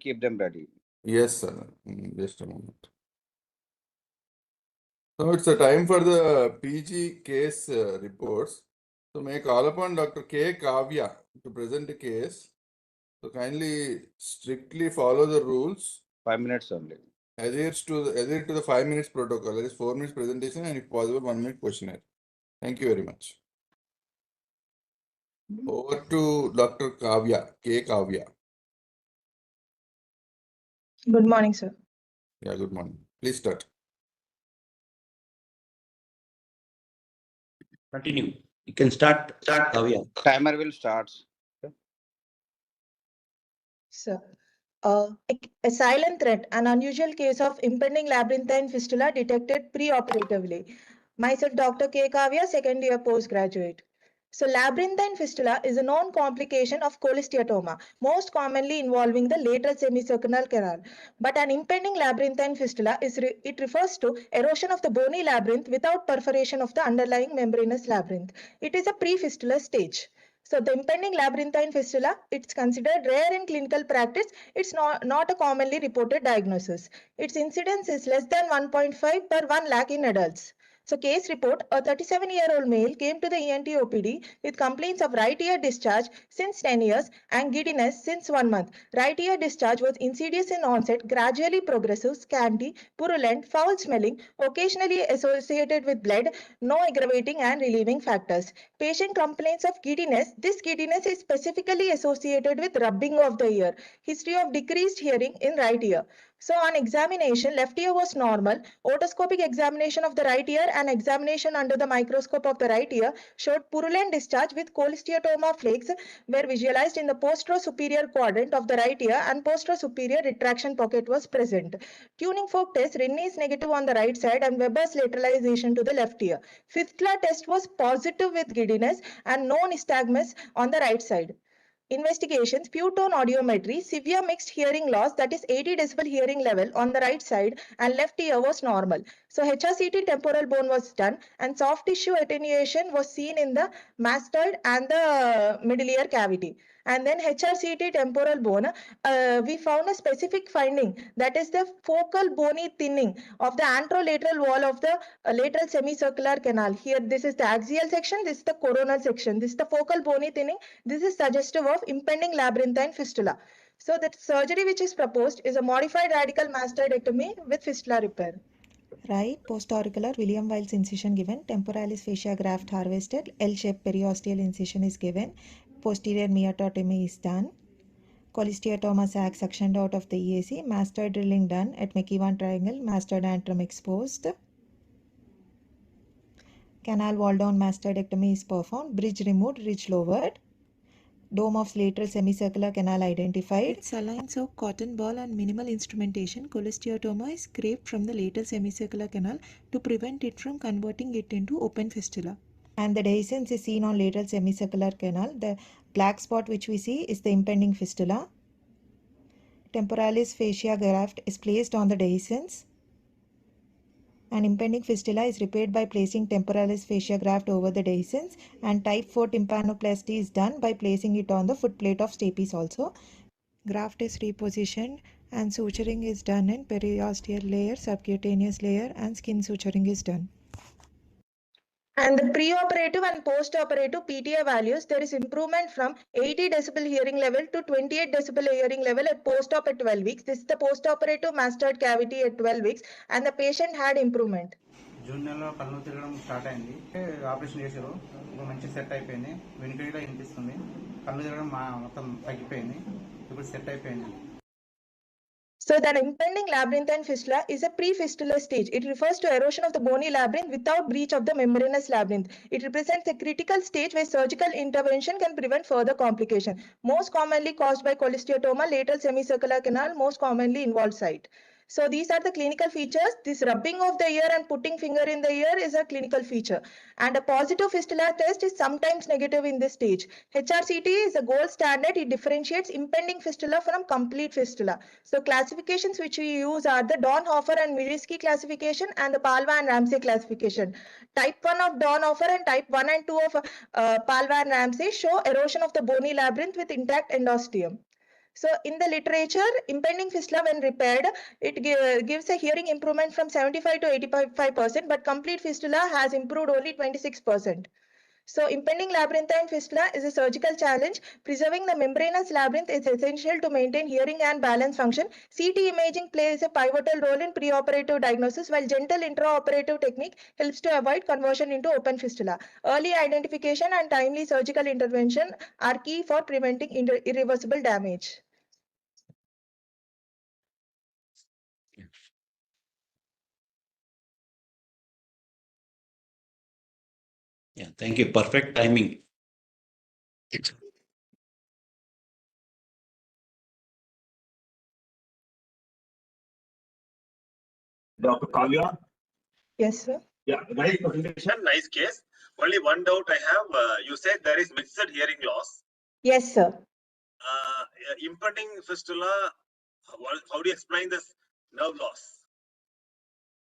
keep them ready. Yes, sir. Just a moment. So it's a time for the PG case reports. So may I call upon Dr. K. Kavya to present the case. So kindly strictly follow the rules. 5 minutes only. Adhere to the 5 minutes protocol. That is 4 minutes presentation and if possible 1 minute questionnaire. Thank you very much. Over to Dr. Kavya, K. Kavya. Good morning, sir. Yeah, good morning. Please start. Continue. You can start, Kavya. Timer will start. Sir, a silent threat, an unusual case of impending labyrinthine fistula detected pre-operatively. Myself, Dr. K. Kavya, second year postgraduate. So labyrinthine fistula is a known complication of cholesteatoma, most commonly involving the lateral semicircular canal. But an impending labyrinthine fistula it refers to erosion of the bony labyrinth without perforation of the underlying membranous labyrinth. It is a pre-fistular stage. So the impending labyrinthine fistula, it's considered rare in clinical practice. It's not a commonly reported diagnosis. Its incidence is less than 1.5 per 1 lakh in adults. So case report, a 37-year-old male came to the ENT OPD with complaints of right ear discharge since 10 years and giddiness since 1 month. Right ear discharge was insidious in onset, gradually progressive, scanty, purulent, foul smelling, occasionally associated with blood, no aggravating and relieving factors. Patient complains of giddiness. This giddiness is specifically associated with rubbing of the ear. History of decreased hearing in right ear. So on examination, left ear was normal. Otoscopic examination of the right ear and examination under the microscope of the right ear showed purulent discharge with cholesteatoma flakes were visualized in the postero-superior quadrant of the right ear and postero-superior retraction pocket was present. Tuning fork test, Rin is negative on the right side and Weber's lateralization to the left ear. Fistula test was positive with giddiness and no nystagmus on the right side. Investigations, pure tone audiometry, severe mixed hearing loss, that is 80 decibel hearing level on the right side and left ear was normal. So HRCT temporal bone was done and soft tissue attenuation was seen in the mastoid and the middle ear cavity. And then HRCT temporal bone, we found a specific finding, that is the focal bony thinning of the anterolateral wall of the lateral semicircular canal. Here this is the axial section, this is the coronal section, this is the focal bony thinning. This is suggestive of impending labyrinthine fistula. So the surgery which is proposed is a modified radical mastoidectomy with fistula repair. Right postauricular William Weil's incision given, temporalis fascia graft harvested, L-shaped periosteal incision is given, posterior myototomy is done, cholesteatoma sac suctioned out of the EAC, mastoid drilling done at McEwan triangle, mastoid antrum exposed. Canal wall down mastoidectomy is performed, bridge removed, ridge lowered. Dome of lateral semicircular canal identified. With salines of cotton ball and minimal instrumentation, cholesteatoma is scraped from the lateral semicircular canal to prevent it from converting it into open fistula. And the dehiscence is seen on lateral semicircular canal. The black spot which we see is the impending fistula. Temporalis fascia graft is placed on the dehiscence. An impending fistula is repaired by placing temporalis fascia graft over the dehiscence, and type 4 tympanoplasty is done by placing it on the footplate of stapes also. Graft is repositioned and suturing is done in periosteal layer, subcutaneous layer and skin suturing is done. And the preoperative and postoperative PTA values, there is improvement from 80 decibel hearing level to 28 decibel hearing level at post-op at 12 weeks. This is the postoperative mastoid cavity at 12 weeks and the patient had improvement. June నెలలో కళ్ళు తిరగడం start అయింది. Operation చేశారు, ఇప్పుడు మంచి set అయిపోయింది. వెనుకలో వినిపిస్తుంది, కళ్ళు తిరగడం మొత్తం తగ్గిపోయింది, ఇప్పుడు సెట్ అయిపోయింది. So the impending labyrinthine fistula is a pre-fistular stage. It refers to erosion of the bony labyrinth without breach of the membranous labyrinth. It represents a critical stage where surgical intervention can prevent further complication. Most commonly caused by cholesteatoma, lateral semicircular canal, most commonly involved site. So these are the clinical features. This rubbing of the ear and putting finger in the ear is a clinical feature. And a positive fistula test is sometimes negative in this stage. HRCT is a gold standard. It differentiates impending fistula from complete fistula. So classifications which we use are the Dornhofer and Mirsky classification and the Palva and Ramsey classification. Type 1 of Dornhofer and type 1 and 2 of Palva and Ramsey show erosion of the bony labyrinth with intact endosteum. So in the literature, impending fistula when repaired, it gives a hearing improvement from 75 to 85%, but complete fistula has improved only 26%. So impending labyrinthine fistula is a surgical challenge. Preserving the membranous labyrinth is essential to maintain hearing and balance function. CT imaging plays a pivotal role in preoperative diagnosis, while gentle intraoperative technique helps to avoid conversion into open fistula. Early identification and timely surgical intervention are key for preventing irreversible damage. Yeah, thank you. Perfect timing. Dr. Kavya? Yes, sir. Yeah, nice presentation, nice case. Only one doubt I have, you said there is mixed hearing loss. Yes, sir. Impending fistula, how do you explain this nerve loss?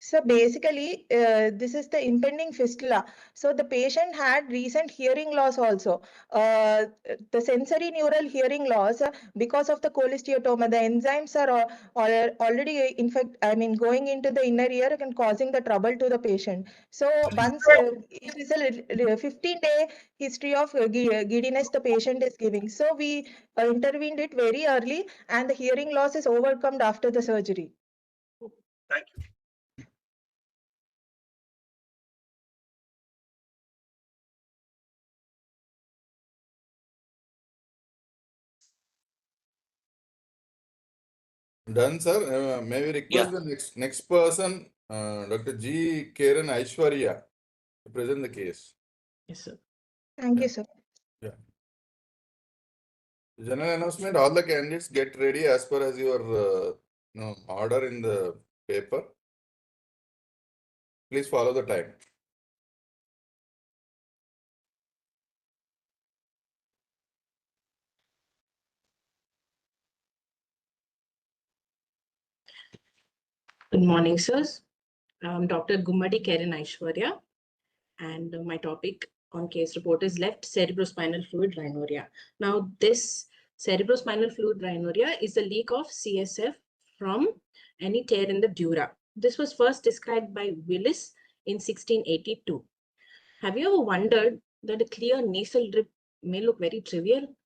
So basically, this is the impending fistula. So the patient had recent hearing loss also. The sensory neural hearing loss because of the cholesteatoma. The enzymes are already going into the inner ear and causing the trouble to the patient. So once it is a 15-day history of giddiness the patient is giving. So we intervened it very early, and the hearing loss is overcome after the surgery. Thank you. Done, sir. May we request the next person, Dr. G. Karen Aishwarya, to present the case. Yes, sir. Thank you, sir. Yeah. General announcement, all the candidates get ready as per as your order in the paper. Please follow the time. Good morning, sirs. I'm Dr. Gummadi Karen Aishwarya, and my topic on case report is left cerebrospinal fluid rhinorrhea. Now, this cerebrospinal fluid rhinorrhea is a leak of CSF from any tear in the dura. This was first described by Willis in 1682. Have you ever wondered that a clear nasal drip may look very trivial,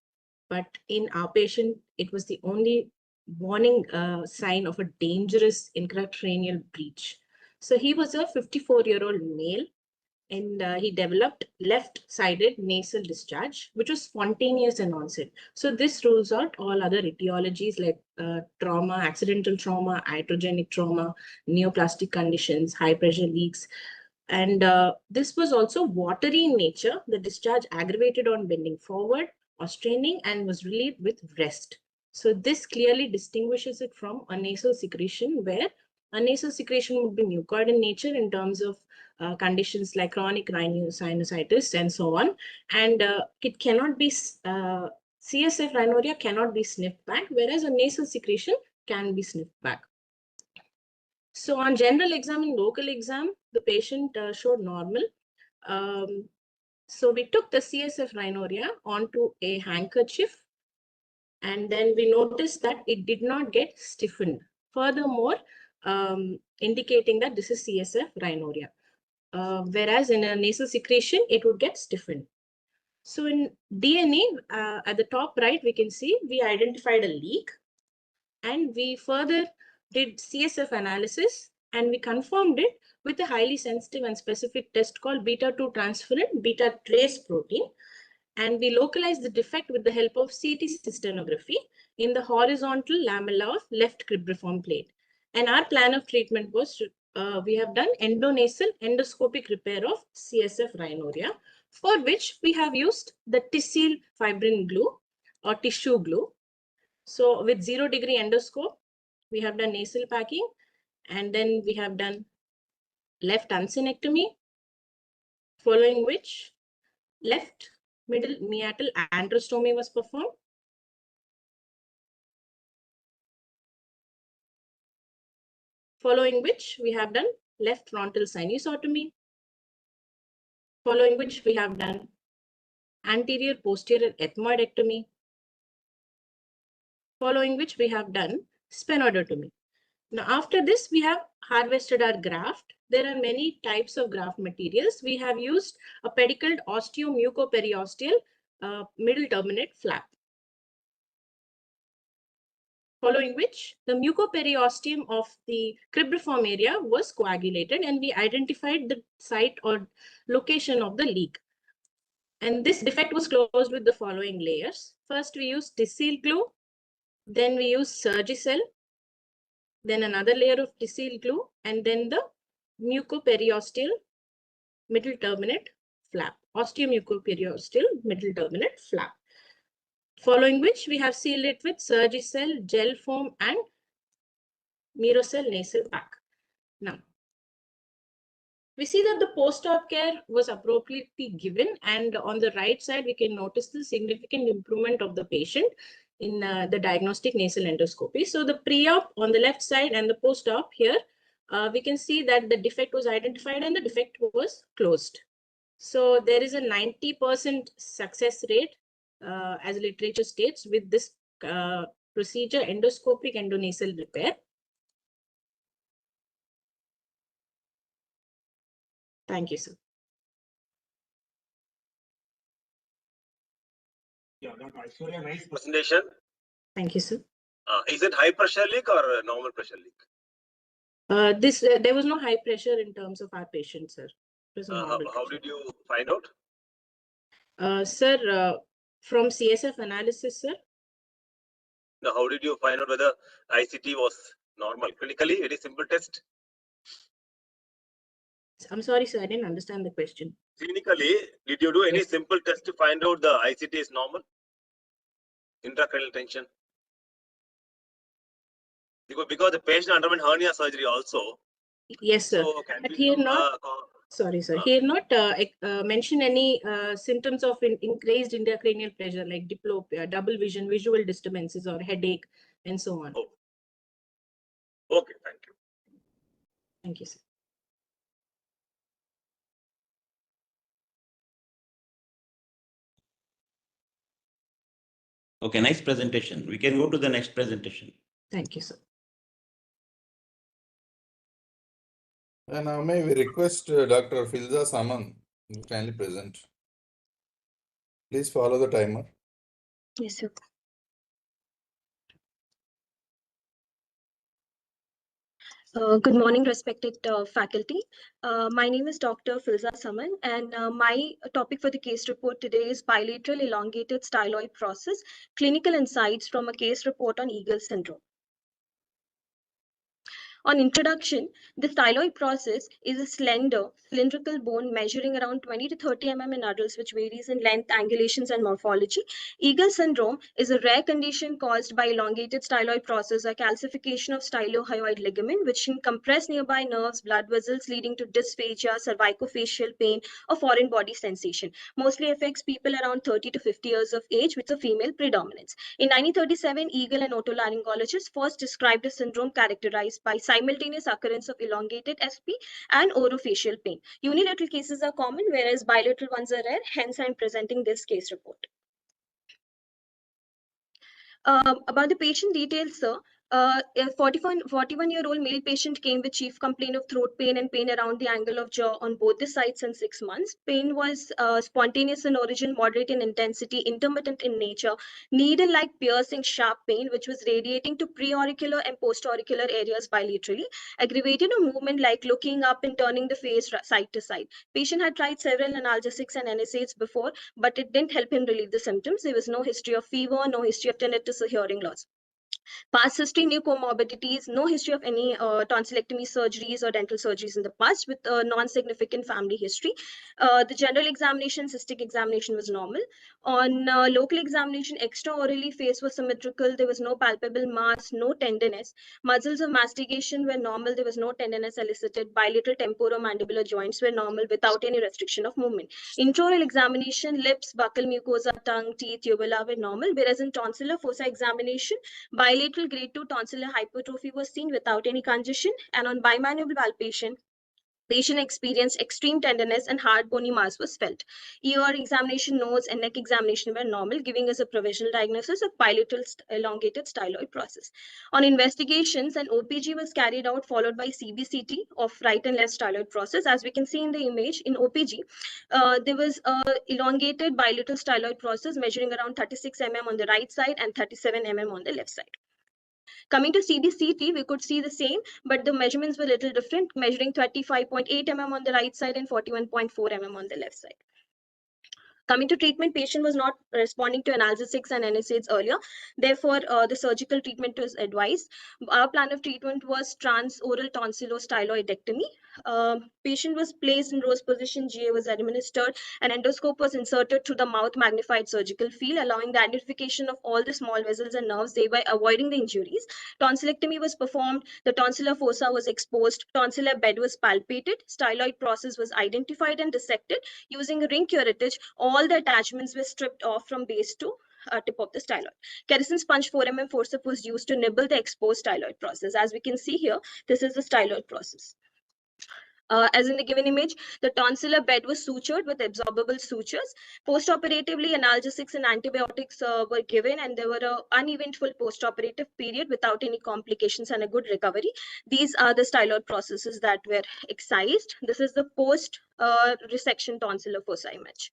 but in our patient, it was the only warning sign of a dangerous intracranial breach. So he was a 54-year-old male, and he developed left-sided nasal discharge, which was spontaneous in onset. So this rules out all other etiologies like trauma, accidental trauma, iatrogenic trauma, neoplastic conditions, high-pressure leaks. And this was also watery in nature. The discharge aggravated on bending forward or straining and was relieved with rest. So this clearly distinguishes it from a nasal secretion, where a nasal secretion would be mucoid in nature in terms of conditions like chronic rhinosinusitis and so on. And it cannot be, CSF rhinorrhea cannot be sniffed back, whereas a nasal secretion can be sniffed back. So on general exam and local exam, the patient showed normal. So we took the CSF rhinorrhea onto a handkerchief, and then we noticed that it did not get stiffened. Furthermore, indicating that this is CSF rhinorrhea. Whereas in a nasal secretion, it would get stiffened. So in DNA, at the top right, we can see we identified a leak, and we further did CSF analysis, and we confirmed it with a highly sensitive and specific test called beta-2 transferrin beta trace protein. And we localized the defect with the help of CT cysternography in the horizontal lamella of left cribriform plate. And our plan of treatment was we have done endonasal endoscopic repair of CSF rhinorrhea, for which we have used the Tissile fibrin glue or tissue glue. So with 0-degree endoscope, we have done nasal packing, and then we have done left uncinectomy, following which left middle meatal androstomy was performed. Following which we have done left frontal sinusotomy. Following which we have done anterior posterior ethmoidectomy. following which we have done spinoidotomy. Now, after this, we have harvested our graft. There are many types of graft materials. We have used a pedicled osteomucoperiosteal middle terminate flap. Following which, the mucoperiosteum of the cribriform area was coagulated and we identified the site or location of the leak. And this defect was closed with the following layers. First, we used Tissile glue. Then we used Surgicel. Then another layer of Tissile glue. And then the mucoperiosteal middle terminate flap. Osteomucoperiosteal middle terminate flap. Following which, we have sealed it with Surgicel, gel foam, and Mirocell nasal pack. Now, we see that the post-op care was appropriately given, and on the right side, we can notice the significant improvement of the patient in the diagnostic nasal endoscopy. So the pre-op on the left side and the post-op here, we can see that the defect was identified and the defect was closed. So there is a 90% success rate, as literature states, with this procedure, endoscopic endonasal repair. Thank you, sir. Yeah, Dr. Aishwarya, nice presentation. Thank you, sir. Is it high pressure leak or normal pressure leak? There was no high pressure in terms of our patient, sir. It was a normal How pressure. did you find out? Sir, from CSF analysis, sir. Now, how did you find out whether ICT was normal? Clinically, it is simple test. I'm sorry, sir, I didn't understand the question. Clinically, did you do any Yes. simple test to find out the ICT is normal? Intracranial tension. Because the patient underwent hernia surgery also. Yes, sir. So can But we he had do, not, sorry, sir, he had not mentioned any symptoms of increased intracranial pressure like diplopia, double vision, visual disturbances, or headache, and so on. Oh. Okay, thank you. Thank you, sir. Okay, nice presentation. We can go to the next presentation. Thank you, sir. And now may we request Dr. Filza Saman to kindly present. Please follow the timer. Yes, sir. Good morning, respected faculty. My name is Dr. Filza Saman, and my topic for the case report today is bilateral elongated styloid process, clinical insights from a case report on Eagle syndrome. On introduction, the styloid process is a slender, cylindrical bone measuring around 20 to 30 mm in adults, which varies in length, angulations, and morphology. Eagle syndrome is a rare condition caused by elongated styloid process or calcification of stylohyoid ligament, which can compress nearby nerves, blood vessels, leading to dysphagia, cervicofacial pain, or foreign body sensation. Mostly affects people around 30 to 50 years of age with a female predominance. In 1937, Eagle and otolaryngologists first described a syndrome characterized by simultaneous occurrence of elongated SP and orofacial pain. Unilateral cases are common, whereas bilateral ones are rare. Hence, I'm presenting this case report. About the patient details, sir. A 41-year-old male patient came with chief complaint of throat pain and pain around the angle of jaw on both the sides in 6 months. Pain was spontaneous in origin, moderate in intensity, intermittent in nature, needle-like piercing sharp pain, which was radiating to preauricular and postauricular areas bilaterally, aggravated a movement like looking up and turning the face side to side. Patient had tried several analgesics and NSAIDs before, but it didn't help him relieve the symptoms. There was no history of fever, no history of tinnitus or hearing loss. Past history, new comorbidities, no history of any tonsillectomy surgeries or dental surgeries in the past with a non-significant family history. The general examination, cystic examination was normal. On local examination, extraorally face was symmetrical. There was no palpable mass, no tenderness. Muscles of mastication were normal. There was no tenderness elicited. Bilateral temporomandibular joints were normal without any restriction of movement. Intraoral examination, lips, buccal mucosa, tongue, teeth, uvula were normal, whereas in tonsillar fossa examination, bilateral grade 2 tonsillar hypertrophy was seen without any congestion, and on bimanual palpation, Patient experienced extreme tenderness and hard bony mass was felt. ER examination, nose and neck examination were normal, giving us a provisional diagnosis of bilateral elongated styloid process. On investigations, an OPG was carried out, followed by CBCT of right and left styloid process. As we can see in the image, in OPG, there was a elongated bilateral styloid process measuring around 36 mm on the right side and 37 mm on the left side. Coming to CBCT, we could see the same, but the measurements were a little different, measuring 35.8 mm on the right side and 41.4 mm on the left side. Coming to treatment, patient was not responding to analgesics and NSAIDs earlier. Therefore, the surgical treatment was advised. Our plan of treatment was transoral tonsillostyloidectomy. Patient was placed in rose position, GA was administered, and endoscope was inserted through the mouth magnified surgical field, allowing the identification of all the small vessels and nerves, thereby avoiding the injuries. Tonsillectomy was performed, the tonsillar fossa was exposed, tonsillar bed was palpated, styloid process was identified and dissected. Using a ring curettage, all the attachments were stripped off from base to tip of the styloid. Kerrison sponge 4 mm forceps was used to nibble the exposed styloid process. As we can see here, this is the styloid process. As in the given image, the tonsillar bed was sutured with absorbable sutures. Post-operatively, analgesics and antibiotics were given, and there were an uneventful post-operative period without any complications and a good recovery. These are the styloid processes that were excised. This is the post-resection tonsillar fossa image.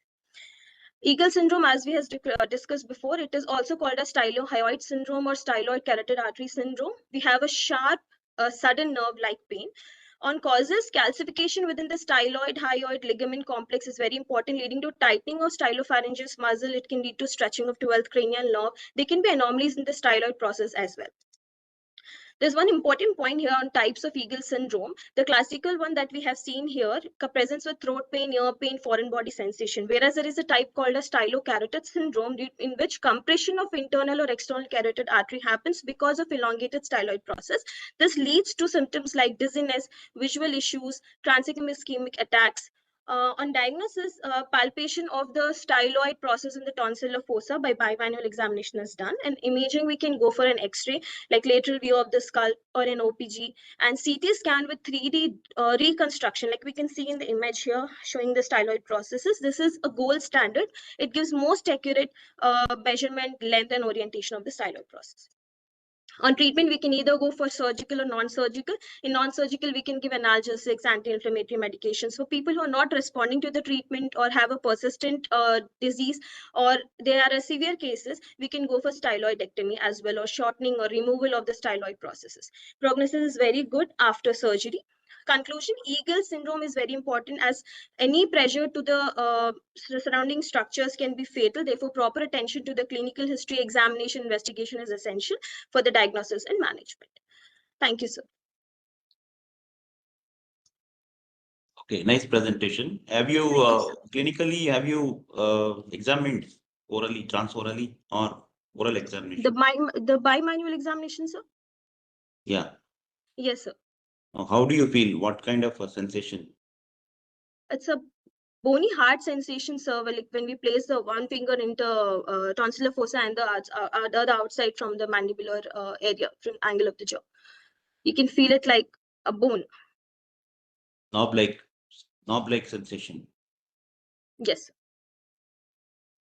Eagle syndrome, as we have discussed before, it is also called a stylohyoid syndrome or styloid carotid artery syndrome. We have a sharp, sudden nerve-like pain. On causes, calcification within the styloid hyoid ligament complex is very important, leading to tightening of stylopharyngeus muscle. It can lead to stretching of 12th cranial nerve. There can be anomalies in the styloid process as well. There's one important point here on types of Eagle syndrome. The classical one that we have seen here, presents with throat pain, ear pain, foreign body sensation, whereas there is a type called a stylocarotid syndrome, in which compression of internal or external carotid artery happens because of elongated styloid process. This leads to symptoms like dizziness, visual issues, transient ischemic attacks. On diagnosis, palpation of the styloid process in the tonsillar fossa by bimanual examination is done. And imaging, we can go for an X-ray, like lateral view of the skull or an OPG, and CT scan with 3D reconstruction, like we can see in the image here, showing the styloid processes. This is a gold standard. It gives most accurate measurement, length, and orientation of the styloid process. On treatment, we can either go for surgical or non-surgical. In non-surgical, we can give analgesics, anti-inflammatory medications. For people who are not responding to the treatment or have a persistent disease, or there are severe cases, we can go for styloidectomy as well, or shortening or removal of the styloid processes. Prognosis is very good after surgery. Conclusion, Eagle syndrome is very important, as any pressure to the surrounding structures can be fatal. Therefore, proper attention to the clinical history, examination, investigation is essential for the diagnosis and management. Thank you, sir. Okay, nice presentation. Have you clinically, have you examined orally, transorally, or oral examination? The bimanual examination, sir? Yeah. Yes, sir. How do you feel? What kind of a sensation? It's a bony hard sensation, sir, like when we place the one finger into tonsillar fossa and the other outside from the mandibular area, from angle of the jaw. You can feel it like a bone. Knob-like sensation. Yes.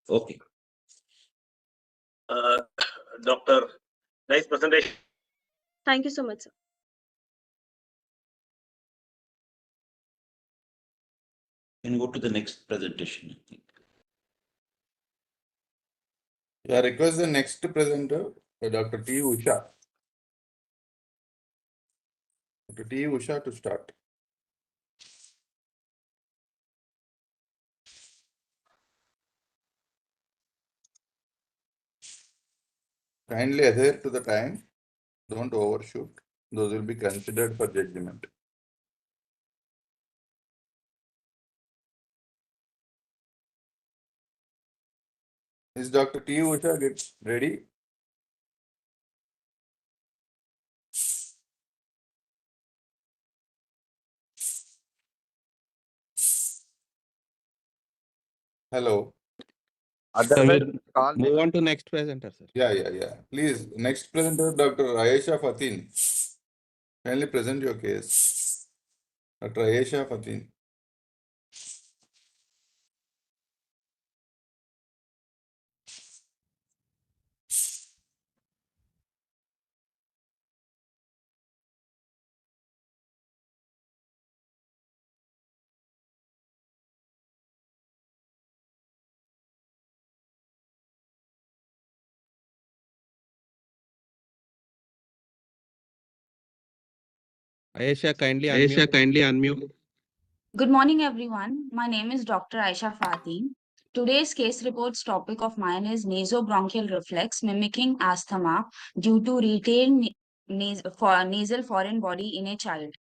Okay. Doctor, nice presentation. Thank you so much, sir. Can go to the next presentation, I think. Yeah, request the next presenter, Dr. T. Usha. Dr. T. Usha to start. Kindly adhere to the time. Don't overshoot. Those will be considered for judgment. Is Dr. T. Usha get ready? Hello. Otherwise, call Move on to next presenter, sir. Yeah. Please, next presenter, Dr. Ayesha Fatin. Kindly present your case. Dr. Ayesha Fatin. Ayesha, kindly unmute. Good morning, everyone. My name is Dr. Aisha Fatih. Today's case reports topic of mine is naso-bronchial reflex mimicking asthma due to retained nasal foreign body in a child.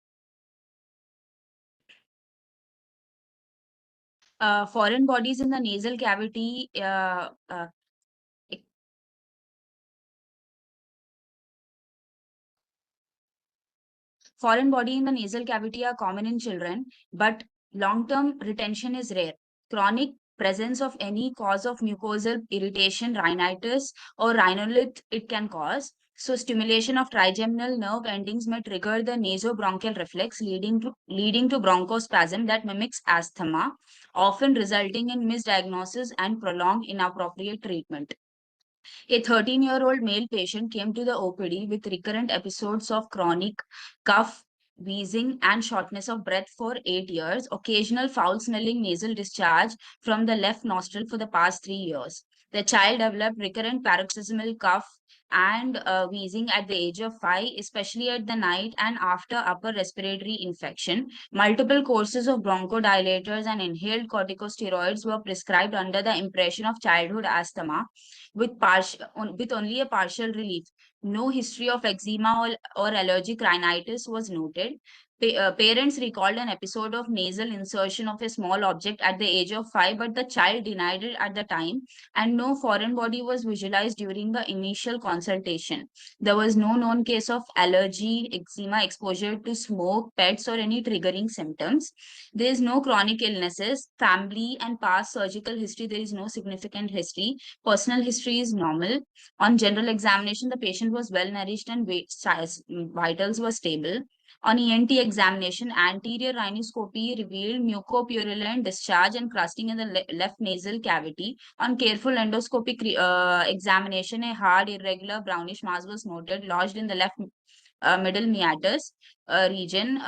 Foreign bodies in the nasal cavity Foreign body in the nasal cavity are common in children, but long-term retention is rare. Chronic presence of any cause of mucosal irritation, rhinitis, or rhinorrhea it can cause. So stimulation of trigeminal nerve endings may trigger the naso-bronchial reflex, leading to bronchospasm that mimics asthma, often resulting in misdiagnosis and prolonged inappropriate treatment. A 13-year-old male patient came to the OPD with recurrent episodes of chronic cough, wheezing, and shortness of breath for 8 years, occasional foul-smelling nasal discharge from the left nostril for the past 3 years. The child developed recurrent paroxysmal cough and wheezing at the age of 5, especially at the night and after upper respiratory infection. Multiple courses of bronchodilators and inhaled corticosteroids were prescribed under the impression of childhood asthma with only a partial relief. No history of eczema or allergic rhinitis was noted. Parents recalled an episode of nasal insertion of a small object at the age of 5, but the child denied it at the time, and no foreign body was visualized during the initial consultation. There was no known case of allergy, eczema, exposure to smoke, pets, or any triggering symptoms. There is no chronic illnesses, family and past surgical history. There is no significant history. Personal history is normal. On general examination, the patient was well nourished and vitals were stable. On ENT examination, anterior rhinoscopy revealed mucopurulent discharge and crusting in the left nasal cavity. On careful endoscopic examination, a hard, irregular brownish mass was noted, lodged in the left middle meatus region,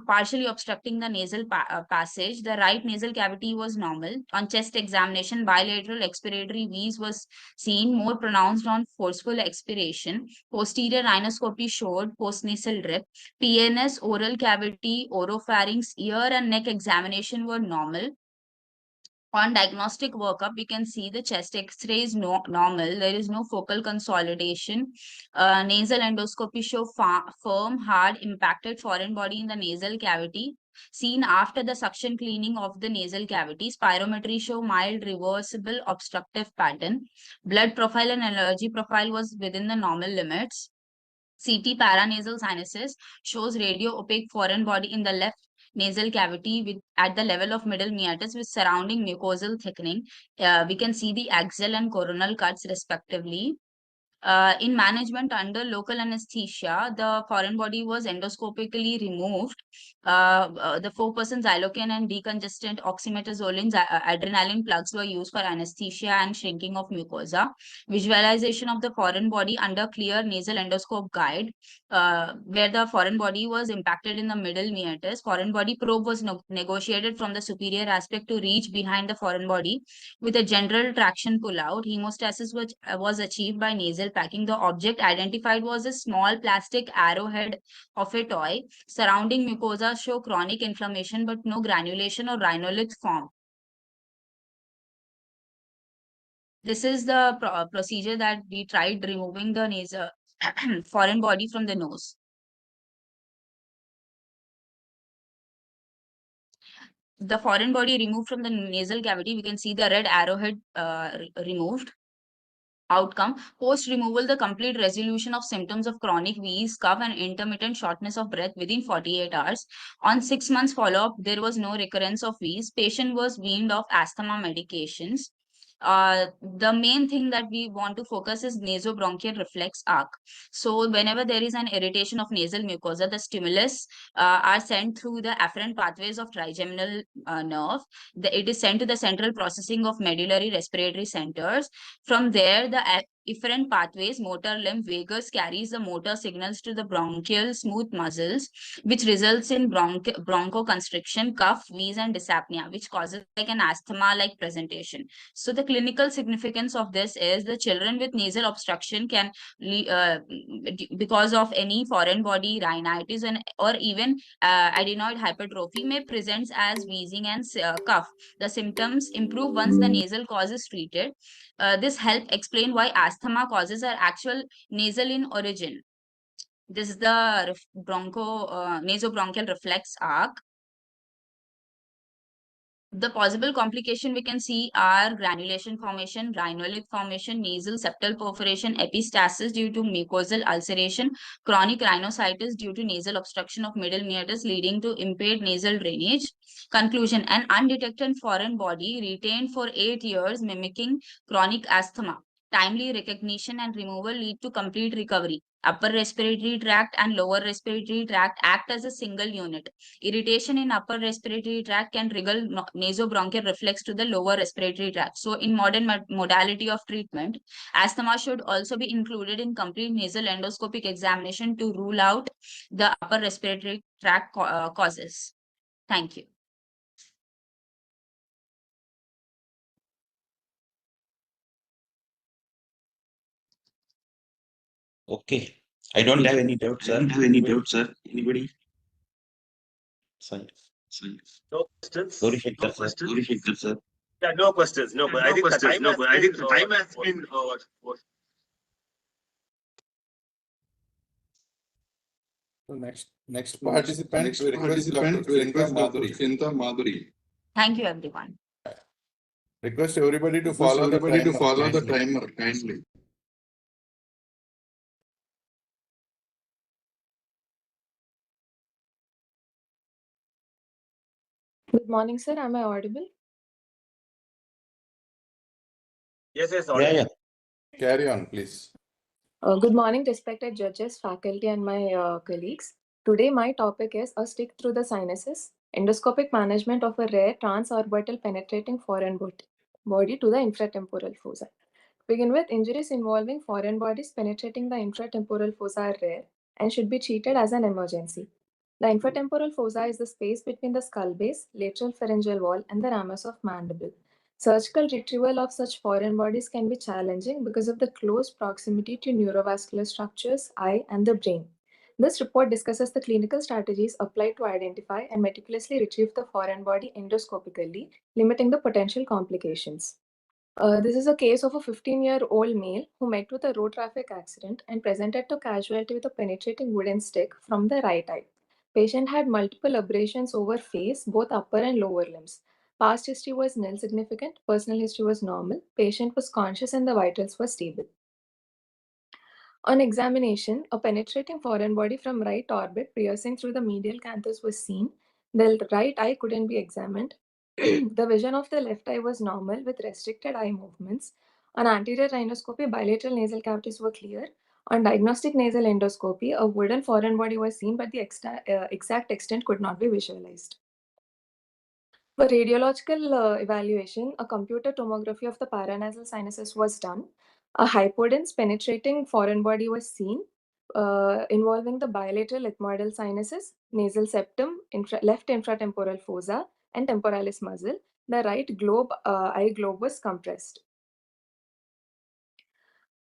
partially obstructing the nasal passage. The right nasal cavity was normal. On chest examination, bilateral expiratory wheeze was seen, more pronounced on forceful expiration. Posterior rhinoscopy showed postnasal drip. PNS, oral cavity, oropharynx, ear and neck examination were normal. On diagnostic workup, we can see the chest X-ray is normal. There is no focal consolidation. Nasal endoscopy show firm, hard, impacted foreign body in the nasal cavity seen after the suction cleaning of the nasal cavity. Spirometry show mild, reversible, obstructive pattern. Blood profile and allergy profile was within the normal limits. CT paranasal sinuses shows radio-opaque foreign body in the left nasal cavity at the level of middle meatus with surrounding mucosal thickening. We can see the axial and coronal cuts respectively. In management under local anesthesia, the foreign body was endoscopically removed. The 4% xylocaine and decongestant oxymetazoline adrenaline plugs were used for anesthesia and shrinking of mucosa. Visualization of the foreign body under clear nasal endoscope guide, where the foreign body was impacted in the middle meatus. Foreign body probe was negotiated from the superior aspect to reach behind the foreign body with a general traction pull-out. Hemostasis was achieved by nasal packing. The object identified was a small plastic arrowhead of a toy. Surrounding mucosa show chronic inflammation but no granulation or rhinolith form. This is the procedure that we tried removing the nasal foreign body from the nose. The foreign body removed from the nasal cavity, we can see the red arrowhead removed. Outcome, post removal, the complete resolution of symptoms of chronic wheeze, cough, and intermittent shortness of breath within 48 hours. On 6 months follow-up, there was no recurrence of wheeze. Patient was weaned off asthma medications. the main thing that we want to focus is naso-bronchial reflex arc. So whenever there is an irritation of nasal mucosa, the stimulus are sent through the afferent pathways of trigeminal nerve. It is sent to the central processing of medullary respiratory centers. From there, the efferent pathways, motor limb vagus carries the motor signals to the bronchial smooth muscles, which results in bronchoconstriction, cough, wheeze, and dyspnea, which causes like an asthma-like presentation. So the clinical significance of this is the children with nasal obstruction can, because of any foreign body rhinitis or even adenoid hypertrophy, may present as wheezing and cough. The symptoms improve once the nasal cause is treated. This help explain why asthma causes are actual nasal in origin. This is the naso-bronchial reflex arc. The possible complication we can see are granulation formation, rhinolic formation, nasal septal perforation, epistasis due to mucosal ulceration, chronic rhinosinusitis due to nasal obstruction of middle meatus leading to impaired nasal drainage. Conclusion: an undetected foreign body retained for 8 years mimicking chronic asthma. Timely recognition and removal lead to complete recovery. Upper respiratory tract and lower respiratory tract act as a single unit. Irritation in upper respiratory tract can trigger naso-bronchial reflex to the lower respiratory tract. So in modern modality of treatment, asthma should also be included in complete nasal endoscopic examination to rule out the upper respiratory tract causes. Thank you. Okay. I don't have any doubts, sir. Anybody? Sorry. No questions. Sorry, sir. Yeah, no questions. No, but I think the time has been. So next participant, we request Dr. Sinta Madhuri. Thank you, everyone. Request everybody to follow the timer kindly. Good morning, sir. Am I audible? Yes, Yeah. Carry on, please. Good morning, respected judges, faculty, and my colleagues. Today, my topic is a stick through the sinuses, endoscopic management of a rare transorbital penetrating foreign body to the infratemporal fossa. To begin with, injuries involving foreign bodies penetrating the infratemporal fossa are rare and should be treated as an emergency. The infratemporal fossa is the space between the skull base, lateral pharyngeal wall, and the ramus of mandible. Surgical retrieval of such foreign bodies can be challenging because of the close proximity to neurovascular structures, eye, and the brain. This report discusses the clinical strategies applied to identify and meticulously retrieve the foreign body endoscopically, limiting the potential complications. This is a case of a 15-year-old male who met with a road traffic accident and presented to casualty with a penetrating wooden stick from the right eye. Patient had multiple abrasions over face, both upper and lower limbs. Past history was nil significant, personal history was normal, patient was conscious and the vitals were stable. On examination, a penetrating foreign body from right orbit piercing through the medial canthus was seen. The right eye couldn't be examined. The vision of the left eye was normal with restricted eye movements. On anterior rhinoscopy, bilateral nasal cavities were clear. On diagnostic nasal endoscopy, a wooden foreign body was seen, but the exact extent could not be visualized. For radiological evaluation, a computer tomography of the paranasal sinuses was done. A hypodense penetrating foreign body was seen, involving the bilateral ethmoidal sinuses, nasal septum, left infratemporal fossa, and temporalis muscle. The right eye globe was compressed.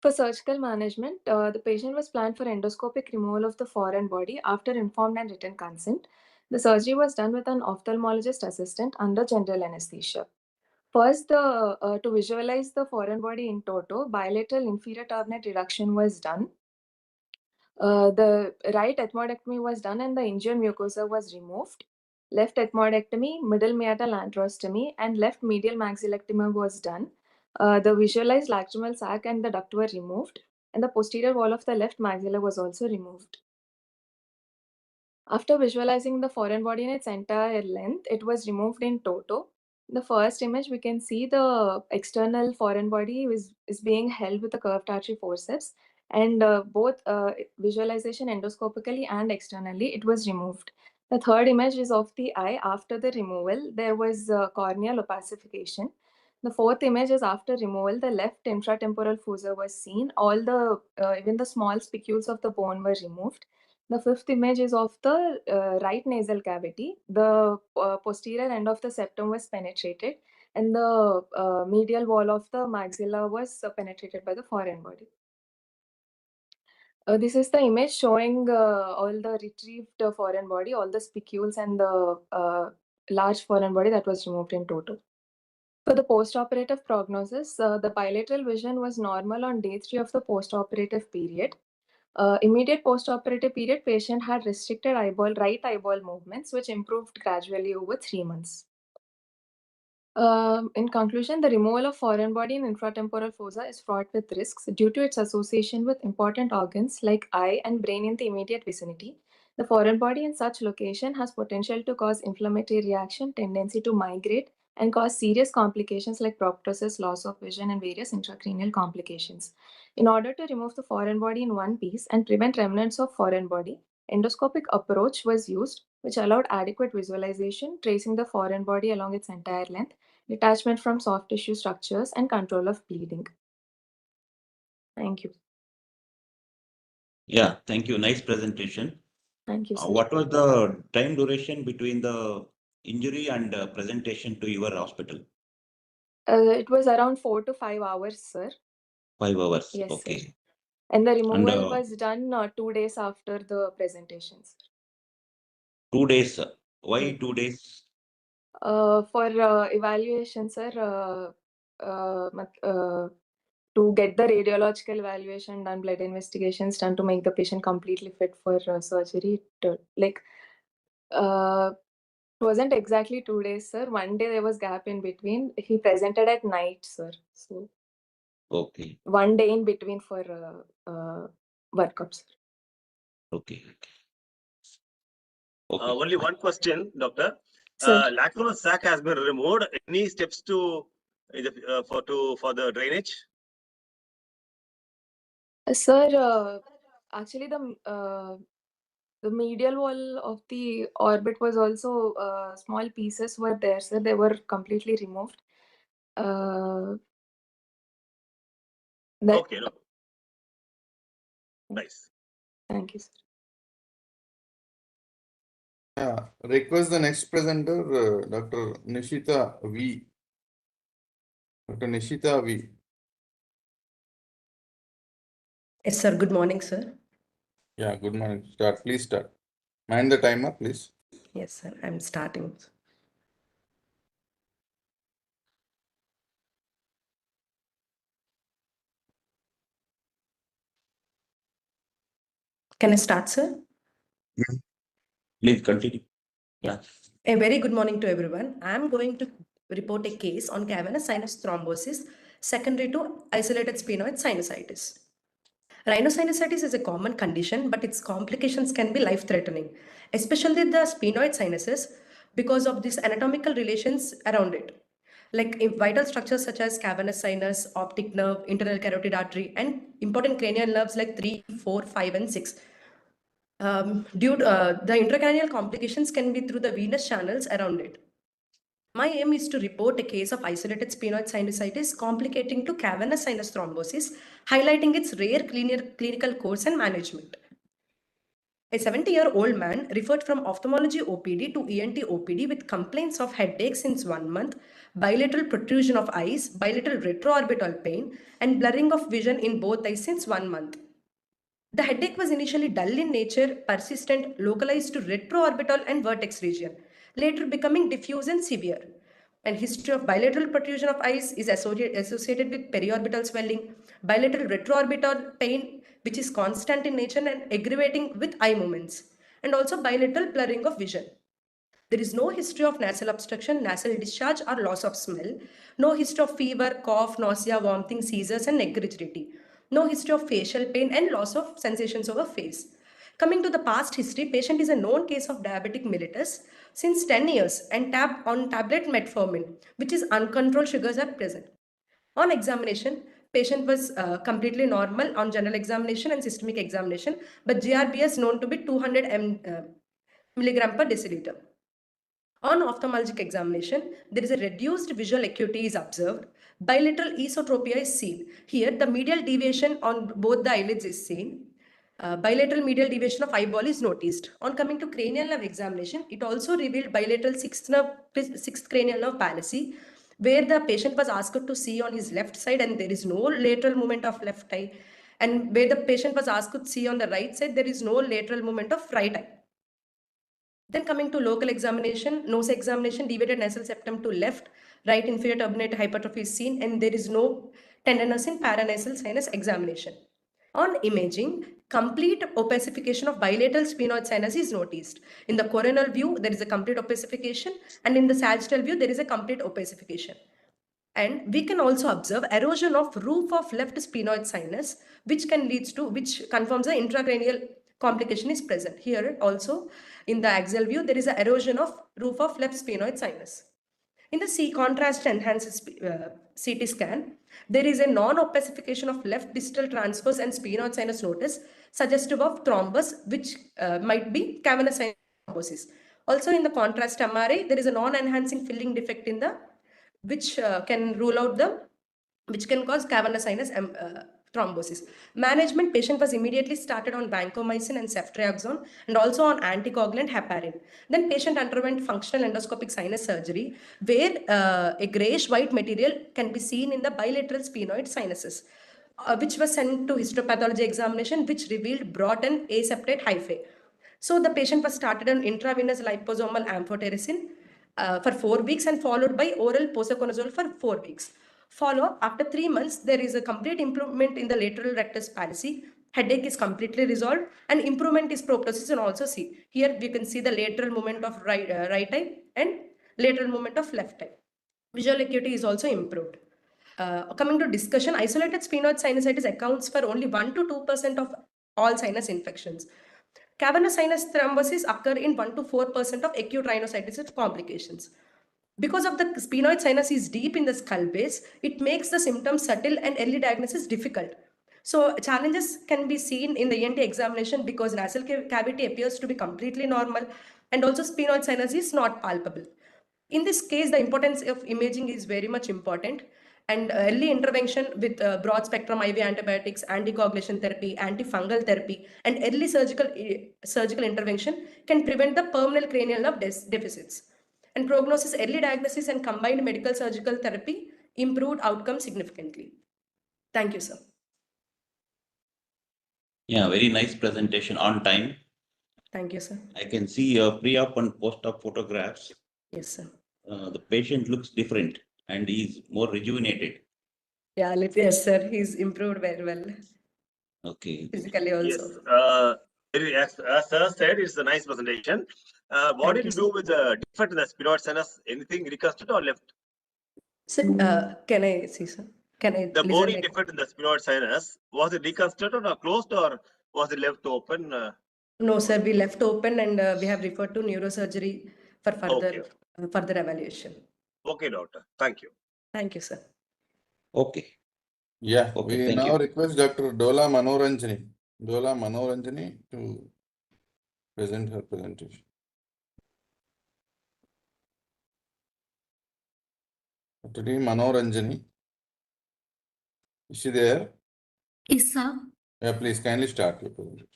For surgical management, the patient was planned for endoscopic removal of the foreign body after informed and written consent. The surgery was done with an ophthalmologist assistant under general anesthesia. First, to visualize the foreign body in toto, bilateral inferior turbinate reduction was done. The right ethmoidectomy was done and the injured mucosa was removed. Left ethmoidectomy, middle meatal antrostomy, and left medial maxillectomy was done. The visualized lacrimal sac and the duct were removed, and the posterior wall of the left maxilla was also removed. After visualizing the foreign body in its entire length, it was removed in toto. The first image, we can see the external foreign body is being held with a curved artery forceps, and both visualization endoscopically and externally, it was removed. The third image is of the eye. After the removal, there was corneal opacification. The fourth image is after removal, the left intratemporal fossa was seen. All the, even the small spicules of the bone were removed. The fifth image is of the right nasal cavity. The posterior end of the septum was penetrated, and the medial wall of the maxilla was penetrated by the foreign body. This is the image showing all the retrieved foreign body, all the spicules, and the large foreign body that was removed in total. For the postoperative prognosis, the bilateral vision was normal on day 3 of the postoperative period. Immediate postoperative period, patient had restricted right eyeball movements, which improved gradually over 3 months. In conclusion, the removal of foreign body in infratemporal fossa is fraught with risks due to its association with important organs like eye and brain in the immediate vicinity. The foreign body in such location has potential to cause inflammatory reaction, tendency to migrate, and cause serious complications like proptosis, loss of vision, and various intracranial complications. In order to remove the foreign body in one piece and prevent remnants of foreign body, endoscopic approach was used, which allowed adequate visualization, tracing the foreign body along its entire length, detachment from soft tissue structures, and control of bleeding. Thank you. Yeah, thank you. Nice presentation. Thank you, sir. What was the time duration between the injury and presentation to your hospital? It was around 4 to 5 hours, sir. 5 hours. Yes, Okay. sir. And the removal And, was done 2 days after the presentations. 2 days. Why 2 days? For evaluation, sir, to get the radiological evaluation done, blood investigations done to make the patient completely fit for surgery. It wasn't exactly 2 days, sir. 1 day there was gap in between. He presented at night, sir. So Okay. 1 day in between for workups. Okay. Only one question, doctor. Sir. Lacunar sac has been removed. Any steps to for the drainage? Sir, actually the medial wall of the orbit was also small pieces were there, sir. They were completely removed. Okay, no. Nice. Thank you, sir. Yeah, request the next presenter, Dr. Nishita V. Dr. Nishita V. Yes, sir. Good morning, sir. Yeah, good morning. Start. Please start. Mind the timer, please. Yes, sir. I'm starting. Can I start, sir? Please continue. Yeah. A very good morning to everyone. I'm going to report a case on cavernous sinus thrombosis secondary to isolated sphenoid sinusitis. Rhinosinusitis is a common condition, but its complications can be life-threatening, especially the sphenoid sinuses because of these anatomical relations around it. Like vital structures such as cavernous sinus, optic nerve, internal carotid artery, and important cranial nerves like 3, 4, 5, and 6. Due to the intracranial complications can be through the venous channels around it. My aim is to report a case of isolated sphenoid sinusitis complicating to cavernous sinus thrombosis, highlighting its rare clinical course and management. A 70-year-old man referred from ophthalmology OPD to ENT OPD with complaints of headache since 1 month, bilateral protrusion of eyes, bilateral retroorbital pain, and blurring of vision in both eyes since 1 month. The headache was initially dull in nature, persistent, localized to retroorbital and vertex region, later becoming diffuse and severe. And history of bilateral protrusion of eyes is associated with periorbital swelling, bilateral retroorbital pain, which is constant in nature and aggravating with eye movements, and also bilateral blurring of vision. There is no history of nasal obstruction, nasal discharge, or loss of smell. No history of fever, cough, nausea, vomiting, seizures, and neck rigidity. No history of facial pain and loss of sensations over face. Coming to the past history, patient is a known case of diabetic mellitus since 10 years and on tablet metformin, which is uncontrolled sugars are present. On examination, patient was completely normal on general examination and systemic examination, but GRBS known to be 200 milligram per deciliter. On ophthalmologic examination, there is a reduced visual acuity is observed. Bilateral esotropia is seen. Here, the medial deviation on both the eyelids is seen. Bilateral medial deviation of eyeball is noticed. On coming to cranial nerve examination, it also revealed bilateral sixth cranial nerve palsy, where the patient was asked to see on his left side and there is no lateral movement of left eye. And where the patient was asked to see on the right side, there is no lateral movement of right eye. Then coming to local examination, nose examination, deviated nasal septum to left, right inferior turbinate hypertrophy is seen, and there is no tenderness in paranasal sinus examination. On imaging, complete opacification of bilateral sphenoid sinus is noticed. In the coronal view, there is a complete opacification, and in the sagittal view, there is a complete opacification. And we can also observe erosion of roof of left sphenoid sinus, which confirms the intracranial complication is present. Here also, in the axial view, there is an erosion of roof of left sphenoid sinus. In the contrast enhanced CT scan, there is a non-opacification of left distal transverse and sphenoid sinus notice, suggestive of thrombus, which might be cavernous sinus thrombosis. Also in the contrast MRI, there is a non-enhancing filling defect in the which can cause cavernous sinus thrombosis. Management, patient was immediately started on vancomycin and ceftriaxone and also on anticoagulant heparin. Then patient underwent functional endoscopic sinus surgery, where a grayish white material can be seen in the bilateral sphenoid sinuses, which was sent to histopathology examination, which revealed broad and aseptate hyphae. So the patient was started on intravenous liposomal amphotericin for 4 weeks and followed by oral posaconazole for 4 weeks. Follow-up, after 3 months, there is a complete improvement in the lateral rectus palsy. Headache is completely resolved and improvement is proptosis and also see. Here we can see the lateral movement of right eye and lateral movement of left eye. Visual acuity is also improved. Coming to discussion, isolated sphenoid sinusitis accounts for only 1 to 2% of all sinus infections. Cavernous sinus thrombosis occur in 1 to 4% of acute rhinosinusitis complications. Because of the sphenoid sinus is deep in the skull base, it makes the symptoms subtle and early diagnosis difficult. So challenges can be seen in the ENT examination because nasal cavity appears to be completely normal and also sphenoid sinus is not palpable. In this case, the importance of imaging is very much important, and early intervention with broad spectrum IV antibiotics, anticoagulation therapy, antifungal therapy, and early surgical intervention can prevent the permanent cranial nerve deficits. And prognosis, early diagnosis, and combined medical surgical therapy improved outcomes significantly. Thank you, sir. Yeah, very nice presentation on time. Thank you, sir. I can see pre-op and post-op photographs. Yes, sir. The patient looks different and he's more rejuvenated. Yeah, yes, sir. He's improved very well. Okay. Physically also. Yes, as sir said, it's a nice presentation. What did you do with the defect in the sphenoid sinus? Anything reconstructed or left? Sir, can I see, sir? Can I The listen bony back? defect in the sphenoid sinus, was it reconstructed or closed or was it left open? No, sir. We left open and we have referred to neurosurgery for further evaluation. Okay, doctor. Thank you. Thank you, sir. Okay. Yeah, Okay, we thank now you. request Dr. Dola Manoranjani to present her presentation. Dr. D. Manoranjani, is she there? Yes, sir. Yeah, please kindly start your presentation.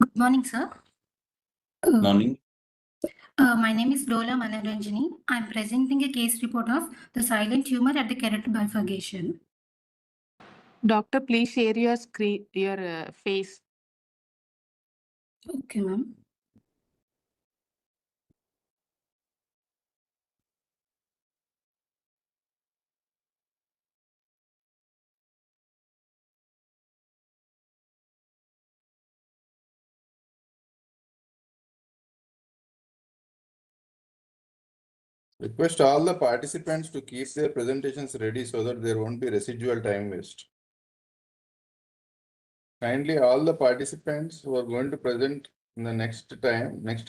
Good morning, sir. Morning. My name is Dola Manaranjani. I'm presenting a case report of the silent tumor at the carotid bifurcation. Doctor, please share your screen, your face. Okay, ma'am. Request all the participants to keep their presentations ready so that there won't be residual time waste. Kindly, all the participants who are going to present in the next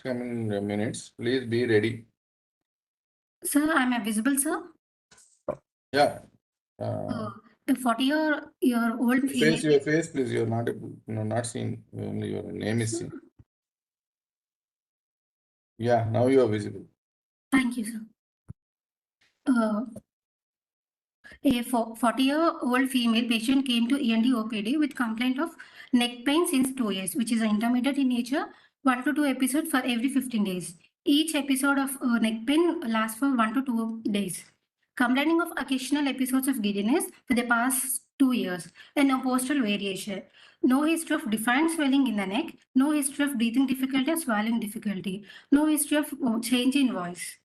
coming minutes, please be ready. Sir, I'm visible, sir. Yeah. The 40-year-old Face your face, please. You're not able, not seen. Only your name is seen. Yeah, now you are visible. Thank you, sir. A 40-year-old female patient came to ENT OPD with complaint of neck pain since 2 years, which is intermittent in nature, 1 to 2 episodes for every 15 days. Each episode of neck pain lasts for 1 to 2 days. Complaining of occasional episodes of giddiness for the past 2 years and no postural variation. No history of defined swelling in the neck, no history of breathing difficulty or swallowing difficulty, no history of change in voice.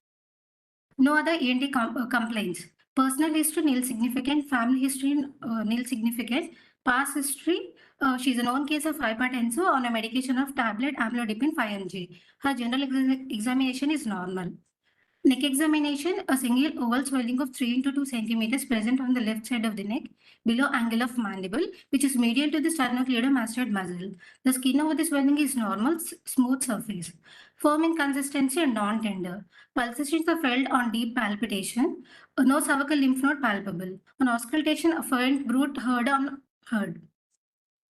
No other ENT complaints. Personal history nil significant, family history nil significant, past history. She's a known case of hypertension on a medication of tablet amlodipine 5 mg. Her general examination is normal. Neck examination, a single oval swelling of 3 into 2 centimeters present on the left side of the neck, below angle of mandible, which is medial to the sternocleidomastoid muscle. The skin over the swelling is normal, smooth surface. Firm in consistency and non-tender. Pulsations are felt on deep palpitation. No cervical lymph node palpable. On auscultation, afferent bruit heard.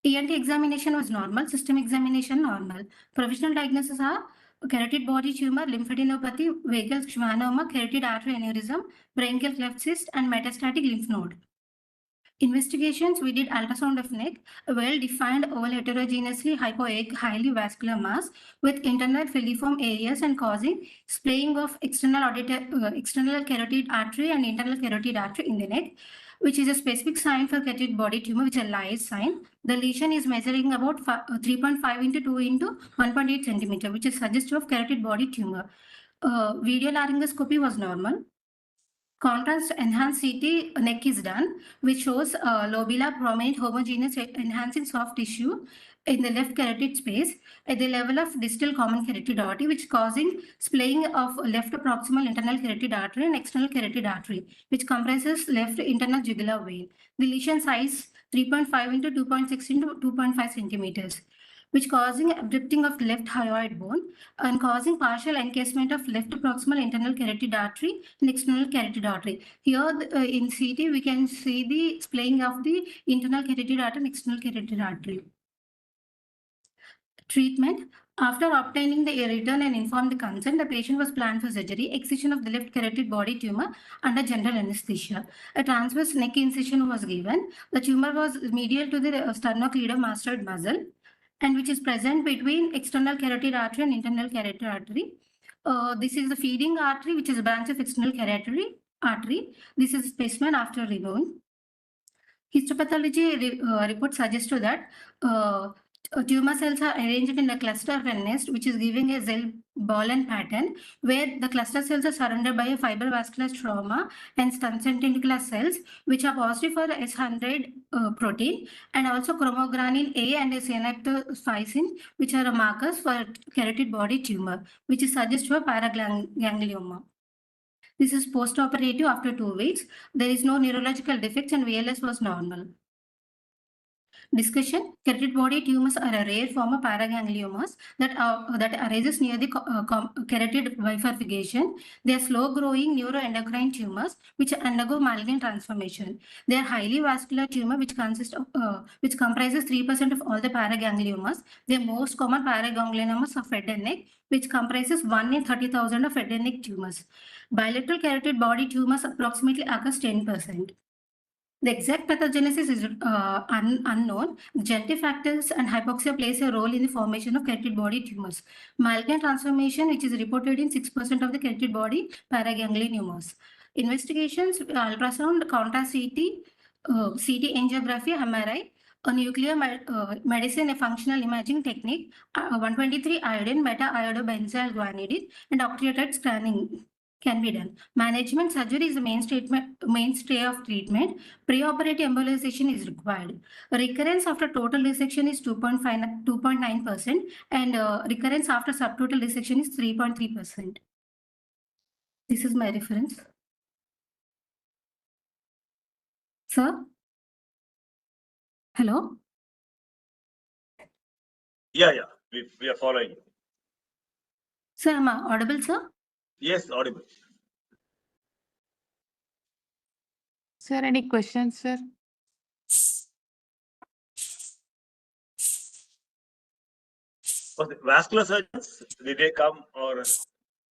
ENT examination was normal. System examination normal. Provisional diagnosis are carotid body tumor, lymphadenopathy, vagal schwannoma, carotid artery aneurysm, laryngeal cleft cyst, and metastatic lymph node. Investigations, we did ultrasound of neck, a well-defined oval heterogeneously hypoechoic, highly vascular mass with internal filiform areas and causing splaying of external carotid artery and internal carotid artery in the neck, which is a specific sign for carotid body tumor, which is a Ly's sign. The lesion is measuring about 3.5 into 2 into 1.8 centimeter, which is suggestive of carotid body tumor. Video laryngoscopy was normal. Contrast enhanced CT neck is done, which shows lobular prominent homogeneous enhancing soft tissue in the left carotid space at the level of distal common carotid artery, which causing splaying of left proximal internal carotid artery and external carotid artery, which comprises left internal jugular vein. The lesion size 3.5 into 2.6 into 2.5 centimeters, which causing drifting of left hyoid bone and causing partial encasement of left proximal internal carotid artery and external carotid artery. Here in CT, we can see the splaying of the internal carotid artery and external carotid artery. Treatment. After obtaining the return and informed consent, the patient was planned for surgery, excision of the left carotid body tumor under general anesthesia. A transverse neck incision was given. The tumor was medial to the sternocleidomastoid muscle, and which is present between external carotid artery and internal carotid artery. This is the feeding artery, which is a branch of external carotid artery. This is a specimen after removing. Histopathology report suggests that tumor cells are arranged in a cluster of a nest, which is giving a cell ball and pattern, where the cluster cells are surrounded by a fibrovascular stroma and sternocleidomastoid cells, which are positive for S100 protein, and also chromogranin A and synaptophysin, which are markers for carotid body tumor, which is suggestive of paraganglioma. This is post-operative after 2 weeks. There is no neurological defects and VLS was normal. Discussion. Carotid body tumors are a rare form of paragangliomas that arises near the carotid bifurcation. They are slow-growing neuroendocrine tumors which undergo malignant transformation. They are highly vascular tumor which comprises 3% of all the paragangliomas. The most common paragangliomas of head and neck, which comprises 1 in 30,000 of head and neck tumors. Bilateral carotid body tumors approximately occurs 10%. The exact pathogenesis is unknown. Genetic factors and hypoxia plays a role in the formation of carotid body tumors. Malignant transformation, which is reported in 6% of the carotid body paraganglion tumors. Investigations, ultrasound, contrast CT, CT angiography, MRI, a nuclear medicine, a functional imaging technique, 123 iodine, beta-iodobenzyl guanidine, and octreotide scanning can be done. Management surgery is the mainstay of treatment. Preoperative embolization is required. Recurrence after total resection is 2.9%, and recurrence after subtotal resection is 3.3%. This is my reference. Sir? Hello? Yeah, we are following. Sir, am I audible, sir? Yes, audible. Sir, any questions, sir? Was the vascular surgeons, did they come or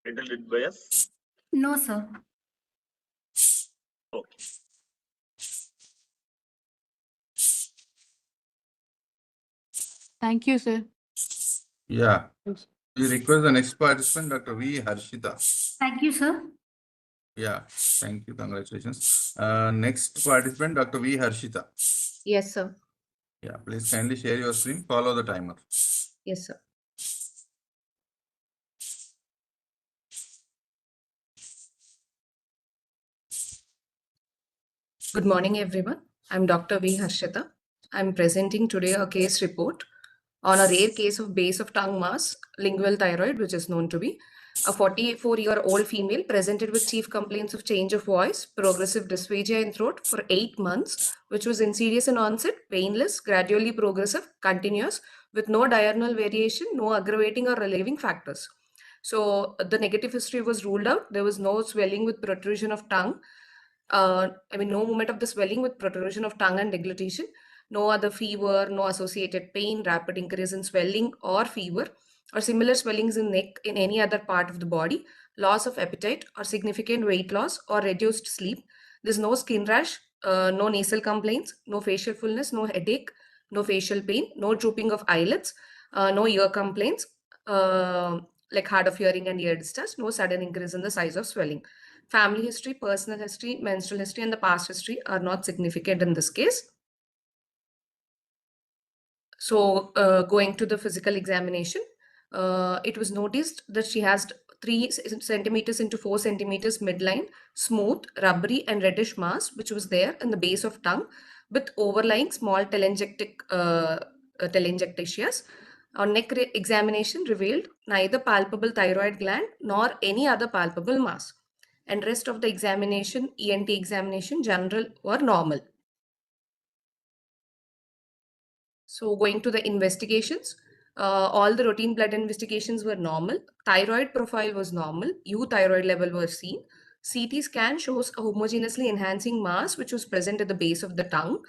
intended by us? No, sir. Okay. Thank you, sir. Yeah. We request the next participant, Dr. V. Harshita. Thank you, sir. Yeah, thank you. Congratulations. Next participant, Dr. V. Harshita. Yes, sir. Yeah, please kindly share your screen. Follow the timer. Yes, sir. Good morning, everyone. I'm Dr. V. Harshita. I'm presenting today a case report on a rare case of base of tongue mass, lingual thyroid, which is known to be a 44-year-old female presented with chief complaints of change of voice, progressive dysphagia in throat for 8 months, which was insidious in onset, painless, gradually progressive, continuous, with no diurnal variation, no aggravating or relieving factors. So the negative history was ruled out. There was no swelling with protrusion of tongue. No movement of the swelling with protrusion of tongue and deglutition, no other fever, no associated pain, rapid increase in swelling or fever, or similar swellings in neck in any other part of the body, loss of appetite or significant weight loss or reduced sleep. There's no skin rash, no nasal complaints, no facial fullness, no headache, no facial pain, no drooping of eyelids, no ear complaints, like hard of hearing and ear discharge, no sudden increase in the size of swelling. Family history, personal history, menstrual history, and the past history are not significant in this case. So going to the physical examination, it was noticed that she has 3 centimeters into 4 centimeters midline, smooth, rubbery, and reddish mass, which was there in the base of tongue with overlying small telangiectasias. On neck examination revealed neither palpable thyroid gland nor any other palpable mass. And rest of the examination, ENT examination, general or normal. So going to the investigations, all the routine blood investigations were normal. Thyroid profile was normal. Euthyroid level was seen. CT scan shows a homogeneously enhancing mass which was present at the base of the tongue.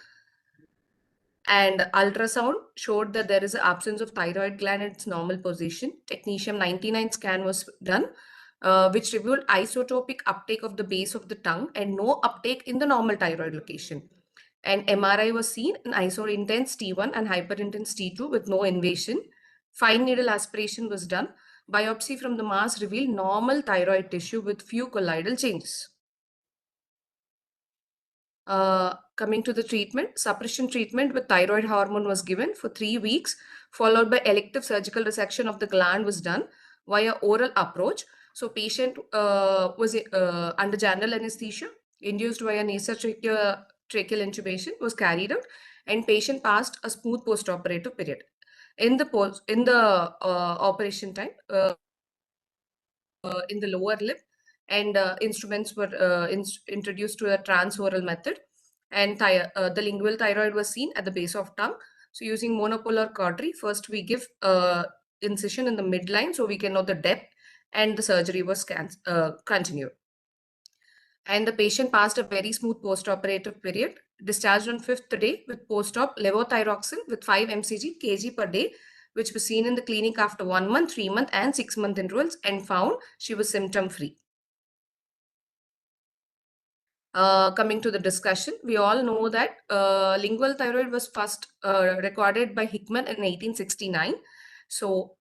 And ultrasound showed that there is an absence of thyroid gland in its normal position. Technetium 99 scan was done, which revealed isotopic uptake of the base of the tongue and no uptake in the normal thyroid location. And MRI was seen in iso-intense T1 and hyperintense T2 with no invasion. Fine needle aspiration was done. Biopsy from the mass revealed normal thyroid tissue with few colloidal changes. Coming to the treatment, suppression treatment with thyroid hormone was given for 3 weeks, followed by elective surgical resection of the gland was done via oral approach. So patient was under general anesthesia, induced via nasotracheal intubation was carried out, and patient passed a smooth post-operative period. In the operation time, in the lower lip, and instruments were introduced to a transoral method, and the lingual thyroid was seen at the base of tongue. So using monopolar cautery, first we give incision in the midline so we can know the depth, and the surgery was continued. And the patient passed a very smooth post-operative period, discharged on 5th day with post-op levothyroxine with 5 mcg kg per day, which was seen in the clinic after 1 month, 3 month, and 6 month intervals, and found she was symptom-free. Coming to the discussion, we all know that lingual thyroid was first recorded by Hickman in 1869. So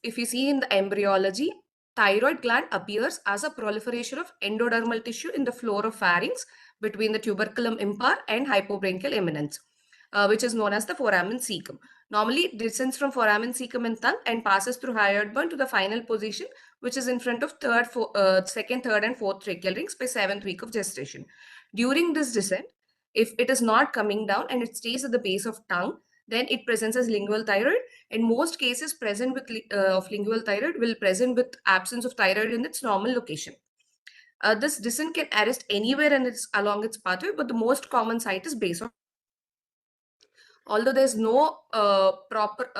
if you see in the embryology, thyroid gland appears as a proliferation of endodermal tissue in the floor of pharynx between the tuberculum impar and hypobranchial eminence, which is known as the foramen cecum. Normally, it descends from foramen cecum and tongue and passes through hyoid bone to the final position, which is in front of second, third, and fourth tracheal rings by 7th week of gestation. During this descent, if it is not coming down and it stays at the base of tongue, then it presents as lingual thyroid. In most cases, present with of lingual thyroid will present with absence of thyroid in its normal location. This descent can arrest anywhere and it's along its pathway, but the most common site is base of. Although there's no proper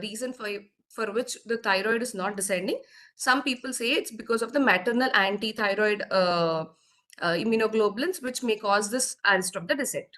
reason for which the thyroid is not descending, some people say it's because of the maternal anti-thyroid immunoglobulins, which may cause this arrest of the descent.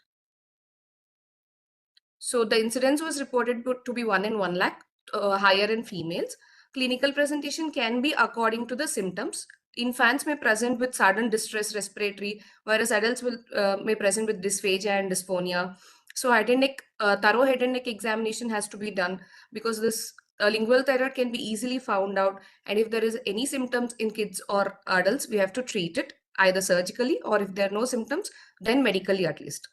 So the incidence was reported to be 1 in 1 lakh, higher in females. Clinical presentation can be according to the symptoms. Infants may present with sudden distress respiratory, whereas adults will may present with dysphagia and dysphonia. So thorough head and neck examination has to be done, because this lingual thyroid can be easily found out. And if there is any symptoms in kids or adults, we have to treat it either surgically, or if there are no symptoms, then medically at least.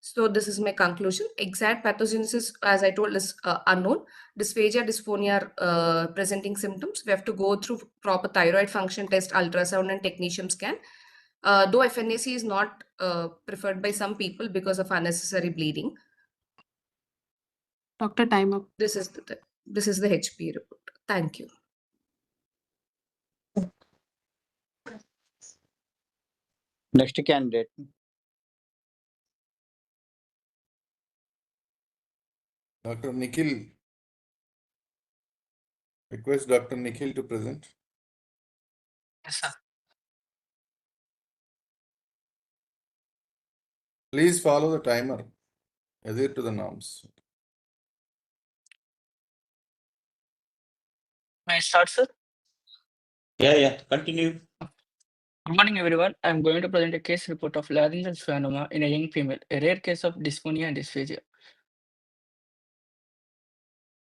So this is my conclusion. Exact pathogenesis, as I told, is unknown. Dysphagia, dysphonia are presenting symptoms. We have to go through proper thyroid function test, ultrasound, and technecium scan. Though FNAC is not preferred by some people because of unnecessary bleeding. Dr. Time up. This is the HP report. Thank you. Next candidate. Dr. Nikhil. Request Dr. Nikhil to present. Yes, sir. Please follow the timer. Adhere to the norms. May I start, sir? Yeah, continue. Good morning, everyone. I'm going to present a case report of laryngeal schwannoma in a young female, a rare case of dysphonia and dysphagia.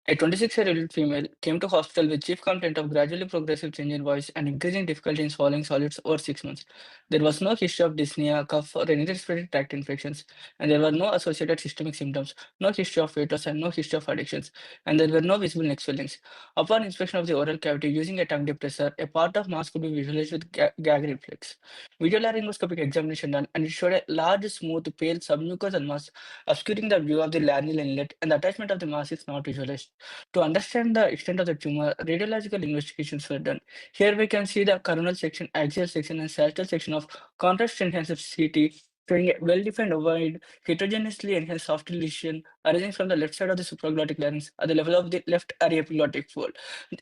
A 26-year-old female came to hospital with chief complaint of gradually progressive change in voice and increasing difficulty in swallowing solids over 6 months. There was no history of dyspnea, cough, or any respiratory tract infections, and there were no associated systemic symptoms, no history of weight loss, and no history of addictions, and there were no visible neck swellings. Upon inspection of the oral cavity using a tongue depressor, a part of mass could be visualized with gag reflex. Videolaryngoscopic examination done, and it showed a large, smooth, pale submucosal mass obscuring the view of the laryngeal inlet, and the attachment of the mass is not visualized. To understand the extent of the tumor, radiological investigations were done. Here we can see the coronal section, axial section, and sagittal section of contrast-enhanced CT, showing a well-defined wide, heterogeneously enhanced soft lesion arising from the left side of the supraglottic larynx at the level of the left aryepiglottic fold.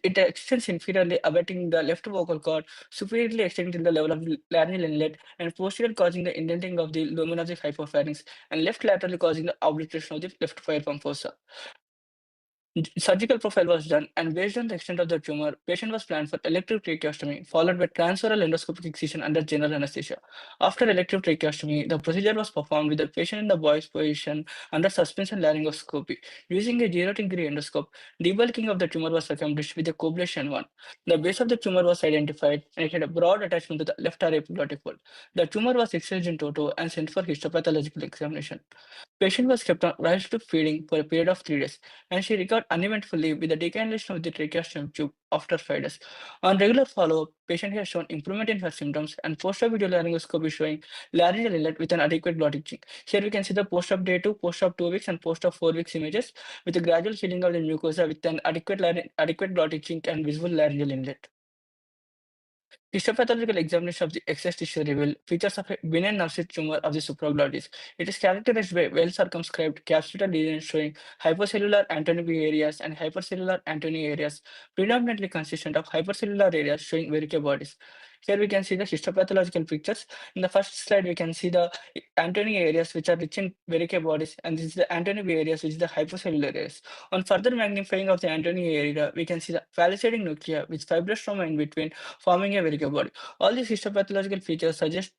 It extends inferiorly, abutting the left vocal cord, superiorly extending to the level of the laryngeal inlet, and posteriorly causing the indenting of the lumen of the hypopharynx, and left laterally causing the obliteration of the left pharynx fossa. Surgical profile was done, and based on the extent of the tumor, patient was planned for elective tracheostomy, followed by transoral endoscopic excision under general anesthesia. After elective tracheostomy, the procedure was performed with the patient in the boy's position under suspension laryngoscopy. Using a 0-degree endoscope, debulking of the tumor was accomplished with a coblation 1. The base of the tumor was identified, and it had a broad attachment to the left aryepiglottic fold. The tumor was excised in toto and sent for histopathological examination. Patient was kept on rice tube feeding for a period of 3 days, and she recovered uneventfully with the declination of the tracheostomy tube after 5 days. On regular follow-up, patient has shown improvement in her symptoms, and post-op video laryngoscopy showing laryngeal inlet with an adequate glottic chink. Here we can see the post-op day 2, post-op 2 weeks, and post-op 4 weeks images with a gradual healing of the mucosa with an adequate glottic chink and visible laryngeal inlet. Histopathological examination of the excess tissue reveal features of a benign nerve tumor of the supraglottis. It is characterized by well-circumscribed capsular lesions showing hypocellular Antony B areas and hypercellular Antony areas, predominantly consistent of hypercellular areas showing verrucate bodies. Here we can see the histopathological pictures. In the first slide, we can see the Antony areas which are rich in verrucate bodies, and this is the Antony B areas which is the hypocellular areas. On further magnifying of the Antony area, we can see the palisading nuclei with fibrostroma in between, forming a verrucate body. All these histopathological features suggest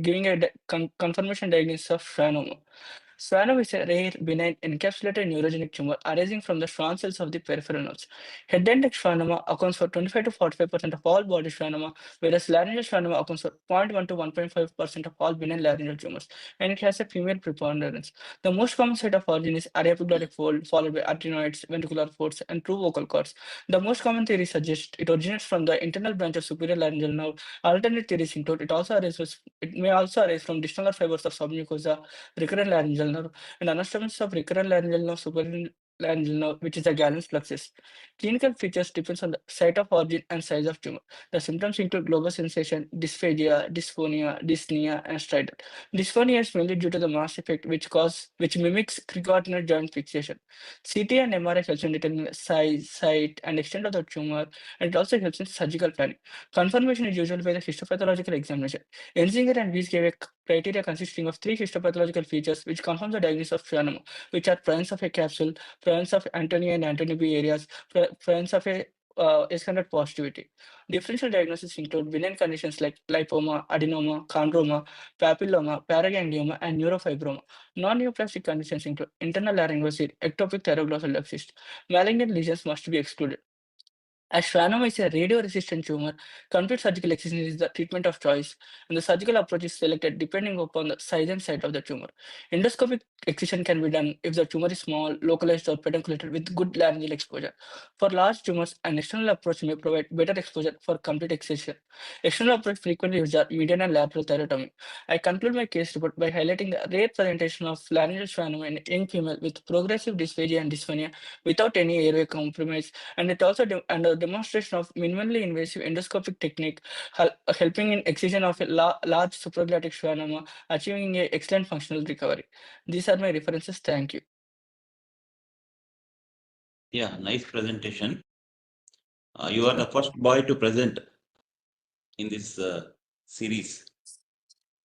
giving a confirmation diagnosis of schwannoma. Schwannoma is a rare, benign, encapsulated neurogenic tumor arising from the Schwann cells of the peripheral nerves. Head and neck schwannoma accounts for 25 to 45% of all body schwannoma, whereas laryngeal schwannoma accounts for 0.1 to 1.5% of all benign laryngeal tumors, and it has a female preponderance. The most common site of origin is areoepiglottic fold, followed by adenoids, ventricular folds, and true vocal cords. The most common theory suggests it originates from the internal branch of superior laryngeal nerve. Alternate theories include it may also arise from distal fibers of submucosa, recurrent laryngeal nerve, and anastomos of recurrent laryngeal nerve, superior laryngeal nerve, which is a Gallant's plexus. Clinical features depends on the site of origin and size of tumor. The symptoms include global sensation, dysphagia, dysphonia, dyspnea, and stridor. Dysphonia is mainly due to the mass effect, which mimics cricoid joint fixation. CT and MRI helps in determining the size, site, and extent of the tumor, and it also helps in surgical planning. Confirmation is usually by the histopathological examination. Enzinger and Weiss gave a criteria consisting of 3 histopathological features which confirm the diagnosis of schwannoma, which are presence of a capsule, presence of Antony and Antony B areas, presence of a S100 positivity. Differential diagnoses include benign conditions like lipoma, adenoma, chondroma, papilloma, paraganglioma, and neurofibroma. Non-neoplastic conditions include internal laryngoside, ectopic thyroglossal duct cyst. Malignant lesions must be excluded. As schwannoma is a radio-resistant tumor, complete surgical excision is the treatment of choice, and the surgical approach is selected depending upon the size and site of the tumor. Endoscopic excision can be done if the tumor is small, localized, or pedunculated with good laryngeal exposure. For large tumors, an external approach may provide better exposure for complete excision. External approach frequently used are median and lateral thyrotomy. I conclude my case report by highlighting the rare presentation of laryngeal schwannoma in a young female with progressive dysphagia and dysphonia without any airway compromise, and it also a demonstration of minimally invasive endoscopic technique helping in excision of a large supraglottic schwannoma, achieving an excellent functional recovery. These are my references. Thank you. Yeah, nice presentation. You are the first boy to present in this series.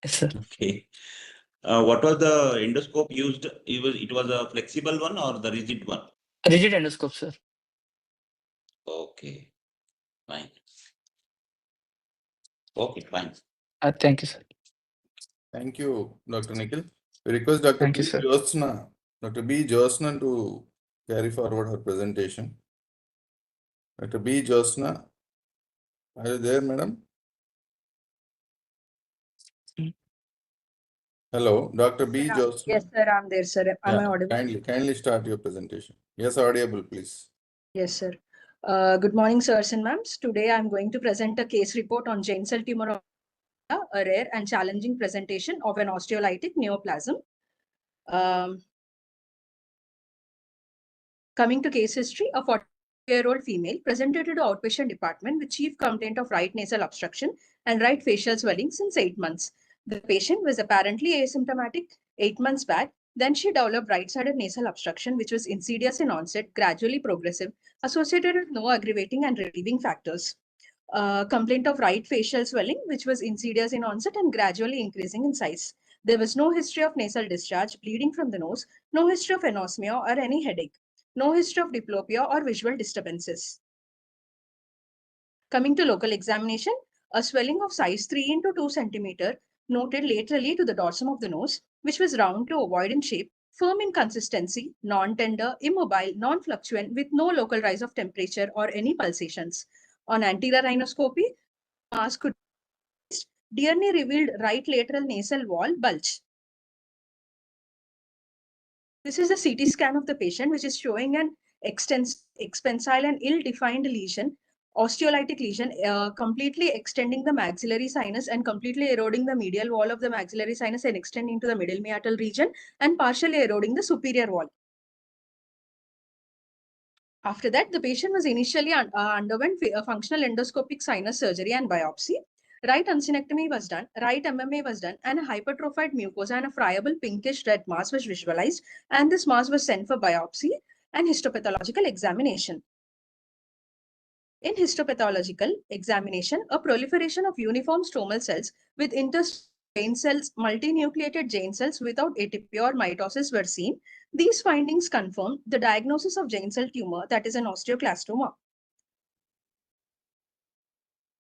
Yes, sir. Okay. What was the endoscope used? It was a flexible one or the rigid one? Rigid endoscope, sir. Okay, fine. Okay, fine. Thank you, sir. Thank you, Dr. Nikhil. We request Dr. Thank you, B. sir. Jyotsna, Dr. B. Jyotsna to carry forward her presentation. Dr. B. Jyotsna, are you there, madam? Hello, Dr. B. Jyotsna. Yes, sir, I'm there, sir. Am I audible? Kindly start your presentation. Yes, audible, please. Yes, sir. Good morning, sirs and ma'ams. Today, I'm going to present a case report on giant cell tumor of a rare and challenging presentation of an osteolytic neoplasm. Coming to case history, a 40-year-old female presented to the outpatient department with chief complaint of right nasal obstruction and right facial swelling since 8 months. The patient was apparently asymptomatic 8 months back. Then she developed right-sided nasal obstruction, which was insidious in onset, gradually progressive, associated with no aggravating and relieving factors. Complaint of right facial swelling, which was insidious in onset and gradually increasing in size. There was no history of nasal discharge, bleeding from the nose, no history of anosmia or any headache, no history of diplopia or visual disturbances. Coming to local examination, a swelling of size 3 into 2 cm noted laterally to the dorsum of the nose, which was round to ovoid in shape, firm in consistency, non-tender, immobile, non-fluctuant, with no local rise of temperature or any pulsations. On anterior rhinoscopy, mass could be DNA revealed right lateral nasal wall bulge. This is a CT scan of the patient, which is showing an expansile and ill-defined lesion, osteolytic lesion, completely extending the maxillary sinus and completely eroding the medial wall of the maxillary sinus and extending to the middle meatal region and partially eroding the superior wall. After that, the patient was initially underwent a functional endoscopic sinus surgery and biopsy. Right uncinectomy was done, right MMA was done, and a hypertrophied mucosa and a friable pinkish red mass was visualized, and this mass was sent for biopsy and histopathological examination. In histopathological examination, a proliferation of uniform stromal cells with giant cells, multinucleated giant cells without atypia or mitosis were seen. These findings confirmed the diagnosis of giant cell tumor, that is an osteoclastoma.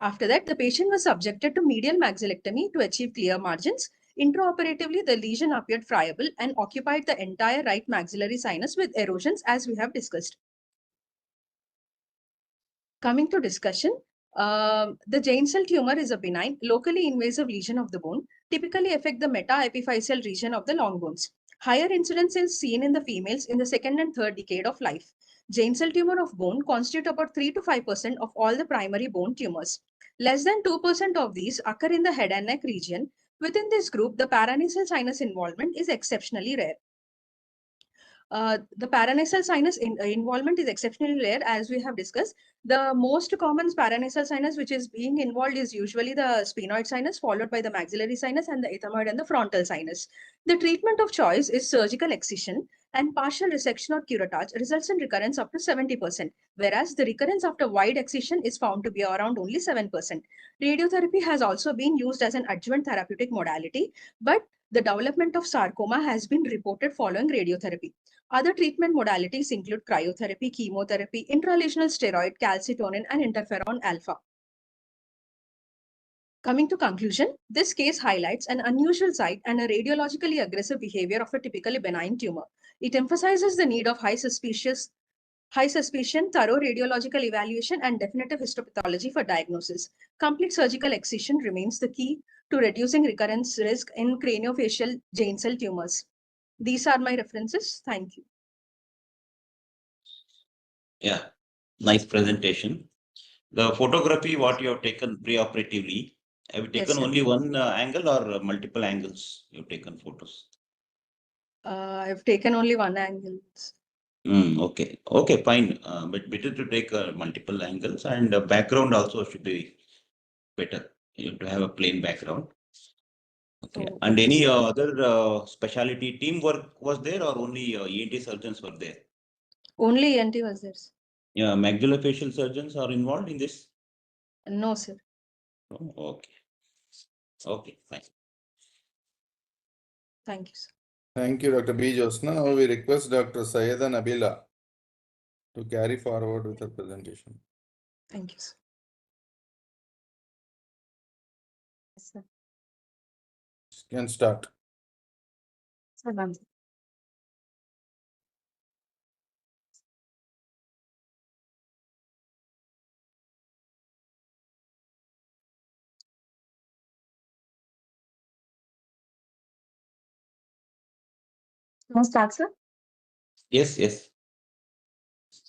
After that, the patient was subjected to medial maxillectomy to achieve clear margins. Intraoperatively, the lesion appeared friable and occupied the entire right maxillary sinus with erosions, as we have discussed. Coming to discussion, the giant cell tumor is a benign, locally invasive lesion of the bone, typically affect the metaepiphyseal region of the long bones. Higher incidence is seen in the females in the second and third decade of life. Giant cell tumor of bone constitute about 3 to 5% of all the primary bone tumors. Less than 2% of these occur in the head and neck region. Within this group, the paranasal sinus involvement is exceptionally rare. The paranasal sinus involvement is exceptionally rare, as we have discussed. The most common paranasal sinus which is being involved is usually the sphenoid sinus, followed by the maxillary sinus and the ethmoid and the frontal sinus. The treatment of choice is surgical excision, and partial resection or curettage results in recurrence up to 70%, whereas the recurrence after wide excision is found to be around only 7%. Radiotherapy has also been used as an adjuvant therapeutic modality, but the development of sarcoma has been reported following radiotherapy. Other treatment modalities include cryotherapy, chemotherapy, intralesional steroid, calcitonin, and interferon alpha. Coming to conclusion, this case highlights an unusual site and a radiologically aggressive behavior of a typically benign tumor. It emphasizes the need of high suspicion, thorough radiological evaluation, and definitive histopathology for diagnosis. Complete surgical excision remains the key to reducing recurrence risk in craniofacial giant cell tumors. These are my references. Thank you. Yeah, nice presentation. The photography, what you have taken pre-operatively, have you taken Yes, sir. only one angle or multiple angles? You've taken photos. I've taken only one angle. Okay, okay, fine. But better to take multiple angles, and background also should be better. You have to have a plain background. Okay. Oh, And okay, any sir. other specialty teamwork was there, or only ENT surgeons were there? Only ENT was there, sir. Yeah, maxillofacial surgeons are involved in this? No, sir. Oh, okay. Okay, fine. Thank you, sir. Thank you, Dr. B. Josna. Now we request Dr. Sayeda Nabila to carry forward with her presentation. Thank you, sir. Yes, sir. You can start. Sir, one. Can I start, sir? Yes, yes.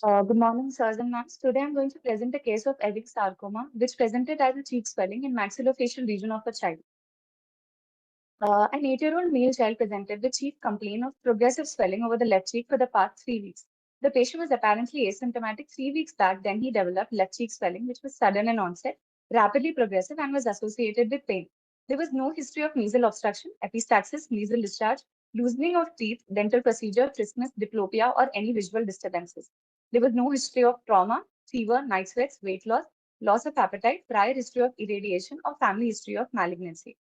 Good morning, sirs and ma'ams. Today I'm going to present a case of Ewing sarcoma, which presented as a cheek swelling in maxillofacial region of a child. An 8-year-old male child presented with chief complaint of progressive swelling over the left cheek for the past 3 weeks. The patient was apparently asymptomatic 3 weeks back. Then he developed left cheek swelling, which was sudden in onset, rapidly progressive, and was associated with pain. There was no history of nasal obstruction, epistaxis, nasal discharge, loosening of teeth, dental procedure, trismus, diplopia, or any visual disturbances. There was no history of trauma, fever, night sweats, weight loss, loss of appetite, prior history of irradiation, or family history of malignancy.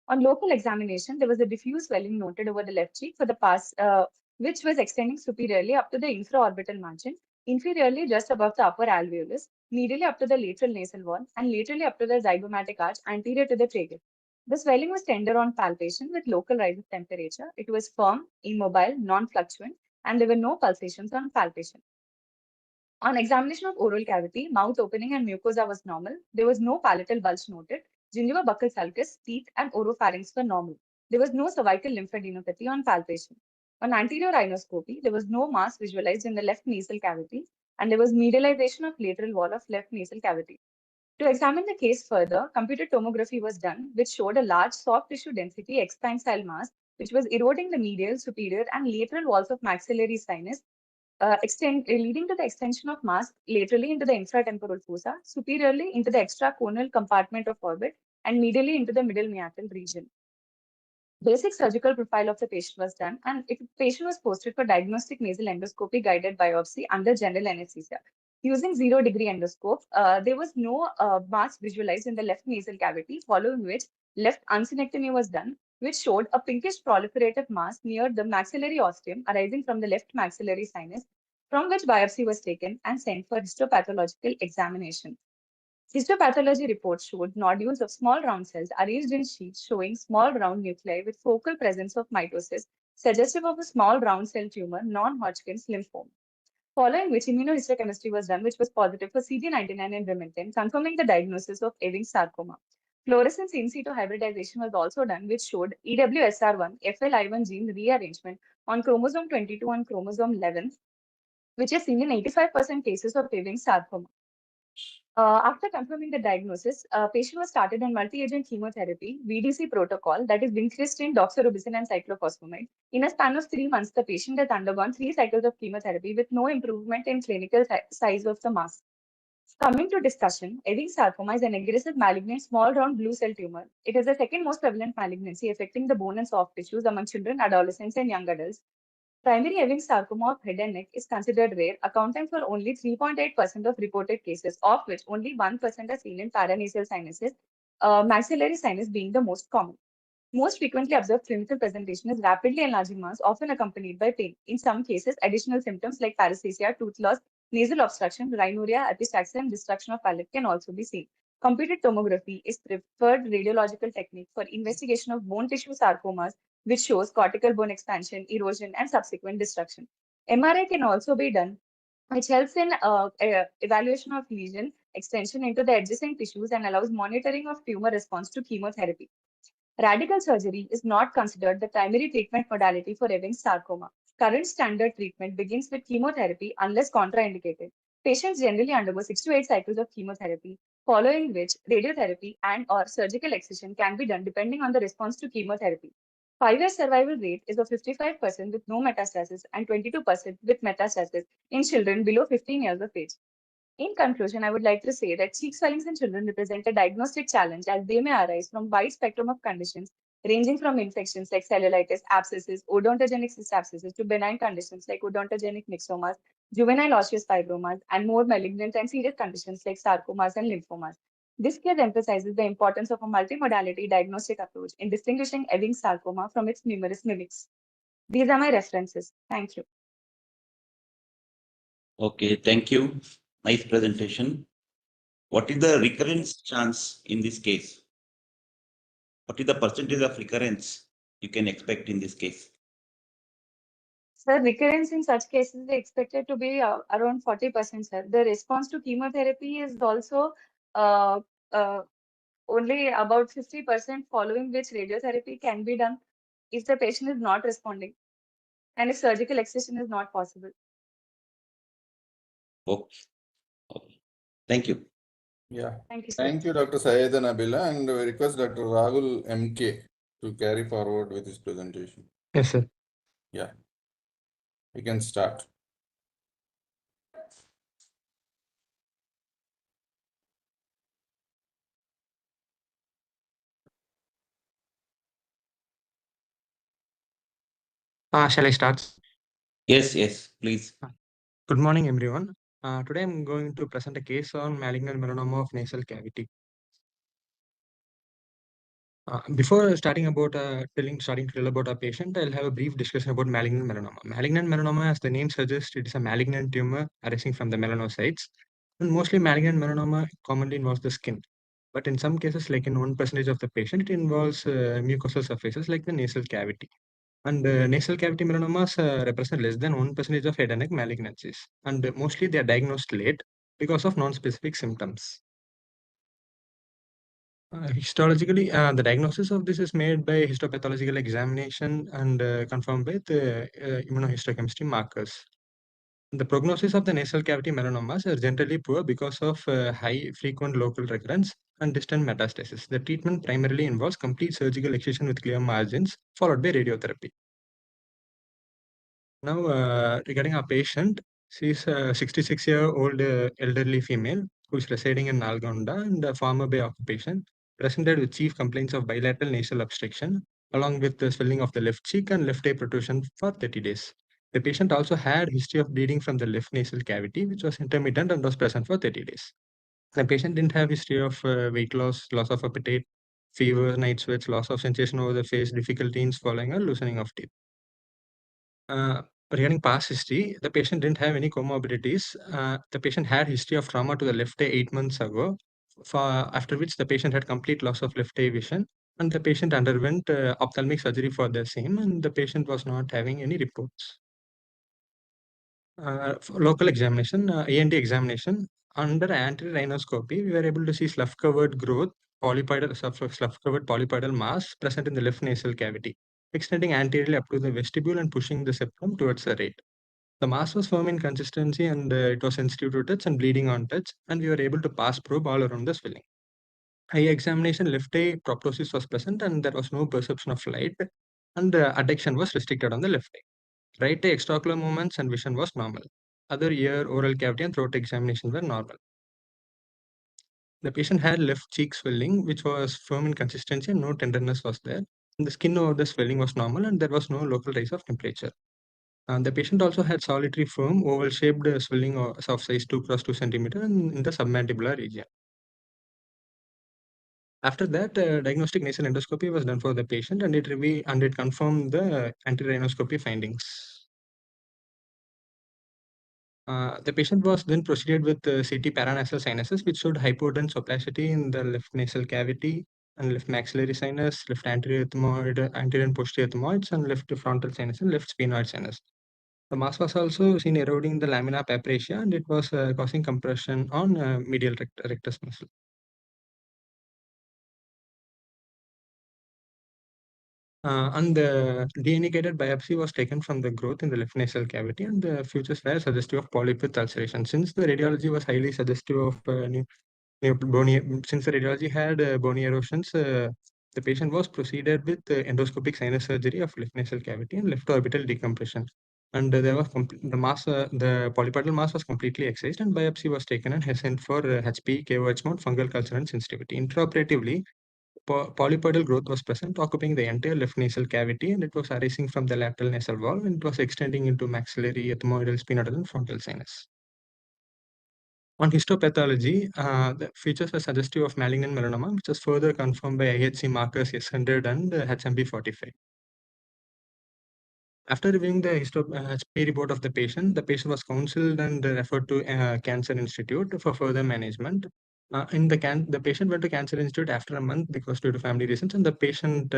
On local examination, there was a diffuse swelling noted over the left cheek for the past, which was extending superiorly up to the infraorbital margin, inferiorly just above the upper alveolus, medially up to the lateral nasal wall, and laterally up to the zygomatic arch anterior to the trachea. The swelling was tender on palpation with local rise of temperature. It was firm, immobile, non-fluctuant, and there were no pulsations on palpation. On examination of oral cavity, mouth opening and mucosa was normal. There was no palatal bulge noted. Gingiva buccal sulcus, teeth, and oropharynx were normal. There was no cervical lymphadenopathy on palpation. On anterior rhinoscopy, there was no mass visualized in the left nasal cavity, and there was medialization of lateral wall of left nasal cavity. To examine the case further, computed tomography was done, which showed a large soft tissue density expansile mass, which was eroding the medial, superior, and lateral walls of maxillary sinus, leading to the extension of mass laterally into the infratemporal fossa, superiorly into the extraconal compartment of orbit, and medially into the middle meatal region. Basic surgical profile of the patient was done, and the patient was posted for diagnostic nasal endoscopy guided biopsy under general anesthesia. Using 0-degree endoscope, there was no mass visualized in the left nasal cavity, following which left uncinectomy was done, which showed a pinkish proliferative mass near the maxillary ostium arising from the left maxillary sinus, from which biopsy was taken and sent for histopathological examination. Histopathology reports showed nodules of small round cells arranged in sheets showing small round nuclei with focal presence of mitosis, suggestive of a small round cell tumor, non-Hodgkin's lymphoma. Following which immunohistochemistry was done, which was positive for CD99 and remnant, confirming the diagnosis of Ewing sarcoma. Fluorescence in situ hybridization was also done, which showed EWSR1, FLI1 gene rearrangement on chromosome 22 and chromosome 11, which is seen in 85% cases of Ewing sarcoma. After confirming the diagnosis, patient was started on multi-agent chemotherapy, VDC protocol, that is vincristine, doxorubicin, and cyclophosphamide. In a span of 3 months, the patient has undergone 3 cycles of chemotherapy with no improvement in clinical size of the mass. Coming to discussion, Ewing sarcoma is an aggressive malignant small round blue cell tumor. It is the second most prevalent malignancy affecting the bone and soft tissues among children, adolescents, and young adults. Primary Ewing sarcoma of head and neck is considered rare, accounting for only 3.8% of reported cases, of which only 1% are seen in paranasal sinuses, maxillary sinus being the most common. Most frequently observed clinical presentation is rapidly enlarging mass, often accompanied by pain. In some cases, additional symptoms like paresthesia, tooth loss, nasal obstruction, rhinorrhea, epistaxis, and destruction of palate can also be seen. Computed tomography is preferred radiological technique for investigation of bone tissue sarcomas, which shows cortical bone expansion, erosion, and subsequent destruction. MRI can also be done, which helps in evaluation of lesion extension into the adjacent tissues and allows monitoring of tumor response to chemotherapy. Radical surgery is not considered the primary treatment modality for Ewing sarcoma. Current standard treatment begins with chemotherapy unless contraindicated. Patients generally undergo 6 to 8 cycles of chemotherapy, following which radiotherapy and/or surgical excision can be done depending on the response to chemotherapy. 5-year survival rate is of 55% with no metastasis and 22% with metastasis in children below 15 years of age. In conclusion, I would like to say that cheek swellings in children represent a diagnostic challenge as they may arise from a wide spectrum of conditions ranging from infections like cellulitis, abscesses, odontogenic cyst abscesses to benign conditions like odontogenic myxomas, juvenile osseous fibromas, and more malignant and serious conditions like sarcomas and lymphomas. This case emphasizes the importance of a multimodality diagnostic approach in distinguishing Ewing sarcoma from its numerous mimics. These are my references. Thank you. Okay, thank you. Nice presentation. What is the recurrence chance in this case? What is the percentage of recurrence you can expect in this case? Sir, recurrence in such cases is expected to be around 40%, sir. The response to chemotherapy is also only about 50%, following which radiotherapy can be done if the patient is not responding and if surgical excision is not possible. Okay. Thank you. Yeah. Thank you, sir. Thank you, Dr. Syed Nabila, and we request Dr. Rahul MK to carry forward with his presentation. Yes, sir. Yeah. We can start. Shall I start? Yes, please. Good morning, everyone. Today I'm going to present a case on malignant melanoma of nasal cavity. Before starting to tell about our patient, I'll have a brief discussion about malignant melanoma. Malignant melanoma, as the name suggests, it is a malignant tumor arising from the melanocytes. And mostly malignant melanoma commonly involves the skin. But in some cases, like in 1% of the patient, it involves mucosal surfaces like the nasal cavity. And nasal cavity melanomas represent less than 1% of head and neck malignancies. And mostly they are diagnosed late because of non-specific symptoms. Histologically, the diagnosis of this is made by histopathological examination and confirmed with immunohistochemistry markers. The prognosis of the nasal cavity melanomas are generally poor because of high frequent local recurrence and distant metastasis. The treatment primarily involves complete surgical excision with clear margins, followed by radiotherapy. Now, regarding our patient, she is a 66-year-old elderly female who is residing in Nalgonda and a farmer by occupation, presented with chief complaints of bilateral nasal obstruction, along with the swelling of the left cheek and left eye protrusion for 30 days. The patient also had history of bleeding from the left nasal cavity, which was intermittent and was present for 30 days. The patient didn't have history of weight loss, loss of appetite, fever, night sweats, loss of sensation over the face, difficulty in swallowing, or loosening of teeth. Regarding past history, the patient didn't have any comorbidities. The patient had history of trauma to the left eye 8 months ago, after which the patient had complete loss of left eye vision, and the patient underwent ophthalmic surgery for the same, and the patient was not having any reports. Local examination, ENT examination, under anterior rhinoscopy, we were able to see slough-covered growth, slough-covered polypoidal mass present in the left nasal cavity, extending anteriorly up to the vestibule and pushing the septum towards the right. The mass was firm in consistency and it was sensitive to touch and bleeding on touch, and we were able to pass probe all around the swelling. Eye examination, left eye proptosis was present and there was no perception of light, and adduction was restricted on the left eye. Right eye extraocular movements and vision was normal. Other ear, oral cavity and throat examination were normal. The patient had left cheek swelling, which was firm in consistency and no tenderness was there. And the skin over the swelling was normal and there was no local rise of temperature. The patient also had solitary firm oval-shaped swelling of size 2 × 2 cm in the submandibular region. After that, diagnostic nasal endoscopy was done for the patient and it confirmed the anti-rhinoscopy findings. The patient was then proceeded with CT paranasal sinuses, which showed hypodense opacity in the left nasal cavity and left maxillary sinus, left anterior ethmoid, anterior and posterior ethmoids, and left frontal sinus and left sphenoid sinus. The mass was also seen eroding the lamina papracia, and it was causing compression on medial rectus muscle. And the DNA-guided biopsy was taken from the growth in the left nasal cavity, and the features were suggestive of polyp with ulceration. Since the radiology was highly suggestive of since the radiology had bony erosions, the patient was proceeded with endoscopic sinus surgery of left nasal cavity and left orbital decompression. And there was the polypoidal mass was completely excised, and biopsy was taken and sent for HP, KOH mount, fungal culture, and sensitivity. Intraoperatively, polypoidal growth was present, occupying the entire left nasal cavity, and it was arising from the lateral nasal wall, and it was extending into maxillary, ethmoidal, sphenoidal, and frontal sinus. On histopathology, the features were suggestive of malignant melanoma, which was further confirmed by IHC markers S100 and HMB45. After reviewing the HP report of the patient was counseled and referred to Cancer Institute for further management. The patient went to Cancer Institute after a month because due to family reasons, and the patient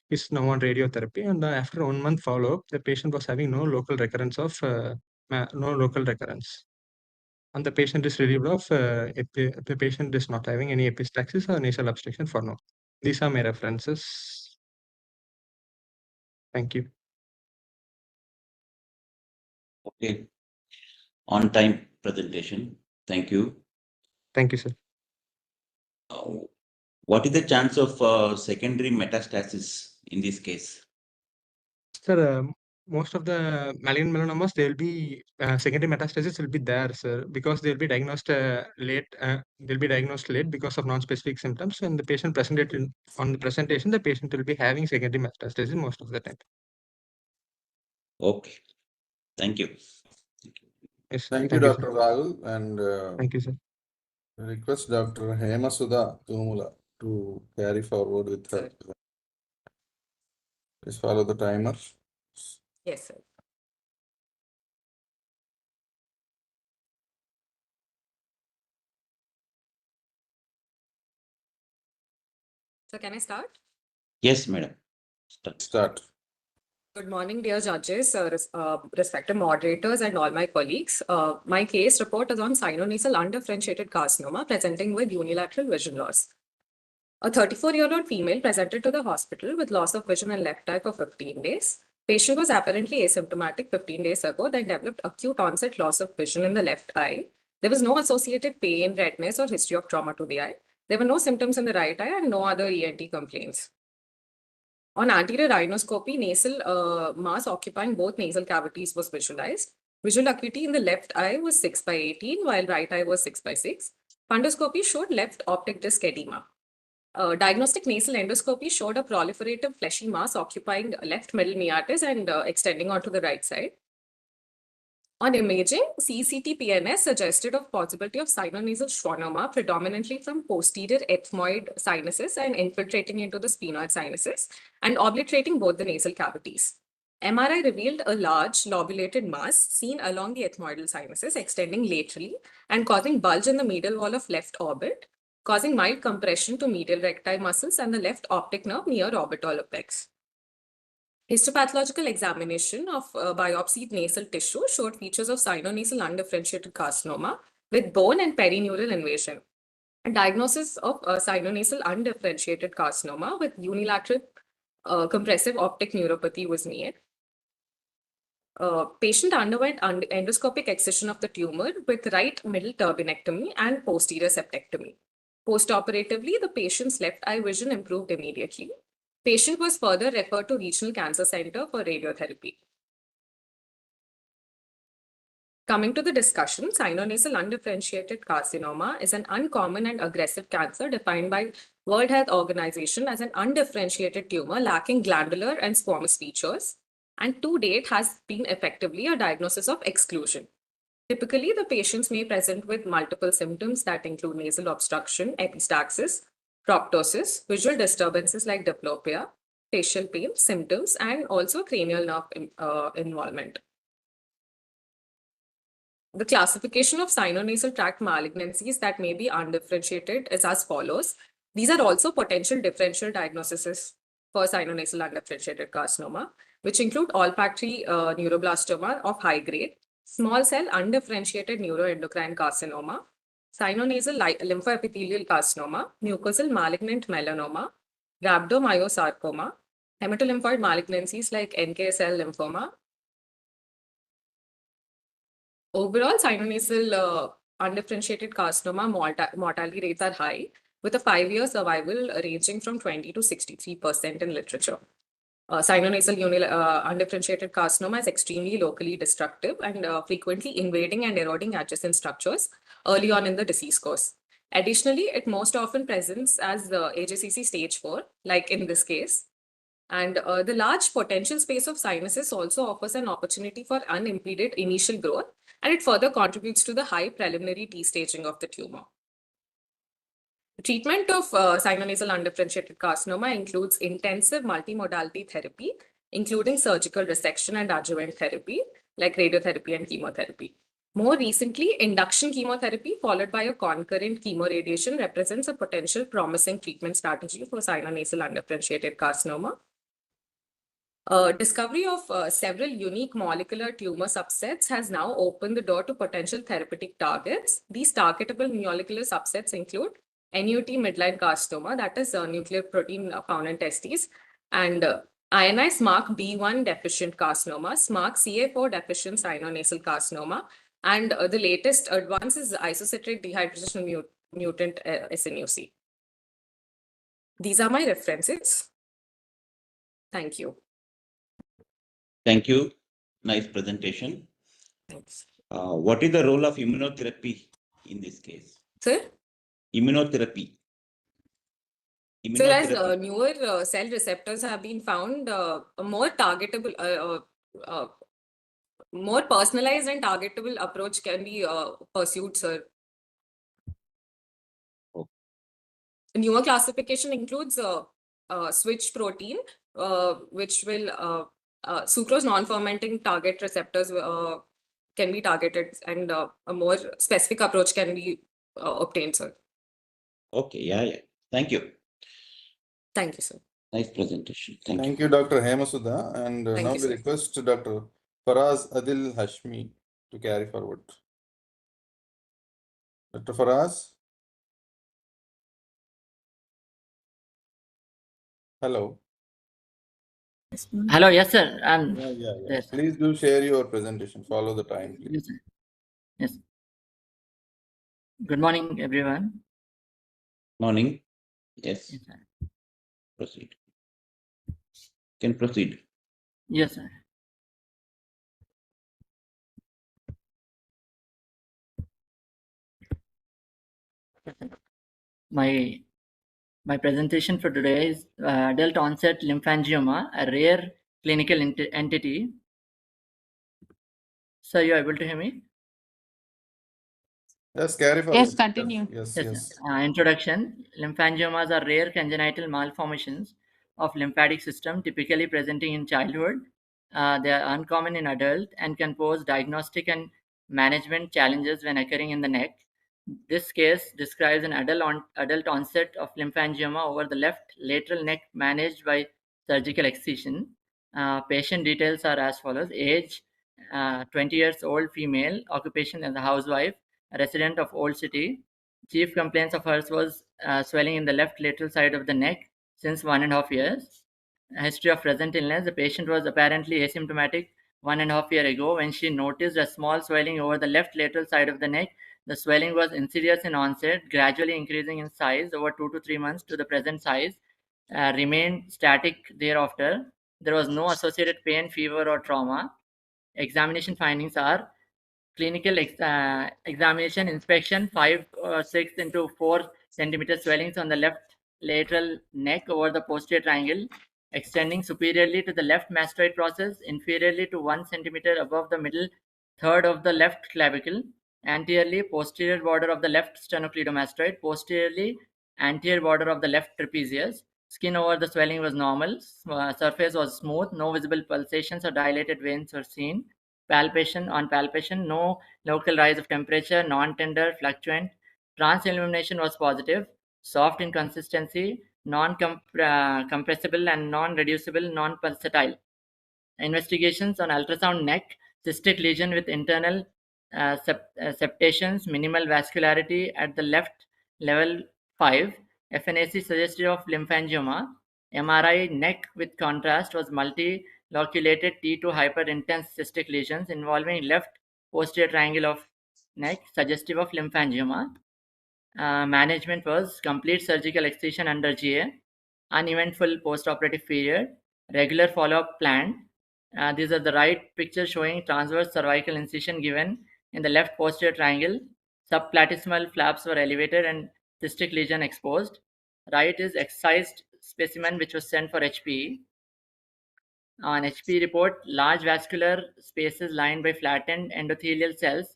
is now on radiotherapy. And after 1 month follow-up, the patient was having no local recurrence. And the patient is relieved of the patient is not having any epistaxis or nasal obstruction for now. These are my references. Thank you. Okay. On time presentation. Thank you. Thank you, sir. What is the chance of secondary metastasis in this case? Sir, most of the malignant melanomas, there will be secondary metastasis will be there, sir, because they'll be diagnosed late. They'll be diagnosed late because of non-specific symptoms. When the patient presented on the presentation, the patient will be having secondary metastasis most of the time. Okay. Thank you. Yes, thank you, Dr. Rahul, and thank you, sir. Request Dr. Hemasudha Tumula to carry forward with her. Please follow the timer. Yes, sir. So can I start? Yes, madam. Start. Good morning, dear judges, respected moderators, and all my colleagues. My case report is on sino-nasal undifferentiated carcinoma presenting with unilateral vision loss. A 34-year-old female presented to the hospital with loss of vision in left eye for 15 days. Patient was apparently asymptomatic 15 days ago, then developed acute onset loss of vision in the left eye. There was no associated pain, redness, or history of trauma to the eye. There were no symptoms in the right eye and no other ENT complaints. On anterior rhinoscopy, nasal mass occupying both nasal cavities was visualized. Visual acuity in the left eye was 6/18, while right eye was 6/6. Fundoscopy showed left optic disc edema. Diagnostic nasal endoscopy showed a proliferative fleshy mass occupying left middle meatus and extending onto the right side. On imaging, CCT-PNS suggested a possibility of sinonasal schwannoma, predominantly from posterior ethmoid sinuses and infiltrating into the sphenoid sinuses and obliterating both the nasal cavities. MRI revealed a large lobulated mass seen along the ethmoidal sinuses, extending laterally and causing bulge in the medial wall of left orbit. causing mild compression to medial recti muscles and the left optic nerve near orbital apex. Histopathological examination of biopsied nasal tissue showed features of sino-nasal undifferentiated carcinoma with bone and perineural invasion. A diagnosis of sinonasal undifferentiated carcinoma with unilateral compressive optic neuropathy was made. Patient underwent endoscopic excision of the tumor with right middle turbinectomy and posterior septectomy. Postoperatively, the patient's left eye vision improved immediately. Patient was further referred to Regional Cancer Center for radiotherapy. Coming to the discussion, sinonasal undifferentiated carcinoma is an uncommon and aggressive cancer defined by World Health Organization as an undifferentiated tumor lacking glandular and squamous features, and to date has been effectively a diagnosis of exclusion. Typically, the patients may present with multiple symptoms that include nasal obstruction, epistaxis, proptosis, visual disturbances like diplopia, facial pain symptoms, and also cranial nerve involvement. The classification of sinonasal tract malignancies that may be undifferentiated is as follows. These are also potential differential diagnoses for sinonasal undifferentiated carcinoma, which include olfactory neuroblastoma of high grade, small cell undifferentiated neuroendocrine carcinoma, sinonasal lymphoepithelial carcinoma, mucosal malignant melanoma, rhabdomyosarcoma, hematolymphoid malignancies like NK cell lymphoma. Overall, sinonasal undifferentiated carcinoma mortality rates are high, with a 5-year survival ranging from 20 to 63% in literature. Sinonasal undifferentiated carcinoma is extremely locally destructive and frequently invading and eroding adjacent structures early on in the disease course. Additionally, it most often presents as the AJCC stage 4, like in this case. And the large potential space of sinuses also offers an opportunity for unimpeded initial growth, and it further contributes to the high preliminary T staging of the tumor. The treatment of sinonasal undifferentiated carcinoma includes intensive multimodality therapy, including surgical resection and adjuvant therapy, like radiotherapy and chemotherapy. More recently, induction chemotherapy followed by a concurrent chemoradiation represents a potential promising treatment strategy for sinonasal undifferentiated carcinoma. Discovery of several unique molecular tumor subsets has now opened the door to potential therapeutic targets. These targetable molecular subsets include NUT midline carcinoma, that is nuclear protein found in testes, and ionized SMARC-B1 deficient carcinoma, SMARC-CA4 deficient sinonasal carcinoma, and the latest advance is isocitrate dehydrogenation mutant SNUC. These are my references. Thank you. Thank you. Nice presentation. Thanks. What is the role of immunotherapy in this case? Sir? Immunotherapy. So as newer cell receptors have been found, a more targetable, more personalized and targetable approach can be pursued, sir. Okay. Newer classification includes switch protein, which will sucrose non-fermenting target receptors can be targeted, and a more specific approach can be obtained, sir. Okay, yeah. Thank you. Thank you, sir. Nice presentation. Thank you, Dr. Hemasudha. And Thank now you, we sir. request Dr. Faraz Adil Hashmi to carry forward. Dr. Faraz? Hello. Hello, yes, sir. Yes. Please do share your presentation. Follow the time, please. Yes, sir. Yes. Good morning, everyone. Morning. Yes. Yes, sir. Proceed. Can proceed. Yes, sir. My presentation for today is adult onset lymphangioma, a rare clinical entity. Sir, you are able to hear me? Yes, carry forward. Yes, continue. Yes. Introduction. Lymphangiomas are rare congenital malformations of lymphatic system, typically presenting in childhood. They are uncommon in adult and can pose diagnostic and management challenges when occurring in the neck. This case describes an adult onset of lymphangioma over the left lateral neck managed by surgical excision. Patient details are as follows. Age, 20 years old female, occupation as a housewife, a resident of Old City. Chief complaints of hers was swelling in the left lateral side of the neck since 1.5 years. A history of present illness. The patient was apparently asymptomatic 1.5 years ago when she noticed a small swelling over the left lateral side of the neck. The swelling was insidious in onset, gradually increasing in size over 2 to 3 months to the present size, remained static thereafter. There was no associated pain, fever, or trauma. Examination findings are clinical examination inspection 5 or 6 into 4 centimeter swellings on the left lateral neck over the posterior triangle, extending superiorly to the left mastoid process, inferiorly to 1 centimeter above the middle third of the left clavicle, anteriorly posterior border of the left sternocleidomastoid, posteriorly anterior border of the left trapezius. Skin over the swelling was normal, surface was smooth, no visible pulsations or dilated veins were seen. Palpation, no local rise of temperature, non-tender, fluctuant. Transillumination was positive, soft in consistency, non-compressible and non-reducible, non-pulsatile. Investigations on ultrasound neck, cystic lesion with internal septations, minimal vascularity at the left level 5, FNAC suggestive of lymphangioma. MRI neck with contrast was multiloculated T2 hyperintense cystic lesions involving left posterior triangle of neck, suggestive of lymphangioma. Management was complete surgical excision under GA, uneventful postoperative period, regular follow-up planned. These are the right picture showing transverse cervical incision given in the left posterior triangle. Subplatysmal flaps were elevated and cystic lesion exposed. Right is excised specimen which was sent for HPE. On HPE report, large vascular spaces lined by flattened endothelial cells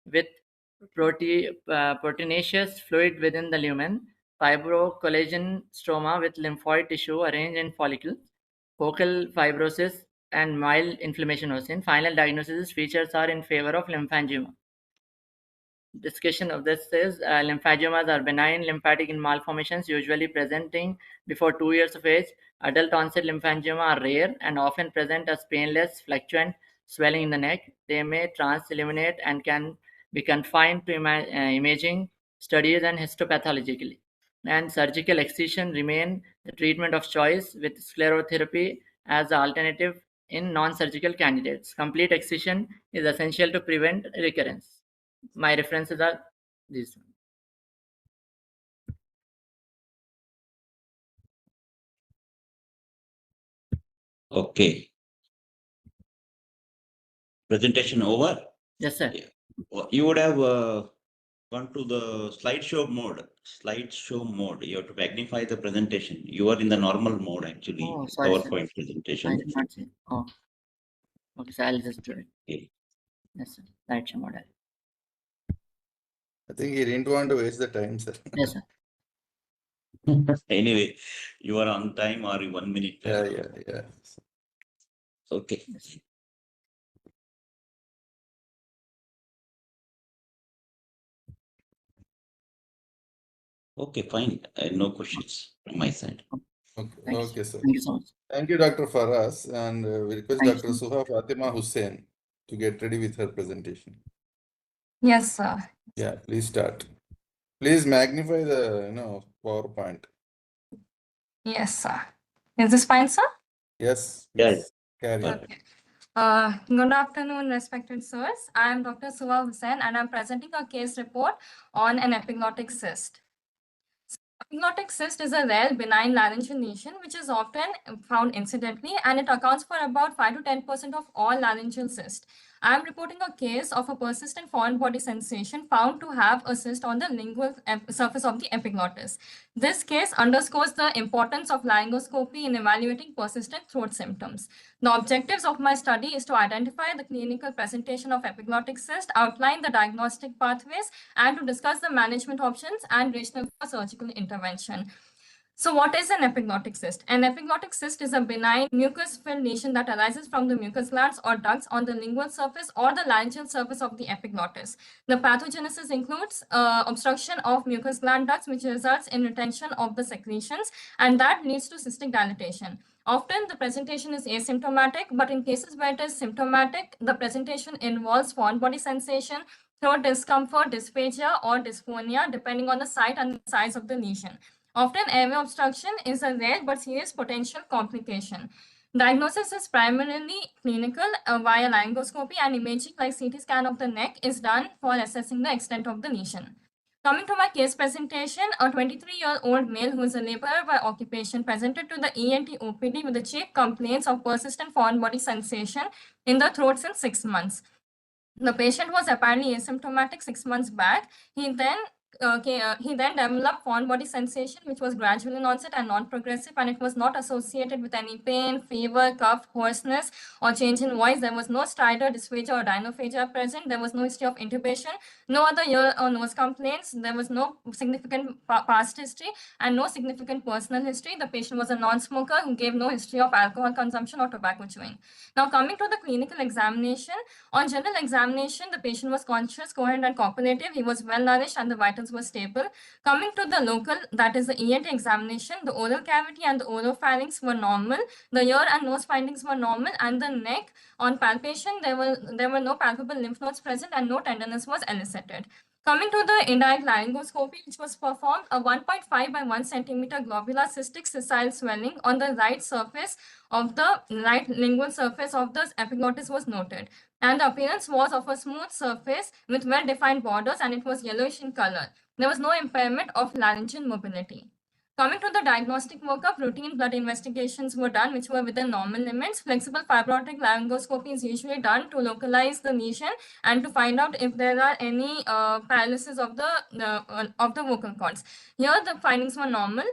with proteinaceous fluid within the lumen, fibrocollagen stroma with lymphoid tissue arranged in follicles, focal fibrosis, and mild inflammation was seen. Final diagnosis features are in favor of lymphangioma. Discussion of this is lymphangiomas are benign lymphatic malformations usually presenting before 2 years of age. Adult onset lymphangioma are rare and often present as painless, fluctuant swelling in the neck. They may transilluminate and can be confined to imaging studies and histopathologically. And surgical excision remain the treatment of choice with sclerotherapy as the alternative in non-surgical candidates. Complete excision is essential to prevent recurrence. My references are these. Okay. Presentation over? Yes, sir. You would have gone to the slideshow mode. You have to magnify the presentation. You are in the normal mode actually. Oh, sorry, PowerPoint sir. presentation. I did not see. Oh. Okay, so I'll just do it. Okay. Yes, sir. Slideshow model. I think he didn't want to waste the time, sir. Yes, sir. Anyway, you are on time or 1 minute. Yeah. Okay. Okay, fine. No questions from my side. Okay, sir. Thank you so much. Thank you, Dr. Faras, and we request Thank Dr. Suha Fatima Hussain to get ready with her presentation. Yes, sir. Yeah, please start. Please magnify the PowerPoint. Yes, sir. Is this fine, sir? Yes. Yes. Carry on. Okay. Good afternoon, respected sirs. I am Dr. Suha Hussain, and I'm presenting a case report on an epiglottic cyst. Epiglottic cyst is a rare benign laryngeal lesion which is often found incidentally, and it accounts for about 5 to 10% of all laryngeal cysts. I am reporting a case of a persistent foreign body sensation found to have a cyst on the lingual surface of the epiglottis. This case underscores the importance of laryngoscopy in evaluating persistent throat symptoms. The objectives of my study is to identify the clinical presentation of epiglottic cyst, outline the diagnostic pathways, and to discuss the management options and rationale for surgical intervention. So what is an epiglottic cyst? An epiglottic cyst is a benign mucus-filled lesion that arises from the mucus glands or ducts on the lingual surface or the laryngeal surface of the epiglottis. The pathogenesis includes obstruction of mucus gland ducts, which results in retention of the secretions, and that leads to cystic dilatation. Often the presentation is asymptomatic, but in cases where it is symptomatic, the presentation involves foreign body sensation, throat discomfort, dysphagia, or dysphonia, depending on the site and the size of the lesion. Often, airway obstruction is a rare but serious potential complication. Diagnosis is primarily clinical via laryngoscopy, and imaging like CT scan of the neck is done for assessing the extent of the lesion. Coming to my case presentation, a 23-year-old male who is a laborer by occupation presented to the ENT OPD with the chief complaints of persistent foreign body sensation in the throat since 6 months. The patient was apparently asymptomatic 6 months back. He then developed foreign body sensation, which was gradual in onset and non-progressive, and it was not associated with any pain, fever, cough, hoarseness, or change in voice. There was no stridor, dysphagia, or rhinophagia present. There was no history of intubation, no other ear or nose complaints. There was no significant past history and no significant personal history. The patient was a non-smoker who gave no history of alcohol consumption or tobacco chewing. Now, coming to the clinical examination, on general examination, the patient was conscious, coherent, and copulative. He was well nourished and the vitals were stable. Coming to the local, that is the ENT examination, the oral cavity and the oropharynx were normal. The ear and nose findings were normal, and the neck, on palpation, there were no palpable lymph nodes present and no tenderness was elicited. Coming to the indirect laryngoscopy, which was performed, a 1.5 by 1 centimeter globular cystic sessile swelling on the right surface of the right lingual surface of the epiglottis was noted. And the appearance was of a smooth surface with well-defined borders, and it was yellowish in color. There was no impairment of laryngeal mobility. Coming to the diagnostic workup, routine blood investigations were done, which were within normal limits. Flexible fiber optic laryngoscopy is usually done to localize the lesion and to find out if there are any paralysis of the vocal cords. Here, the findings were normal.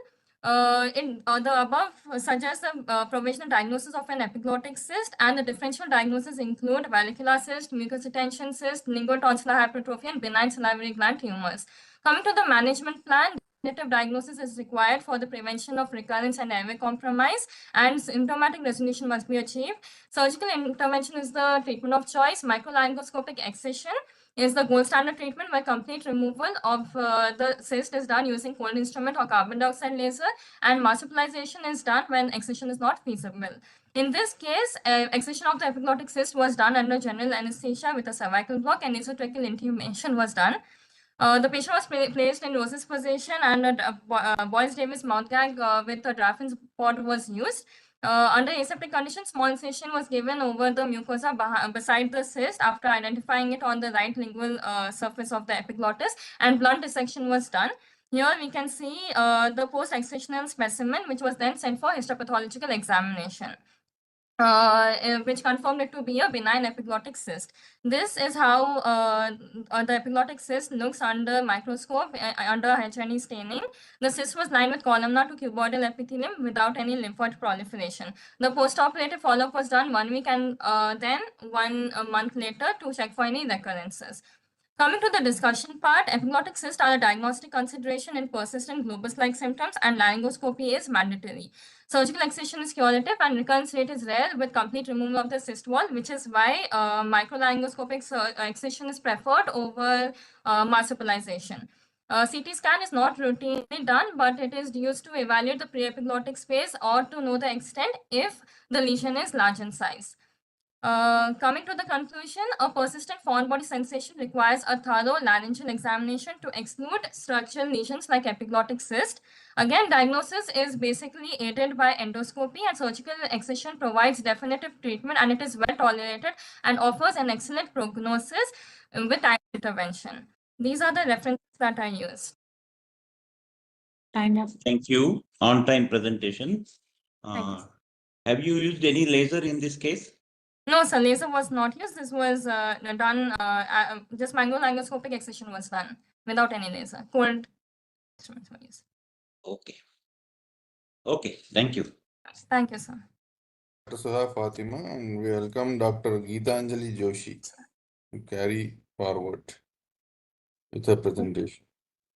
The above suggests a provisional diagnosis of an epiglottic cyst, and the differential diagnoses include valvular cyst, mucus retention cyst, lingual tonsillar hypertrophy, and benign salivary gland tumors. Coming to the management plan, definitive diagnosis is required for the prevention of recurrence and airway compromise, and symptomatic resolution must be achieved. Surgical intervention is the treatment of choice. Microlaryngoscopic excision is the gold standard treatment, where complete removal of the cyst is done using cold instrument or carbon dioxide laser, and marsupialization is done when excision is not feasible. In this case, excision of the epiglottic cyst was done under general anesthesia with a cervical block, and nasotracheal intubation was done. The patient was placed in Rose's position, and a Boyce-Davis mouth gag with a Draffin's pod was used. Under aseptic conditions, small incision was given over the mucosa beside the cyst after identifying it on the right lingual surface of the epiglottis, and blunt dissection was done. Here we can see the post-excisional specimen, which was then sent for histopathological examination, which confirmed it to be a benign epiglottic cyst. This is how the epiglottic cyst looks under microscope under HNE staining. The cyst was lined with columnar to cuboidal epithelium without any lymphoid proliferation. The postoperative follow-up was done 1 week and then 1 month later to check for any recurrences. Coming to the discussion part, epiglottic cysts are a diagnostic consideration in persistent globus-like symptoms, and laryngoscopy is mandatory. Surgical excision is curative, and recurrence rate is rare with complete removal of the cyst wall, which is why microlaryngoscopic excision is preferred over marsupialization. CT scan is not routinely done, but it is used to evaluate the pre-epiglottic space or to know the extent if the lesion is large in size. Coming to the conclusion, a persistent foreign body sensation requires a thorough laryngeal examination to exclude structural lesions like epiglottic cyst. Again, diagnosis is basically aided by endoscopy, and surgical excision provides definitive treatment, and it is well tolerated and offers an excellent prognosis with time intervention. These are the references that I used. Thank you. On-time presentation. Have you used any laser in this case? No, sir, laser was not used. This was done, just microlaryngoscopic excision was done without any laser. Cold instruments were used. Okay. Okay, thank you. Thank you, sir. Dr. Sudha Fatima, and we welcome Dr. Geetanjali Joshi to carry forward with her presentation.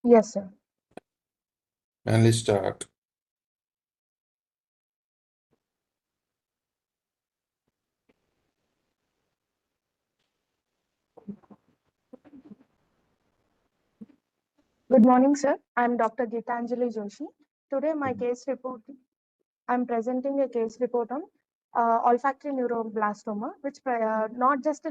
Yes, sir. Kindly start. Good morning, sir. I'm Dr. Geetanjali Joshi. Today, I'm presenting a case report on olfactory neuroblastoma, which not just a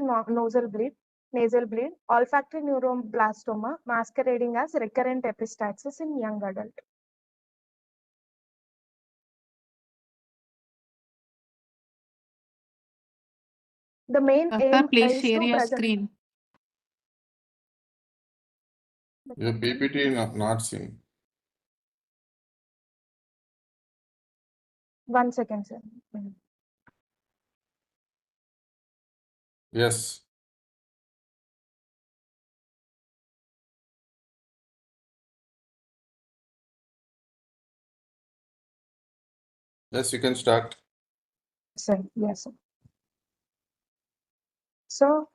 nasal bleed, olfactory neuroblastoma masquerading as recurrent epistaxis in young adult. The main aim please is share to your present. screen. Your PPT not seen. 1 second, sir. Yes. Yes, you can start. Sir, yes, sir. So,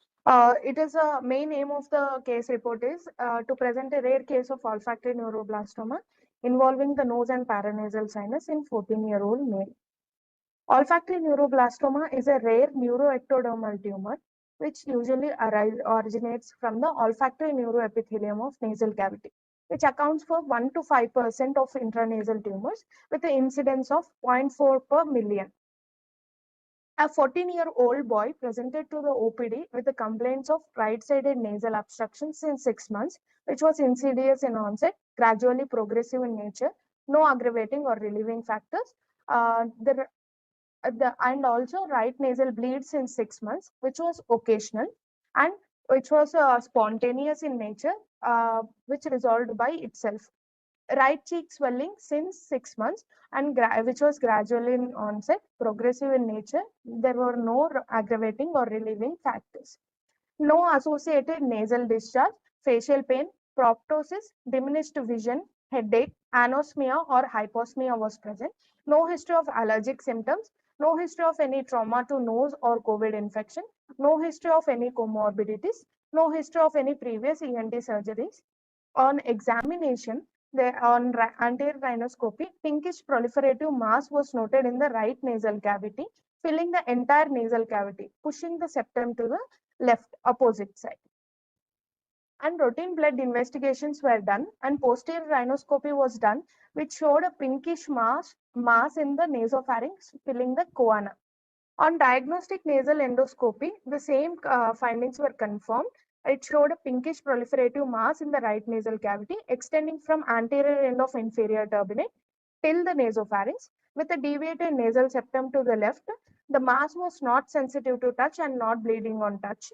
it is a main aim of the case report is to present a rare case of olfactory neuroblastoma involving the nose and paranasal sinus in 14-year-old male. Olfactory neuroblastoma is a rare neuroectodermal tumor which usually originates from the olfactory neuroepithelium of nasal cavity, which accounts for 1 to 5% of intranasal tumors with an incidence of 0.4 per million. A 14-year-old boy presented to the OPD with the complaints of right-sided nasal obstruction since 6 months, which was insidious in onset, gradually progressive in nature, no aggravating or relieving factors. And also right nasal bleed since 6 months, which was occasional and which was spontaneous in nature, which resolved by itself. Right cheek swelling since 6 months and which was gradual in onset, progressive in nature. There were no aggravating or relieving factors. No associated nasal discharge, facial pain, proptosis, diminished vision, headache, anosmia or hyposmia was present. No history of allergic symptoms. No history of any trauma to nose or COVID infection. No history of any comorbidities. No history of any previous ENT surgeries. On examination, on anterior rhinoscopy, pinkish proliferative mass was noted in the right nasal cavity, filling the entire nasal cavity, pushing the septum to the left opposite side. And routine blood investigations were done and posterior rhinoscopy was done, which showed a pinkish mass in the nasopharynx, filling the choana. On diagnostic nasal endoscopy, the same findings were confirmed. It showed a pinkish proliferative mass in the right nasal cavity, extending from anterior end of inferior turbinate till the nasopharynx, with a deviated nasal septum to the left. The mass was not sensitive to touch and not bleeding on touch.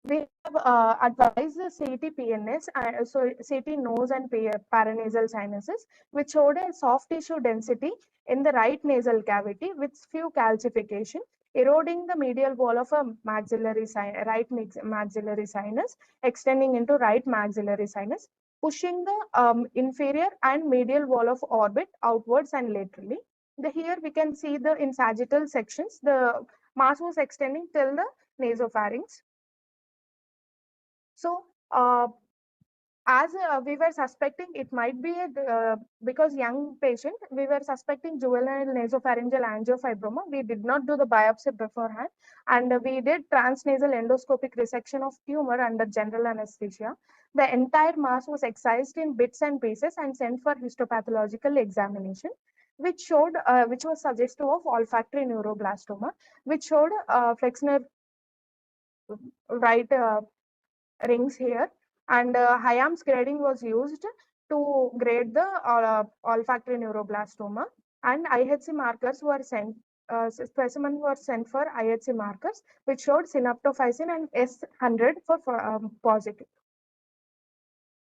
We have advised the CT-PNS, so CT nose and paranasal sinuses, which showed a soft tissue density in the right nasal cavity with few calcification, eroding the medial wall of a right maxillary sinus, extending into right maxillary sinus, pushing the inferior and medial wall of orbit outwards and laterally. Here we can see in sagittal sections, the mass was extending till the nasopharynx. So, as we were suspecting, it might be because young patient, we were suspecting juvenile nasopharyngeal angiofibroma. We did not do the biopsy beforehand, and we did transnasal endoscopic resection of tumor under general anesthesia. The entire mass was excised in bits and pieces and sent for histopathological examination, which showed, which was suggestive of olfactory neuroblastoma, which showed flexner right rings here, and Hayam's grading was used to grade the olfactory neuroblastoma, and IHC markers were sent. Specimen were sent for IHC markers, which showed synaptophysin and S100 for positive.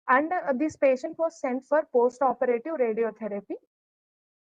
And this patient was sent for post-operative radiotherapy.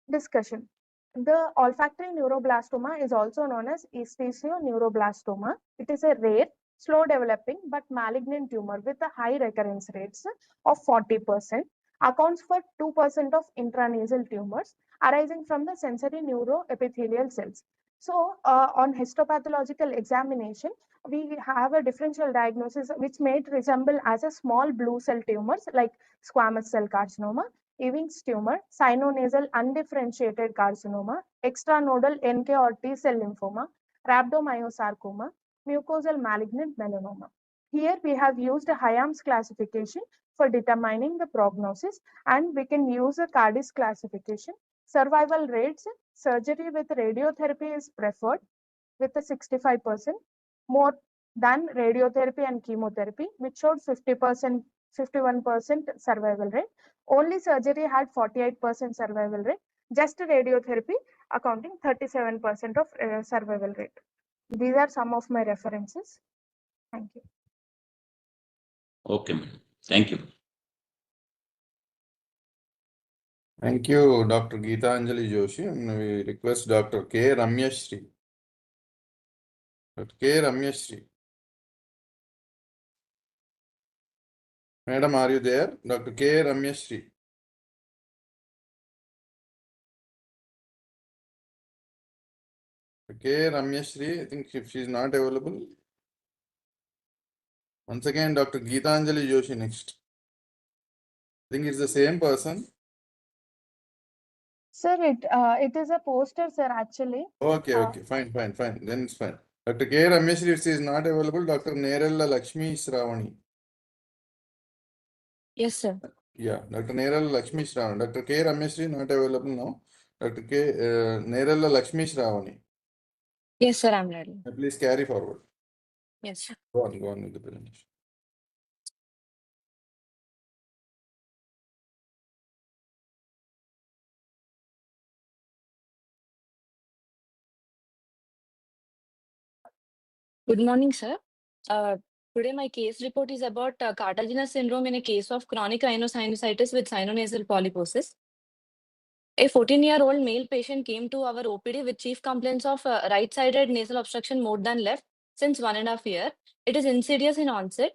Discussion. The olfactory neuroblastoma is also known as esthesioneuroblastoma. It is a rare, slow developing but malignant tumor with a high recurrence rates of 40%, accounts for 2% of intranasal tumors arising from the sensory neuroepithelial cells. So, on histopathological examination, we have a differential diagnosis which may resemble as a small blue cell tumors like squamous cell carcinoma, Ewing's tumor, sino-nasal undifferentiated carcinoma, extranodal NK or T cell lymphoma, rhabdomyosarcoma, mucosal malignant melanoma. Here we have used a Hayam's classification for determining the prognosis, and we can use a CARDIS classification. Survival rates, surgery with radiotherapy is preferred with a 65%, more than radiotherapy and chemotherapy, which showed 50%, 51% survival rate. Only surgery had 48% survival rate, just radiotherapy accounting 37% of survival rate. These are some of my references. Thank you. Okay, madam. Thank you. Thank you, Dr. Geetanjali Joshi. And we request Dr. K. Ramyashri. Dr. K. Ramyashri. Madam, are you there? Dr. K. Ramyashri. K. Ramyashri, I think if she is not available. Once again, Dr. Geetanjali Joshi next. I think it's the same person. Sir, it is a poster, sir, actually. Okay, okay, fine. Then it's fine. Dr. K. Ramyashri, if she is not available, Dr. Nerella Lakshmi Shravani. Yes, sir. Yeah, Dr. Nerella Lakshmi Shravani. Dr. K. Ramyashri not available now. Dr. K. Nerella Lakshmi Shravani. Yes, sir, I'm ready. Please carry forward. Yes, sir. Go on with the presentation. Good morning, sir. Today my case report is about cartilaginous syndrome in a case of chronic rhinosinusitis with sinonasal polyposis. A 14-year-old male patient came to our OPD with chief complaints of right-sided nasal obstruction more than left since 1.5 years. It is insidious in onset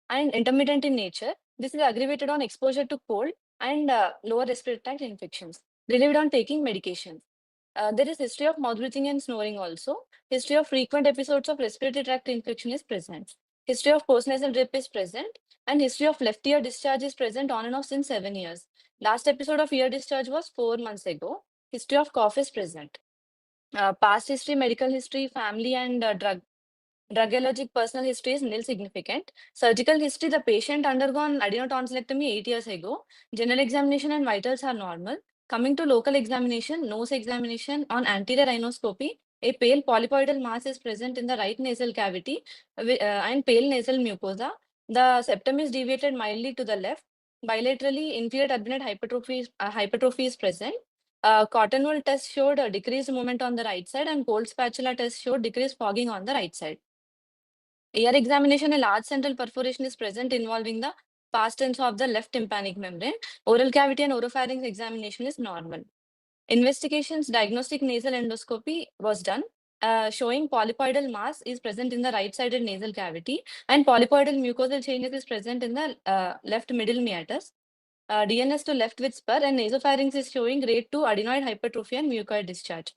and intermittent in nature. This is aggravated on exposure to cold and lower respiratory tract infections, relieved on taking medication. There is history of mouth breathing and snoring also. History of frequent episodes of respiratory tract infection is present. History of postnasal drip is present, and history of left ear discharge is present on and off since 7 years. Last episode of ear discharge was 4 months ago. History of cough is present. Past history, medical history, family and drugologic personal history is nil significant. Surgical history, the patient undergone adenotonsillectomy 8 years ago. General examination and vitals are normal. Coming to local examination, nose examination on anterior rhinoscopy, a pale polypoidal mass is present in the right nasal cavity and pale nasal mucosa. The septum is deviated mildly to the left. Bilaterally, inferior turbinate hypertrophy is present. Cotton wool test showed a decreased movement on the right side, and cold spatula test showed decreased fogging on the right side. Ear examination, a large central perforation is present involving the past tense of the left tympanic membrane. Oral cavity and oropharynx examination is normal. Investigations, diagnostic nasal endoscopy was done, showing polypoidal mass is present in the right-sided nasal cavity, and polypoidal mucosal changes is present in the left middle meatus. DNS to left with spur, and nasopharynx is showing grade 2 adenoid hypertrophy and mucoid discharge.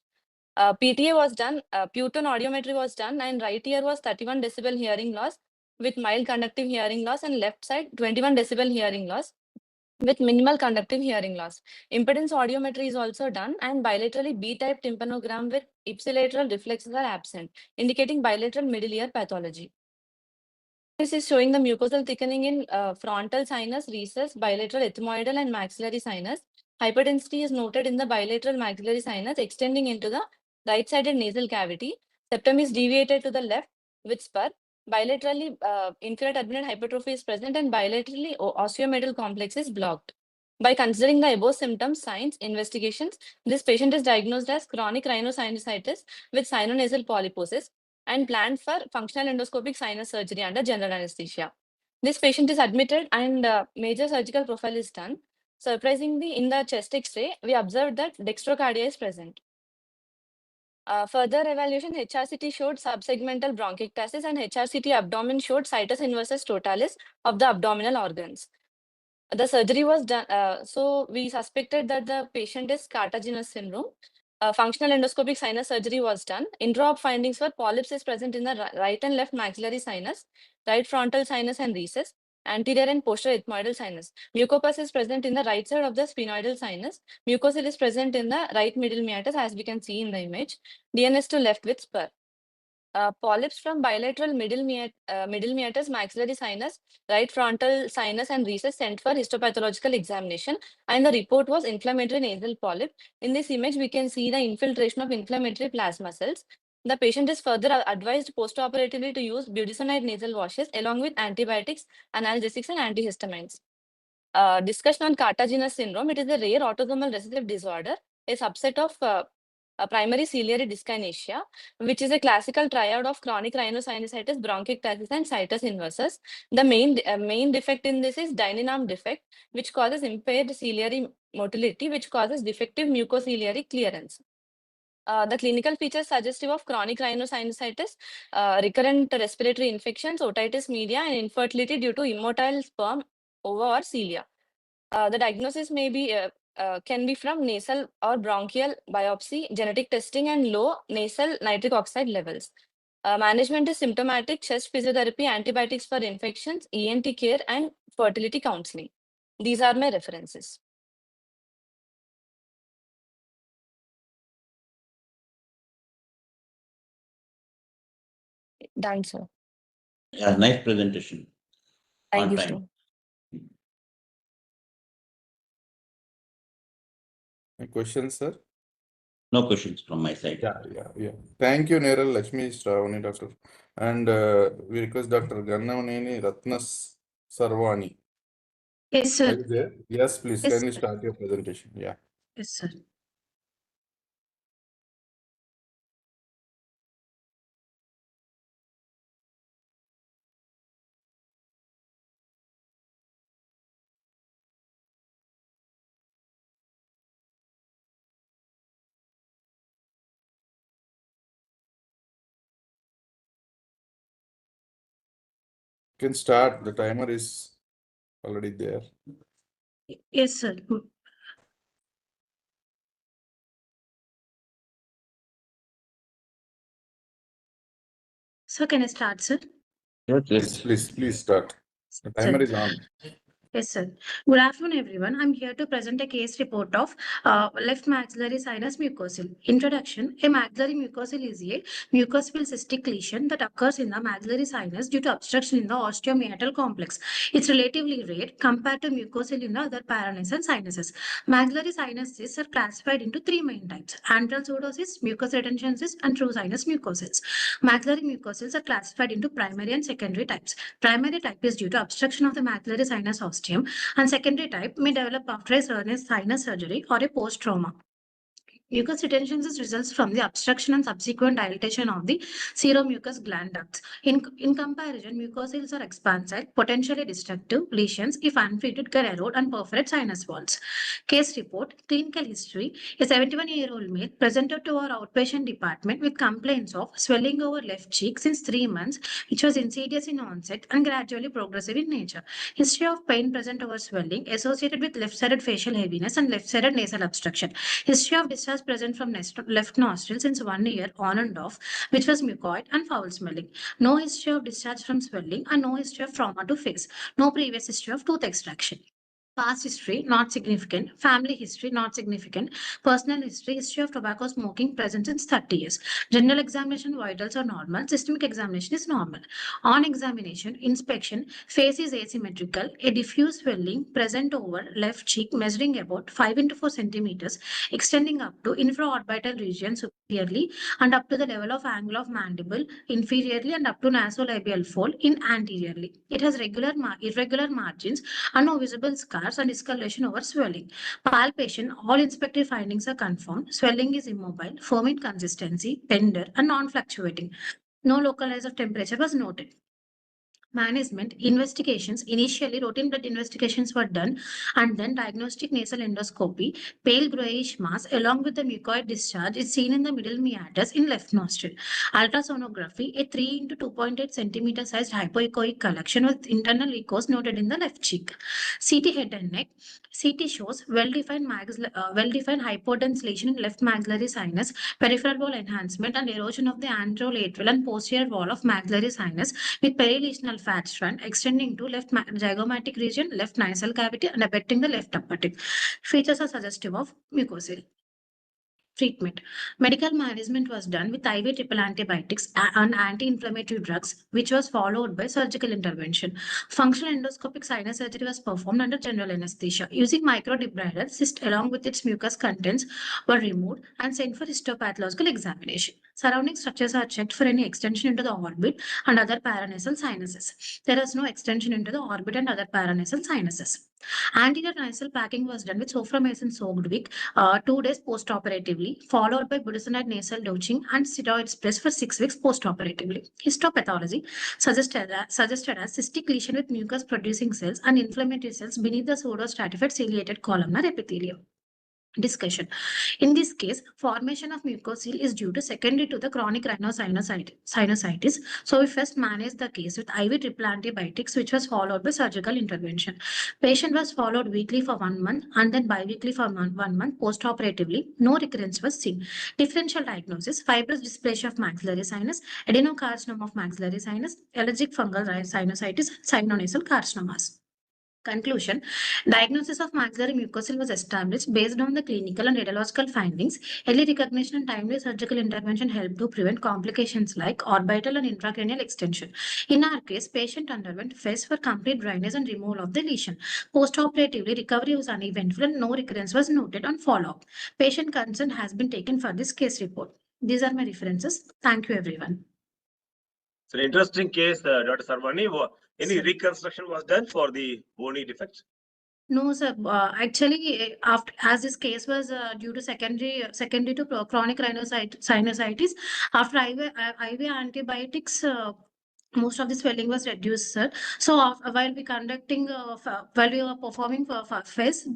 PTA was done, Puton audiometry was done, and right ear was 31 decibel hearing loss with mild conductive hearing loss, and left side 21 decibel hearing loss with minimal conductive hearing loss. Impedance audiometry is also done, and bilaterally B-type tympanogram with ipsilateral reflexes are absent, indicating bilateral middle ear pathology. This is showing the mucosal thickening in frontal sinus, recess, bilateral ethmoidal and maxillary sinus. Hyperdensity is noted in the bilateral maxillary sinus extending into the right-sided nasal cavity. Septum is deviated to the left with spur. Bilaterally, inferior turbinate hypertrophy is present, and bilaterally osteometal complex is blocked. By considering the above symptoms, signs, investigations, this patient is diagnosed as chronic rhinosinusitis with sinonasal polyposis and planned for functional endoscopic sinus surgery under general anesthesia. This patient is admitted, and major surgical profile is done. Surprisingly, in the chest X-ray, we observed that dextrocardia is present. Further evaluation, HRCT showed subsegmental bronchiectasis, and HRCT abdomen showed situs inversus totalis of the abdominal organs. The surgery was done, so we suspected that the patient is cartilaginous syndrome. Functional endoscopic sinus surgery was done. Intra-op findings were polyps is present in the right and left maxillary sinus, right frontal sinus and recess, anterior and posterior ethmoidal sinus. Mucopus is present in the right side of the sphenoidal sinus. Mucocele is present in the right middle meatus, as we can see in the image. DNS to left with spur. Polyps from bilateral middle meatus, maxillary sinus, right frontal sinus, and recess sent for histopathological examination, and the report was inflammatory nasal polyp. In this image, we can see the infiltration of inflammatory plasma cells. The patient is further advised postoperatively to use budesonide nasal washes along with antibiotics, analgesics, and antihistamines. Discussion on cartaginous syndrome. It is a rare autosomal recessive disorder, a subset of primary ciliary dyskinesia, which is a classical triad of chronic rhinosinusitis, bronchiectasis, and situs inversus. The main defect in this is dyninam defect, which causes impaired ciliary motility, which causes defective mucociliary clearance. The clinical features suggestive of chronic rhinosinusitis, recurrent respiratory infections, otitis media, and infertility due to immotile sperm, ova, or cilia. The diagnosis may be can be from nasal or bronchial biopsy, genetic testing, and low nasal nitric oxide levels. Management is symptomatic, chest physiotherapy, antibiotics for infections, ENT care, and fertility counseling. These are my references. Done, sir. Yeah, nice presentation. Thank On you, time. sir. Any questions, sir? No questions from my side. Yeah. Thank you, Neral Lakshmi Stravani, doctor. And we request Dr. Gannavani Ratnas Sarvani. Yes, sir. Are you there? Yes, please. Yes, Kindly sir. start your presentation. Yeah. Yes, sir. You can start. The timer is already there. Yes, sir. So can I start, sir? Yes, please start. The timer is on. Yes, sir. Good afternoon, everyone. I'm here to present a case report of left maxillary sinus mucocele. Introduction. A maxillary mucocele is a mucosal cystic lesion that occurs in the maxillary sinus due to obstruction in the osteomeatal complex. It's relatively rare compared to mucocele in the other paranasal sinuses. Maxillary sinuses are classified into three main types: antral pseudocysts, mucous retention cysts, and true sinus mucocele. Maxillary mucocele are classified into primary and secondary types. Primary type is due to obstruction of the maxillary sinus ostium, and secondary type may develop after a sinus surgery or a post-trauma. Mucous retention results from the obstruction and subsequent dilatation of the seromucous gland ducts. In comparison, mucoceles are expansile, potentially destructive lesions if untreated can erode and perforate sinus walls. Case report, clinical history. A 71-year-old male presented to our outpatient department with complaints of swelling over left cheek since 3 months, which was insidious in onset and gradually progressive in nature. History of pain present over swelling associated with left-sided facial heaviness and left-sided nasal obstruction. History of discharge present from left nostril since 1 year on and off, which was mucoid and foul smelling. No history of discharge from swelling and no history of trauma to face. No previous history of tooth extraction. Past history, not significant. Family history, not significant. Personal history, history of tobacco smoking present since 30 years. General examination, vitals are normal. Systemic examination is normal. On examination, inspection, face is asymmetrical. A diffuse swelling present over left cheek measuring about 5 into 4 centimeters, extending up to infraorbital region superiorly and up to the level of angle of mandible inferiorly and up to nasolabial fold in anteriorly. It has irregular margins and no visible scars and discoloration over swelling. Palpation, all inspective findings are confirmed. Swelling is immobile, firm in consistency, tender and non-fluctuating. No localized of temperature was noted. Management investigations. Initially, routine blood investigations were done and then diagnostic nasal endoscopy. Pale grayish mass along with the mucoid discharge is seen in the middle meatus in left nostril. Ultrasonography, a 3 into 2.8 centimeter sized hypoechoic collection with internal echoes noted in the left cheek. CT head and neck. CT shows well-defined hypodense lesion in left maxillary sinus, peripheral wall enhancement and erosion of the anterolateral and posterior wall of maxillary sinus with perilesional fat strand extending to left zygomatic region, left nasal cavity and abetting the left upper tip. Features are suggestive of mucocele. Treatment. Medical management was done with IV triple antibiotics and anti-inflammatory drugs, which was followed by surgical intervention. Functional endoscopic sinus surgery was performed under general anesthesia. Using microdebrider, cyst along with its mucous contents were removed and sent for histopathological examination. Surrounding structures are checked for any extension into the orbit and other paranasal sinuses. There is no extension into the orbit and other paranasal sinuses. Anterior nasal packing was done with soframycin soaked wick 2 days post-operatively, followed by budesonide nasal dosing and steroid sprays for 6 weeks post-operatively. Histopathology suggested as cystic lesion with mucus-producing cells and inflammatory cells beneath the pseudostratified ciliated columnar epithelium. Discussion. In this case, formation of mucocele is due to secondary to the chronic rhinosinusitis. So we first managed the case with IV triple antibiotics, which was followed by surgical intervention. Patient was followed weekly for 1 month and then biweekly for 1 month post-operatively. No recurrence was seen. Differential diagnosis: fibrous dysplasia of maxillary sinus, adenocarcinoma of maxillary sinus, allergic fungal sinusitis, sinonasal carcinomas. Conclusion. Diagnosis of maxillary mucocele was established based on the clinical and radiological findings. Early recognition and timely surgical intervention helped to prevent complications like orbital and intracranial extension. In our case, patient underwent FES for complete drainage and removal of the lesion. Post-operatively, recovery was uneventful and no recurrence was noted on follow-up. Patient consent has been taken for this case report. These are my references. Thank you, everyone. It's an interesting case, Dr. Sarvani. Any reconstruction was done for the bony defect? No, sir. Actually, after as this case was due to secondary to chronic sinusitis, after IV antibiotics, most of the swelling was reduced, sir. So while we conducting, while we were performing for FES,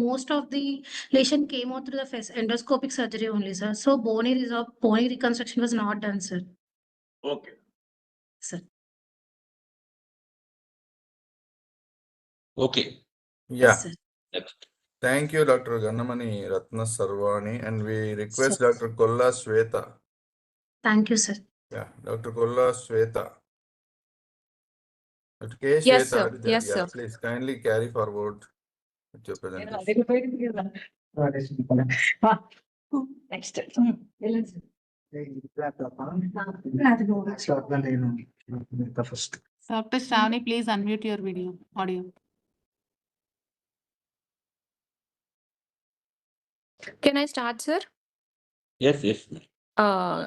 most of the lesion came out through the FES endoscopic surgery only, sir. So bony reconstruction was not done, sir. Okay. Sir. Okay. Yeah. Yes, Thank you, Dr. Gannamani Ratna Sarvani, and we request Dr. Kolla Sweta. Thank you, sir. Yeah, Dr. Kolla Sweta. Dr. K. Yes, Sweta, sir. are you there? Yes, Yeah, sir. please kindly carry forward with your presentation. Next. Dr. Shravani, please unmute your audio. Can I start, sir? Yes, yes.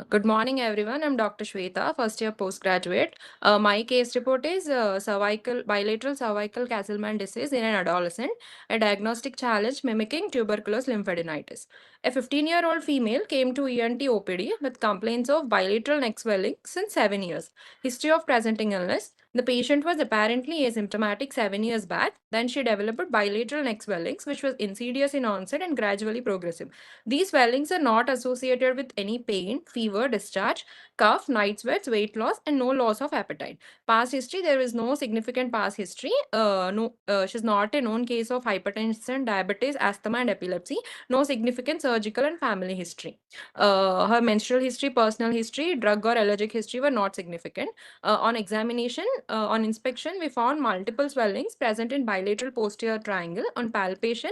Good morning, everyone. I'm Dr. Shweta, first year postgraduate. My case report is bilateral cervical Castleman disease in an adolescent, a diagnostic challenge mimicking tuberculous lymphadenitis. A 15-year-old female came to ENT OPD with complaints of bilateral neck swelling since 7 years. History of presenting illness: the patient was apparently asymptomatic 7 years back. Then she developed bilateral neck swellings, which was insidious in onset and gradually progressive. These swellings are not associated with any pain, fever, discharge, cough, night sweats, weight loss, and no loss of appetite. Past history: there is no significant past history. She's not a known case of hypertension, diabetes, asthma, and epilepsy. No significant surgical and family history. Her menstrual history, personal history, drug or allergic history were not significant. On examination, on inspection, we found multiple swellings present in bilateral posterior triangle. On palpation,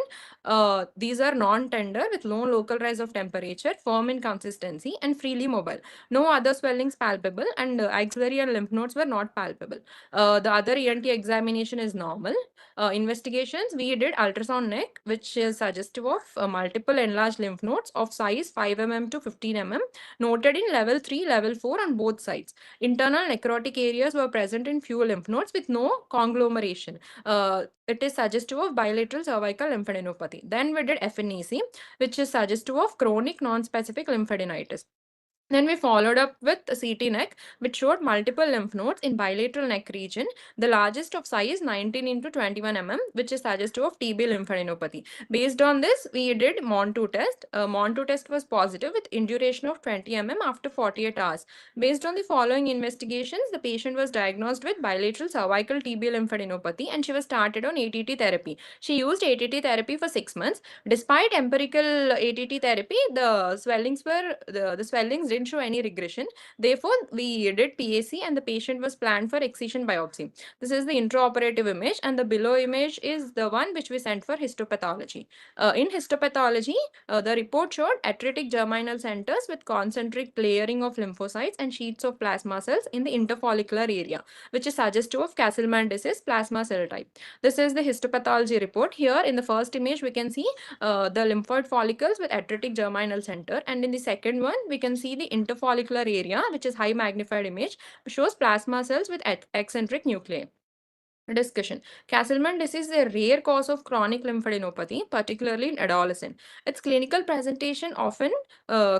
these are non-tender with low local rise of temperature, firm in consistency, and freely mobile. No other swellings palpable, and axillary and lymph nodes were not palpable. The other ENT examination is normal. Investigations: we did ultrasound neck, which is suggestive of multiple enlarged lymph nodes of size 5 mm to 15 mm, noted in level 3, level 4 on both sides. Internal necrotic areas were present in few lymph nodes with no conglomeration. It is suggestive of bilateral cervical lymphadenopathy. Then we did FNEC, which is suggestive of chronic non-specific lymphadenitis. Then we followed up with a CT neck, which showed multiple lymph nodes in bilateral neck region, the largest of size 19 into 21 mm, which is suggestive of TB lymphadenopathy. Based on this, we did MON2 test. MON2 test was positive with induration of 20 mm after 48 hours. Based on the following investigations, the patient was diagnosed with bilateral cervical TB lymphadenopathy and she was started on ATT therapy. She used ATT therapy for 6 months. Despite empirical ATT therapy, the swellings did didn't show any regression. Therefore, we did PAC and the patient was planned for excision biopsy. This is the intraoperative image, and the below image is the one which we sent for histopathology. In histopathology, the report showed atretic germinal centers with concentric layering of lymphocytes and sheets of plasma cells in the interfollicular area, which is suggestive of Castleman disease plasma cell type. This is the histopathology report. Here in the first image, we can see the lymphoid follicles with atretic germinal center, and in the second one, we can see the interfollicular area, which is high magnified image, shows plasma cells with eccentric nuclei. Discussion. Castleman disease is a rare cause of chronic lymphadenopathy, particularly in adolescent. Its clinical presentation often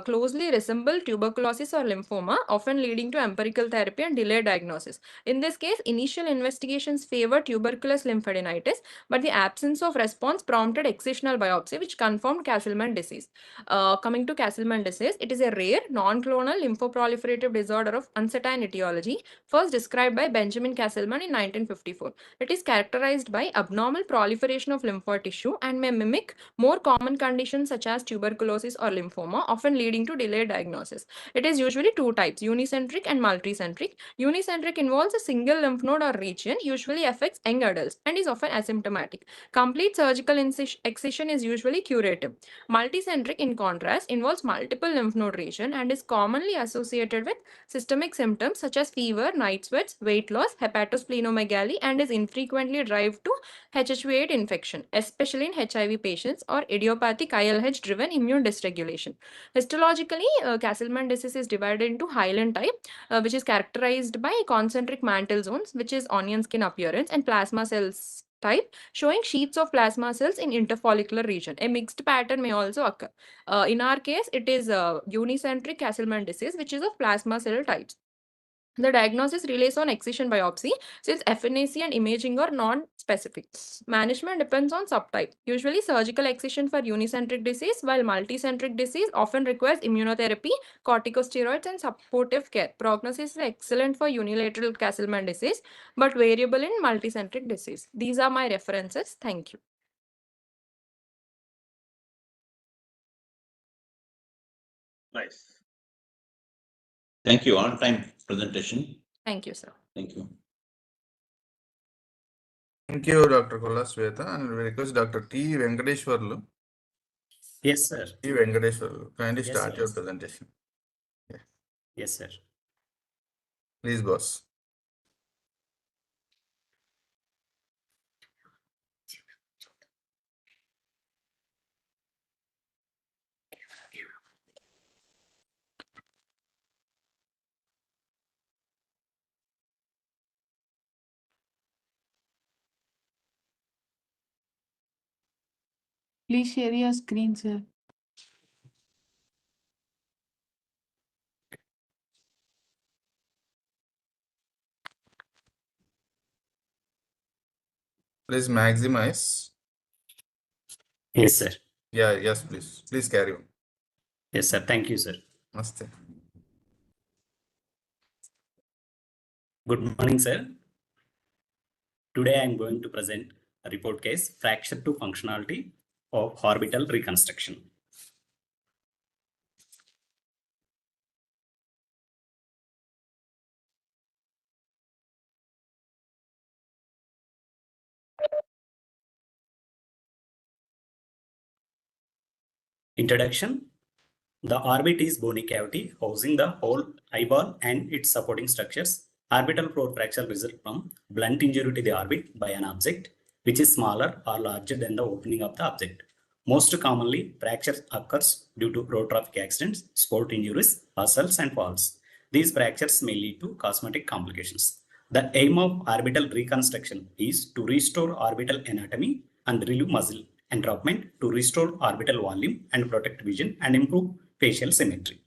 closely resemble tuberculosis or lymphoma, often leading to empirical therapy and delayed diagnosis. In this case, initial investigations favor tuberculous lymphadenitis, but the absence of response prompted excisional biopsy, which confirmed Castleman disease. Coming to Castleman disease, it is a rare non-clonal lymphoproliferative disorder of uncertain etiology, first described by Benjamin Castleman in 1954. It is characterized by abnormal proliferation of lymphoid tissue and may mimic more common conditions such as tuberculosis or lymphoma, often leading to delayed diagnosis. It is usually two types, unicentric and multicentric. Unicentric involves a single lymph node or region, usually affects young adults, and is often asymptomatic. Complete surgical excision is usually curative. Multicentric, in contrast, involves multiple lymph node region and is commonly associated with systemic symptoms such as fever, night sweats, weight loss, hepatosplenomegaly, and is infrequently derived to HHV8 infection, especially in HIV patients, or idiopathic ILH-driven immune dysregulation. Histologically, Castleman disease is divided into Highland type, which is characterized by concentric mantle zones, which is onion skin appearance, and plasma cells type, showing sheets of plasma cells in interfollicular region. A mixed pattern may also occur. In our case, it is unicentric Castleman disease, which is of plasma cell types. The diagnosis relies on excision biopsy, since FNAC and imaging are non-specific. Management depends on subtype. Usually surgical excision for unicentric disease, while multicentric disease often requires immunotherapy, corticosteroids, and supportive care. Prognosis is excellent for unilateral Castleman disease, but variable in multicentric disease. These are my references. Thank you. Nice. Thank you. On time presentation. Thank you, sir. Thank you. Thank you, Dr. Kolla Sweta, and we request Dr. T. Venkateshwarlu. Yes, sir. T. Venkateshwarlu, kindly Yes, start sir. your presentation. Yeah. Yes, sir. Please, boss. Please share your screen, sir. Please maximize. Yes, sir. Yeah, yes, please. Please carry on. Yes, sir. Thank you, sir. Namaste. Good morning, sir. Today I am going to present a report case, fracture to functionality of orbital reconstruction. Introduction. The orbit is bony cavity housing the whole eyeball and its supporting structures. Orbital floor fracture results from blunt injury to the orbit by an object which is smaller or larger than the opening of the object. Most commonly, fracture occurs due to road traffic accidents, sport injuries, assaults, and falls. These fractures may lead to cosmetic complications. The aim of orbital reconstruction is to restore orbital anatomy and relieve muscle entrapment to restore orbital volume and protect vision and improve facial symmetry.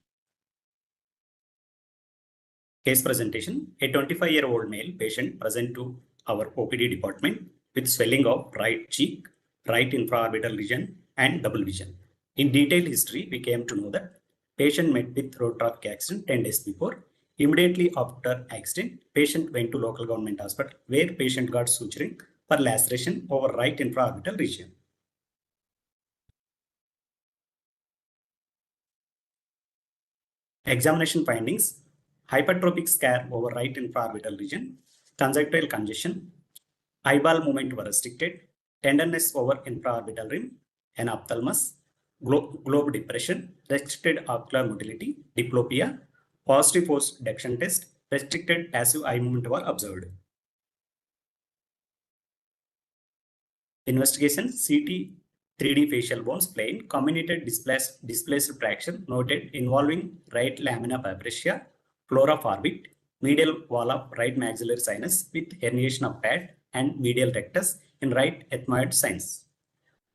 Case presentation. A 25-year-old male patient present to our OPD department with swelling of right cheek, right infraorbital region, and double vision. In detailed history, we came to know that patient met with road traffic accident 10 days before. Immediately after accident, patient went to local government hospital where patient got suturing for laceration over right infraorbital region. Examination findings: hypertrophic scare over right infraorbital region, conjunctival congestion, eyeball movement were restricted, tenderness over infraorbital rim, anophthalmos, globe depression, restricted ocular motility, diplopia, positive force detection test, restricted passive eye movement were observed. Investigation: CT 3D facial bones plane, comminuted displaced traction noted involving right lamina papricia, floor of orbit, medial wall of right maxillary sinus with herniation of pad and medial rectus in right ethmoid sinus.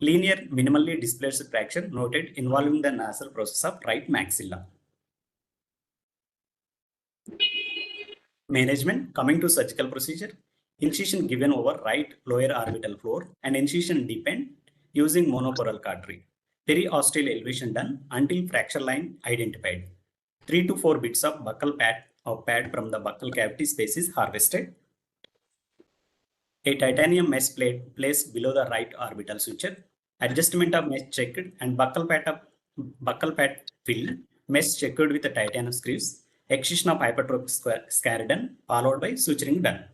Linear minimally displaced traction noted involving the nasal process of right maxilla. Management: coming to surgical procedure, incision given over right lower orbital floor and incision deepened using monoporal cautery. Periosteal elevation done until fracture line identified. 3 to 4 bits of buccal pad from the buccal cavity space is harvested. A titanium mesh plate placed below the right orbital suture. Adjustment of mesh checked and buccal pad filled. Mesh checked with the titanium screws. Excision of hypertrophic scare done, followed by suturing done.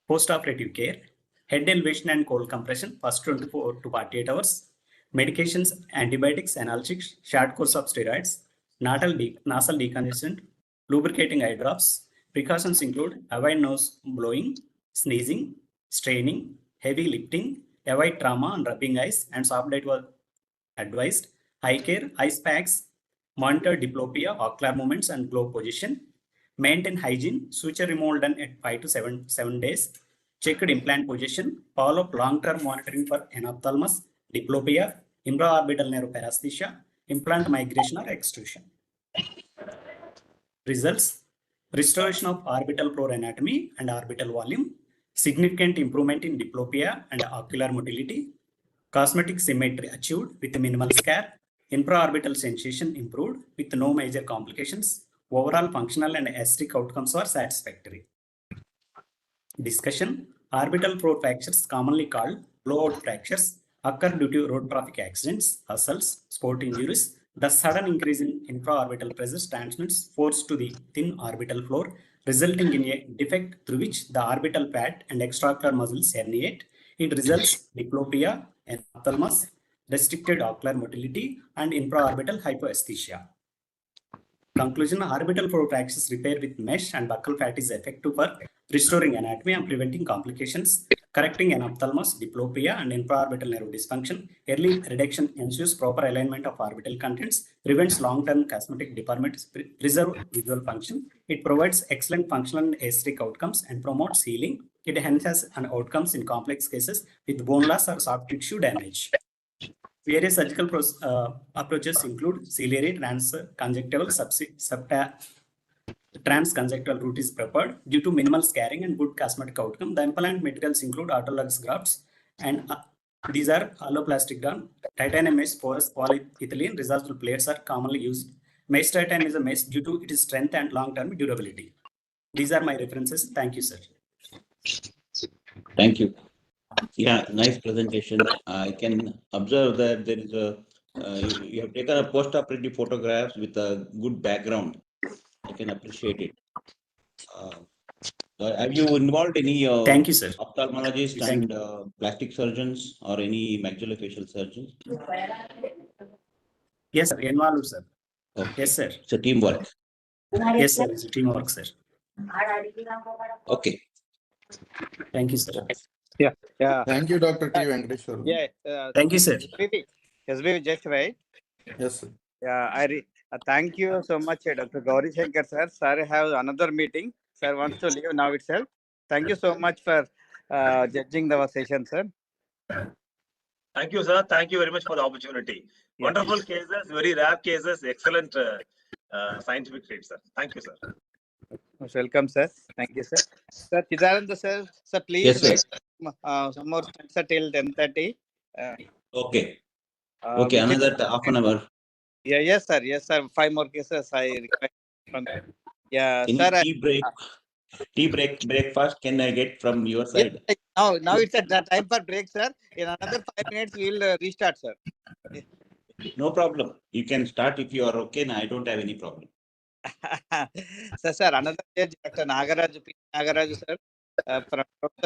Postoperative care: head elevation and cold compression first 24 to 48 hours. Medications: antibiotics, analgesics, short course of steroids, nasal decongestant, lubricating eye drops. Precautions include avoid nose blowing, sneezing, straining, heavy lifting, avoid trauma and rubbing eyes, and soft diet was advised. Eye care: ice packs, monitor diplopia, ocular movements, and globe position. Maintain hygiene, suture removal done at 5 to 7 days. Checked implant position, follow up long-term monitoring for anophthalmos, diplopia, infraorbital nerve paresthesia, implant migration or extrusion. Results: restoration of orbital floor anatomy and orbital volume, significant improvement in diplopia and ocular motility, cosmetic symmetry achieved with minimal scare, infraorbital sensation improved with no major complications, overall functional and aesthetic outcomes are satisfactory. Discussion: orbital floor fractures, commonly called blowout fractures, occur due to road traffic accidents, hustles, sport injuries. The sudden increase in infraorbital pressure transmits force to the thin orbital floor, resulting in a defect through which the orbital pad and extraocular muscles herniate. It results diplopia, anophthalmos, restricted ocular motility, and infraorbital hypoesthesia. Conclusion: orbital floor fractures repair with mesh and buccal fat is effective for restoring anatomy and preventing complications, correcting anophthalmos, diplopia, and infraorbital nerve dysfunction. Early reduction ensures proper alignment of orbital contents, prevents long-term cosmetic deformities, preserves visual function. It provides excellent functional and aesthetic outcomes and promotes healing. It enhances outcomes in complex cases with bone loss or soft tissue damage. Various surgical approaches include ciliary, transconjunctival, transconjunctival route is preferred due to minimal scarring and good cosmetic outcome. The implant materials include autologous grafts, and these are alloplastic done. Titanium mesh, porous polyethylene, resorbable plates are commonly used. Mesh titanium is a mesh due to its strength and long-term durability. These are my references. Thank you, sir. Thank you. Yeah, nice presentation. I can observe that there is a you have taken a post-operative photographs with a good background. I can appreciate it. Have you involved any Thank you, sir. ophthalmologists and plastic surgeons or any maxillofacial surgeons? Yes, sir. Involved, sir. Okay. Yes, sir. It's a teamwork. Yes, sir. It's a teamwork, sir. Okay. Thank you, sir. Yeah. Thank you, Dr. T. Venkateshwar. Yeah. Thank you, sir. SBV, just right. Yes, sir. Yeah, thank you so much, Dr. Gauri Shankar, sir. Sir have another meeting. Sir wants to leave now itself. Thank you so much for judging our session, sir. Thank you, sir. Thank you very much for the opportunity. Yeah. Wonderful cases, very rare cases, excellent scientific treat, sir. Thank you, sir. Most welcome, sir. Thank you, sir. Sir, Chidaranda, sir, please Yes, sir. wait some more sir, till 10:30. Okay. Okay, which is- another half an hour. Yeah, yes, sir. Yes, sir. 5 more cases I request from. Yeah, Any sir. tea breakfast can I get from your side? Yes, now it's at the time for break, sir. In another 5 minutes, we will restart, sir. No problem. You can start if you are okay. I don't have any problem. Sir, another judge, Dr. Nagaraj, P. Nagaraj, sir,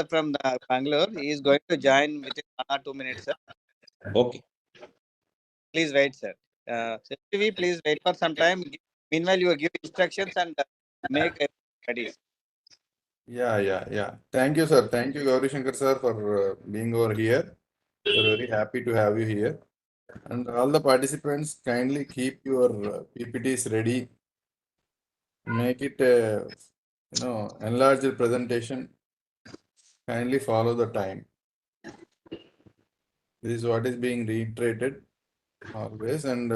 from the Bangalore, he is going to join within 1 or 2 minutes, sir. Okay. Please wait, sir. Please wait for some time. Meanwhile, you give instructions and make ready. Yeah. Thank you, sir. Thank you, Gauri Shankar, sir, for being over here. We're very happy to have you here. And all the participants, kindly keep your PPTs ready. Make it enlarge the presentation. Kindly follow the time. This is what is being reiterated always, and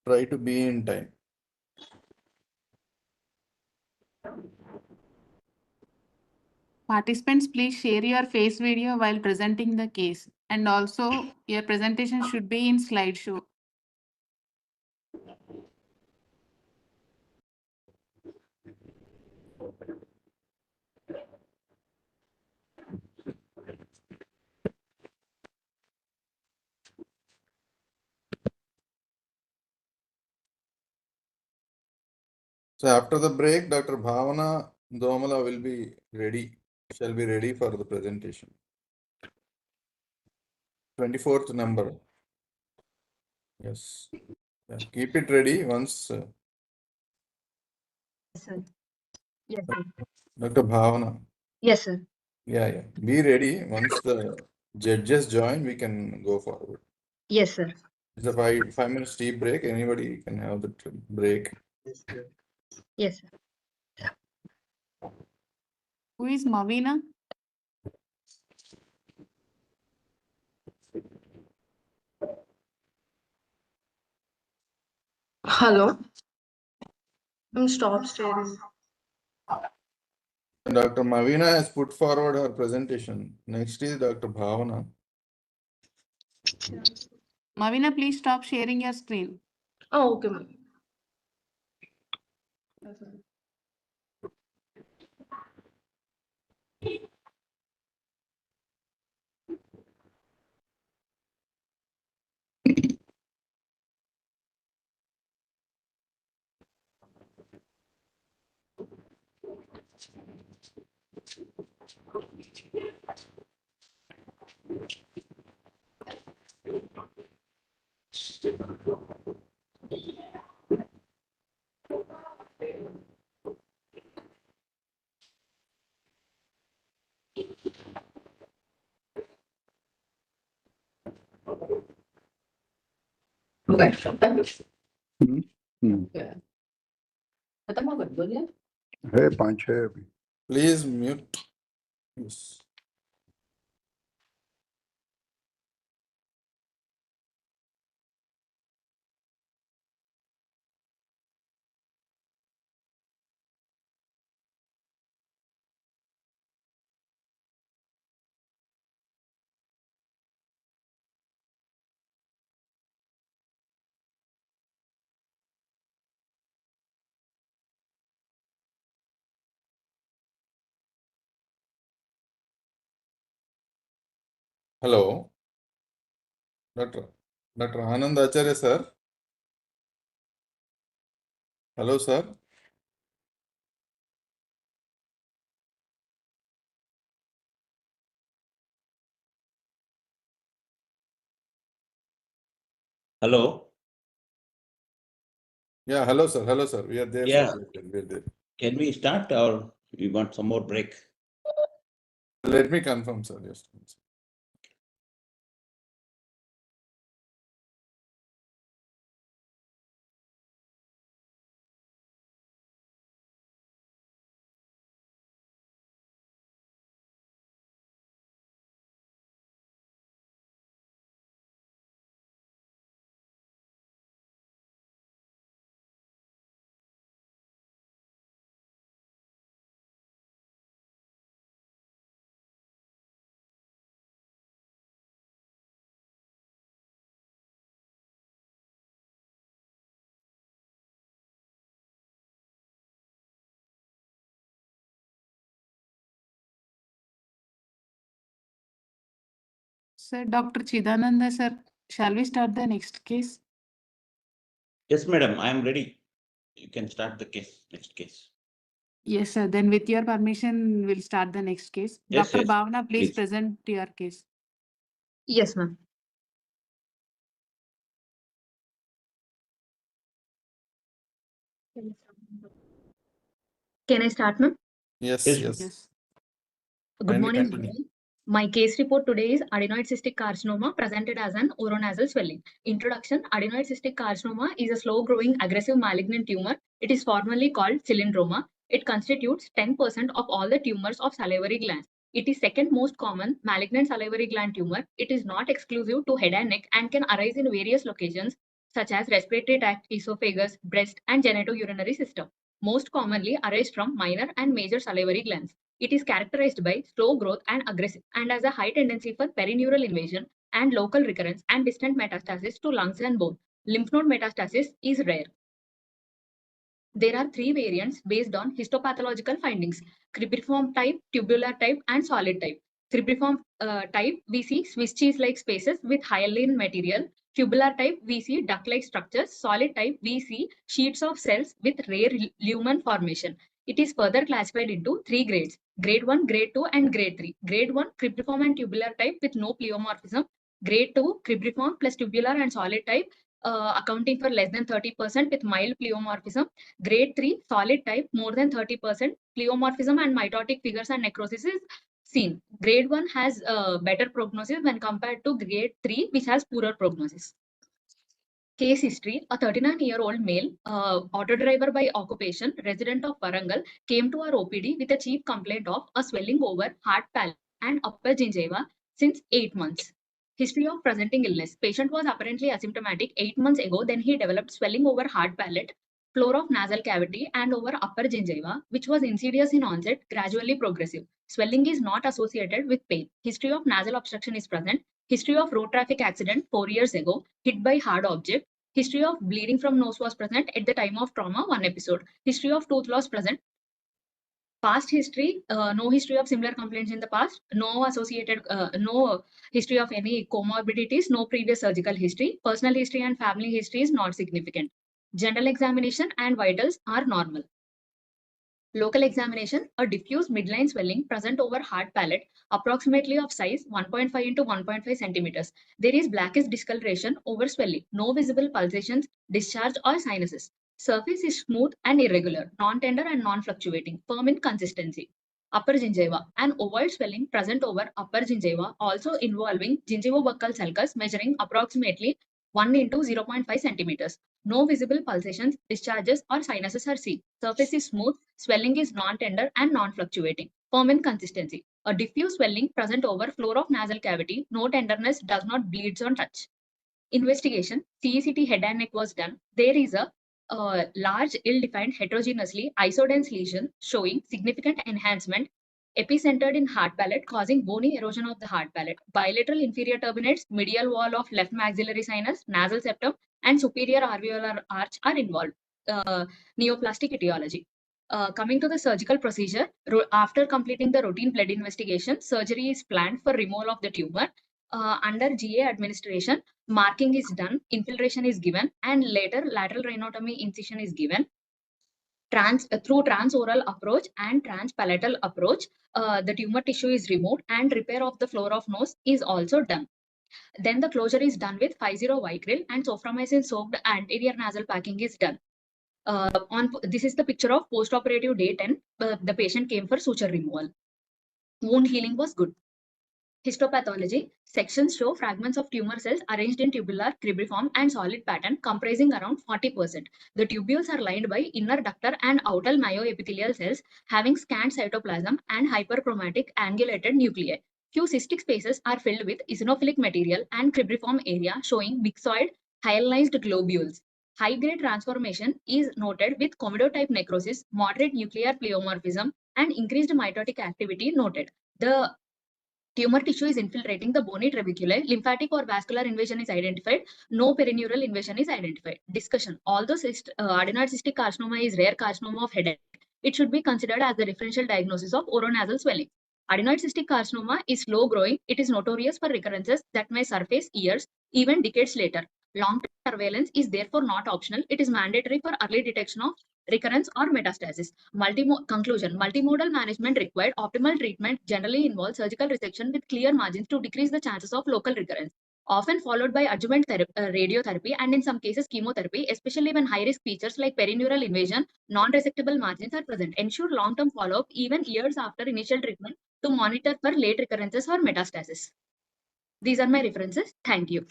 try to be in time. Participants, please share your face video while presenting the case. And also, your presentation should be in slideshow. So after the break, Dr. Bhavana Domala will be ready, shall be ready for the presentation. 24th number. Yes. Yeah, keep it ready once. Yes, sir. Yes, sir. Dr. Bhavana. Yes, sir. Yeah. Be ready. Once the judges join, we can go forward. Yes, sir. It's a 5 minutes tea break. Anybody can have the break. Yes, sir. Who is Mavina? Hello. Stop staring. Dr. Mavina has put forward her presentation. Next is Dr. Bhavana. Mavina, please stop sharing your screen. Oh, okay, ma'am. Please mute. Yes. Hello. Dr. Anand Acharya, sir. Hello, sir. Hello. Yeah, hello, sir. Hello, sir. We are there, Yeah. sir. We are there. Can we start or we want some more break? Let me confirm, sir. Yes. Sir, Dr. Chidananda, sir. Shall we start the next case? Yes, madam, I am ready. You can start the case, next case. Yes, sir. Then with your permission, we'll start the next case. Yes, Dr. yes, Bhavna, please please. present your case. Yes, ma'am. Can I start, ma'am? Yes, Yes, yes. Yes. Good Kindly morning, continue. everyone. My case report today is adenoid cystic carcinoma presented as an oronasal swelling. Introduction: adenoid cystic carcinoma is a slow-growing aggressive malignant tumor. It is formally called cylindroma. It constitutes 10% of all the tumors of salivary glands. It is second most common malignant salivary gland tumor. It is not exclusive to head and neck and can arise in various locations such as respiratory tract, esophagus, breast, and genitourinary system. Most commonly arise from minor and major salivary glands. It is characterized by slow growth and aggressive and has a high tendency for perineural invasion and local recurrence and distant metastasis to lungs and bone. Lymph node metastasis is rare. There are 3 variants based on histopathological findings: cribriform type, tubular type, and solid type. Cribriform type, we see Swiss cheese-like spaces with hyaline material. Tubular type, we see duct-like structures. Solid type, we see sheets of cells with rare lumen formation. It is further classified into 3 grades: grade 1, grade 2, and grade 3. Grade 1, cribriform and tubular type with no pleomorphism. Grade 2, cribriform plus tubular and solid type, accounting for less than 30% with mild pleomorphism. Grade 3, solid type, more than 30%, pleomorphism and mitotic figures and necrosis is seen. Grade 1 has better prognosis when compared to grade 3, which has poorer prognosis. Case history: a 39-year-old male, auto driver by occupation, resident of Warangal, came to our OPD with a chief complaint of a swelling over hard palate and upper gingiva since 8 months. History of presenting illness: patient was apparently asymptomatic 8 months ago, then he developed swelling over hard palate, floor of nasal cavity, and over upper gingiva, which was insidious in onset, gradually progressive. Swelling is not associated with pain. History of nasal obstruction is present. History of road traffic accident 4 years ago, hit by hard object. History of bleeding from nose was present at the time of trauma, 1 episode. History of tooth loss present. Past history, no history of similar complaints in the past, no associated, no history of any comorbidities, no previous surgical history. Personal history and family history is not significant. General examination and vitals are normal. Local examination: a diffuse midline swelling present over hard palate, approximately of size 1.5 into 1.5 centimeters. There is blackish discoloration over swelling, no visible pulsations, discharge, or sinuses. Surface is smooth and irregular, non-tender and non-fluctuating, firm in consistency. Upper gingiva: an ovoid swelling present over upper gingiva, also involving gingivobuccal sulcus measuring approximately 1 into 0.5 centimeters. No visible pulsations, discharges, or sinuses are seen. Surface is smooth, swelling is non-tender and non-fluctuating, firm in consistency. A diffuse swelling present over floor of nasal cavity, no tenderness, does not bleed on touch. Investigation: CECT head and neck was done. There is a large, ill-defined, heterogeneously isodense lesion showing significant enhancement, epicentered in hard palate, causing bony erosion of the hard palate. Bilateral inferior turbinates, medial wall of left maxillary sinus, nasal septum, and superior alveolar arch are involved. Neoplastic etiology. Coming to the surgical procedure, after completing the routine blood investigation, surgery is planned for removal of the tumor. Under GA administration, marking is done, infiltration is given, and later lateral rhinotomy incision is given. Through transoral approach and transpalatal approach, the tumor tissue is removed and repair of the floor of nose is also done. Then the closure is done with 5-Vicryl and soframycin soaked anterior nasal packing is done. This is the picture of post-operative day 10. The patient came for suture removal. Wound healing was good. Histopathology: sections show fragments of tumor cells arranged in tubular, cribriform, and solid pattern comprising around 40%. The tubules are lined by inner ductal and outer myoepithelial cells having scant cytoplasm and hyperchromatic angulated nuclei. Few cystic spaces are filled with eosinophilic material and cribriform area showing myxoid hyalinized globules. High-grade transformation is noted with comedotype necrosis, moderate nuclear pleomorphism, and increased mitotic activity noted. The tumor tissue is infiltrating the bony trabeculae. Lymphatic or vascular invasion is identified. No perineural invasion is identified. Discussion: although adenoid cystic carcinoma is rare carcinoma of head and neck, it should be considered as the differential diagnosis of oronasal swelling. Adenoid cystic carcinoma is slow growing. It is notorious for recurrences that may surface years even decades later. Long-term surveillance is therefore not optional. It is mandatory for early detection of recurrence or metastasis. Conclusion: multimodal management required. Optimal treatment generally involves surgical resection with clear margins to decrease the chances of local recurrence, often followed by adjuvant radiotherapy and in some cases chemotherapy, especially when high-risk features like perineural invasion, non-resectable margins are present. Ensure long-term follow-up even years after initial treatment to monitor for late recurrences or metastasis. These are my references. Thank you.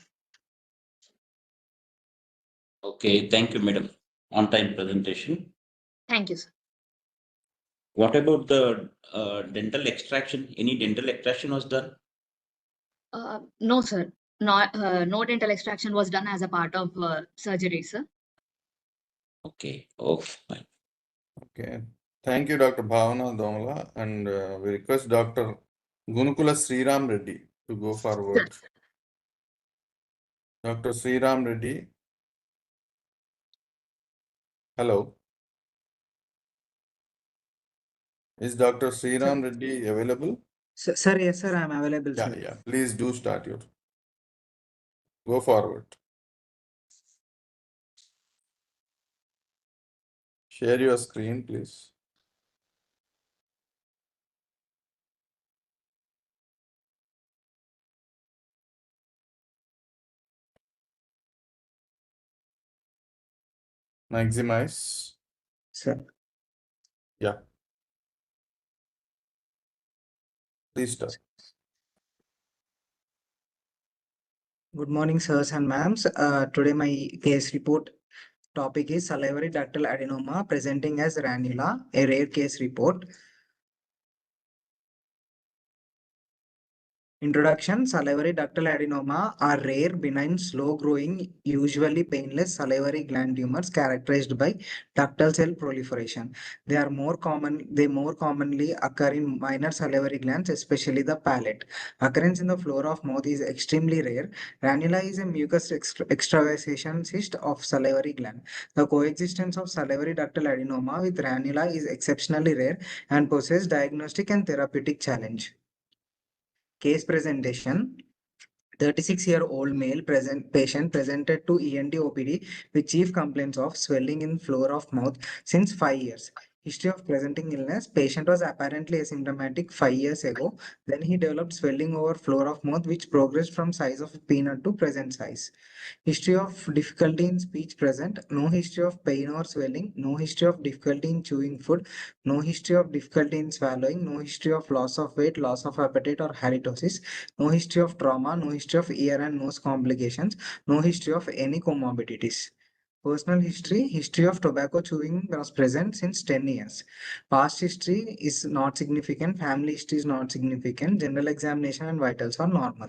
Okay, thank you, madam. On-time presentation. Thank you, sir. What about the dental extraction? Any dental extraction was done? No, sir. No dental extraction was done as a part of surgery, sir. Okay, oh, fine. Okay. Thank you, Dr. Bhavana Domala, and we request Dr. Gunukula Sriram Reddy to go forward. Dr. Sriram Reddy. Hello. Is Dr. Sriram Reddy available? Sir, yes, sir, I am available, sir. Yeah. Please do start your. Go forward. Share your screen, please. Maximize. Sir. Yeah. Please start. Good morning, sirs and ma'ams. Today my case report topic is salivary ductal adenoma presenting as ranula, a rare case report. Introduction: salivary ductal adenoma are rare, benign, slow-growing, usually painless salivary gland tumors characterized by ductal cell proliferation. They more commonly occur in minor salivary glands, especially the palate. Occurrence in the floor of mouth is extremely rare. Ranula is a mucus extravasation cyst of salivary gland. The coexistence of salivary ductal adenoma with ranula is exceptionally rare and poses diagnostic and therapeutic challenge. Case presentation: 36-year-old male patient presented to ENT OPD with chief complaints of swelling in floor of mouth since 5 years. History of presenting illness: patient was apparently asymptomatic 5 years ago. Then he developed swelling over floor of mouth which progressed from size of a peanut to present size. History of difficulty in speech present. No history of pain or swelling. No history of difficulty in chewing food. No history of difficulty in swallowing. No history of loss of weight, loss of appetite or halitosis. No history of trauma. No history of ear and nose complications. No history of any comorbidities. Personal history: history of tobacco chewing was present since 10 years. Past history is not significant. Family history is not significant. General examination and vitals are normal.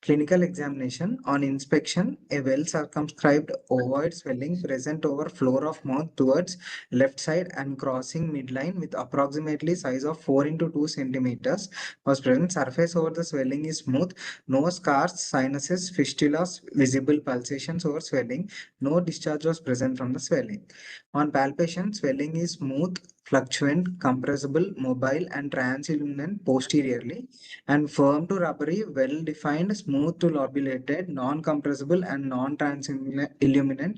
Clinical examination: on inspection, a well-circumscribed ovoid swelling present over floor of mouth towards left side and crossing midline with approximately size of 4 into 2 centimeters was present. Surface over the swelling is smooth. No scars, sinuses, fistulas, visible pulsations over swelling. No discharge was present from the swelling. On palpation, swelling is smooth, fluctuant, compressible, mobile and transilluminant posteriorly and firm to rubbery, well-defined, smooth to lobulated, non-compressible and non-transilluminant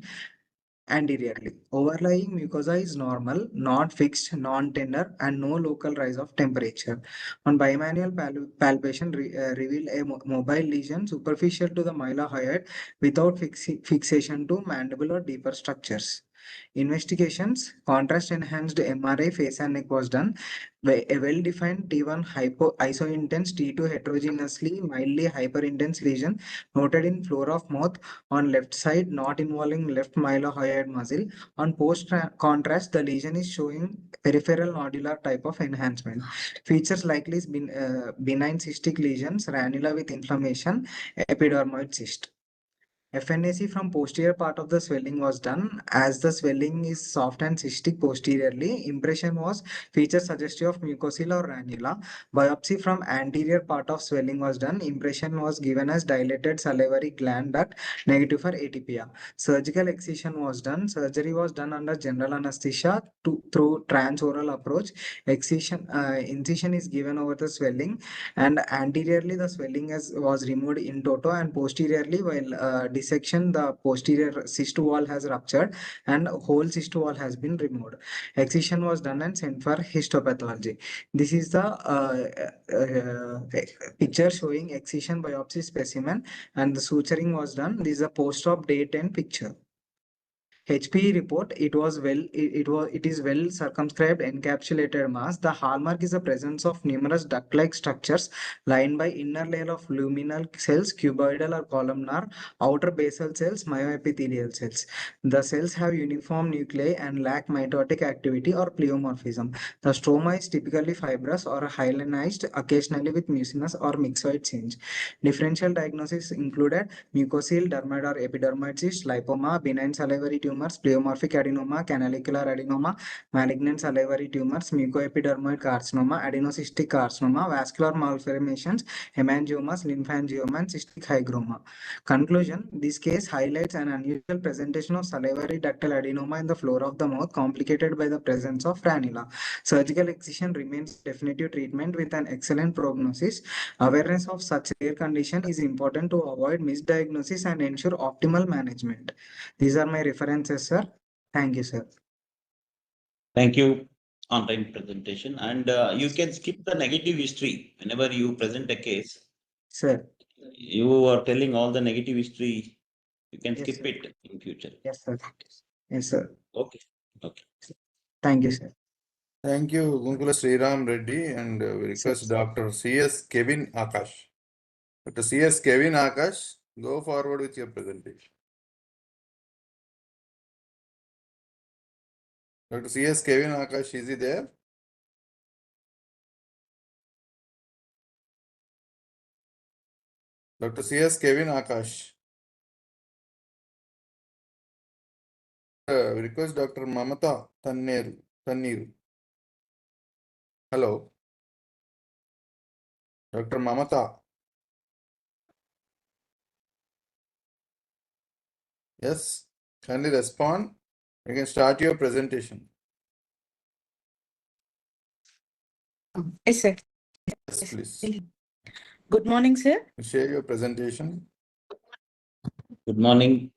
anteriorly. Overlying mucosa is normal, not fixed, non-tender and no local rise of temperature. On bimanual palpation reveal a mobile lesion superficial to the mylohyoid without fixation to mandible or deeper structures. Investigations: contrast enhanced MRI face and neck was done. A well-defined T1 isointense, T2 heterogeneously mildly hyperintense lesion noted in floor of mouth on left side, not involving left mylohyoid muscle. On post-contrast, the lesion is showing peripheral nodular type of enhancement. Features likely is benign cystic lesions, ranula with inflammation, epidermoid cyst. FNAC from posterior part of the swelling was done. As the swelling is soft and cystic posteriorly, impression was feature suggestive of mucocele or ranula. Biopsy from anterior part of swelling was done. Impression was given as dilated salivary gland duct, negative for atypia. Surgical excision was done. Surgery was done under general anesthesia through transoral approach. Incision is given over the swelling, and anteriorly the swelling was removed in toto, and posteriorly while dissection the posterior cyst wall has ruptured and whole cyst wall has been removed. Excision was done and sent for histopathology. This is the picture showing excision biopsy specimen, and the suturing was done. This is a post-op day 10 picture. HPE report, it is well circumscribed encapsulated mass. The hallmark is the presence of numerous duct-like structures lined by inner layer of luminal cells, cuboidal or columnar, outer basal cells, myoepithelial cells. The cells have uniform nuclei and lack mitotic activity or pleomorphism. The stroma is typically fibrous or hyalinized, occasionally with mucinous or myxoid change. Differential diagnosis included mucocele, dermoid or epidermoid cyst, lipoma, benign salivary tumors, pleomorphic adenoma, canalicular adenoma, malignant salivary tumors, mucoepidermoid carcinoma, adenocystic carcinoma, vascular malformations, hemangiomas, lymphangioma, and cystic hygroma. Conclusion: this case highlights an unusual presentation of salivary ductal adenoma in the floor of the mouth, complicated by the presence of ranula. Surgical excision remains definitive treatment with an excellent prognosis. Awareness of such rare condition is important to avoid misdiagnosis and ensure optimal management. These are my references, sir. Thank you, sir. Thank you. On-time presentation, and you can skip the negative history whenever you present a case. Sir. You are telling all the negative history. You can Yes, skip sir. it in future. Yes, sir. Yes, sir. Okay. Okay. Thank you, sir. Thank you, Gunkula Sriram Reddy, and we request Sir. Dr. C.S. Kevin Akash. Dr. C.S. Kevin Akash, go forward with your presentation. Dr. C.S. Kevin Akash, is he there? Dr. C.S. Kevin Akash. We request Dr. Mamata Tanneeru. Hello. Dr. Mamata. Yes, kindly respond. You can start your presentation. Yes, sir. Yes, please. Good morning, sir. Share your presentation. Good morning.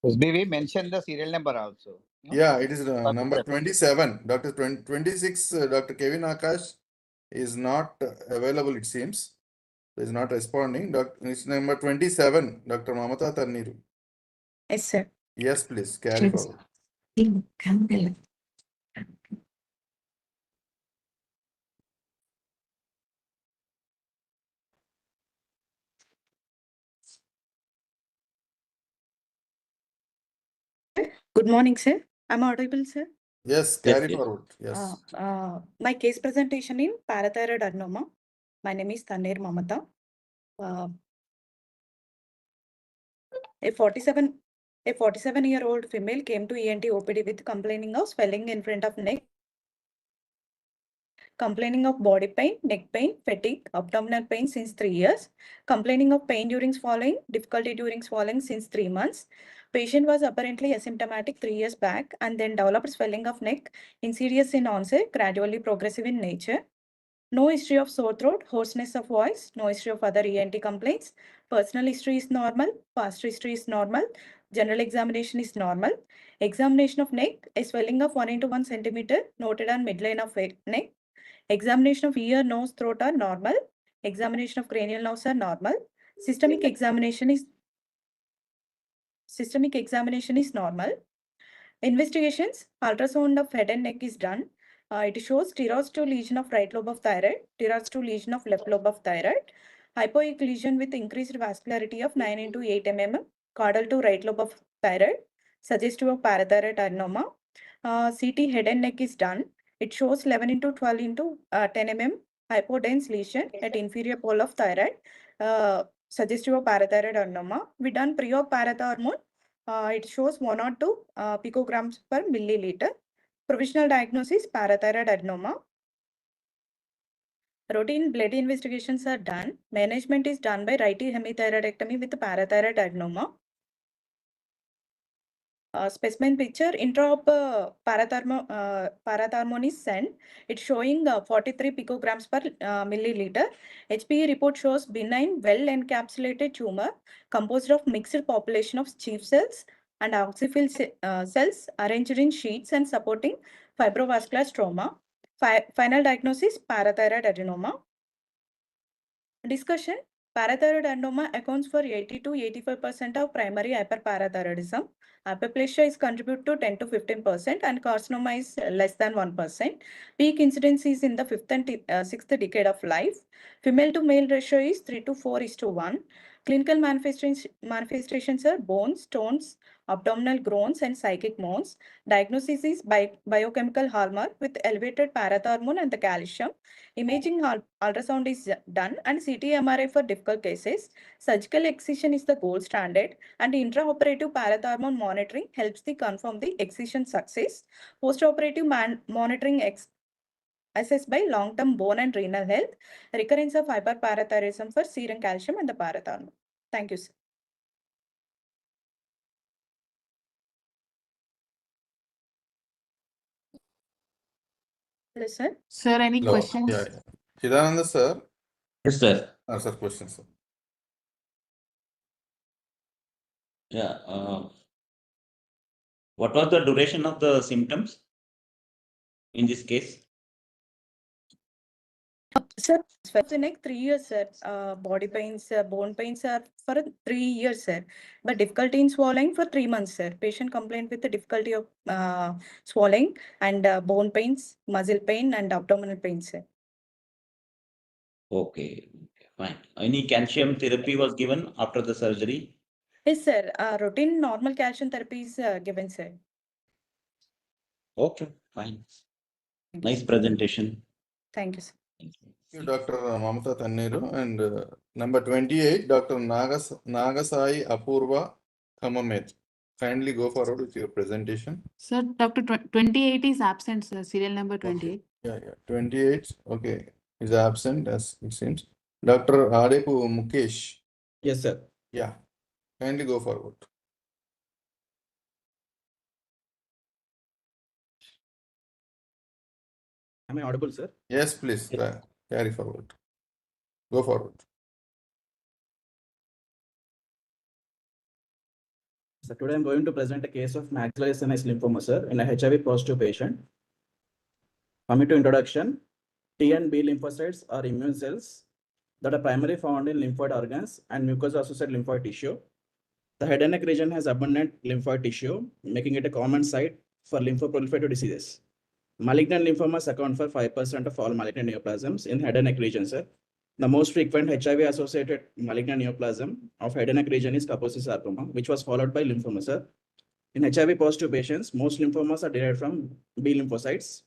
SBV mention the serial number also. No? Yeah, it is number 27. Dr. 26, Dr. Kevin Akash is not available, it seems. He is not responding. It's number 27, Dr. Mamata Tanneeru. Yes, sir. Yes, please, carry forward. Good morning, sir. Am I audible, sir? Yes, carry forward. Yes. My case presentation in parathyroid adenoma. My name is Tanneer Mamata. A 47-year-old female came to ENT OPD with complaining of swelling in front of neck, complaining of body pain, neck pain, fatigue, abdominal pain since 3 years, complaining of pain during swallowing, difficulty during swallowing since 3 months. Patient was apparently asymptomatic 3 years back and then developed swelling of neck, insidious in onset, gradually progressive in nature. No history of sore throat, hoarseness of voice, no history of other ENT complaints. Personal history is normal, past history is normal, general examination is normal. Examination of neck, a swelling of 1 into 1 centimeter noted on midline of neck. Examination of ear, nose, throat are normal. Examination of cranial nerves are normal. Systemic examination is normal. Investigations, ultrasound of head and neck is done. It shows TROS2 lesion of right lobe of thyroid, TROS2 lesion of left lobe of thyroid, hypoechoic lesion with increased vascularity of 9 into 8 mm, caudal to right lobe of thyroid, suggestive of parathyroid adenoma. CT head and neck is done. It shows 11 into 12 into 10 mm hypodense lesion at inferior pole of thyroid. suggestive of parathyroid adenoma. We done pre-op parathormone. It shows 1 or 2 picograms per milliliter. Provisional diagnosis parathyroid adenoma. Routine blood investigations are done. Management is done by right hemithyroidectomy with parathyroid adenoma. Specimen picture, intra-op parathormone is sent. It's showing 43 picograms per milliliter. HPE report shows benign, well-encapsulated tumor composed of mixed population of chief cells and oxyphil cells arranged in sheets and supporting fibrovascular stroma. Final diagnosis, parathyroid adenoma. Discussion. Parathyroid adenoma accounts for 80 to 85% of primary hyperparathyroidism. Hyperplasia is contribute to 10 to 15% and carcinoma is less than 1%. Peak incidence is in the 5th and 6th decade of life. Female to male ratio is 3 to 4:1. Clinical manifestations are bones, stones, abdominal groans and psychic moans. Diagnosis is biochemical hallmark with elevated parathormone and the calcium. Imaging ultrasound is done and CT MRI for difficult cases. Surgical excision is the gold standard and intraoperative parathormone monitoring helps to confirm the excision success. Postoperative monitoring assessed by long-term bone and renal health. Recurrence of hyperparathyroidism for serum calcium and the parathormone. Thank you, sir. Hello, sir. Sir, any Hello. questions? Yeah. Chidananda, sir. Yes, sir. Sir, questions, sir. Yeah. What was the duration of the symptoms in this case? Sir, for the next 3 years, sir, body pains, bone pains are for 3 years, sir. But difficulty in swallowing for 3 months, sir. Patient complained with the difficulty of swallowing and bone pains, muscle pain and abdominal pain, sir. Okay, fine. Any calcium therapy was given after the surgery? Yes, sir. Routine normal calcium therapy is given, sir. Okay, fine. Nice presentation. Thank you, sir. Thank you, Dr. Mamata Tanneru. And number 28, Dr. Nagasai Apurva Kamamet. Kindly go forward with your presentation. Sir, Dr. 28 is absent, sir. Serial number 28. Yeah. 28. Okay. Is absent as it seems. Dr. Adepu Mukesh. Yes, sir. Yeah. Kindly go forward. Am I audible, sir? Yes, please. Carry forward. Go forward. So today I'm going to present a case of maxillary sinus lymphoma, sir, in a HIV positive patient. Coming to introduction, T and B lymphocytes are immune cells that are primarily found in lymphoid organs and mucosa-associated lymphoid tissue. The head and neck region has abundant lymphoid tissue, making it a common site for lymphoproliferative diseases. Malignant lymphomas account for 5% of all malignant neoplasms in head and neck region, sir. The most frequent HIV-associated malignant neoplasm of head and neck region is Kaposi sarcoma, which was followed by lymphoma, sir. In HIV-positive patients, most lymphomas are derived from B lymphocytes,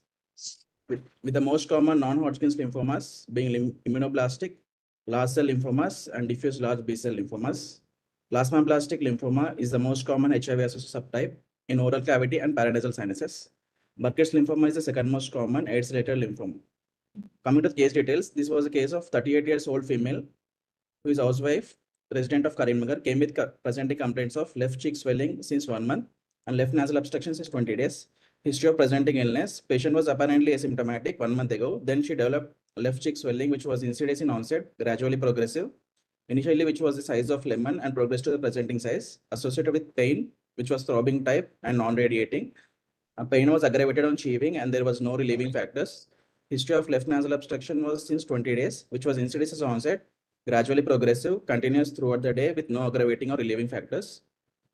with the most common non-Hodgkin's lymphomas being immunoblastic, large cell lymphomas, and diffuse large B-cell lymphomas. Plasmablastic lymphoma is the most common HIV-associated subtype in oral cavity and paranasal sinuses. Burkitt's lymphoma is the second most common AIDS-related lymphoma. Coming to the case details, this was a case of 38 years old female who is housewife, resident of Karimnagar, came with presenting complaints of left cheek swelling since 1 month and left nasal obstruction since 20 days. History of presenting illness. Patient was apparently asymptomatic 1 month ago. Then she developed left cheek swelling, which was insidious in onset, gradually progressive. Initially, which was the size of lemon and progressed to the presenting size, associated with pain, which was throbbing type and non-radiating. Pain was aggravated on Ewing and there was no relieving factors. History of left nasal obstruction was since 20 days, which was insidious as onset, gradually progressive, continuous throughout the day with no aggravating or relieving factors.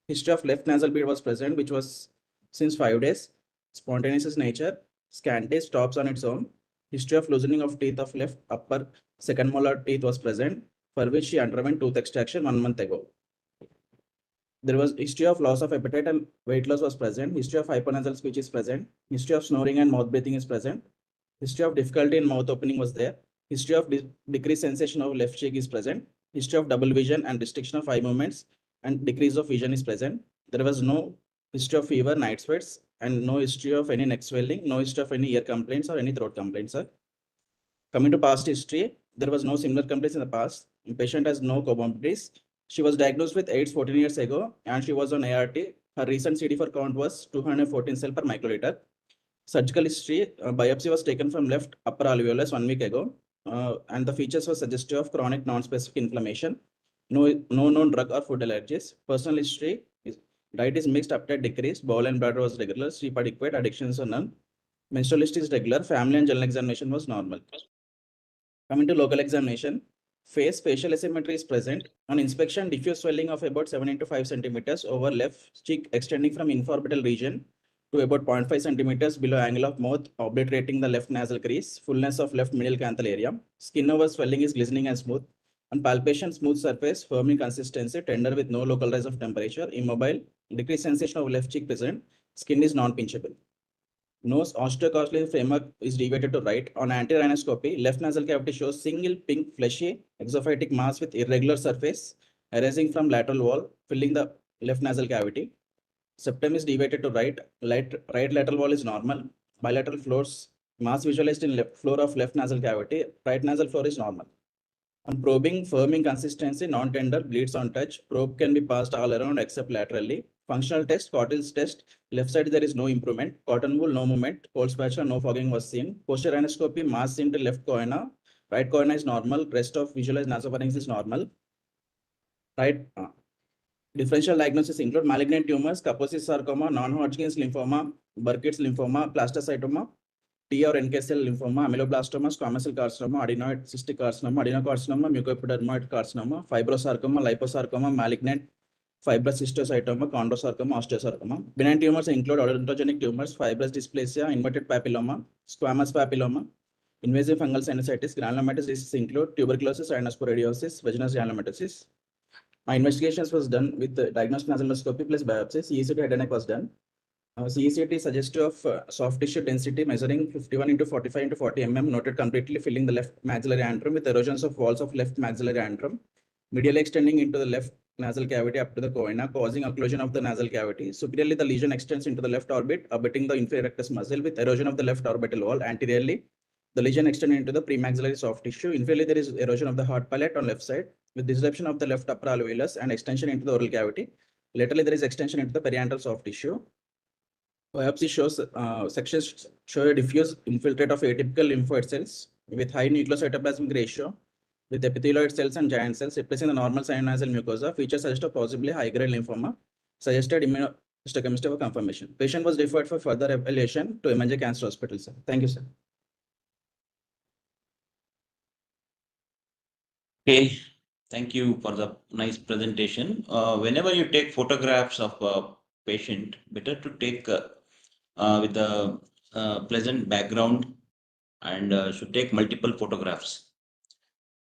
History of left nasal bleed was present, which was since 5 days, spontaneous in nature, scanty, stops on its own. History of loosening of teeth of left upper second molar teeth was present, for which she underwent tooth extraction 1 month ago. There was history of loss of appetite and weight loss was present. History of hypernasal speech is present. History of snoring and mouth breathing is present. History of difficulty in mouth opening was there. History of decreased sensation of left cheek is present. history of double vision and restriction of eye movements and decrease of vision is present. There was no history of fever, night sweats, and no history of any neck swelling, no history of any ear complaints or any throat complaints, sir. Coming to past history, there was no similar complaints in the past. The patient has no comorbidities. She was diagnosed with AIDS 14 years ago and she was on ART. Her recent CD4 count was 214 cell per microliter. Surgical history, biopsy was taken from left upper alveolus 1 week ago, and the features were suggestive of chronic non-specific inflammation. No known drug or food allergies. Personal history, diet is mixed, appetite decreased, bowel and bladder was regular, sleep adequate, addictions are none. Menstrual history is regular, family and general examination was normal. Coming to local examination, facial asymmetry is present. On inspection, diffuse swelling of about 7 to 5 centimeters over left cheek extending from infraorbital region to about 0.5 centimeters below angle of mouth, obliterating the left nasal crease, fullness of left medial canthal area. Skin over swelling is glistening and smooth. On palpation, smooth surface, firm in consistency, tender with no local rise of temperature, immobile, decreased sensation of left cheek present. Skin is non-pinchable. Nose osteocostal framework is deviated to right. On anti-rhinoscopy, left nasal cavity shows single pink fleshy exophytic mass with irregular surface arising from lateral wall, filling the left nasal cavity. Septum is deviated to right. Right lateral wall is normal. Bilateral floors, mass visualized in left floor of left nasal cavity. Right nasal floor is normal. On probing, firming consistency, non-tender, bleeds on touch. Probe can be passed all around except laterally. Functional test, Cotill's test. Left side there is no improvement. Cotton wool, no movement. Cold spatula, no fogging was seen. Posterior rhinoscopy, mass seen to left cornea. Right cornea is normal. Rest of visualized nasopharynx is normal. Right. Differential diagnosis include malignant tumors, Kaposi's sarcoma, non-Hodgkin's lymphoma, Burkitt's lymphoma, plastocytoma, T or NK cell lymphoma, ameloblastoma, squamous cell carcinoma, adenoid cystic carcinoma, adenocarcinoma, mucoepidermoid carcinoma, fibrosarcoma, liposarcoma, malignant fibrous histiocytoma, chondrosarcoma, osteosarcoma. Benign tumors include odontogenic tumors, fibrous dysplasia, inverted papilloma, squamous papilloma, invasive fungal sinusitis. Granulomatous diseases include tuberculosis, rhinosporidiosis, vaginous granulomatosis. My investigations was done with the diagnostic nasal endoscopy plus biopsy. CECT head and neck was done. CECT is suggestive of soft tissue density measuring 51 into 45 into 40 mm, noted completely filling the left maxillary antrum with erosions of walls of left maxillary antrum, medially extending into the left nasal cavity up to the choana, causing occlusion of the nasal cavity. Superiorly, the lesion extends into the left orbit, abutting the inferior rectus muscle with erosion of the left orbital wall. Anteriorly, the lesion extends into the premaxillary soft tissue. Inferiorly, there is erosion of the hard palate on left side with disruption of the left upper alveolus and extension into the oral cavity. Laterally, there is extension into the periantral soft tissue. Biopsy shows sections show a diffuse infiltrate of atypical lymphoid cells with high nucleocytoplasmic ratio with epithelioid cells and giant cells replacing the normal sinonasal mucosa. Features suggest a possibly high-grade lymphoma. Suggested immunohistochemistry for confirmation. Patient was referred for further evaluation to MNJ Cancer Hospital, sir. Thank you, sir. Okay, thank you for the nice presentation. Whenever you take photographs of a patient, better to take with a pleasant background and should take multiple photographs.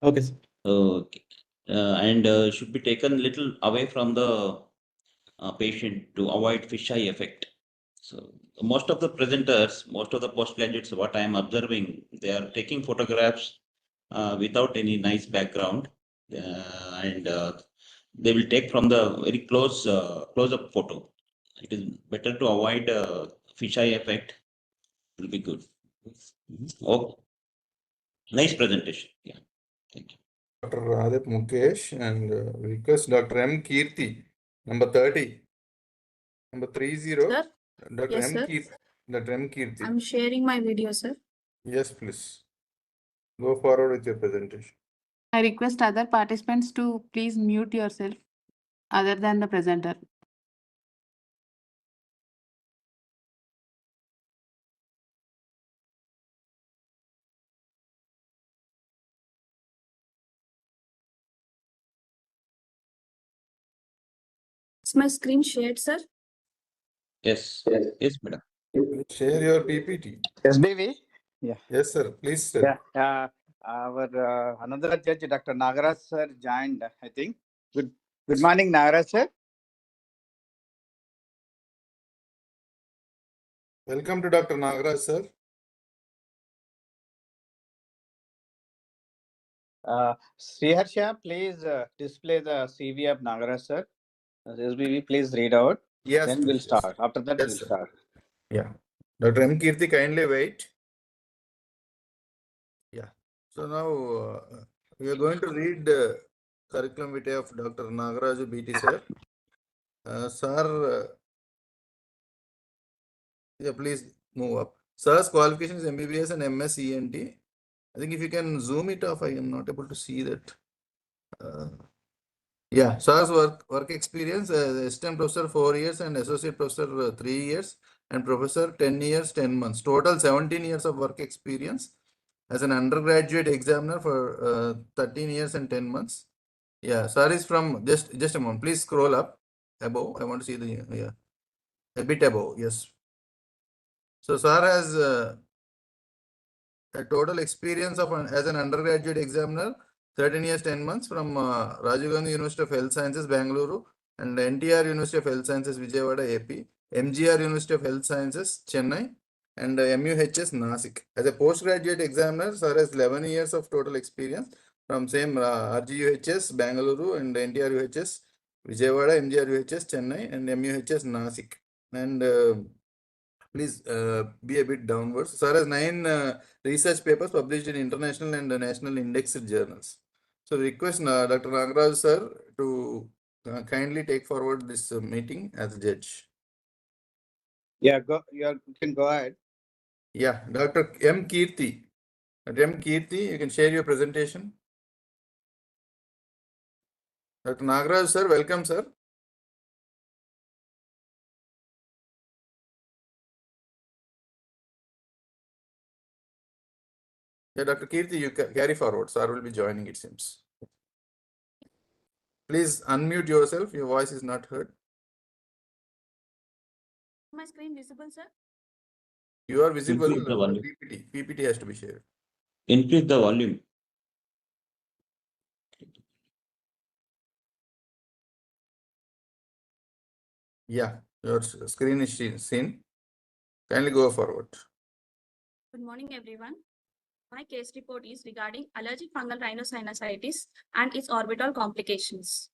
Okay, sir. Okay. And should be taken little away from the patient to avoid fisheye effect. So most of the presenters, most of the postgraduates, what I am observing, they are taking photographs without any nice background, and they will take from the very close-up photo. It is better to avoid fisheye effect. It will be good. Oh, nice presentation. Yeah, thank you. Dr. Radhip Mukesh and request Dr. M. Kirti, number 30. Number 30. Sir? Dr. Yes, M. sir. Kirti. Dr. M. Kirti. I'm sharing my video, sir. Yes, please. Go forward with your presentation. I request other participants to please mute yourself other than the presenter. Is my screen shared, sir? Yes, yes, madam. Share your PPT. SBV? Yeah. Yes, sir. Please, sir. Yeah. Our another judge, Dr. Nagaraj sir, joined, I think. Good morning, Nagaraj sir. Welcome to Dr. Nagaraj, sir. Sriharsha, please display the CV of Nagaraj sir. SBV, please read out. Yes, Then we'll please, yes. start. After that, Yes, we'll sir. start. Yeah. Dr. M. Kirti, kindly wait. Yeah. So now we are going to read the curriculum vitae of Dr. Nagaraj BT sir. Sir, yeah, please move up. Sir's qualification is MBBS and MS ENT. I think if you can zoom it off, I am not able to see that. Yeah, sir's work experience as assistant professor 4 years and associate professor 3 years and professor 10 years 10 months. Total 17 years of work experience as an undergraduate examiner for 13 years and 10 months. Yeah, sir is from just a moment. Please scroll up above. I want to see the a bit above. Yes. So sir has a total experience of as an undergraduate examiner, 13 years, 10 months from Rajiv Gandhi University of Health Sciences, Bangalore, and NTR University of Health Sciences, Vijayawada, AP, MGR University of Health Sciences, Chennai, and MUHS, Nasik. As a postgraduate examiner, sir has 11 years of total experience from same RGUHS, Bangalore, and NTR UHS, Vijayawada, MGR UHS, Chennai, and MUHS, Nasik. And please be a bit downwards. Sir has 9 research papers published in international and national indexed journals. So request Dr. Nagaraj sir to kindly take forward this meeting as a judge. Yeah, you can go ahead. Yeah, Dr. M. Kirti. Dr. M. Kirti, you can share your presentation. Dr. Nagaraj sir, welcome sir. Yeah, Dr. Kirti, you carry forward. Sir will be joining, it seems. Please unmute yourself. Your voice is not heard. My screen visible, sir? You are visible. Increase the volume. PPT has to be shared. Increase the volume. Yeah, your screen is seen. Kindly go forward. Good morning, everyone. My case report is regarding allergic fungal rhinosinusitis and its orbital complications.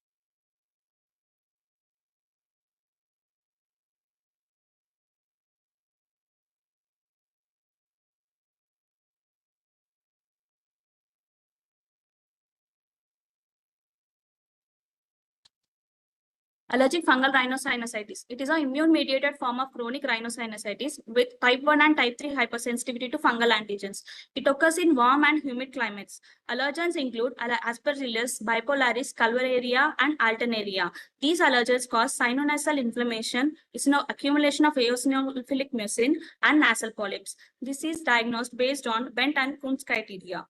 Allergic fungal rhinosinusitis. It is an immune-mediated form of chronic rhinosinusitis with type 1 and type 3 hypersensitivity to fungal antigens. It occurs in warm and humid climates. Allergens include Aspergillus, Bipolaris, Calvaria, and Alternaria. These allergens cause sinonasal inflammation, accumulation of eosinophilic mucin, and nasal polyps. This is diagnosed based on Bent and Kunz criteria.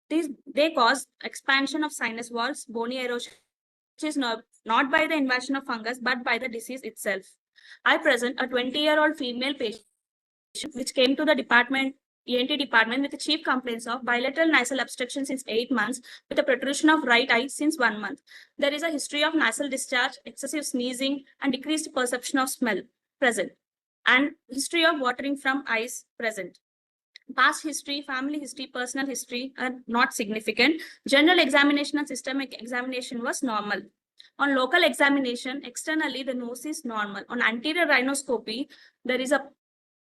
They cause expansion of sinus walls, bony erosion, which is not by the invasion of fungus, but by the disease itself. I present a 20-year-old female patient which came to the ENT department with the chief complaints of bilateral nasal obstruction since 8 months with a protrusion of right eye since 1 month. There is a history of nasal discharge, excessive sneezing, and decreased perception of smell present, and history of watering from eyes present. Past history, family history, personal history are not significant. General examination and systemic examination was normal. On local examination, externally, the nose is normal. On anterior rhinoscopy, there is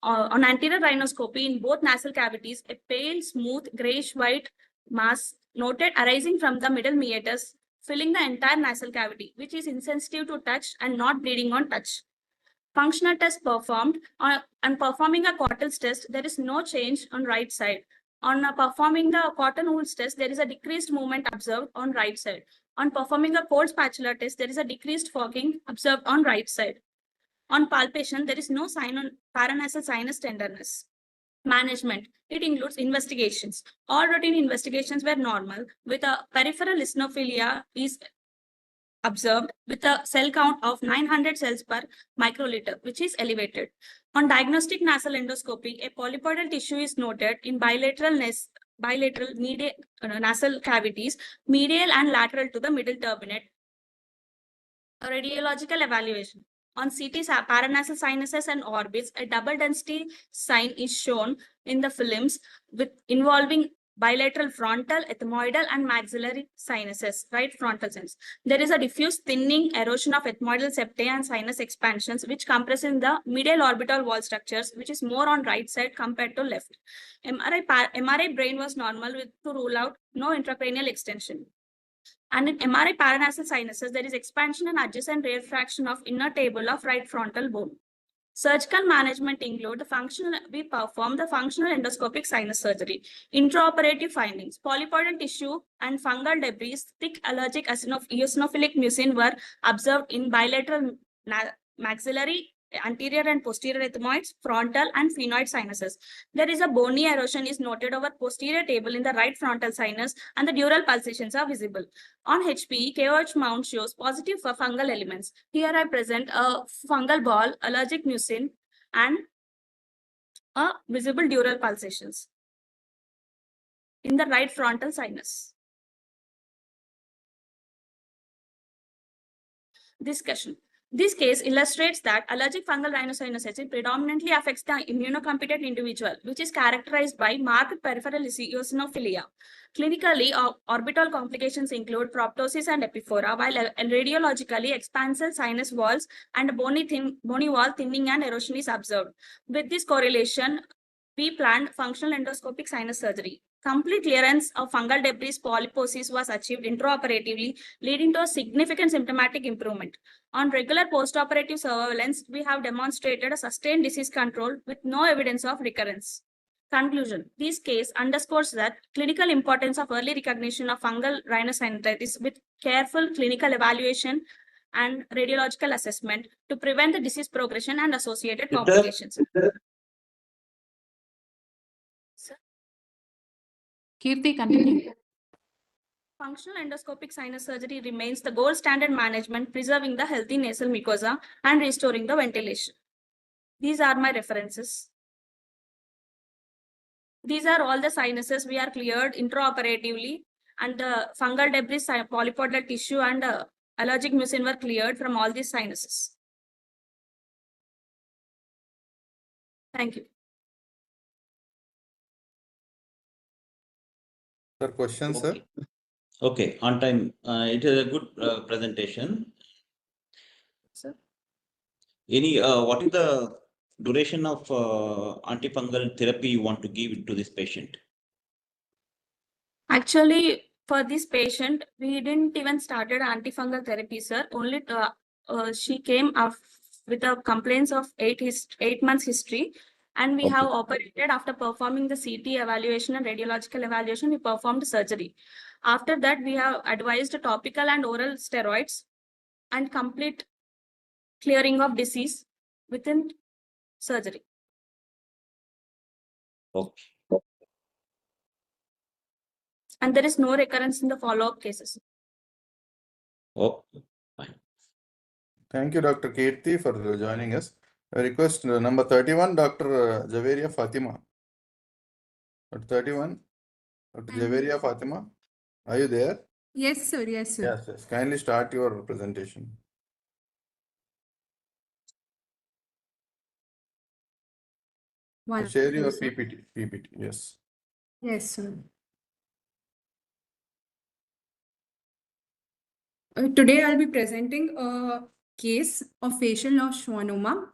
on anterior rhinoscopy in both nasal cavities, a pale, smooth, grayish-white mass noted arising from the middle meatus, filling the entire nasal cavity, which is insensitive to touch and not bleeding on touch. Functional test performed. On performing a Cottle's test, there is no change on right side. On performing the Cotton-Wool's test, there is a decreased movement observed on right side. On performing a cold spatula test, there is a decreased fogging observed on right side. On palpation, there is no sign on paranasal sinus tenderness. Management. It includes investigations. All routine investigations were normal, with a peripheral eosinophilia is observed with a cell count of 900 cells per microliter, which is elevated. On diagnostic nasal endoscopy, a polypoidal tissue is noted in bilateral medial nasal cavities, medial and lateral to the middle turbinate. A radiological evaluation. On CT, paranasal sinuses and orbits, a double density sign is shown in the films involving bilateral frontal, ethmoidal, and maxillary sinuses, right frontal sinus. There is a diffuse thinning, erosion of ethmoidal septae and sinus expansions, which compress in the medial orbital wall structures, which is more on right side compared to left. MRI brain was normal with to rule out no intracranial extension. And in MRI paranasal sinuses, there is expansion and adjacent rear fraction of inner table of right frontal bone. Surgical management include we perform the functional endoscopic sinus surgery. Intraoperative findings, polypoidal tissue and fungal debris, thick allergic eosinophilic mucin were observed in bilateral maxillary, anterior and posterior ethmoids, frontal and phrenoid sinuses. There is a bony erosion is noted over posterior table in the right frontal sinus and the dural pulsations are visible. On HPE, KOH mount shows positive for fungal elements. Here I present a fungal ball, allergic mucin, and a visible dural pulsations in the right frontal sinus. Discussion. This case illustrates that allergic fungal rhinosinusitis predominantly affects the immunocompetent individual, which is characterized by marked peripheral eosinophilia. Clinically, orbital complications include proptosis and epiphora, while radiologically expansile sinus walls and bony wall thinning and erosion is observed. With this correlation, we planned functional endoscopic sinus surgery. Complete clearance of fungal debris polyposis was achieved intraoperatively, leading to a significant symptomatic improvement. On regular postoperative surveillance, we have demonstrated a sustained disease control with no evidence of recurrence. Conclusion. This case underscores that clinical importance of early recognition of fungal rhinosinusitis with careful clinical evaluation and radiological assessment to prevent the disease progression and associated complications. Kirti, continue. Functional endoscopic sinus surgery remains the gold standard management, preserving the healthy nasal mucosa and restoring the ventilation. These are my references. These are all the sinuses we are cleared intraoperatively, and the fungal debris, polypoidal tissue, and allergic mucin were cleared from all these sinuses. Thank you. Sir, questions, sir? Okay, on time. It is a good presentation. Sir? What is the duration of antifungal therapy you want to give to this patient? Actually, for this patient, we didn't even started antifungal therapy, sir. Only she came up with a complaints of 8 months history, and we have operated after performing the CT evaluation and radiological evaluation. We performed surgery. After that, we have advised topical and oral steroids and complete clearing of disease within surgery. Okay. And there is no recurrence in the follow-up cases. Okay, fine. Thank you, Dr. Kirti, for joining us. I request number 31, Dr. Javeria Fatima. Dr. 31, Dr. Javeria Fatima, are you there? Yes, sir. Yes, sir. Yes, yes. Kindly start your presentation. Share your PPT. Yes. Yes, sir. Today I'll be presenting a case of facial nerve schwannoma,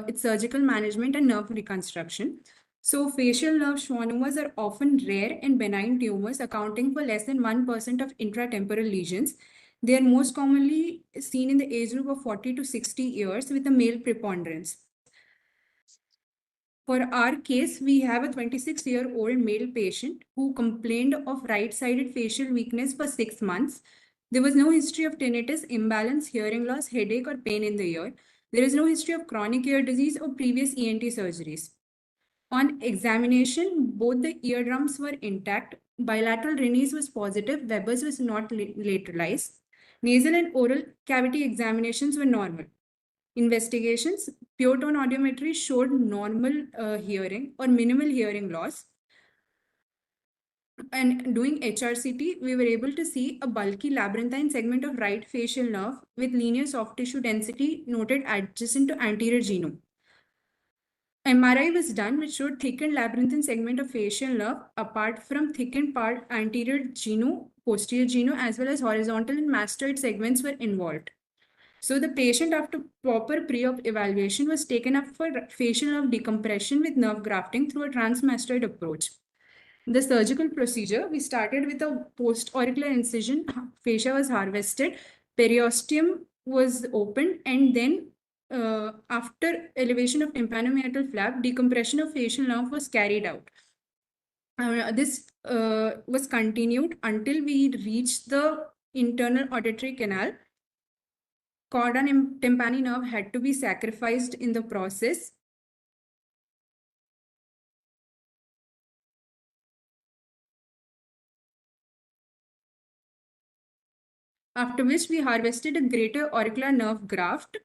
its surgical management and nerve reconstruction. So facial nerve schwannomas are often rare and benign tumors accounting for less than 1% of intratemporal lesions. They are most commonly seen in the age group of 40 to 60 years with a male preponderance. For our case, we have a 26-year-old male patient who complained of right-sided facial weakness for 6 months. There was no history of tinnitus, imbalance, hearing loss, headache, or pain in the ear. There is no history of chronic ear disease or previous ENT surgeries. On examination, both the eardrums were intact. Bilateral rhinis was positive. Weber's was not lateralized. Nasal and oral cavity examinations were normal. Investigations, pure tone audiometry showed normal hearing or minimal hearing loss. And doing HRCT, we were able to see a bulky labyrinthine segment of right facial nerve with linear soft tissue density noted adjacent to anterior genome. MRI was done, which showed thickened labyrinthine segment of facial nerve apart from thickened part anterior genu, posterior genu, as well as horizontal and mastoid segments were involved. So the patient, after proper pre-op evaluation, was taken up for facial nerve decompression with nerve grafting through a transmastoid approach. The surgical procedure, we started with a post-auricular incision, fascia was harvested, periosteum was opened, and then after elevation of tympanomeatal flap, decompression of facial nerve was carried out. This was continued until we reached the internal auditory canal. Chorda tympani nerve had to be sacrificed in the process. After which we harvested a greater auricular nerve graft.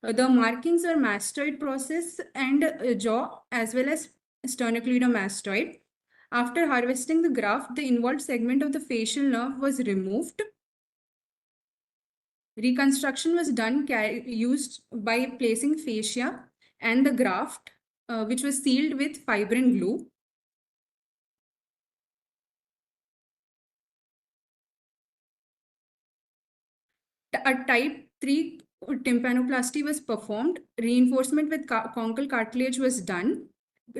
The markings are mastoid process and jaw as well as sternocleidomastoid. After harvesting the graft, the involved segment of the facial nerve was removed. Reconstruction was done used by placing fascia and the graft, which was sealed with fibrin glue. A type 3 tympanoplasty was performed. Reinforcement with conchal cartilage was done.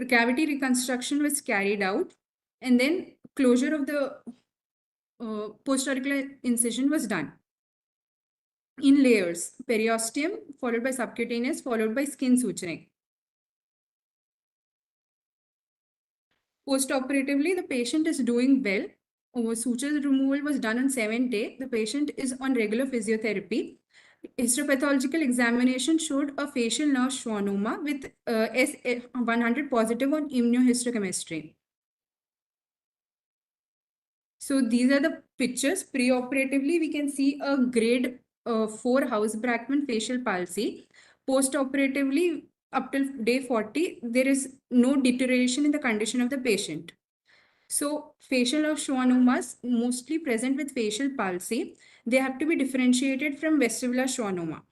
Cavity reconstruction was carried out. And then closure of the post-auricular incision was done. In layers, periosteum, followed by subcutaneous, followed by skin suturing. Post-operatively, the patient is doing well. Suture removal was done on 7th day. The patient is on regular physiotherapy. Histopathological examination showed a facial nerve schwannoma with S100 positive on immunohistochemistry. So these are the pictures. Pre-operatively, we can see a grade 4 House-Brackman facial palsy. Post-operatively, up till day 40, there is no deterioration in the condition of the patient. So facial nerve schwannomas mostly present with facial palsy. They have to be differentiated from vestibular schwannoma.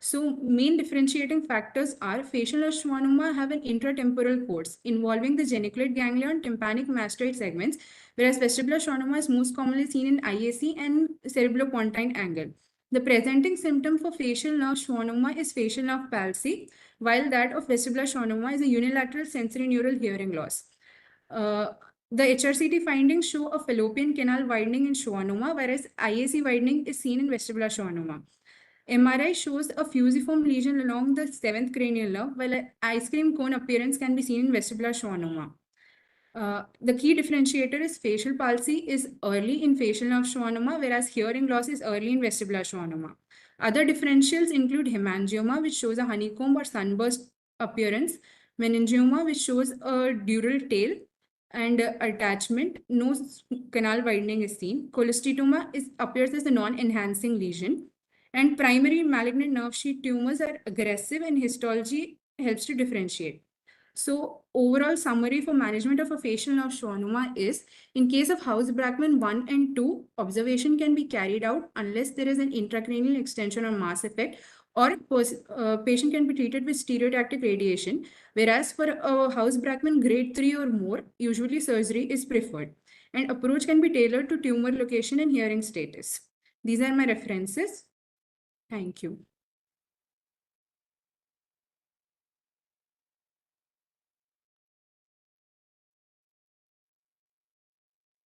So main differentiating factors are facial nerve schwannoma have an intratemporal course involving the geniculate ganglion and tympanic mastoid segments, whereas vestibular schwannoma is most commonly seen in IAC and cerebropontine angle. The presenting symptom for facial nerve schwannoma is facial nerve palsy, while that of vestibular schwannoma is a unilateral sensory neural hearing loss. The HRCT findings show a fallopian canal widening in schwannoma, whereas IAC widening is seen in vestibular schwannoma. MRI shows a fusiform lesion along the 7th cranial nerve, while an ice cream cone appearance can be seen in vestibular schwannoma. The key differentiator is facial palsy is early in facial nerve schwannoma, whereas hearing loss is early in vestibular schwannoma. Other differentials include hemangioma, which shows a honeycomb or sunburst appearance, meningioma, which shows a dural tail, and attachment, no canal widening is seen. Cholesteatoma appears as a non-enhancing lesion. And primary malignant nerve sheath tumors are aggressive, and histology helps to differentiate. So overall summary for management of a facial nerve schwannoma is, in case of House-Brackman 1 and 2, observation can be carried out unless there is an intracranial extension or mass effect, or patient can be treated with stereotactic radiation, whereas for a House-Brackman grade 3 or more, usually surgery is preferred. And approach can be tailored to tumor location and hearing status. These are my references. Thank you.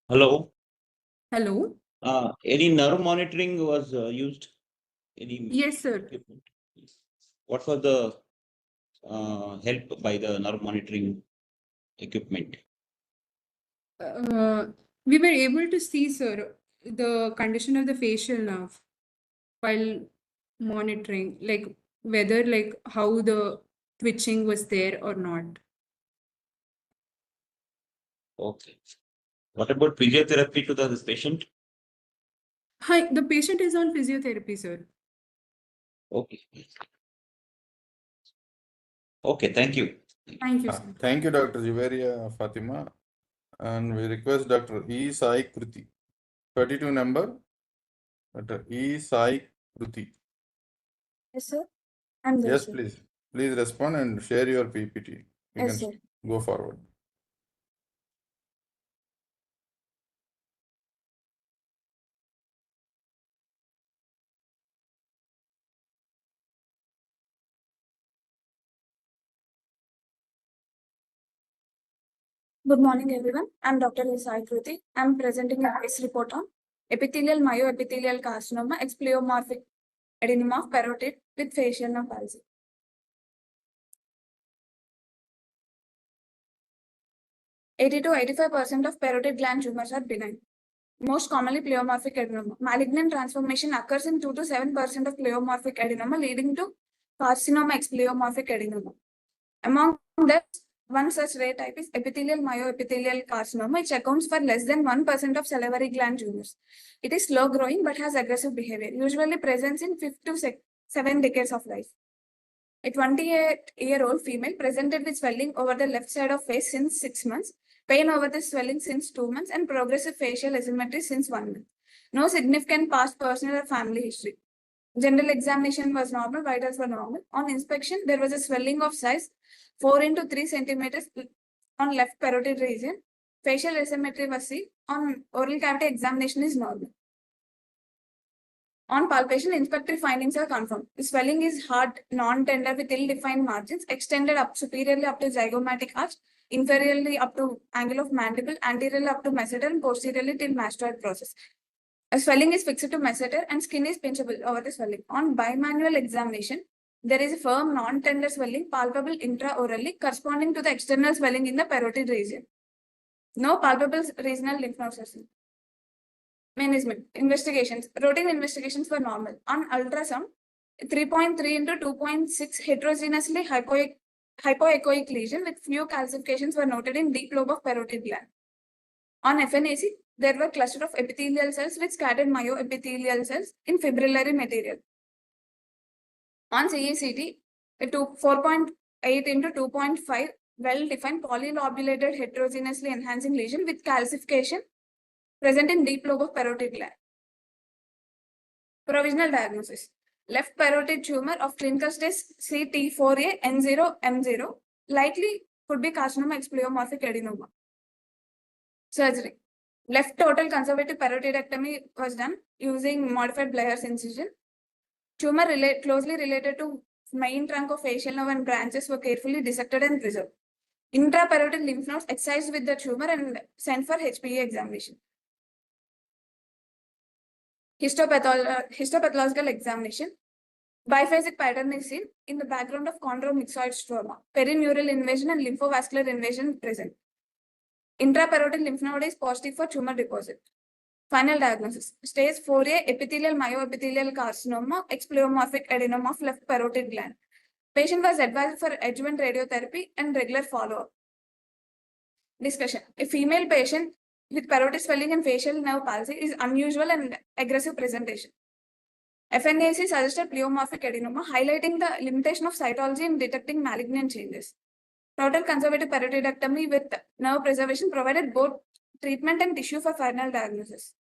Hello. Hello. Any nerve monitoring was used? Any? Yes, sir. Equipment? What was the help by the nerve monitoring equipment? We were able to see, sir, the condition of the facial nerve while monitoring, like whether like how the twitching was there or not. Okay. What about physiotherapy to this patient? Hi, the patient is on physiotherapy, sir. Okay. Okay, thank you. Thank you, sir. Thank you, Dr. Jiveria Fatima. And we request Dr. E. Sai Kruti. 32 number, Dr. E. Sai Kruti. Yes, sir. I'm there, Yes, sir. please. Please respond and share your PPT. You Yes, can sir. go forward. Good morning, everyone. I'm Dr. Kruti. I'm presenting a case report on epithelial myoepithelial carcinoma, pleomorphic adenoma of carotid with facial nerve palsy. 80 to 85% of parotid gland tumors are benign. Most commonly pleomorphic adenoma. Malignant transformation occurs in 2 to 7% of pleomorphic adenoma, leading to carcinoma ex pleomorphic adenoma. Among that, one such rare type is epithelial myoepithelial carcinoma, which accounts for less than 1% of salivary gland tumors. It is slow growing but has aggressive behavior, usually presents in 5 to 7 decades of life. A 28-year-old female presented with swelling over the left side of face since 6 months, pain over the swelling since 2 months, and progressive facial asymmetry since 1 month. No significant past personal or family history. General examination was normal, vitals were normal. On inspection, there was a swelling of size 4 into 3 centimeters on left parotid region. Facial asymmetry was seen. On oral cavity examination is normal. On palpation, inspectory findings are confirmed. The swelling is hard, non-tender with ill-defined margins, extended up superiorly up to zygomatic arch, inferiorly up to angle of mandible, anteriorly up to masseter, and posteriorly till mastoid process. A swelling is fixed to masseter and skin is pinchable over the swelling. On bimanual examination, there is a firm non-tender swelling palpable intraorally corresponding to the external swelling in the parotid region. No palpable regional lymph nodes are seen. Management investigations. Routine investigations were normal. On ultrasound, 3.3 into 2.6 heterogeneously hypoechoic lesion with few calcifications were noted in deep lobe of parotid gland. On FNAC, there were cluster of epithelial cells with scattered myoepithelial cells in fibrillary material. On CECT, a 4.8 into 2.5 well-defined polylobulated heterogeneously enhancing lesion with calcification present in deep lobe of parotid gland. Provisional diagnosis. Left parotid tumor of clinical stage CT4A N0M0 likely could be carcinoma ex pleomorphic adenoma. Surgery. Left total conservative parotidectomy was done using modified Blair's incision. Tumor closely related to main trunk of facial nerve and branches were carefully dissected and preserved. Intraparotid lymph nodes excised with the tumor and sent for HPE examination. Histopathological examination. Biphasic pattern is seen in the background of chondromyxoid stroma. Perineural invasion and lymphovascular invasion present. Intraparotid lymph node is positive for tumor deposit. Final diagnosis. Stage 4A epithelial myoepithelial carcinoma ex pleomorphic adenoma of left parotid gland. Patient was advised for adjuvant radiotherapy and regular follow-up. Discussion. A female patient with parotid swelling and facial nerve palsy is unusual and aggressive presentation. FNAC suggested pleomorphic adenoma, highlighting the limitation of cytology in detecting malignant changes. Total conservative parotidectomy with nerve preservation provided both treatment and tissue for final diagnosis.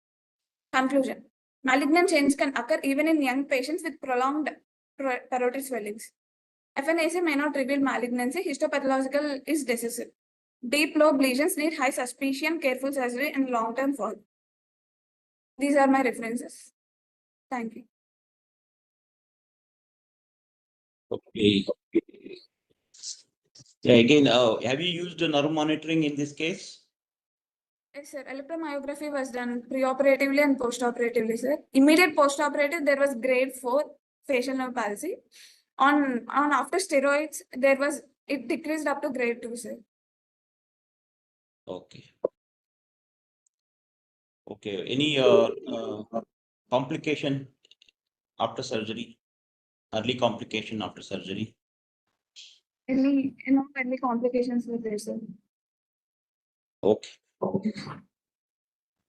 Conclusion. Malignant change can occur even in young patients with prolonged parotid swellings. FNAC may not reveal malignancy. Histopathological is decisive. Deep lobe lesions need high suspicion, careful surgery, and long-term follow-up. These are my references. Thank you. Okay. Yeah, again, have you used nerve monitoring in this case? Yes, sir. Electromyography was done preoperatively and postoperatively, sir. Immediate postoperative, there was grade 4 facial nerve palsy. On after steroids, it decreased up to grade 2, sir. Okay. Okay. Any complication after surgery? Early complication after surgery? Any complications with this, sir? Okay.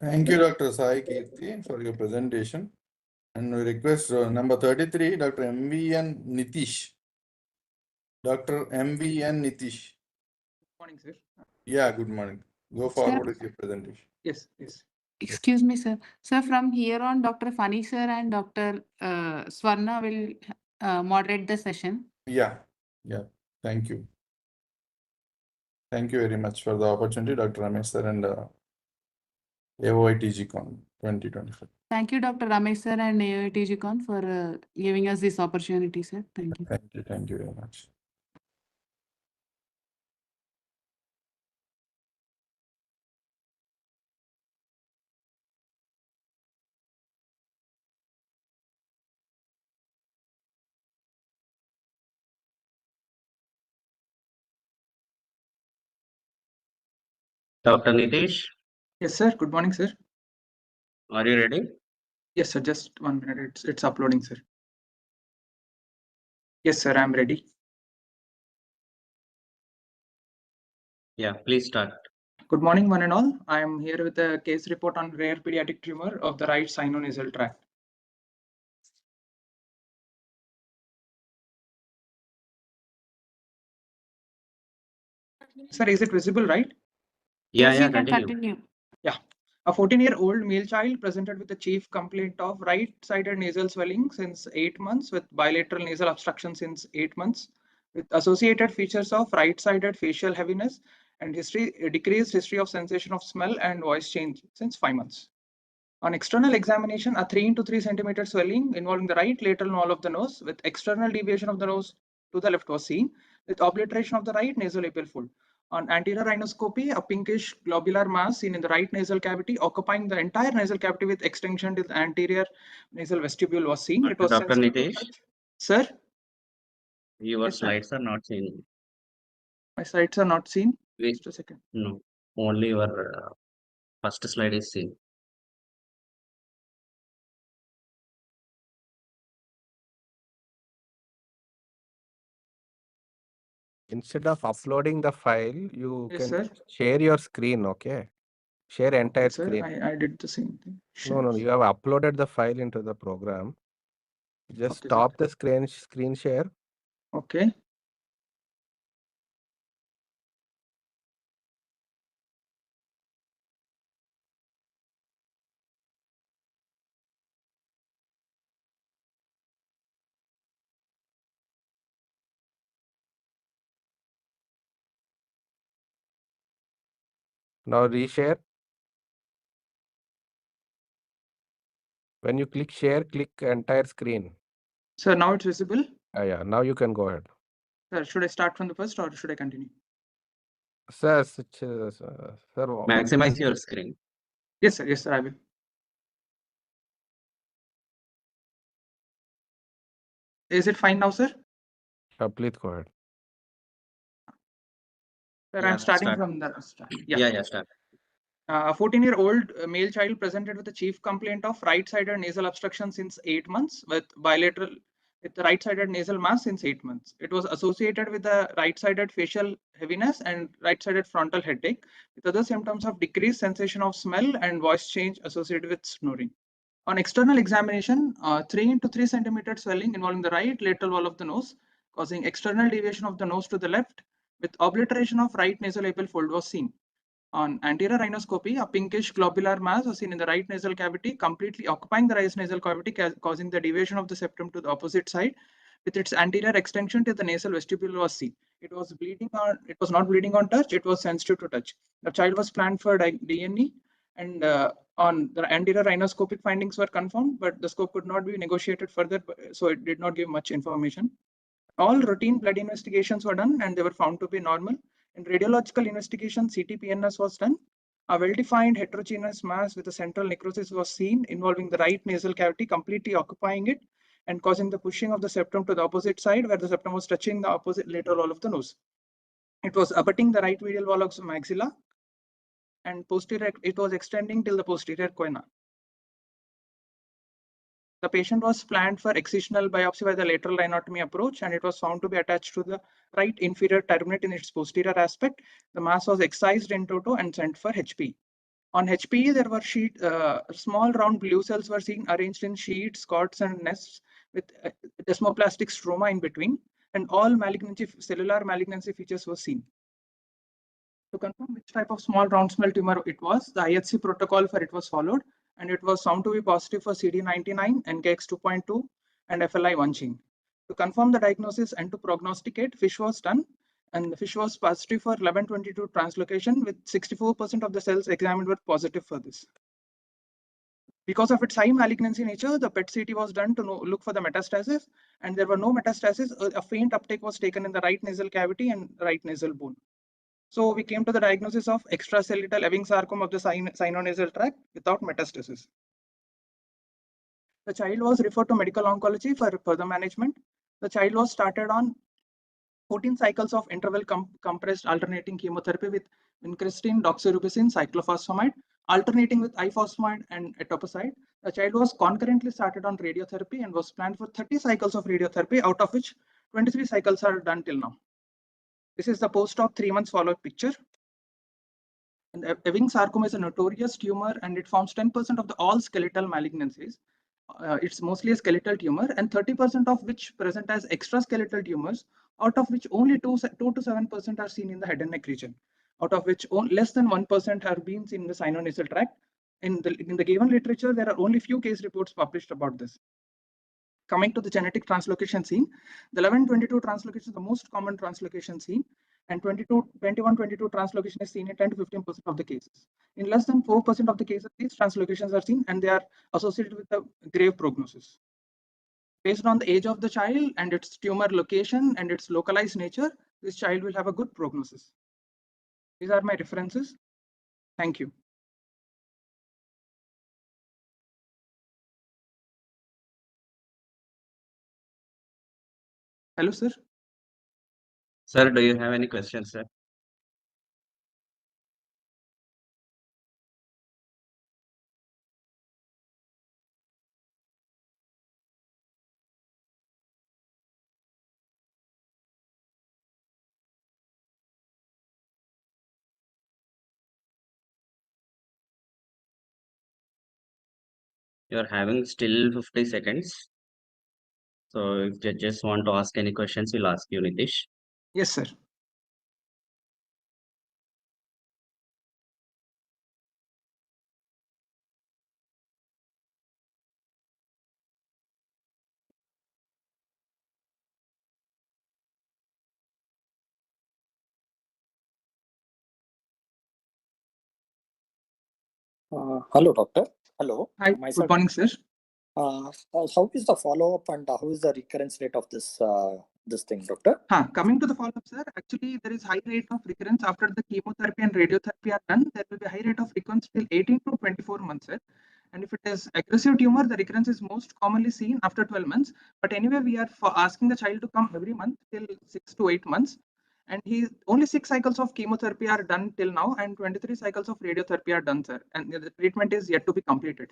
Thank you, Dr. Sai Kirti, for your presentation. And we request number 33, Dr. MVN Nitish. Dr. MVN Nitish. Good morning, sir. Yeah, good morning. Go forward with your presentation. Yes, yes. Excuse me, sir. Sir, from here on, Dr. Fani sir and Dr. Swarna will moderate the session. Yeah, thank you. Thank you very much for the opportunity, Dr. Ramesh sir and AOI TGCON 2025. Thank you, Dr. Ramesh sir and AOI TGCON for giving us this opportunity, sir. Thank you. Thank you very much. Dr. Nitish, Yes, sir. Good morning, sir. are you ready? Yes, sir. Just 1 minute. It's uploading, sir. Yes, sir. I'm ready. Yeah, please start. Good morning, one and all. I am here with a case report on rare pediatric tumor of the right sino-nasal tract. Sir, is it visible, right? Yeah, Yes, yeah, you can continue. continue. Yeah. A 14-year-old male child presented with a chief complaint of right-sided nasal swelling since 8 months with bilateral nasal obstruction since 8 months with associated features of right-sided facial heaviness and decreased history of sensation of smell and voice change since 5 months. On external examination, a 3 into 3 centimeter swelling involving the right lateral wall of the nose with external deviation of the nose to the left was seen with obliteration of the right nasolabial fold. On anterior rhinoscopy, a pinkish globular mass seen in the right nasal cavity occupying the entire nasal cavity with extension to the anterior nasal vestibule was seen. It was Dr. sensitive to Nitish, touch. Sir? your Yes, sir. slides are not seen. My slides are not seen. Wait, Just a second. no, only your first slide is seen. Instead of uploading the file, you Yes, can sir. share your screen, okay? Share entire Yes, sir. screen. I did the same thing. No, you have uploaded the file into the program. Just Okay, stop the screen share. Okay. Now reshare. When you click share, click entire screen. Sir, now it's visible. Yeah, now you can go ahead. Sir, should I start from the first or should I continue? Sir, sir, Maximize your screen. Yes, sir. Yes, sir. I will. Is it fine now, sir? Please go ahead. Sir, Yeah, I'm starting start. from the start. Yeah, start. A 14-year-old male child presented with a chief complaint of right-sided nasal obstruction since 8 months with the right-sided nasal mass since 8 months. It was associated with the right-sided facial heaviness and right-sided frontal headache with other symptoms of decreased sensation of smell and voice change associated with snoring. On external examination, 3 into 3 centimeter swelling involving the right lateral wall of the nose, causing external deviation of the nose to the left with obliteration of right nasolabial fold was seen. On anterior rhinoscopy, a pinkish globular mass was seen in the right nasal cavity, completely occupying the right nasal cavity, causing the deviation of the septum to the opposite side, with its anterior extension to the nasal vestibule was seen. It was not bleeding on touch, it was sensitive to touch. The child was planned for DNE, and on the anterior rhinoscopic findings were confirmed, but the scope could not be negotiated further, so it did not give much information. All routine blood investigations were done and they were found to be normal. In radiological investigation, CT-PNS was done. A well-defined heterogeneous mass with a central necrosis was seen involving the right nasal cavity, completely occupying it and causing the pushing of the septum to the opposite side where the septum was touching the opposite lateral wall of the nose. It was abutting the right medial wall of the maxilla and posterior, it was extending till the posterior choana. The patient was planned for excisional biopsy by the lateral rhinotomy approach, and it was found to be attached to the right inferior turbinate in its posterior aspect. The mass was excised in toto and sent for HPE. On HPE, there were small round blue cells were seen arranged in sheets, cords, and nests with desmoplastic stroma in between, and all cellular malignancy features were seen. To confirm which type of small round cell tumor it was, the IHC protocol for it was followed, and it was found to be positive for CD99, NKX 2.2, and FLI1 gene. To confirm the diagnosis and to prognosticate, FISH was done, And the fish was positive for 1122 translocation, with 64% of the cells examined were positive for this. Because of its high malignancy nature, the PET CT was done to look for the metastasis, and there were no metastasis. A faint uptake was taken in the right nasal cavity and right nasal bone. So we came to the diagnosis of extracellular Ewing sarcoma of the sinonasal tract without metastasis. The child was referred to medical oncology for further management. The child was started on 14 cycles of interval compressed alternating chemotherapy with vincristine, doxorubicin, cyclophosphamide, alternating with ifosfamide and etoposide. The child was concurrently started on radiotherapy and was planned for 30 cycles of radiotherapy, out of which 23 cycles are done till now. This is the post-op 3 months follow-up picture. And Ewing sarcoma is a notorious tumor, and it forms 10% of all skeletal malignancies. It's mostly a skeletal tumor, and 30% of which present as extraskeletal tumors, out of which only 2 to 7% are seen in the head and neck region, out of which less than 1% have been seen in the sinonasal tract. In the given literature, there are only few case reports published about this. Coming to the genetic translocation seen, the 1122 translocation is the most common translocation seen, and 2122 translocation is seen in 10 to 15% of the cases. In less than 4% of the cases, these translocations are seen, and they are associated with a grave prognosis. Based on the age of the child and its tumor location and its localized nature, this child will have a good prognosis. These are my references. Thank you. Hello, sir. Sir, do you have any questions, sir? You're having still 50 seconds. So if judges want to ask any questions, we'll ask you, Nitish. Yes, sir. Hello, doctor. Hello. Hi. Good morning, sir. How is the follow-up and how is the recurrence rate of this thing, doctor? Coming to the follow-up, sir, actually there is high rate of recurrence after the chemotherapy and radiotherapy are done. There will be high rate of recurrence till 18 to 24 months, sir. And if it is aggressive tumor, the recurrence is most commonly seen after 12 months. But anyway, we are asking the child to come every month till 6 to 8 months. And only 6 cycles of chemotherapy are done till now, and 23 cycles of radiotherapy are done, sir. And the treatment is yet to be completed.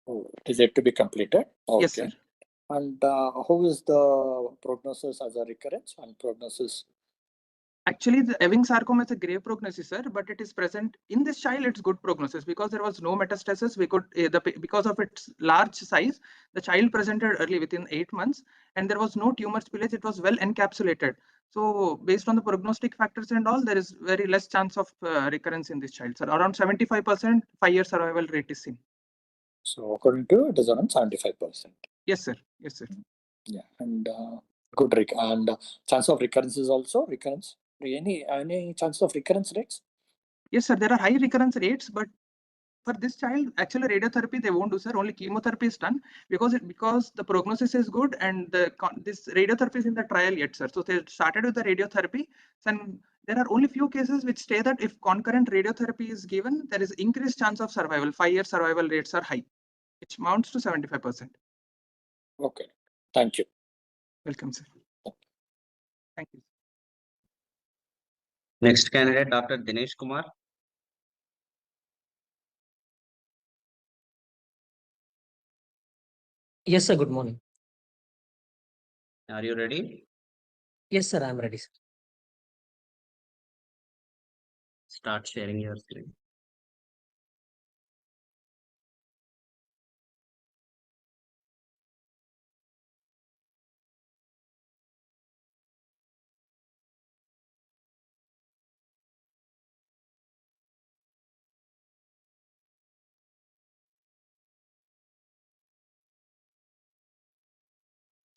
Oh, it is yet to be completed? Okay. Yes, sir. And how is the prognosis as a recurrence and prognosis? Actually, the Ewing sarcoma is a grave prognosis, sir, but it is present in this child. It's good prognosis because there was no metastasis. We could, because of its large size, the child presented early within 8 months, and there was no tumor spillage. It was well encapsulated. So, based on the prognostic factors and all, there is very less chance of recurrence in this child, sir. Around 75% 5-year survival rate is seen. So, according to it is around 75%. Yes, sir. Yes, sir. Yeah, and good chance of recurrence is also recurrence. Any chance of recurrence rates? Yes, sir. There are high recurrence rates, but for this child, actually radiotherapy they won't do, sir. Only chemotherapy is done because the prognosis is good, and this radiotherapy is in the trial yet, sir. So they started with the radiotherapy, and there are only few cases which say that if concurrent radiotherapy is given, there is increased chance of survival. 5-year survival rates are high, which amounts to 75%. Okay. Thank you. Welcome, sir. Thank you. Next candidate, Dr. Dinesh Kumar. Yes, sir. Good morning. Are you ready? Yes, sir. I'm ready, sir. Start sharing your screen.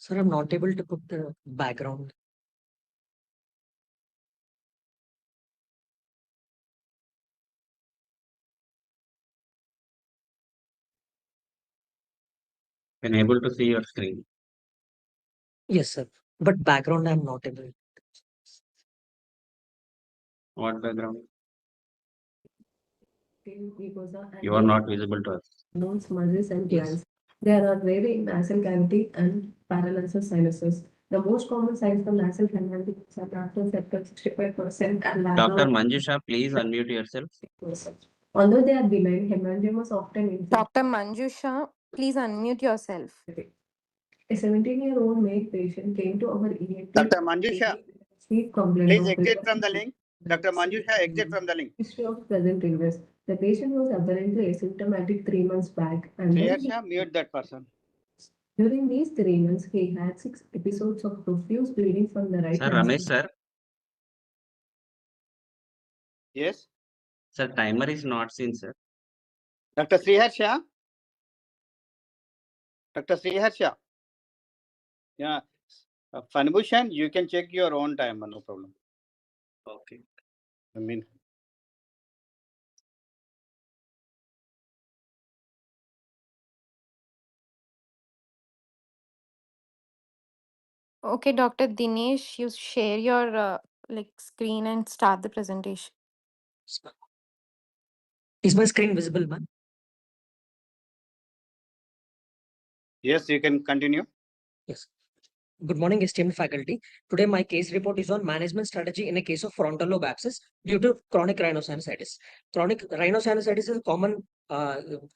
Sir, I'm not able to put the background. Been able to see your screen. Yes, sir. But background, I'm not able. What background? Mucosa and You are not visible to us. bones, muscles, and glands. There are rarely in nasal cavity and paralysis sinuses. The most common signs of nasal hemorrhages are nasal septum 65% and Dr. lateral Manjusha, please unmute yourself. 6%. Although they are benign, hemangiomas often infect. Dr. Manjusha, please unmute yourself. A 17-year-old male patient came to our ENT. Dr. Manjusha, Chief complaint please of exit from the link. Dr. Manjusha, exit from the link. history of present illness. The patient was apparently asymptomatic 3 months back, and then Sriharsha, mute that person. during these 3 months, he had 6 episodes of profuse bleeding from the right Sir, Ramesh, nostril. sir. Yes. Sir, timer is not seen, sir. Dr. Sriharsha. Dr. Sriharsha. Yeah. Fanbhushan, you can check your own timer, no problem. Okay. I mean. Okay, Dr. Dinesh, you share your screen and start the presentation. Is my screen visible, ma'am? Yes, you can continue. Yes. Good morning, esteemed faculty. Today, my case report is on management strategy in a case of frontal lobe abscess due to chronic rhinosinusitis. Chronic rhinosinusitis is a common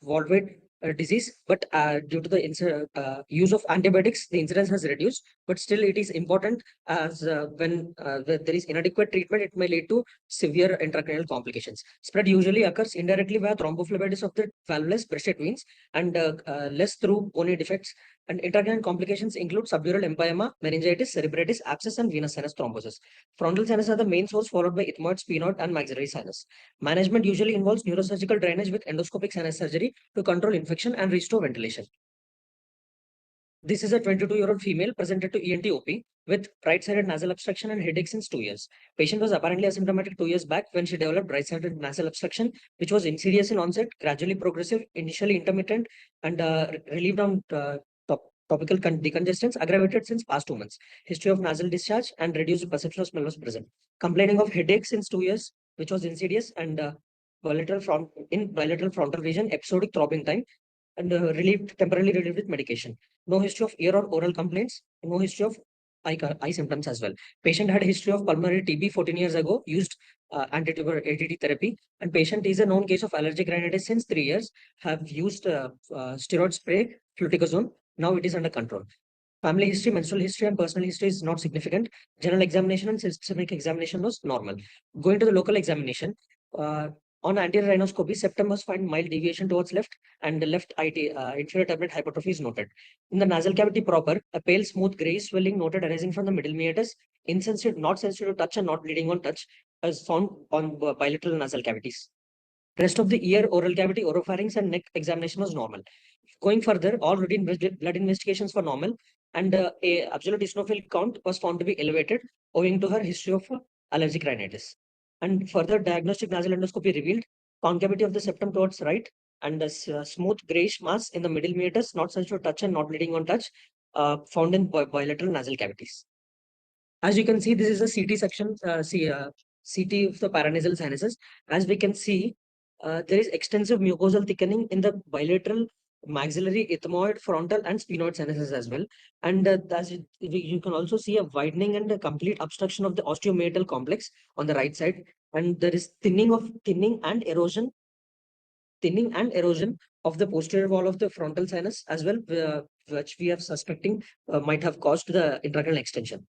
worldwide disease, but due to the use of antibiotics, the incidence has reduced. But still, it is important as when there is inadequate treatment, it may lead to severe intracranial complications. Spread usually occurs indirectly via thrombophlebitis of the valvulus breasted veins and less through bony defects. And intracranial complications include subdural empyema, meningitis, cerebritis, abscess, and venous sinus thrombosis. Frontal sinus are the main source, followed by ethmoid, sphenoid, and maxillary sinus. Management usually involves neurosurgical drainage with endoscopic sinus surgery to control infection and restore ventilation. This is a 22-year-old female presented to ENT OP with right-sided nasal obstruction and headache since 2 years. Patient was apparently asymptomatic 2 years back when she developed right-sided nasal obstruction, which was insidious in onset, gradually progressive, initially intermittent, and relieved on topical decongestants, aggravated since past 2 months. History of nasal discharge and reduced perception of smell was present. Complaining of headache since 2 years, which was insidious and bilateral frontal region, episodic throbbing time, and temporarily relieved with medication. No history of ear or oral complaints. No history of eye symptoms as well. Patient had a history of pulmonary TB 14 years ago, used anti-tuber ATT therapy, and patient is a known case of allergic rhinitis since 3 years, have used steroid spray, fluticasone. Now it is under control. Family history, menstrual history, and personal history is not significant. General examination and systemic examination was normal. Going to the local examination, on anterior rhinoscopy, septum was found mild deviation towards left, and the left inferior tablet hypertrophy is noted. In the nasal cavity proper, a pale, smooth, gray swelling noted arising from the middle meatus, insensitive, not sensitive to touch, and not bleeding on touch, is found on bilateral nasal cavities. Rest of the ear, oral cavity, oropharynx, and neck examination was normal. Going further, all routine blood investigations were normal, and a absolute eosinophil count was found to be elevated owing to her history of allergic rhinitis. And further diagnostic nasal endoscopy revealed concavity of the septum towards right and a smooth grayish mass in the middle meatus, not sensitive to touch and not bleeding on touch, found in bilateral nasal cavities. As you can see, this is a CT section, CT of the paranasal sinuses. As we can see, there is extensive mucosal thickening in the bilateral, maxillary, ethmoid, frontal, and sphenoid sinuses as well. And you can also see a widening and a complete obstruction of the osteomeatal complex on the right side. And there is thinning and erosion of the posterior wall of the frontal sinus as well, which we are suspecting might have caused the intracranial extension.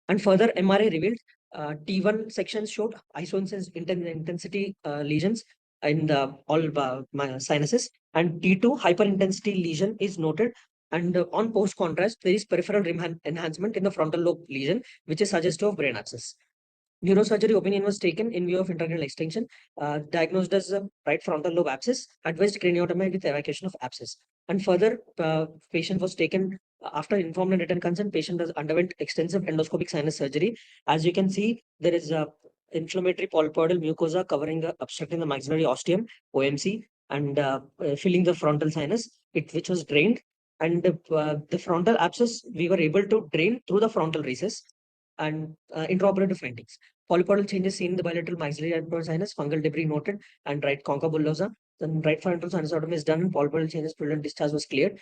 And further, MRI revealed T1 sections showed intensity lesions in the all sinuses, and T2 hyperintensity lesion is noted. And on post contrast, there is peripheral rim enhancement in the frontal lobe lesion, which is suggestive of brain abscess. Neurosurgery opinion was taken in view of intracranial extension, diagnosed as a right frontal lobe abscess, advised craniotomy with evacuation of abscess. And further, patient was taken after informed and written consent. Patient has underwent extensive endoscopic sinus surgery. As you can see, there is a inflammatory polypoidal mucosa covering obstructing the maxillary ostium, OMC, and filling the frontal sinus, which was drained. And the frontal abscess, we were able to drain through the frontal recess. And intraoperative findings. Polypodal changes seen in the bilateral maxillary and sinus, fungal debris noted, and right concha bullosa. Then right frontal sinusotomy is done, and polypodal changes, purulent discharge was cleared.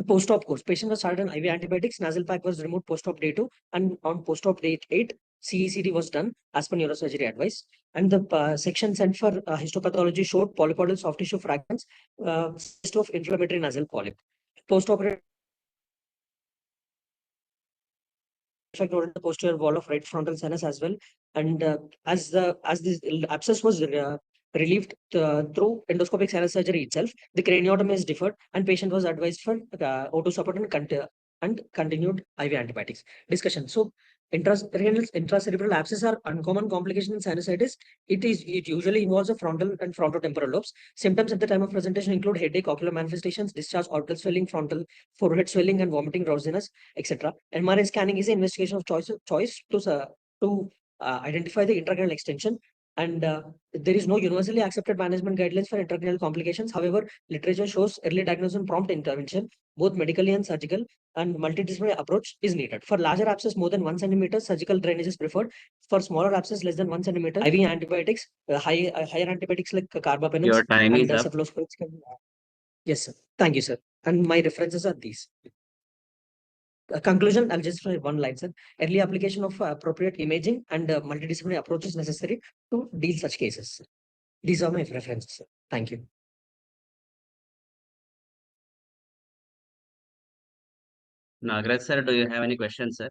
Post-op course, patient was started on IV antibiotics, nasal pack was removed post-op day 2, and on post-op day 8, CECD was done as per neurosurgery advice. And the section sent for histopathology showed polypodal soft tissue fragments, of inflammatory nasal polyp. Post-operative effect noted the posterior wall of right frontal sinus as well. And as this abscess was relieved through endoscopic sinus surgery itself, the craniotomy is deferred, and patient was advised for O2 support and continued IV antibiotics. Discussion. So intracerebral abscess are uncommon complication in sinusitis. It usually involves the frontal and frontotemporal lobes. Symptoms at the time of presentation include headache, ocular manifestations, discharge, orbital swelling, frontal forehead swelling, and vomiting, drowsiness, etc. MRI scanning is an investigation of choice to identify the intracranial extension. And there is no universally accepted management guidelines for intracranial complications. However, literature shows early diagnosis and prompt intervention, both medically and surgical, and multidisciplinary approach is needed. For larger abscess more than 1 centimeter, surgical drainage is preferred. For smaller abscess less than 1 centimeter, IV antibiotics, higher antibiotics like carbapenems Your time and is up. cephalosporins can. Yes, sir. Thank you, sir. And my references are these. Conclusion, I'll just write one line, sir. Early application of appropriate imaging and multidisciplinary approach is necessary to deal such cases. These are my references, sir. Thank you. Nagraj sir, do you have any questions, sir?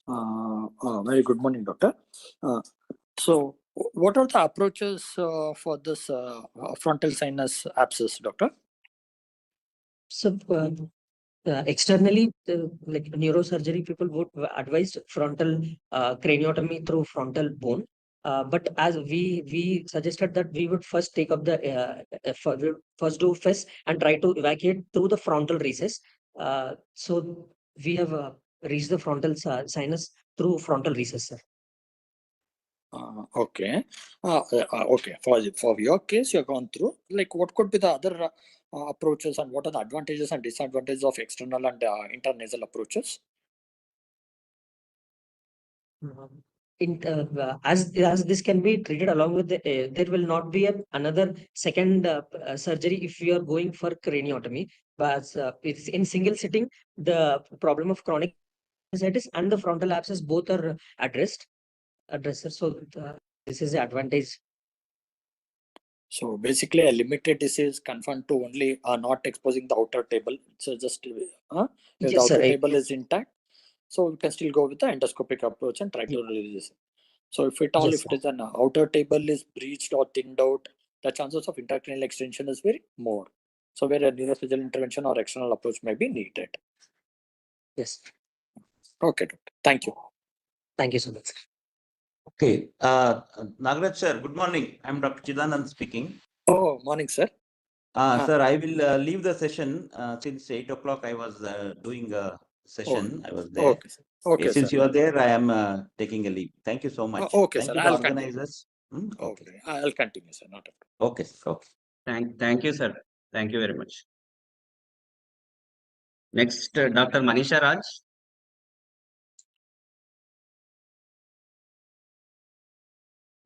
Very good morning, doctor. So, what are the approaches for this frontal sinus abscess, doctor? So, externally, like neurosurgery, people would advise frontal craniotomy through frontal bone. But as we suggested that we would first take up the first do FIS and try to evacuate through the frontal recess. So we have reached the frontal sinus through frontal recess, sir. Okay. Okay. For your case, you've gone through. Like, what could be the other approaches, and what are the advantages and disadvantages of external and intranasal approaches? As this can be treated along with the, there will not be another second surgery if you are going for craniotomy. But it's in single sitting, the problem of chronic sinusitis and the frontal abscess both are addressed. So this is the advantage. So basically, a limited disease confined to only not exposing the outer table. So just if Yes, the outer sir. table is intact, so we can still go with the endoscopic approach and try to release it. So if it all, Yes, if it is an outer table is breached or thinned out, the chances of intracranial extension is very more. So where a neurosurgical intervention or external approach may be needed. Yes. Okay, doctor. Thank you. Thank you so much. Okay. Nagraj sir, good morning. I'm Dr. Chidanand speaking. Oh, morning, sir. Sir, I will leave the session since 8 o'clock. I was doing a session. I was there. Okay, sir. Okay, since sir. you are there, I am taking a leave. Thank you so much. Okay, Thank sir. you to I'll organizers. Okay, I'll continue, sir. Not a problem. Okay. Okay. Thank you, sir. Thank you very much. Next, Dr. Manisha Raj.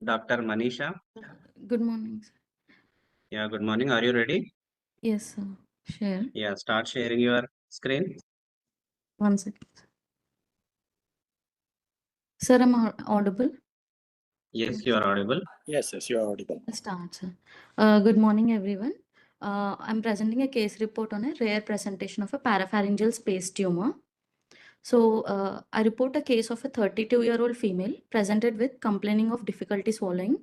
Dr. Manisha. Good morning, sir. Yeah, good morning. Are you ready? Yes, sir. Share. Yeah, start sharing your screen. 1 second. Sir, am I audible? Yes, you are audible. Yes, you are audible. Start, sir. Good morning, everyone. I'm presenting a case report on a rare presentation of a parapharyngeal space tumor. So, I report a case of a 32-year-old female presented with complaining of difficulty swallowing,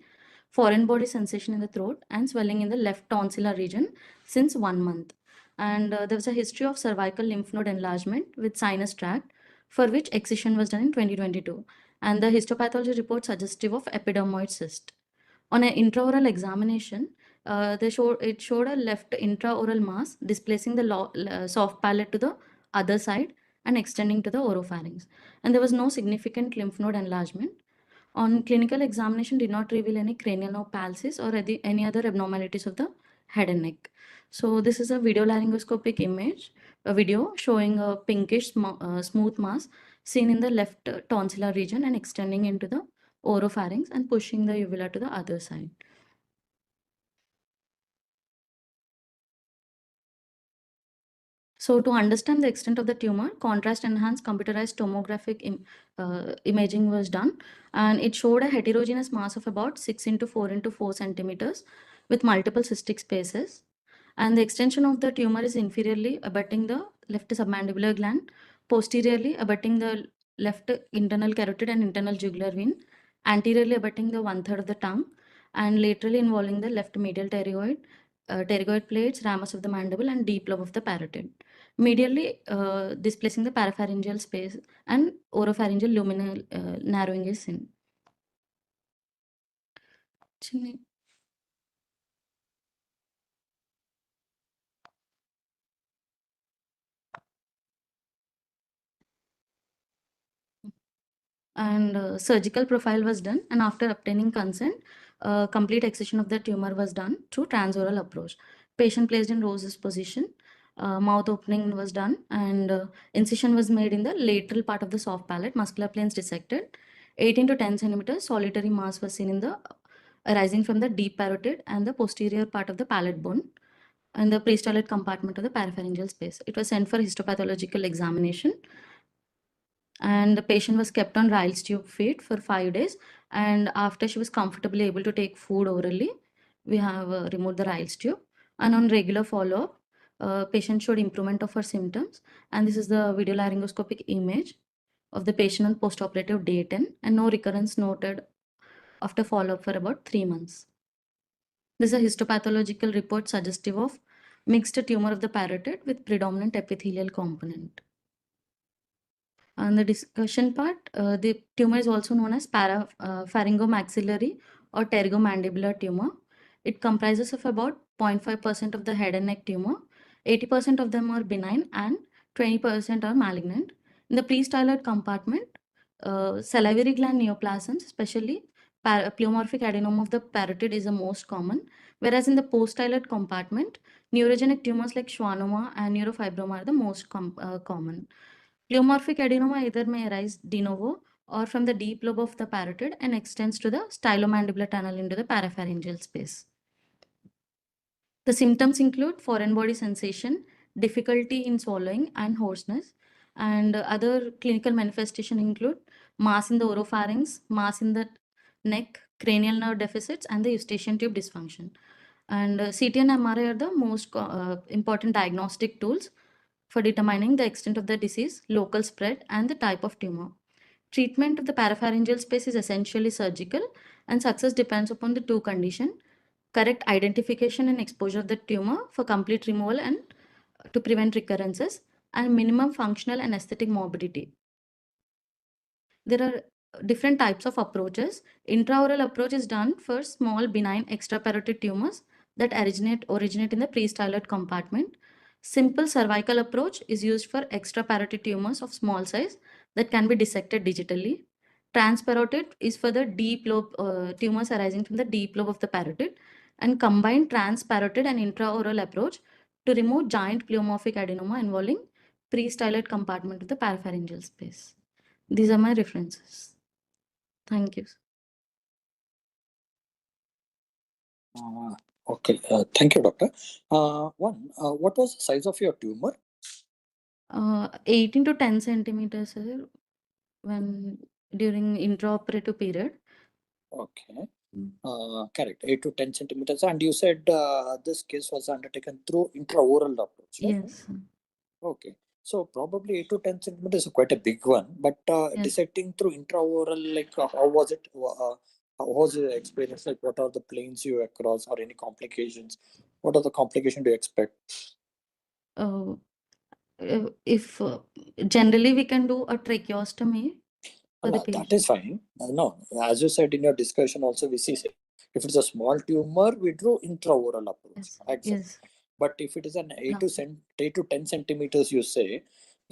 foreign body sensation in the throat, and swelling in the left tonsillar region since 1 month. And there was a history of cervical lymph node enlargement with sinus tract, for which excision was done in 2022. And the histopathology report suggestive of epidermoid cyst. On an intraoral examination, it showed a left intraoral mass displacing the soft palate to the other side and extending to the oropharynx. And there was no significant lymph node enlargement. On clinical examination, did not reveal any cranial nerve palsies or any other abnormalities of the head and neck. So this is a video laryngoscopic image, a video showing a pinkish smooth mass seen in the left tonsillar region and extending into the oropharynx and pushing the uvula to the other side. So to understand the extent of the tumor, contrast-enhanced computerized tomographic imaging was done, and it showed a heterogeneous mass of about 6 into 4 into 4 centimeters with multiple cystic spaces. And the extension of the tumor is inferiorly abutting the left submandibular gland, posteriorly abutting the left internal carotid and internal jugular vein, anteriorly abutting the 1/3 of the tongue, and laterally involving the left medial pterygoid plates, ramus of the mandible, and deep lobe of the parotid. Medially displacing the parapharyngeal space, and oropharyngeal luminal narrowing is seen. And surgical profile was done, and after obtaining consent, complete excision of the tumor was done through transoral approach. Patient placed in Rose's position, mouth opening was done, and incision was made in the lateral part of the soft palate, muscular planes dissected. 18 to 10 centimeters solitary mass was seen in the arising from the deep parotid and the posterior part of the palate bone and the pre-styloid compartment of the parapharyngeal space. It was sent for histopathological examination, and the patient was kept on Ryle's tube feed for 5 days, and after she was comfortably able to take food orally, we have removed the Ryle's tube. And on regular follow-up, patient showed improvement of her symptoms, and this is the video laryngoscopic image of the patient on postoperative day 10, and no recurrence noted after follow-up for about 3 months. This is a histopathological report suggestive of mixed tumor of the parotid with predominant epithelial component. On the discussion part, the tumor is also known as pharyngomaxillary or pterygomandibular tumor. It comprises of about 0.5% of the head and neck tumor. 80% of them are benign and 20% are malignant. In the pre-styloid compartment, salivary gland neoplasms, especially pleomorphic adenoma of the parotid, is the most common, whereas in the post-styloid compartment, neurogenic tumors like schwannoma and neurofibroma are the most common. Pleomorphic adenoma either may arise de novo or from the deep lobe of the parotid and extends to the stylomandibular tunnel into the parapharyngeal space. The symptoms include foreign body sensation, difficulty in swallowing, and hoarseness. And other clinical manifestations include mass in the oropharynx, mass in the neck, cranial nerve deficits, and the eustachian tube dysfunction. And CT and MRI are the most important diagnostic tools for determining the extent of the disease, local spread, and the type of tumor. Treatment of the parapharyngeal space is essentially surgical, and success depends upon the two conditions: correct identification and exposure of the tumor for complete removal and to prevent recurrences, and minimum functional and aesthetic morbidity. There are different types of approaches. Intraoral approach is done for small benign extraparotid tumors that originate in the pre-styloid compartment. Simple cervical approach is used for extraparotid tumors of small size that can be dissected digitally. Transparotid is for the deep lobe tumors arising from the deep lobe of the parotid, and combined transparotid and intraoral approach to remove giant pleomorphic adenoma involving pre-styloid compartment of the parapharyngeal space. These are my references. Thank you. Okay, thank you, doctor. What was the size of your tumor? 18 to 10 centimeters, sir, when during intraoperative period. Okay. Correct, 8 to 10 centimeters. And you said this case was undertaken through intraoral approach, right? Yes. Okay. So probably 8 to 10 centimeters is quite a big one, but dissecting through intraoral, like how was it? How was the experience? Like, what are the planes you across, or any complications? What are the complications do you expect? If generally we can do a tracheostomy for the patient. That is fine. No, as you said in your discussion also, we see if it's a small tumor, we do intraoral approach. Yes. But if it is an 8 to 10 centimeters, you say,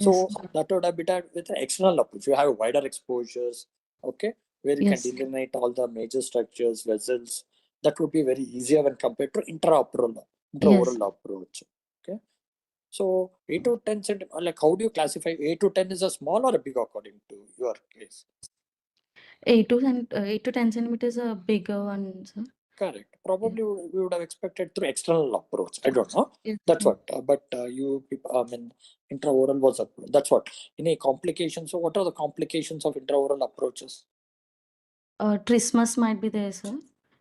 So that would have been done with an external approach. You have wider exposures, okay, where you Yes. can delineate all the major structures, vessels. That would be very easier when compared to intraoral approach. Okay. So 8 to 10 centimeter, like how do you classify 8 to 10 is a small or a big according to your case? 8 to 10 centimeters are bigger one, sir. Correct. Probably we would have expected through external approach. I don't know. Yes. That's what. But you people, I mean, intraoral was approach. That's what. Any complications? So what are the complications of intraoral approaches? Trismus might be there, sir,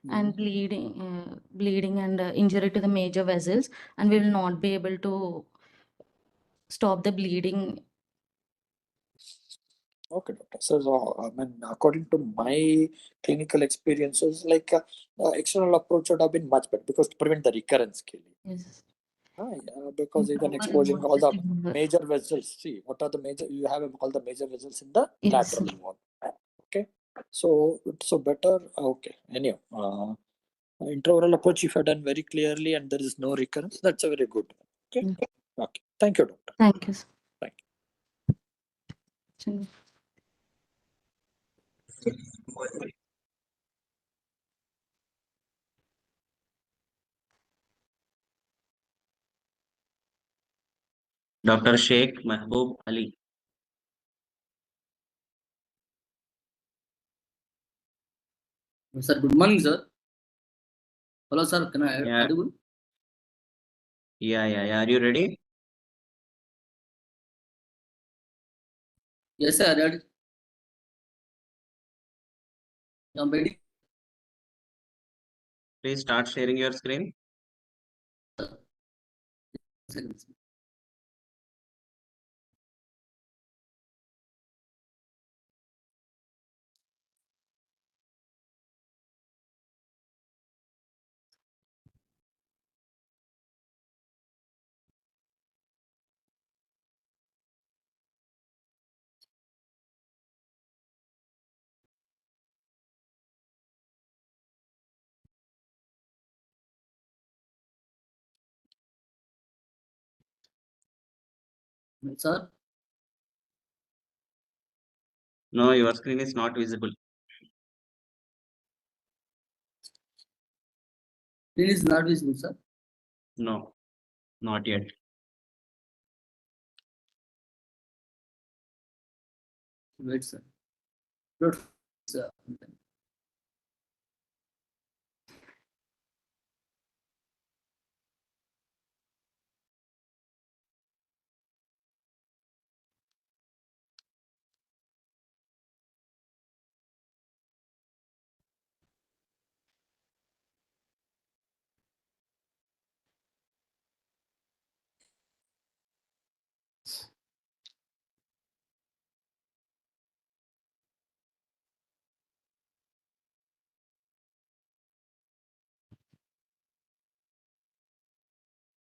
and bleeding and injury to the major vessels, and we will not be able to stop the bleeding. Okay, doctor. So, I mean, according to my clinical experiences, like external approach would have been much better because to prevent the recurrence killing. Yes. Because even exposing all the major vessels. See, what are the major? You have all the major vessels in the lateral wall. Okay. So better. Okay. Anyway, intraoral approach if you have done very clearly and there is no recurrence, that's a very good. Okay. Okay. Thank you, doctor. Thank you, sir. Thank you. Dr. Sheikh Mahbub Ali. Sir, good morning, sir. Hello, sir. Can I audible? Yeah. Are you ready? Yes, sir. Ready. I'm ready. Please start sharing your screen. Sir. No, your screen is not visible. It is not visible, sir. No, not yet. Wait, sir. Good, sir.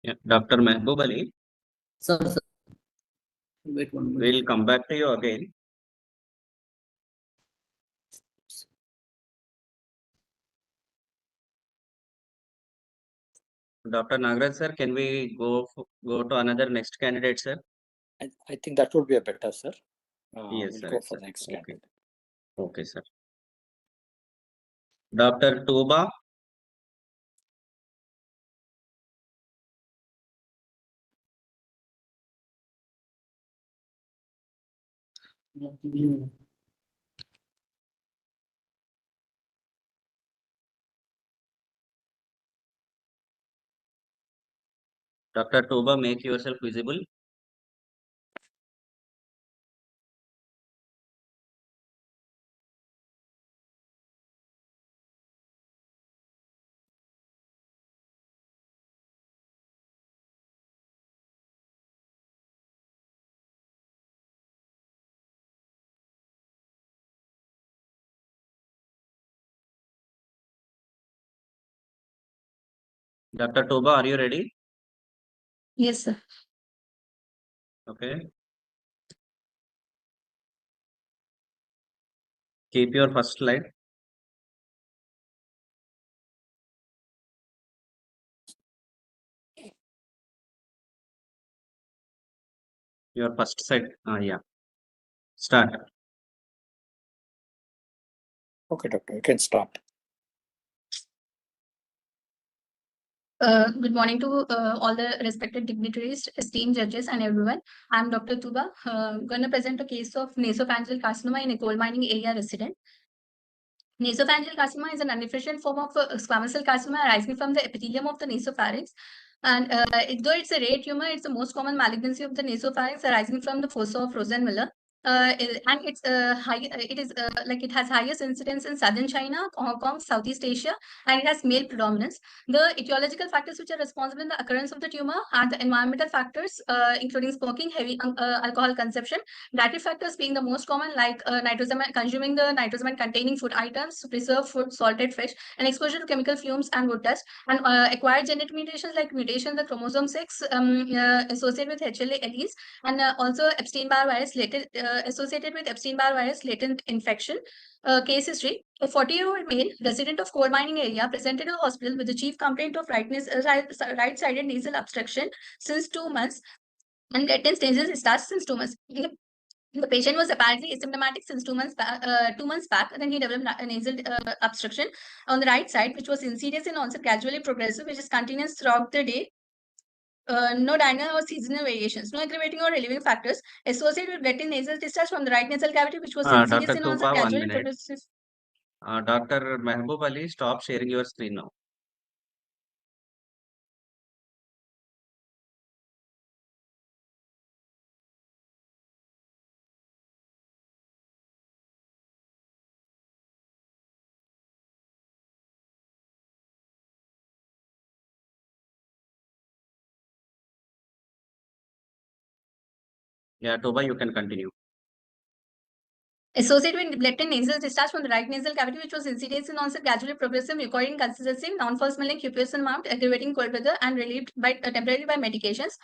Yeah, Dr. Mahbub Ali. Sir. Wait 1 minute. We'll come back to you again. Dr. Nagaraj sir, can we go to another next candidate, sir? I think that would be a better, sir. Yes, we'll sir. go for next candidate. Okay, sir. Dr. Tuba. Dr. Tuba, make yourself visible. Dr. Tuba, are you ready? Yes, sir. Okay. Keep your first slide. Your first side. Yeah. Start. Okay, doctor, you can start. Good morning to all the respected dignitaries, esteemed judges, and everyone. I'm Dr. Tuba. Going to present a case of nasopharyngeal carcinoma in a coal mining area resident. Nasopharyngeal carcinoma is an undifferentiated form of squamous cell carcinoma arising from the epithelium of the nasopharynx. And though it's a rare tumor, it's the most common malignancy of the nasopharynx arising from the fossa of Rosenmiller. And it's it has highest incidence in southern China, Hong Kong, Southeast Asia, and it has male predominance. The etiological factors which are responsible in the occurrence of the tumor are the environmental factors, including smoking, heavy alcohol consumption, dietary factors being the most common, like nitrosamine, consuming the nitrosamine containing food items, preserved food, salted fish, and exposure to chemical fumes and wood dust, and acquired genetic mutations like mutations in the chromosome 6 associated with HLA alleles, and also Epstein-Barr virus latent associated with Epstein-Barr virus latent infection. Case history: a 40-year-old male resident of coal mining area presented to the hospital with the chief complaint of right-sided nasal obstruction since 2 months, and latent nasal discharge since 2 months. The patient was apparently asymptomatic since 2 months back. 2 months back, then he developed a nasal obstruction on the right side, which was insidious in onset, gradually progressive, which is continuous throughout the day. No diurnal or seasonal variations, no aggravating or relieving factors associated with wet nasal discharge from the right nasal cavity, which was insidious Dr. in onset, Tuba, 1 gradually minute. progressive. Dr. Mehboob Ali, stop sharing your screen now. Yeah, Tuba, you can continue. Associated with latent nasal discharge from the right nasal cavity, which was insidious in onset, gradually progressive, requiring consistency, non-foul smelling, copious amount, aggravating cold weather, and relieved by temporarily by medications.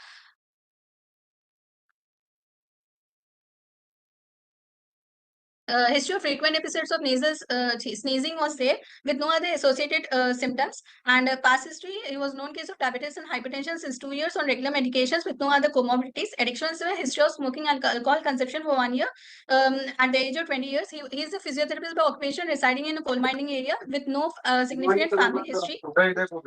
History of frequent episodes of nasal sneezing was there with no other associated symptoms, and past history, it was known case of diabetes and hypertension since 2 years on regular medications with no other comorbidities. Addictions, history of smoking and alcohol consumption for 1 year. At the age of 20 years, he is a physiotherapist by occupation residing in a coal mining area with no significant family history.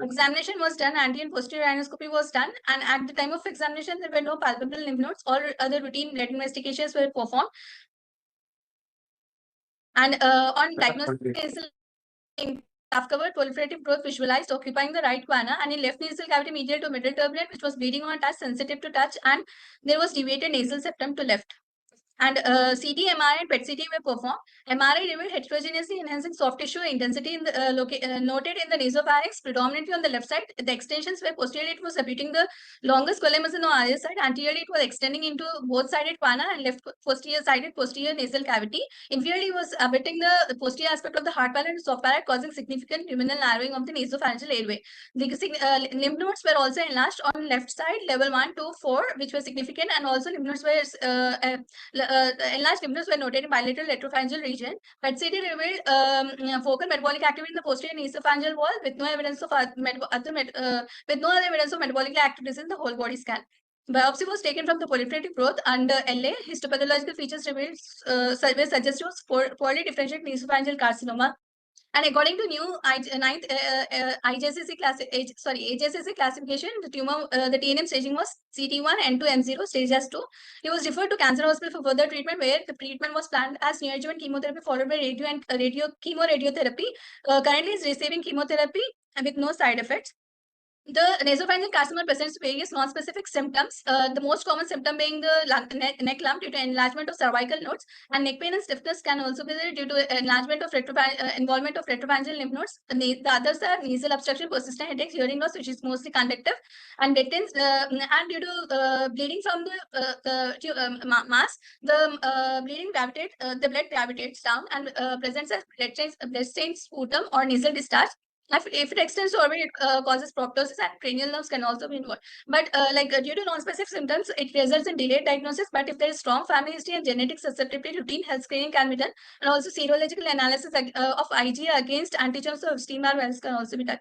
Examination was done, anterior and posterior rhinoscopy was done, and at the time of examination, there were no palpable lymph nodes or other routine blood investigations were performed. And on diagnosis, calf covered proliferative growth visualized occupying the right guana, and in left nasal cavity medial to middle turbinate, which was bleeding on touch, sensitive to touch, and there was deviated nasal septum to left. And CT, MRI, and PET CT were performed. MRI revealed heterogeneously enhancing soft tissue intensity in the noted in the nasopharynx, predominantly on the left side. The extensions were posteriorly it was abutting the longest colemus on the other side. Anteriorly it was extending into both-sided guana and left posterior sided posterior nasal cavity. Inferiorly was abutting the posterior aspect of the hard palate and soft palate, causing significant luminal narrowing of the nasopharyngeal airway. The lymph nodes were also enlarged on left side, level 1, 2, 4, which were significant, and also lymph nodes were enlarged lymph nodes were noted in bilateral retropharyngeal region. PET CT revealed focal metabolic activity in the posterior nasopharyngeal wall with no evidence of with no other evidence of metabolic activities in the whole body scan. Biopsy was taken from the proliferative growth under LA. Histopathological features revealed were suggestive of poorly differentiated nasopharyngeal carcinoma. And according to new AJCC classification, the tumor, the TNM staging was CT1, N2, M0, stage as 2. He was referred to cancer hospital for further treatment, where the treatment was planned as neoadjuvant chemotherapy followed by chemoradiotherapy. Currently, is receiving chemotherapy with no side effects. The nasopharyngeal carcinoma presents various non-specific symptoms. The most common symptom being the neck lump due to enlargement of cervical nodes, and neck pain and stiffness can also be there due to enlargement of involvement of retropharyngeal lymph nodes. The others are nasal obstruction, persistent headaches, hearing loss, which is mostly conductive, and and due to bleeding from the mass, the bleeding gravitates, the blood gravitates down and presents as blood-stained sputum or nasal discharge. If it extends to orbit, it causes proptosis, and cranial nerves can also be involved. But due to non-specific symptoms, it results in delayed diagnosis. But if there is strong family history and genetic susceptibility, routine health screening can be done, and also serological analysis of IgA against antigens of Epstein-Barr virus can also be done.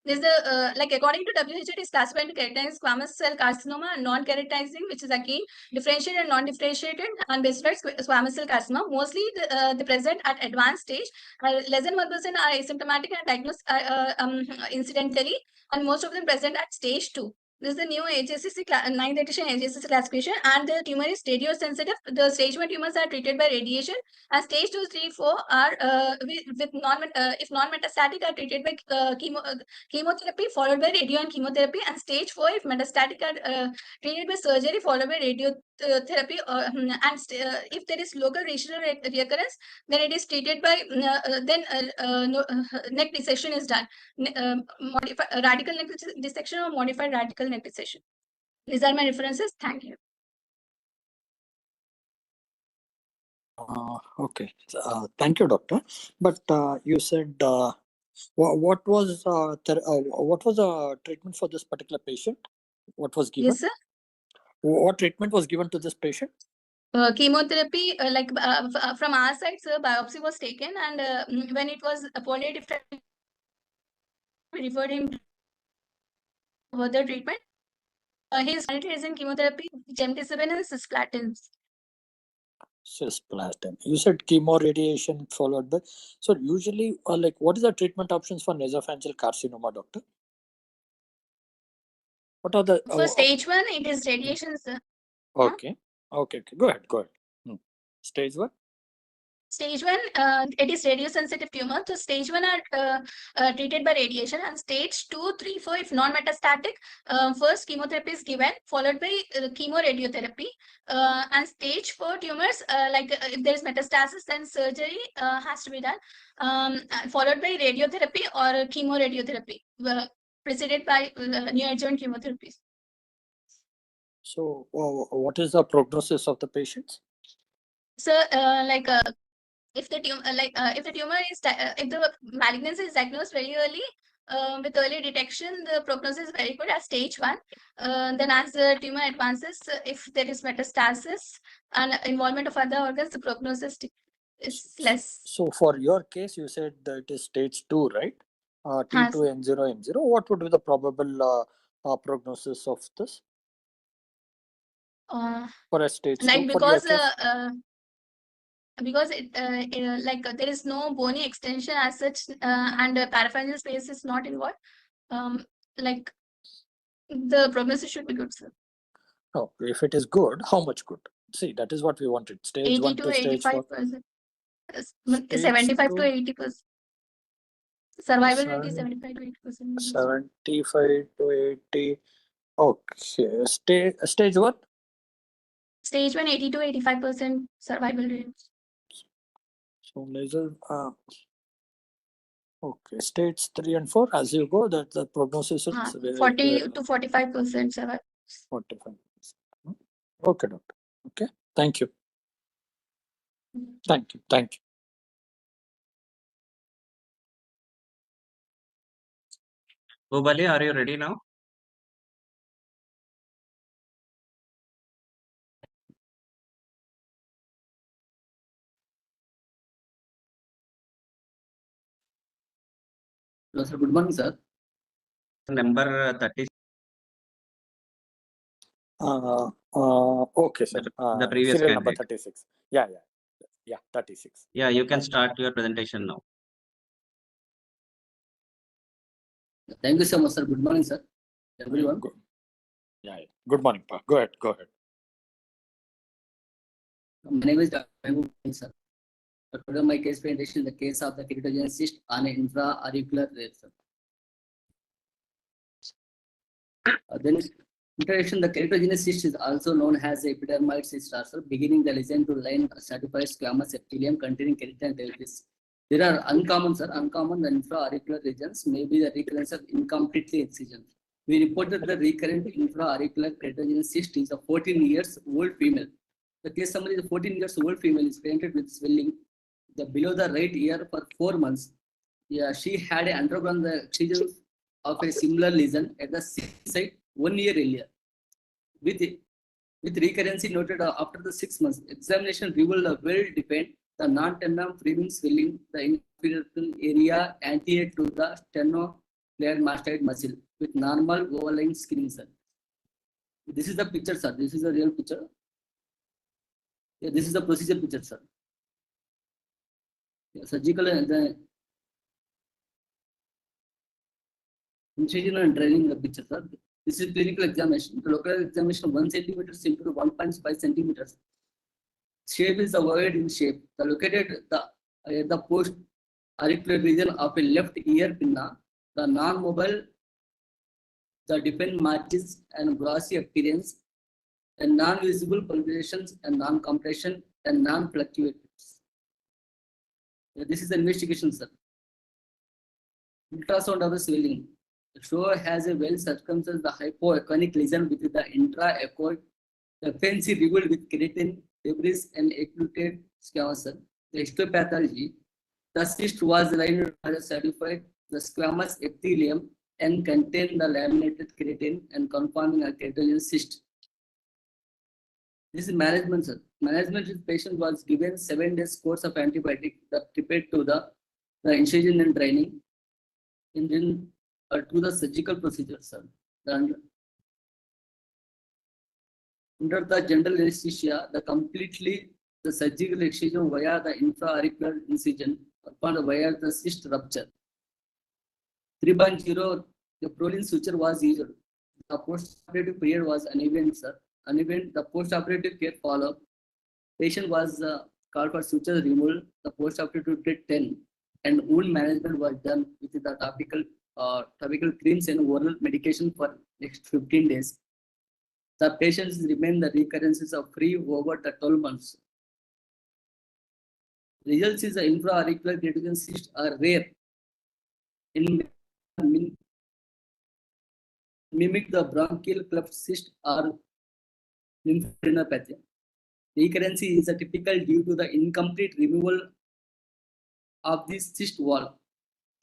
There's a like according to WHO, it is classified into keratized squamous cell carcinoma and non-keratizing, which is again differentiated and non-differentiated and specified squamous cell carcinoma. Mostly they present at advanced stage. Less than 1% are asymptomatic and diagnosed incidentally, and most of them present at stage 2. This is the new HSCC 9th edition HSCC classification, and the tumor is radiosensitive. The stage 1 tumors are treated by radiation, and stage 2, 3, 4 are with if non-metastatic are treated by chemotherapy followed by radio and chemotherapy, and stage 4 if metastatic are treated by surgery followed by radiotherapy, if there is local regional recurrence, then it is treated by neck dissection is done, radical neck dissection or modified radical neck dissection. These are my references. Thank you. Okay. Thank you, doctor. But you said what was the treatment for this particular patient? What was given? Yes, sir. What treatment was given to this patient? Chemotherapy, from our side, sir, biopsy was taken, and when it was polyed, we referred him to further treatment. His is in chemotherapy, gemcitabine and cisplatin. Cisplatin. You said chemo radiation followed by. So usually, what is the treatment options for nasopharyngeal carcinoma, doctor? What are the For stage 1, it is radiation, sir. Okay. Okay. Go ahead. Stage 1. Stage 1, it is radiosensitive tumor. So stage 1 are treated by radiation, and stage 2, 3, 4, if non-metastatic, first chemotherapy is given, followed by chemoradiotherapy. And stage 4 tumors, if there is metastasis, then surgery has to be done, followed by radiotherapy or chemoradiotherapy, preceded by neoadjuvant chemotherapies. So, what is the prognosis of the patients? So, if the tumor, if the malignancy is diagnosed very early, with early detection, the prognosis is very good at stage 1. Then as the tumor advances, if there is metastasis and involvement of other organs, the prognosis is less. So for your case, you said that it is stage 2, right? T2N0M0. What would be the probable prognosis of this? For a stage 2? Because there is no bony extension as such, and parapharyngeal space is not involved, the prognosis should be good, sir. No, if it is good, how much good? See, that is what we wanted. Stage 80 1 to to stage 4. 85%. 75 to 80%. Survival rate is 75 to 80%. 75 to 80. Okay. Stage 1? Stage 1, 80 to 85% survival rate. So nasal. Okay. Stage 3 and 4, as you go, that the prognosis is 40 to 45% survival. 45%. Okay, doctor. Okay. Thank you. Thank you. Thank you. Bhubali, are you ready now? Hello, sir. Good morning, sir. Number 30. Okay, sir. The previous serial number candidate. 36. Yeah, 36. Yeah, you can start your presentation now. Thank you so much, sir. Good morning, sir. Everyone. Yeah. Good morning, Pa. Go ahead. My name is Dr. sir. Today my case presentation is the case of the keratogenous cyst on an intra-auricular rare, sir. Then introduction, the keratogenous cyst is also known as epidermoid cyst, sir, beginning the lesion to line stratified squamous epithelium containing keratin and derivatives. There are uncommon, sir. Uncommon, the infra-auricular regions may be the recurrence of incompletely excision. We reported the recurrent infra-auricular keratogenous cyst is a 14 years old female. The case summary is a 14 years old female is presented with swelling below the right ear for 4 months. Yeah, she had undergone the excision of a similar lesion at the same site 1 year earlier. With recurrency noted after the 6 months, examination revealed a well-defined the non-tendon freezing swelling the inferior area anterior to the clear mastoid muscle with normal overlying skin, sir. This is the picture, sir. This is the real picture. Yeah, this is the procedure picture, sir. Yeah, surgical and the incision and draining the picture, sir. This is clinical examination. The local examination 1 centimeter into 1.5 centimeters. Shape is the word in shape. The located the post auricular region of a left ear pinna, the non-mobile, the defined margins and glossy appearance, and non-visible pulsations and non-compression and non-fluctuations. This is the investigation, sir. Ultrasound of the swelling. The show has a well circumcised the hypoechonic lesion with the intra-echoid, the fancy revealed with keratin, debris, and occluded schwannoma. The histopathology. The cyst was lined certified, the squamous epithelium, and contained the laminated keratin and conforming a keratogenous cyst. This is management, sir. Management, this patient was given 7 days course of antibiotic that prepared to the incision and draining, and then to the surgical procedure, sir. Under the general anesthesia, the surgical excision via the intra-auricular incision upon via the cyst rupture. 3.0, the proline suture was used. The post-operative period was uneven, sir. Uneven, the post-operative care follow-up. Patient was called for suture removal. The post-operative did 10, and wound management was done with the topical creams and oral medication for next 15 days. The patients remain the recurrences of free over the 12 months. Results is the infra-auricular keratogen cysts are rare. In mimic the bronchial cleft cyst or lymphadenopathy. Recurrency is a typical due to the incomplete removal of the cyst wall.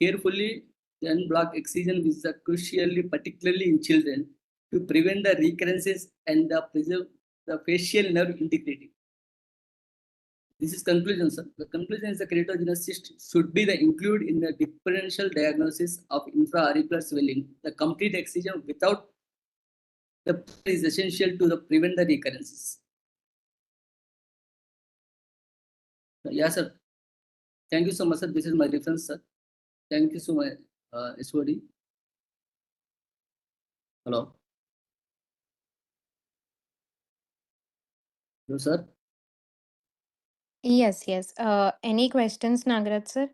Carefully unblock excision is crucially, particularly in children, to prevent the recurrences and preserve the facial nerve integrity. This is conclusion, sir. The conclusion is the keratogenous cyst should be included in the differential diagnosis of infra-auricular swelling. The complete excision without the is essential to prevent the recurrences. Yes, sir. Thank you so much, sir. This is my reference, sir. Thank you so much, SOD. Hello. Hello, sir. Yes. Any questions, Nagaraj sir?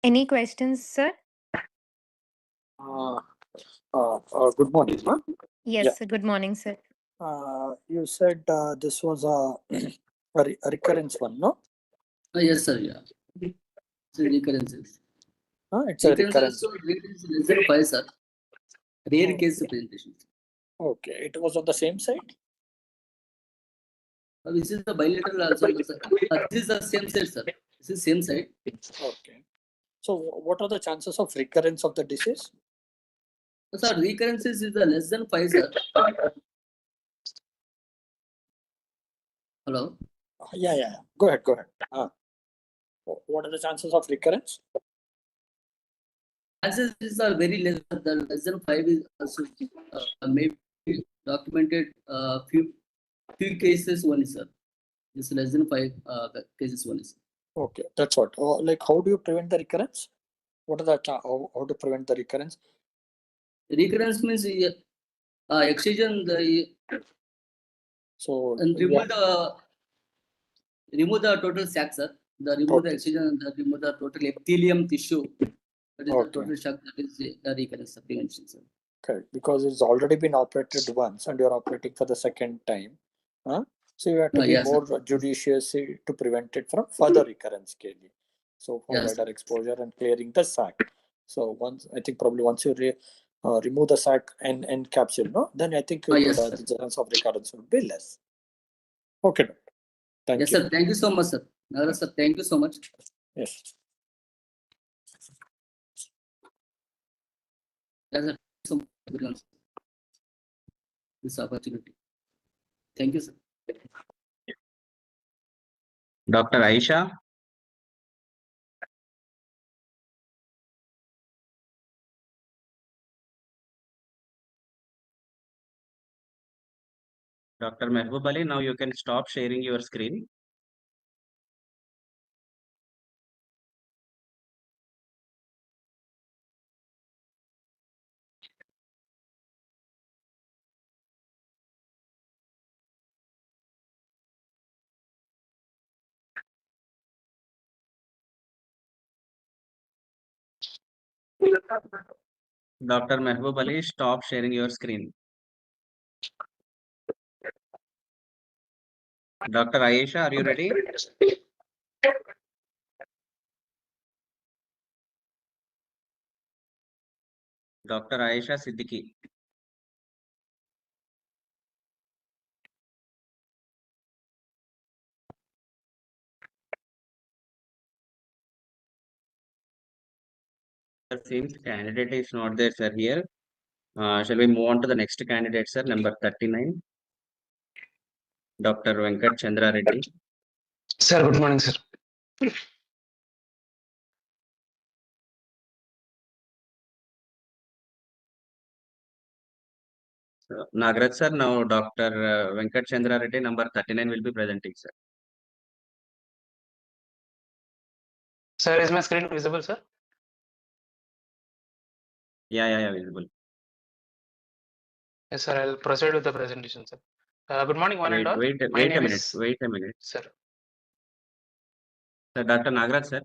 Any questions, sir? Good morning. Huh? Yes, good morning, sir. You said this was a recurrence one, no? Yes, sir. Yeah. It's a recurrences. It's a recurrence. So rate is less than 5, sir. Rare case presentation. Okay, it was on the same side? This is the bilateral also, sir. This is the same side, sir. This is same side. Okay. So what are the chances of recurrence of the disease? Sir, recurrences is less than 5, sir. Hello? Yeah. Go ahead. What are the chances of recurrence? Chances are very less. The less than 5 is also maybe documented few cases only, sir. This less than 5 cases only, sir. Okay, that's what. Like, how do you prevent the recurrence? What are the how to prevent the recurrence? Recurrence means excision. So and remove the total sac, sir. Remove the excision and remove the total epithelium tissue. That is the total shock. That is the recurrence prevention, sir. Okay, because it's already been operated once and you're operating for the second time. So you have to be more judicious to prevent it from further recurrence, clearly. So for wider exposure and clearing the sac. So once you remove the sac and capsule, no, then I think the chance of recurrence will be less. Okay. Thank you. Yes, sir. Thank you so much, sir. Nagaraj sir, thank you so much. Yes. That's a, so much this opportunity. Thank you, sir. Dr. Aisha. Dr. Mehboob Ali, now you can stop sharing your screen. Dr. Mehboob Ali, stop sharing your screen. Dr. Aisha, are you ready? Dr. Aisha Siddiqui. Seems candidate is not there, sir, here. Shall we move on to the next candidate, sir, number 39? Dr. Venkat Chandra Reddy. Sir, good morning, sir. Nagraj, sir, now Dr. Venkat Chandra Reddy, number 39 will be presenting, sir. Sir, is my screen visible, sir? Yeah, visible. Yes, sir, I'll proceed with the presentation, sir. Good morning, one and all. Wait a minute. Sir. Sir, Dr. Nagraj, sir.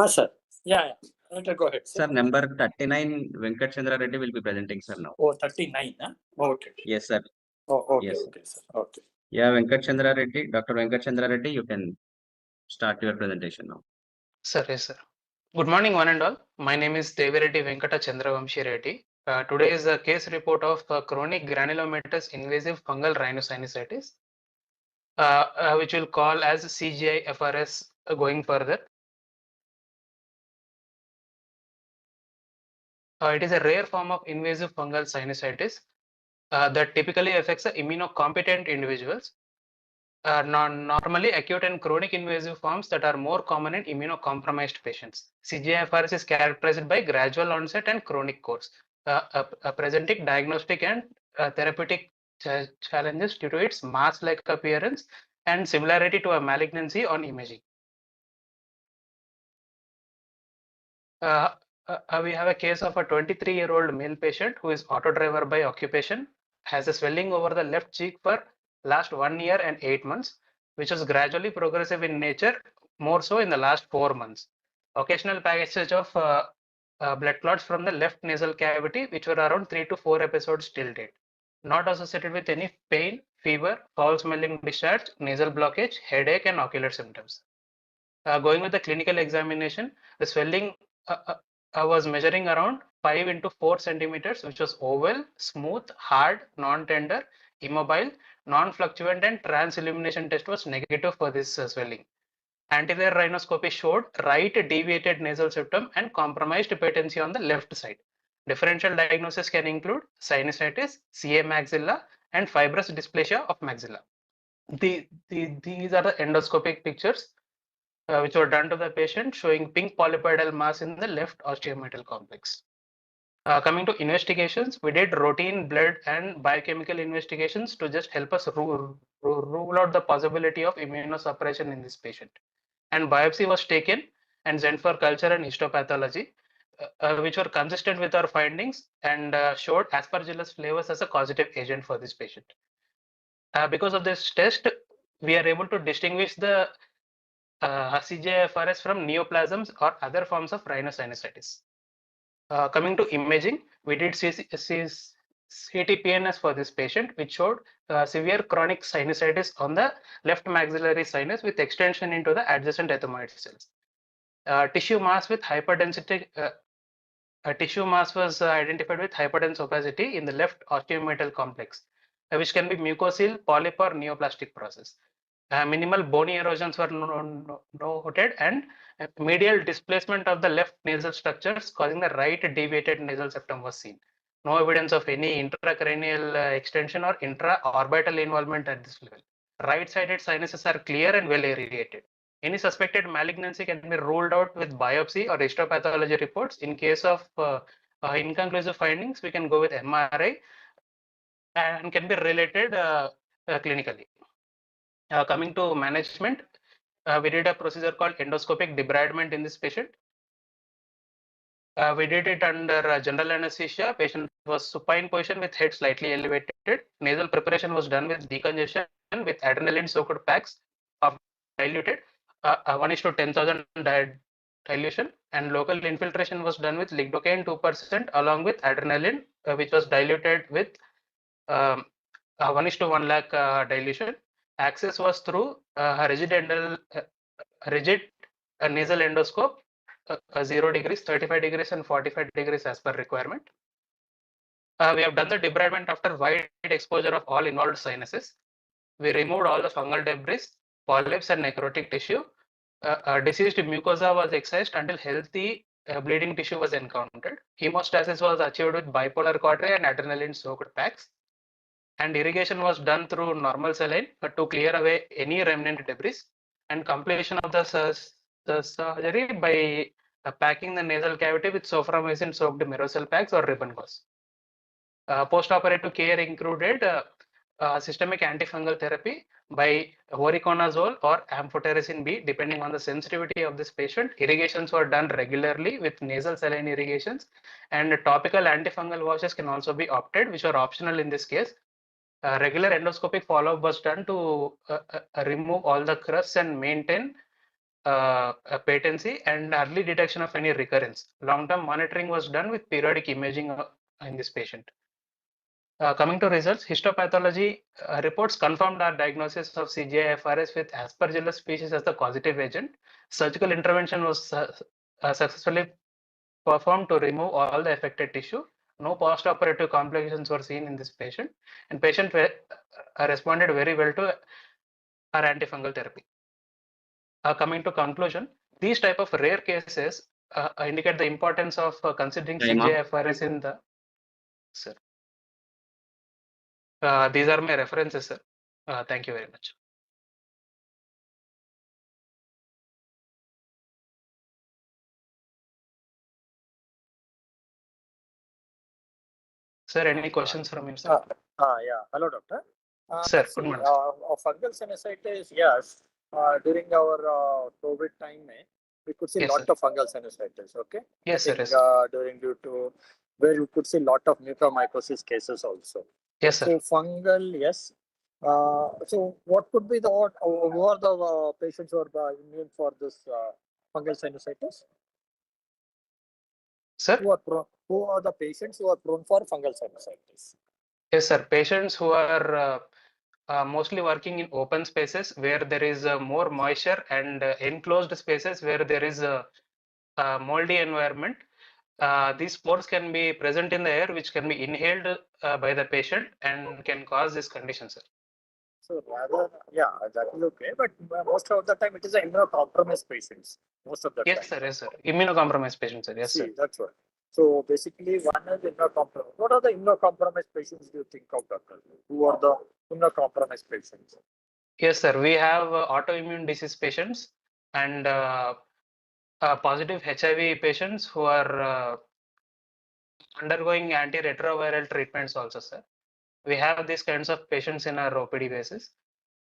Sir. Yeah. Go ahead. Sir, number 39, Venkat Chandra Reddy will be presenting, sir, now. Oh, 39, huh? Okay. Yes, sir. Oh, okay, yes. okay, sir. Okay. Yeah, Venkat Chandra Reddy, Dr. Venkat Chandra Reddy, you can start your presentation now. Sir, yes, sir. Good morning, one and all. My name is Devireddy Venkata Chandravamshi Reddy. Today is a case report of chronic granulomatous invasive fungal rhinosinusitis, which we'll call as CGI-FRS going further. It is a rare form of invasive fungal sinusitis that typically affects the immunocompetent individuals. Normally acute and chronic invasive forms that are more common in immunocompromised patients. CGI-FRS is characterized by gradual onset and chronic course, presenting diagnostic and therapeutic challenges due to its mass-like appearance and similarity to a malignancy on imaging. We have a case of a 23-year-old male patient who is auto driver by occupation, has a swelling over the left cheek for last 1 year and 8 months, which was gradually progressive in nature, more so in the last 4 months. Occasional passage of blood clots from the left nasal cavity, which were around 3 to 4 episodes till date. Not associated with any pain, fever, foul smelling discharge, nasal blockage, headache, and ocular symptoms. Going with the clinical examination, the swelling was measuring around 5 into 4 centimeters, which was oval, smooth, hard, non-tender, immobile, non-fluctuant, and trans-illumination test was negative for this swelling. Anterior rhinoscopy showed right deviated nasal septum and compromised patency on the left side. Differential diagnosis can include sinusitis, CA maxilla, and fibrous dysplasia of maxilla. These are the endoscopic pictures which were done to the patient, showing pink polypoidal mass in the left osteometal complex. Coming to investigations, we did routine blood and biochemical investigations to just help us rule out the possibility of immunosuppression in this patient. And biopsy was taken and sent for culture and histopathology, which were consistent with our findings and showed aspergillus flavus as a causative agent for this patient. Because of this test, we are able to distinguish the CGI-FRS from neoplasms or other forms of rhinosinusitis. Coming to imaging, we did CT-PNS for this patient, which showed severe chronic sinusitis on the left maxillary sinus with extension into the adjacent ethmoid cells. Tissue mass with hyperdensity A tissue mass was identified with hyperdense opacity in the left osteometal complex, which can be mucosal, polyp, or neoplastic process. Minimal bony erosions were noted, and medial displacement of the left nasal structures causing the right deviated nasal septum was seen. No evidence of any intracranial extension or intra-orbital involvement at this level. Right-sided sinuses are clear and well irrigated. Any suspected malignancy can be ruled out with biopsy or histopathology reports. In case of inconclusive findings, we can go with MRI and can be related clinically. Coming to management, we did a procedure called endoscopic debridement in this patient. We did it under general anesthesia. Patient was supine position with head slightly elevated. Nasal preparation was done with decongestion with adrenaline soaked packs of diluted 1:10,000 dilution, and local infiltration was done with lidocaine 2% along with adrenaline, which was diluted with 1:1 lakh dilution. Access was through rigid nasal endoscope, 0 degrees, 35 degrees, and 45 degrees as per requirement. We have done the debridement after wide exposure of all involved sinuses. We removed all the fungal debris, polyps, and necrotic tissue. Deceased mucosa was excised until healthy bleeding tissue was encountered. Hemostasis was achieved with bipolar cautery and adrenaline soaked packs. And irrigation was done through normal saline to clear away any remnant debris, and completion of the surgery by packing the nasal cavity with soframycin soaked merocel packs or ribbon gauze. Post-operative care included systemic antifungal therapy by voriconazole or amphotericin B, depending on the sensitivity of this patient. Irrigations were done regularly with nasal saline irrigations, and topical antifungal washes can also be opted, which are optional in this case. Regular endoscopic follow-up was done to remove all the crusts and maintain patency and early detection of any recurrence. Long-term monitoring was done with periodic imaging in this patient. Coming to results, histopathology reports confirmed our diagnosis of CGI-FRS with Aspergillus species as the causative agent. Surgical intervention was successfully performed to remove all the affected tissue. No post-operative complications were seen in this patient, and patient responded very well to our antifungal therapy. Coming to conclusion, these type of rare cases indicate the importance of considering CGI-FRS in the. Sir. These are my references, sir. Thank you very much. Sir, any questions from you, sir? Yeah. Hello, doctor. Sir, good morning. Fungal sinusitis, yes. During our COVID time, we could see a lot of fungal sinusitis. Okay. Yes, sir. Yes. During due to where we could see a lot of mucormycosis cases also. Yes, sir. So fungal, yes. So what could be who are the patients who are immune for this fungal sinusitis? Sir? Who are the patients who are prone for fungal sinusitis? Yes, sir. Patients who are mostly working in open spaces where there is more moisture and enclosed spaces where there is a moldy environment. These spores can be present in the air, which can be inhaled by the patient and can cause this condition, sir. So rather, yeah, that is okay. But most of the time, it is immunocompromised patients. Most of the time. Yes, sir. Yes, sir. Immunocompromised patients, sir. Yes, sir. That's right. So basically, one is immunocompromised. What are the immunocompromised patients do you think of, doctor? Who are the immunocompromised patients? Yes, sir. We have autoimmune disease patients and positive HIV patients who are undergoing antiretroviral treatments also, sir. We have these kinds of patients in our OPD basis,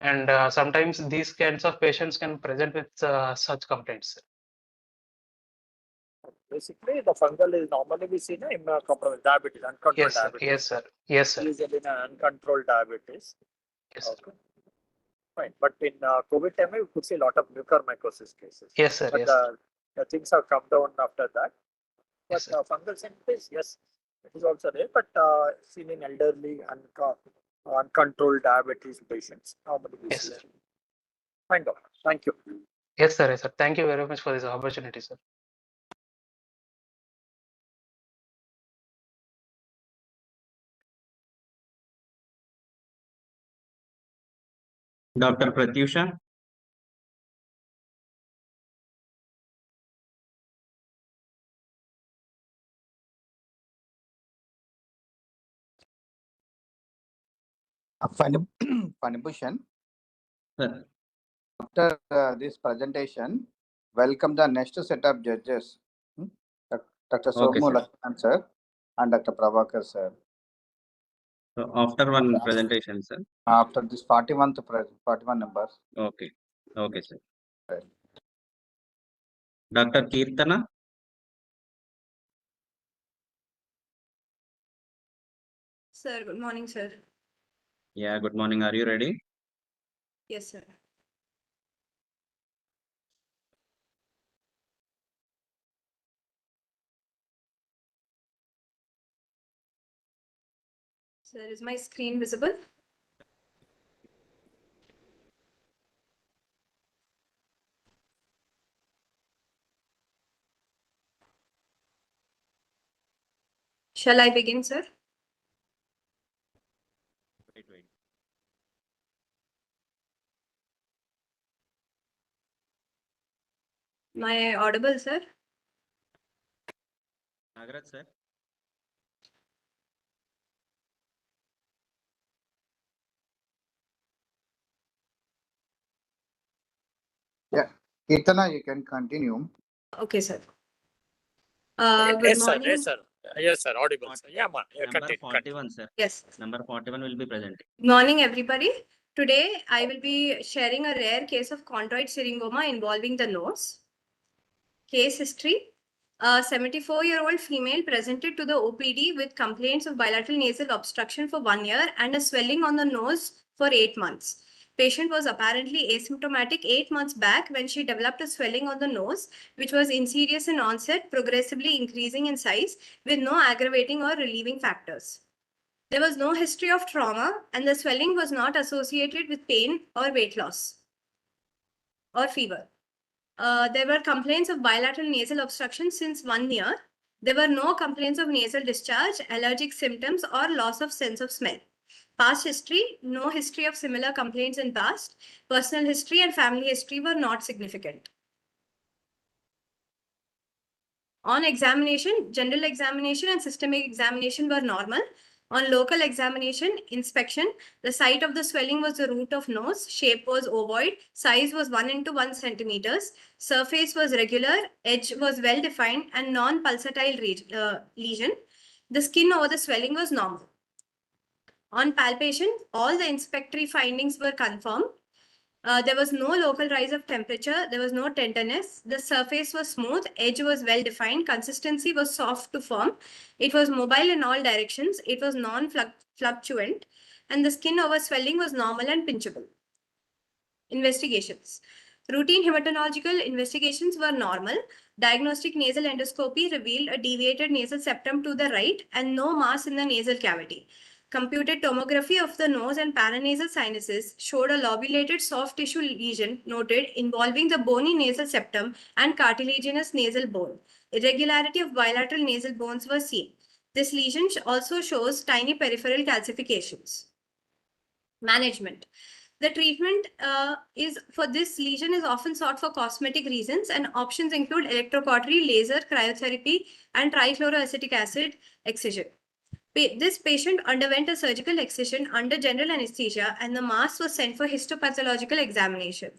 and sometimes these kinds of patients can present with such complaints, sir. Basically, the fungal is normally we see immunocompromised diabetes, uncontrolled diabetes. Yes, sir. Yes, sir. Usually in uncontrolled diabetes. Yes, sir. Okay. Fine. But in COVID time, we could see a lot of mucormycosis cases. Yes, sir. But yes, sir. the things have come down after that. But Yes, fungal sinusitis, yes, it is also there. But seen in elderly uncontrolled diabetes patients. Normally we see. Sir. Fine, doctor. Thank you. Yes, sir. Yes, sir. Thank you very much for this opportunity, sir. Dr. Pratyusha. Fanibhushan, Sir. after this presentation, welcome the next set of judges, Dr. Okay, Somu sir. Lakshman sir and Dr. Prabhakar sir. So after one presentation, sir. After this 41 numbers. Okay. Okay, sir. Dr. Kirtana. Sir, good morning, sir. Yeah, good morning. Are you ready? Yes, sir. Sir, is my screen visible? Shall I begin, sir? Wait. Am I audible, sir? Nagaraj, sir. Yeah, Kirtana, you can continue. Okay, sir. Good morning. Yes, sir. Yes, sir. Audible, sir. Yeah, Number 41, sir. Yes. Number 41 will be presented. Good morning, everybody. Today, I will be sharing a rare case of chondroid syringoma involving the nose. Case history. A 74-year-old female presented to the OPD with complaints of bilateral nasal obstruction for 1 year and a swelling on the nose for 8 months. Patient was apparently asymptomatic 8 months back when she developed a swelling on the nose, which was insidious in onset, progressively increasing in size with no aggravating or relieving factors. There was no history of trauma and the swelling was not associated with pain or weight loss or fever. There were complaints of bilateral nasal obstruction since 1 year. There were no complaints of nasal discharge, allergic symptoms, or loss of sense of smell. Past history, no history of similar complaints in past. Personal history and family history were not significant. On examination, general examination and systemic examination were normal. On local examination, inspection, the site of the swelling was the root of nose, shape was ovoid, size was 1 into 1 centimeters, surface was regular, edge was well defined and non-pulsatile lesion. The skin over the swelling was normal. On palpation, all the inspectory findings were confirmed. There was no local rise of temperature. There was no tenderness. The surface was smooth. Edge was well defined. Consistency was soft to firm. It was mobile in all directions. It was non-fluctuant. And the skin over swelling was normal and pinchable. Investigations. Routine hematological investigations were normal. Diagnostic nasal endoscopy revealed a deviated nasal septum to the right and no mass in the nasal cavity. Computed tomography of the nose and paranasal sinuses showed a lobulated soft tissue lesion noted involving the bony nasal septum and cartilaginous nasal bone. Irregularity of bilateral nasal bones was seen. This lesion also shows tiny peripheral calcifications. Management. The treatment for this lesion is often sought for cosmetic reasons, and options include electrocautery, laser, cryotherapy, and trichloroacetic acid excision. This patient underwent a surgical excision under general anesthesia, and the mass was sent for histopathological examination.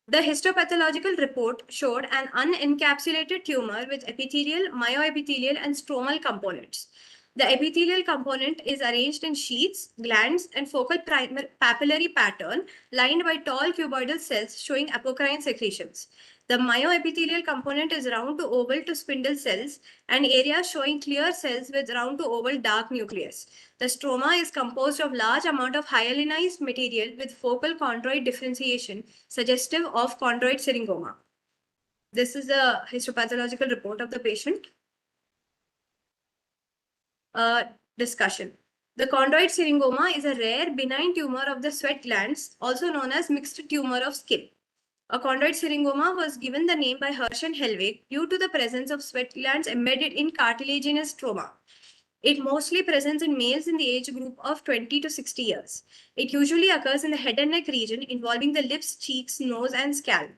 The histopathological report showed an unencapsulated tumor with epithelial, myoepithelial, and stromal components. The epithelial component is arranged in sheaths, glands, and focal papillary pattern lined by tall cuboidal cells showing apocrine secretions. The myoepithelial component is round to oval to spindle cells and areas showing clear cells with round to oval dark nucleus. The stroma is composed of large amount of hyalinized material with focal chondroid differentiation suggestive of chondroid syringoma. This is the histopathological report of the patient. Discussion. The chondroid syringoma is a rare benign tumor of the sweat glands, also known as mixed tumor of skin. A chondroid syringoma was given the name by Hirsch and Hellwig due to the presence of sweat glands embedded in cartilaginous stroma. It mostly presents in males in the age group of 20 to 60 years. It usually occurs in the head and neck region involving the lips, cheeks, nose, and scalp.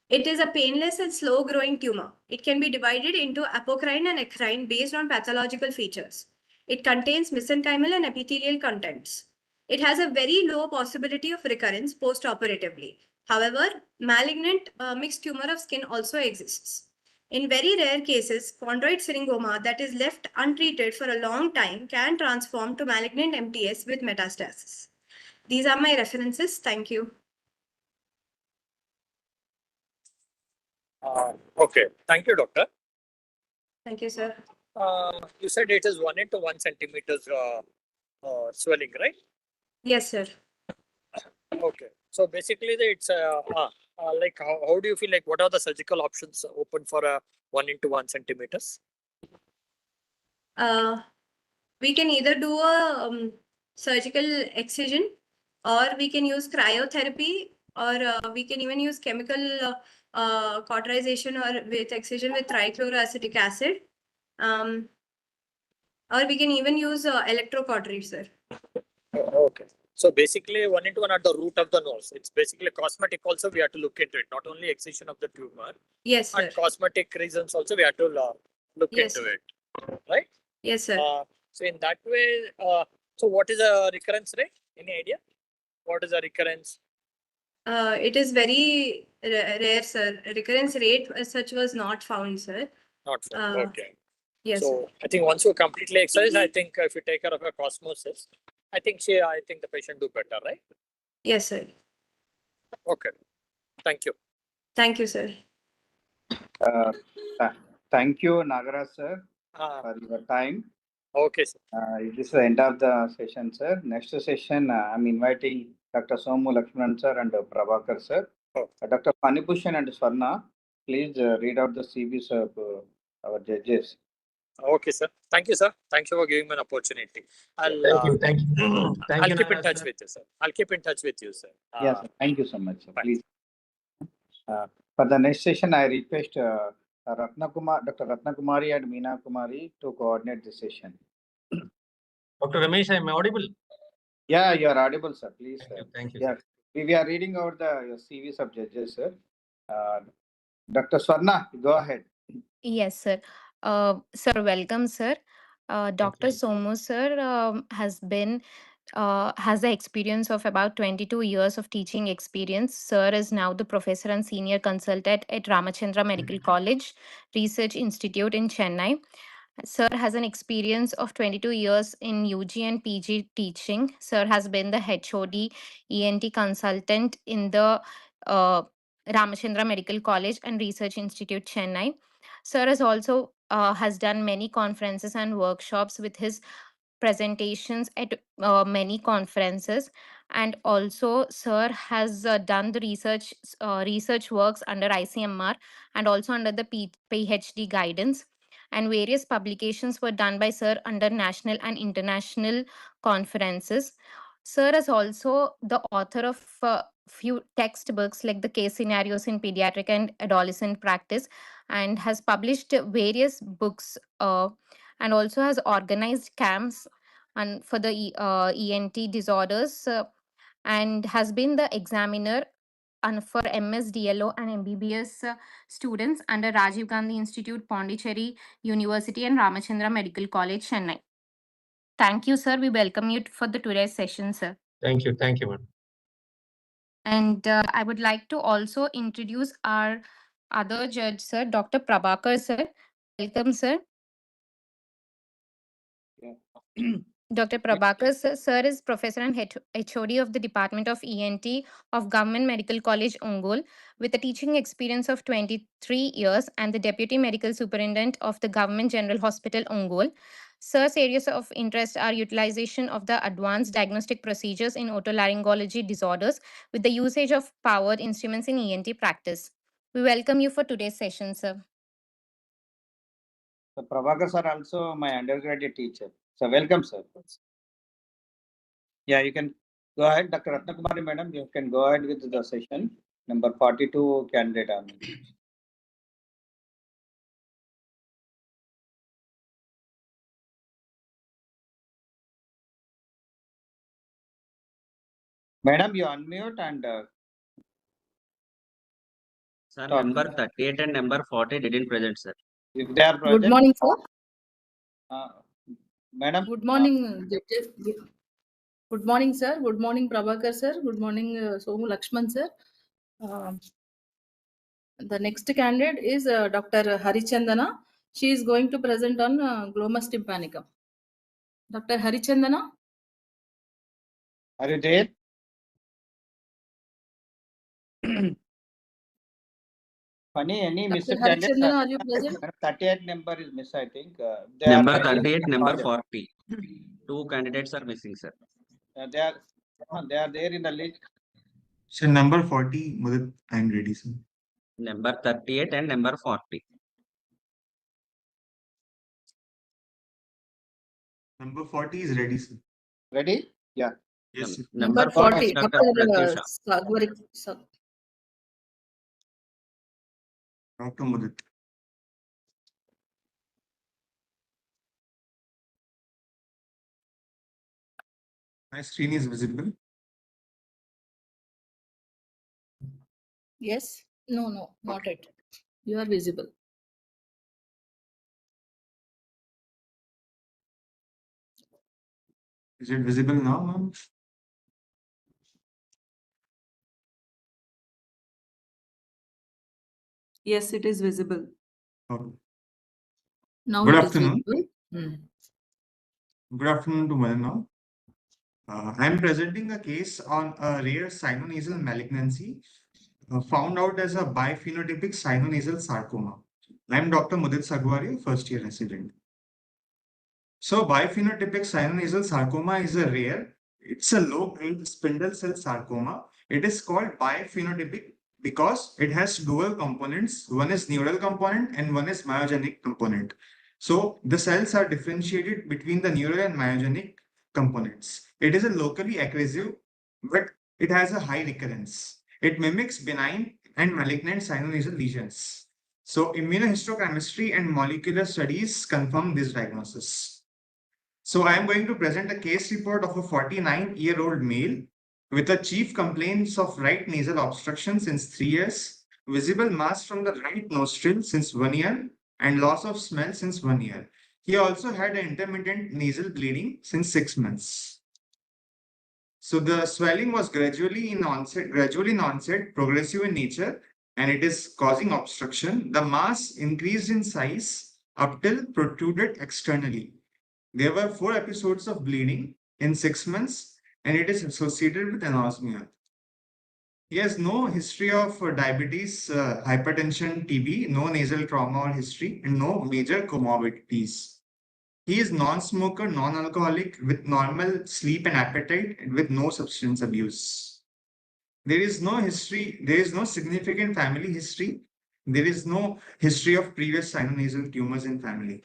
It is a painless and slow-growing tumor. It can be divided into apocrine and ecrine based on pathological features. It contains mesenchymal and epithelial contents. It has a very low possibility of recurrence post-operatively. However, malignant mixed tumor of skin also exists. In very rare cases, chondroid syringoma that is left untreated for a long time can transform to malignant MTS with metastasis. These are my references. Thank you. Okay, thank you, doctor. Thank you, sir. You said it is 1 into 1 centimeters swelling, right? Yes, sir. Okay, so basically it's like how do you feel, like what are the surgical options open for a 1 into 1 centimeters? We can either do a surgical excision, or we can use cryotherapy, or we can even use chemical cauterization or with excision with trichloroacetic acid. Or we can even use electrocautery, sir. Okay. So basically 1 into 1 at the root of the nose. It's basically cosmetic also we have to look into it, not only excision of the tumor. Yes, sir. And cosmetic reasons also we have to look Yes, into sir. it, right? Yes, sir. So in that way, so what is the recurrence rate? Any idea? What is the recurrence? It is very rare, sir. Recurrence rate as such was not found, sir. Not found. Okay. Yes. So I think once you completely exercise, I think if you take care of your cosmosis, I think the patient do better, right? Yes, sir. Okay. Thank you. Thank you, sir. Thank you, Nagaraj sir, for your time. Okay, sir. This is the end of the session, sir. Next session, I'm inviting Dr. Somu Lakshmanan sir and Prabhakar sir. Dr. Panibhushan and Swarna, please read out the CVs of our judges. Okay, sir. Thank you, sir. Thank you for giving me an opportunity. I'll Thank you. I'll keep in touch with you, sir. I'll keep in touch with you, sir. Yes, sir. Thank you so much, sir. Please. For the next session, I request Dr. Ratnakumari and Meena Kumari to coordinate the session. Dr. Ramesh, I am audible? Yeah, you are audible, sir. Please. Thank you. Yeah, we are reading out the CVs of judges, sir. Dr. Swarna, go ahead. Yes, sir. Sir, welcome, sir. Dr. Somu, sir, has the experience of about 22 years of teaching experience. Sir is now the professor and senior consultant at Ramachandra Medical College Research Institute in Chennai. Sir has an experience of 22 years in UG and PG teaching. Sir has been the HOD ENT consultant in the Ramachandra Medical College and Research Institute, Chennai. Sir has also has done many conferences and workshops with his presentations at many conferences, and also sir has done the research works under ICMR and also under the PhD guidance, and various publications were done by sir under national and international conferences. Sir is also the author of few textbooks like the case scenarios in pediatric and adolescent practice, and has published various books, and also has organized camps and for the ENT disorders, and has been the examiner and for MS, DLO and MBBS students under Rajiv Gandhi Institute, Pondicherry University and Ramachandra Medical College, Chennai. Thank you, sir. We welcome you for the today's session, sir. Thank you. Thank you, madam. And I would like to also introduce our other judge, sir, Dr. Prabhakar, sir. Welcome, sir. Dr. Prabhakar sir is professor and HOD of the Department of ENT of Government Medical College, Ongole, with a teaching experience of 23 years and the Deputy Medical Superintendent of the Government General Hospital, Ongole. Sir's areas of interest are utilization of the advanced diagnostic procedures in otolaryngology disorders with the usage of powered instruments in ENT practice. We welcome you for today's session, sir. So Prabhakar sir also my undergraduate teacher. So welcome, sir. Yeah, you can go ahead, Dr. Ratnakumari, madam. You can go ahead with the session. Number 42 candidate on. Madam, you unmute and Sir, talk. number 38 and number 40 didn't present, sir. If they are present. Good morning, sir. Madam. Good morning, judges. Good morning, sir. Good morning, Prabhakar, sir. Good morning, Somu Lakshman, sir. The next candidate is Dr. Harichandana. She is going to present on glomus tympanicum. Dr. Harichandana. Are you there? Funny, any missed Dr. candidate? Harichandana, are you present? 38 number is missed, I think. Number 38, number 40. Two candidates are missing, sir. They are there in the list. So number 40, Mudit, I am ready, sir. Number 38 and number 40. Number 40 is ready, sir. Ready? Yeah. Yes, sir. Number 40. Dr. Sagwari. Dr. Mudit. My screen is visible. Yes. No, not it. You are visible. Is it visible now, ma'am? Yes, it is visible. Okay. Now Good it afternoon. is visible. Good afternoon to one and all. I am presenting a case on a rare sinonasal malignancy found out as a biphenotypic sinonasal sarcoma. I am Dr. Mudit Sagwari, first year resident. So biphenotypic sinonasal sarcoma is a rare, it's a low-grade spindle cell sarcoma. It is called biphenotypic because it has dual components. One is neural component and one is myogenic component. So the cells are differentiated between the neural and myogenic components. It is a locally aggressive, but it has a high recurrence. It mimics benign and malignant sinonasal lesions. So immunohistochemistry and molecular studies confirm this diagnosis. So I am going to present a case report of a 49-year-old male with a chief complaints of right nasal obstruction since 3 years, visible mass from the right nostril since 1 year, and loss of smell since 1 year. He also had an intermittent nasal bleeding since 6 months. So the swelling was gradually in onset, progressive in nature, and it is causing obstruction. The mass increased in size up till protruded externally. There were 4 episodes of bleeding in 6 months, and it is associated with anosmia. He has no history of diabetes, hypertension, TB, no nasal trauma or history, and no major comorbidities. He is non-smoker, non-alcoholic, with normal sleep and appetite, and with no substance abuse. There is no history, there is no significant family history. There is no history of previous sinonasal tumors in family.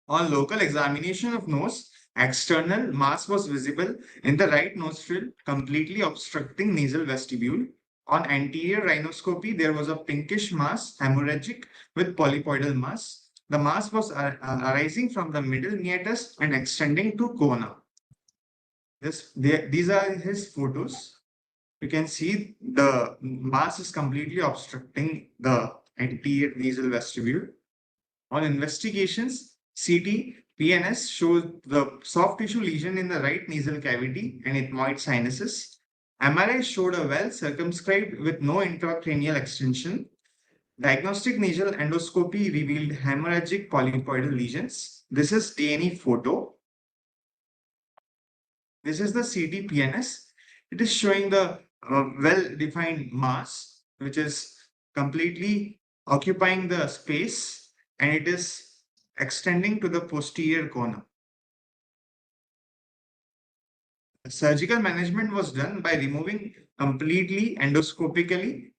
On local examination of nose, external mass was visible in the right nostril, completely obstructing nasal vestibule. On anterior rhinoscopy, there was a pinkish mass, hemorrhagic with polypoidal mass. The mass was arising from the middle meatus and extending to corona. These are his photos. You can see the mass is completely obstructing the anterior nasal vestibule. On investigations, CT, PNS showed the soft tissue lesion in the right nasal cavity and ethmoid sinuses. MRI showed a well circumscribed with no intracranial extension. Diagnostic nasal endoscopy revealed hemorrhagic polypoidal lesions. This is D&E photo. This is the CT PNS. It is showing the well-defined mass, which is completely occupying the space, and it is extending to the posterior corner. Surgical management was done by removing completely endoscopically,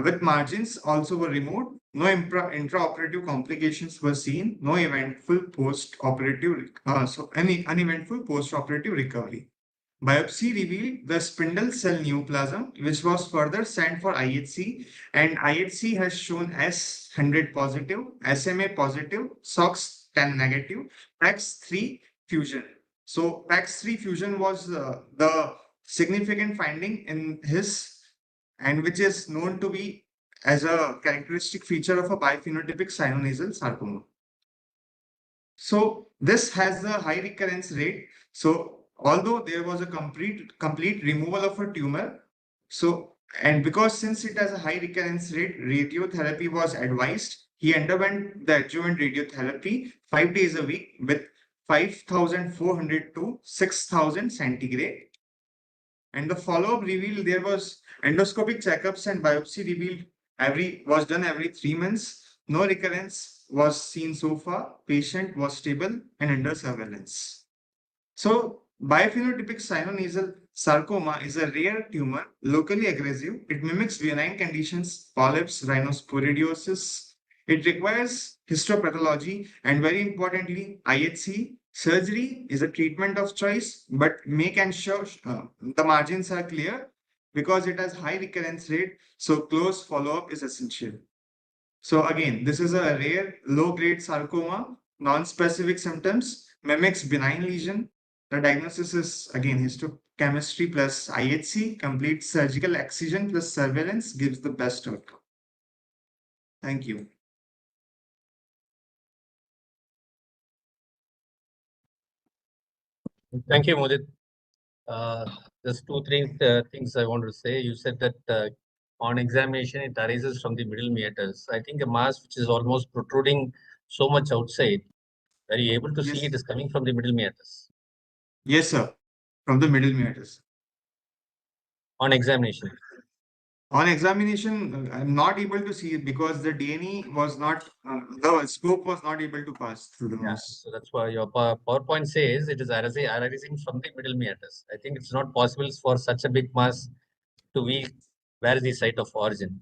with margins also were removed. No intraoperative complications were seen. No eventful post-operative, any uneventful post-operative recovery. Biopsy revealed the spindle cell neoplasm, which was further sent for IHC, and IHC has shown S100 positive, SMA positive, SOX10 negative, PAX3 fusion. So PAX3 fusion was the significant finding in his, and which is known to be as a characteristic feature of a biphenotypic sinonasal sarcoma. So this has a high recurrence rate. So although there was a complete removal of a tumor, so and because since it has a high recurrence rate, radiotherapy was advised. He underwent the adjuvant radiotherapy 5 days a week with 5,400 to 6,000 centigrade. And the follow-up revealed there was endoscopic checkups and biopsy revealed was done every 3 months. No recurrence was seen so far. Patient was stable and under surveillance. So biphenotypic sinonasal sarcoma is a rare tumor, locally aggressive. It mimics benign conditions, polyps, rhinosporidiosis. It requires histopathology and very importantly, IHC. Surgery is a treatment of choice, but make ensure the margins are clear because it has high recurrence rate. So close follow-up is essential. So again, this is a rare low-grade sarcoma, non-specific symptoms, mimics benign lesion. The diagnosis is again histochemistry plus IHC, complete surgical excision plus surveillance gives the best outcome. Thank you. Thank you, Mudit. Just 2-3 things I want to say. You said that on examination, it arises from the middle meatus. I think a mass which is almost protruding so much outside, are you able to see it is coming from the middle meatus? Yes, sir. From the middle meatus. On examination? On examination, I'm not able to see it because the DNA was not, the scope was not able to pass through the nose. So that's why your PowerPoint says it is arising from the middle meatus. I think it's not possible for such a big mass to be where is the site of origin.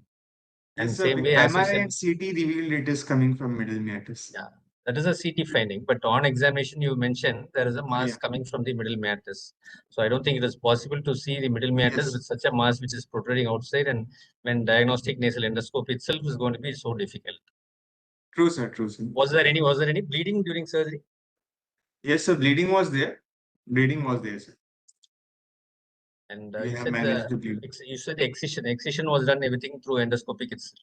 And Yes, sir. same way as you MRI said, and CT revealed it is coming from middle meatus. yeah, that is a CT finding. But on examination, you mentioned there is a mass coming from the middle meatus. So I don't think it is possible to see the middle meatus with such a mass which is protruding outside. And when diagnostic nasal endoscopy itself is going to be so difficult. True, sir. True, sir. Was there any bleeding during surgery? Yes, sir. Bleeding was there. Bleeding was there, sir. And we have managed the bleeding. you said the excision. Excision was done everything through endoscopic itself.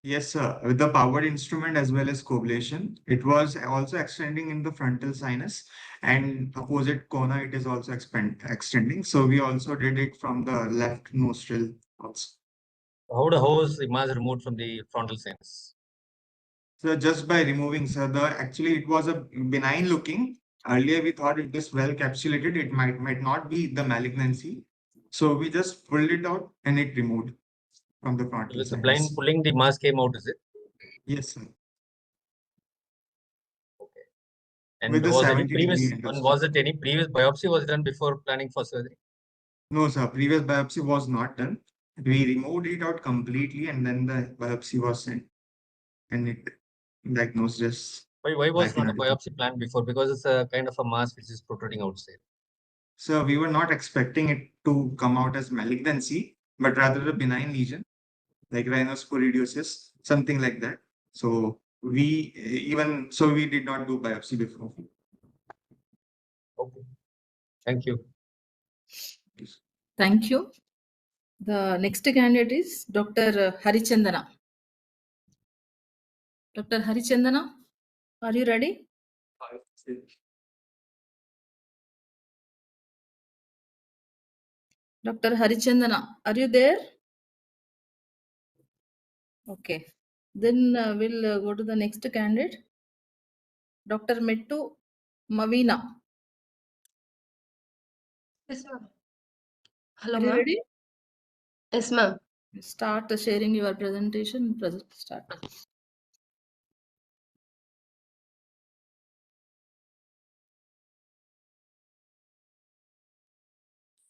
Yes, sir. With the powered instrument as well as coblation. It was also extending in the frontal sinus and opposite corner. It is also extending. So we also did it from the left nostril also. How was the mass removed from the frontal sinus? So just by removing, sir, actually it was a benign looking. Earlier we thought it is well capsulated. It might not be the malignancy. So we just pulled it out and it removed from the frontal With the sinus. blind pulling, the mass came out, is it? Yes, sir. Okay. And With the was 70 any previous degree one? Was it any previous biopsy was done before planning for surgery? No, sir. Previous biopsy was not done. We removed it out completely and then the biopsy was sent. And it diagnosed as. Why was not a biopsy planned before? Because it's a kind of a mass which is protruding outside. So we were not expecting it to come out as malignancy, but rather a benign lesion, like rhinosporidiosis, something like that. So we did not do biopsy before. Okay. Thank you. Thank you. The next candidate is Dr. Harichandana. Dr. Harichandana, are you ready? Dr. Harichandana, are you there? Okay. Then we'll go to the next candidate. Dr. Mettu Mavina. Yes, ma'am. Hello, Are you ma'am. ready? Yes, ma'am. Start sharing your presentation. Start.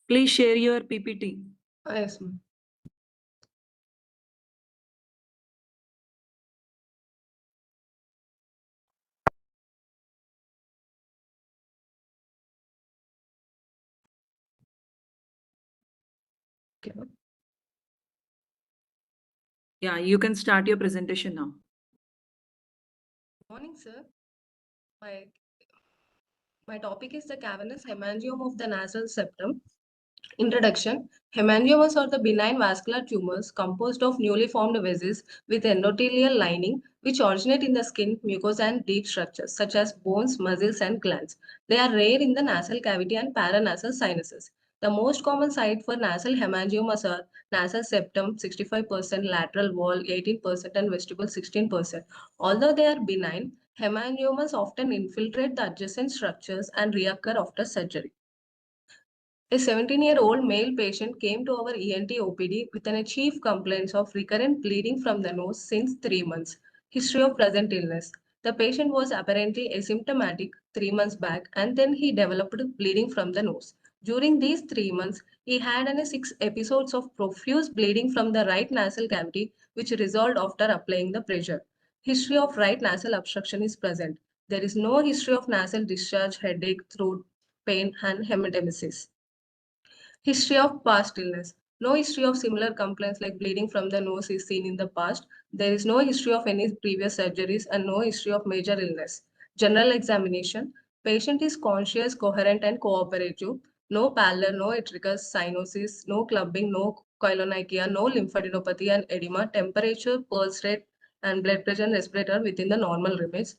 Please share your PPT. Yes, ma'am. Okay. Yeah, you can start your presentation now. Morning, sir. My topic is the cavernous hemangioma of the nasal septum. Introduction. Hemangiomas are the benign vascular tumors composed of newly formed vessels with endothelial lining which originate in the skin, mucosa, and deep structures such as bones, muscles, and glands. They are rare in the nasal cavity and paranasal sinuses. The most common site for nasal hemangiomas are nasal septum 65%, lateral wall 18%, and vestibule 16%. Although they are benign, hemangiomas often infiltrate the adjacent structures and reoccur after surgery. A 17-year-old male patient came to our ENT OPD with an chief complaints of recurrent bleeding from the nose since 3 months. History of present illness. The patient was apparently asymptomatic 3 months back and then he developed bleeding from the nose. During these 3 months, he had 6 episodes of profuse bleeding from the right nasal cavity which resolved after applying the pressure. History of right nasal obstruction is present. There is no history of nasal discharge, headache, throat pain, and hematemesis. History of past illness. No history of similar complaints like bleeding from the nose is seen in the past. There is no history of any previous surgeries and no history of major illness. General examination. Patient is conscious, coherent, and cooperative. No pallor, no icterus, cyanosis, no clubbing, no koilonychia, no lymphadenopathy and edema, temperature, pulse rate, and blood pressure and respirator within the normal limits.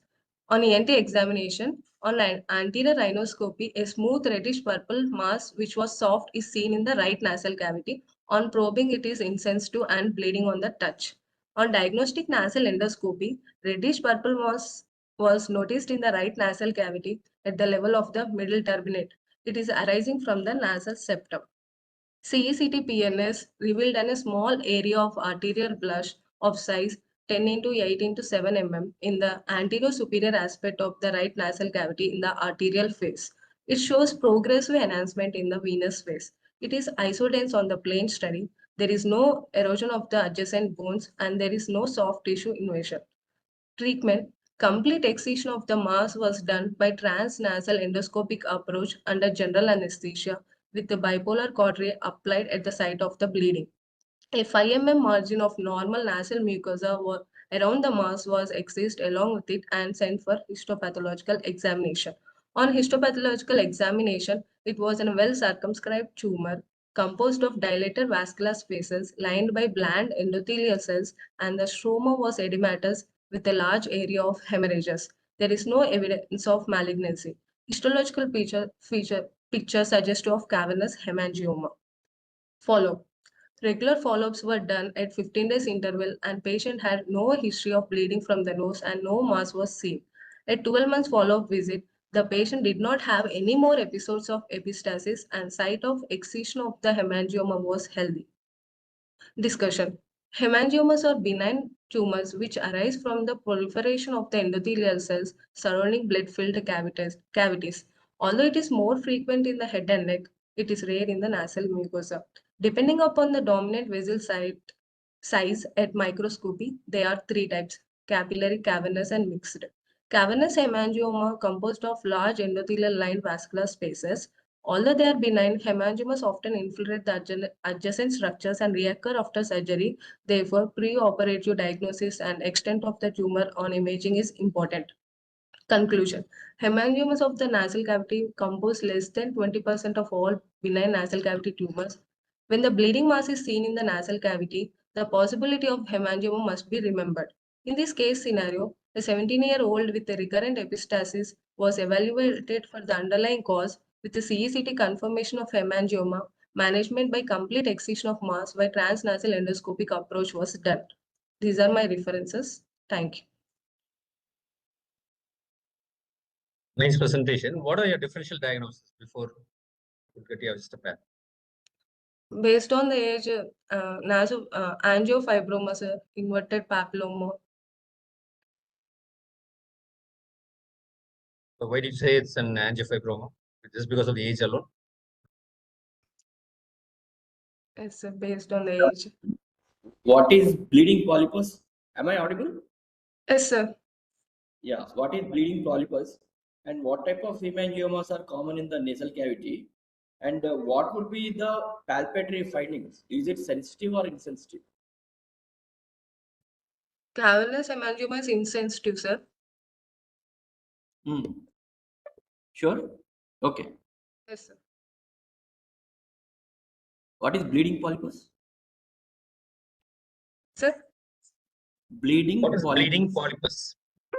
On ENT examination, on anterior rhinoscopy, a smooth reddish purple mass which was soft is seen in the right nasal cavity. On probing, it is insensitive and bleeding on the touch. On diagnostic nasal endoscopy, reddish purple mass was noticed in the right nasal cavity at the level of the middle turbinate. It is arising from the nasal septum. CECT-PNS revealed a small area of arterial blush of size 10 into 8 into 7 mm in the anterior superior aspect of the right nasal cavity in the arterial face. It shows progressive enhancement in the venous face. It is isodense on the plane study. There is no erosion of the adjacent bones and there is no soft tissue invasion. Treatment. Complete excision of the mass was done by transnasal endoscopic approach under general anesthesia with the bipolar cautery applied at the site of the bleeding. A 5 mm margin of normal nasal mucosa around the mass was excised along with it and sent for histopathological examination. On histopathological examination, it was a well-circumscribed tumor composed of dilated vascular spaces lined by bland endothelial cells, and the stroma was edematous with a large area of hemorrhages. There is no evidence of malignancy. Histological picture suggestive of cavernous hemangioma. Follow. Regular follow-ups were done at 15 days interval and patient had no history of bleeding from the nose and no mass was seen. At 12 months follow-up visit, the patient did not have any more episodes of epistasis and site of excision of the hemangioma was healthy. Discussion. Hemangiomas are benign tumors which arise from the proliferation of the endothelial cells surrounding blood-filled cavities. Although it is more frequent in the head and neck, it is rare in the nasal mucosa. Depending upon the dominant vessel size at microscopy, there are 3 types: capillary, cavernous, and mixed. Cavernous hemangioma composed of large endothelial-lined vascular spaces. Although they are benign, hemangiomas often infiltrate the adjacent structures and reoccur after surgery. Therefore, pre-operative diagnosis and extent of the tumor on imaging is important. Conclusion. Hemangiomas of the nasal cavity compose less than 20% of all benign nasal cavity tumors. When the bleeding mass is seen in the nasal cavity, the possibility of hemangioma must be remembered. In this case scenario, a 17-year-old with a recurrent epistasis was evaluated for the underlying cause with the CECT confirmation of hemangioma. Management by complete excision of mass by transnasal endoscopic approach was done. These are my references. Thank you. Nice presentation. What are your differential diagnoses before you get your histopath? Based on the age, angiofibromas, inverted papilloma. So why did you say it's an angiofibroma? Just because of the age alone? It's based on the age. What is bleeding polypus? Am I audible? Yes, sir. Yeah. What is bleeding polypus? And what type of hemangiomas are common in the nasal cavity? And what would be the palpatory findings? Is it sensitive or insensitive? Cavernous hemangioma is insensitive, sir. Sure? Okay. Yes, sir. What is bleeding polypus? Sir? Bleeding What is polypus. bleeding polypus?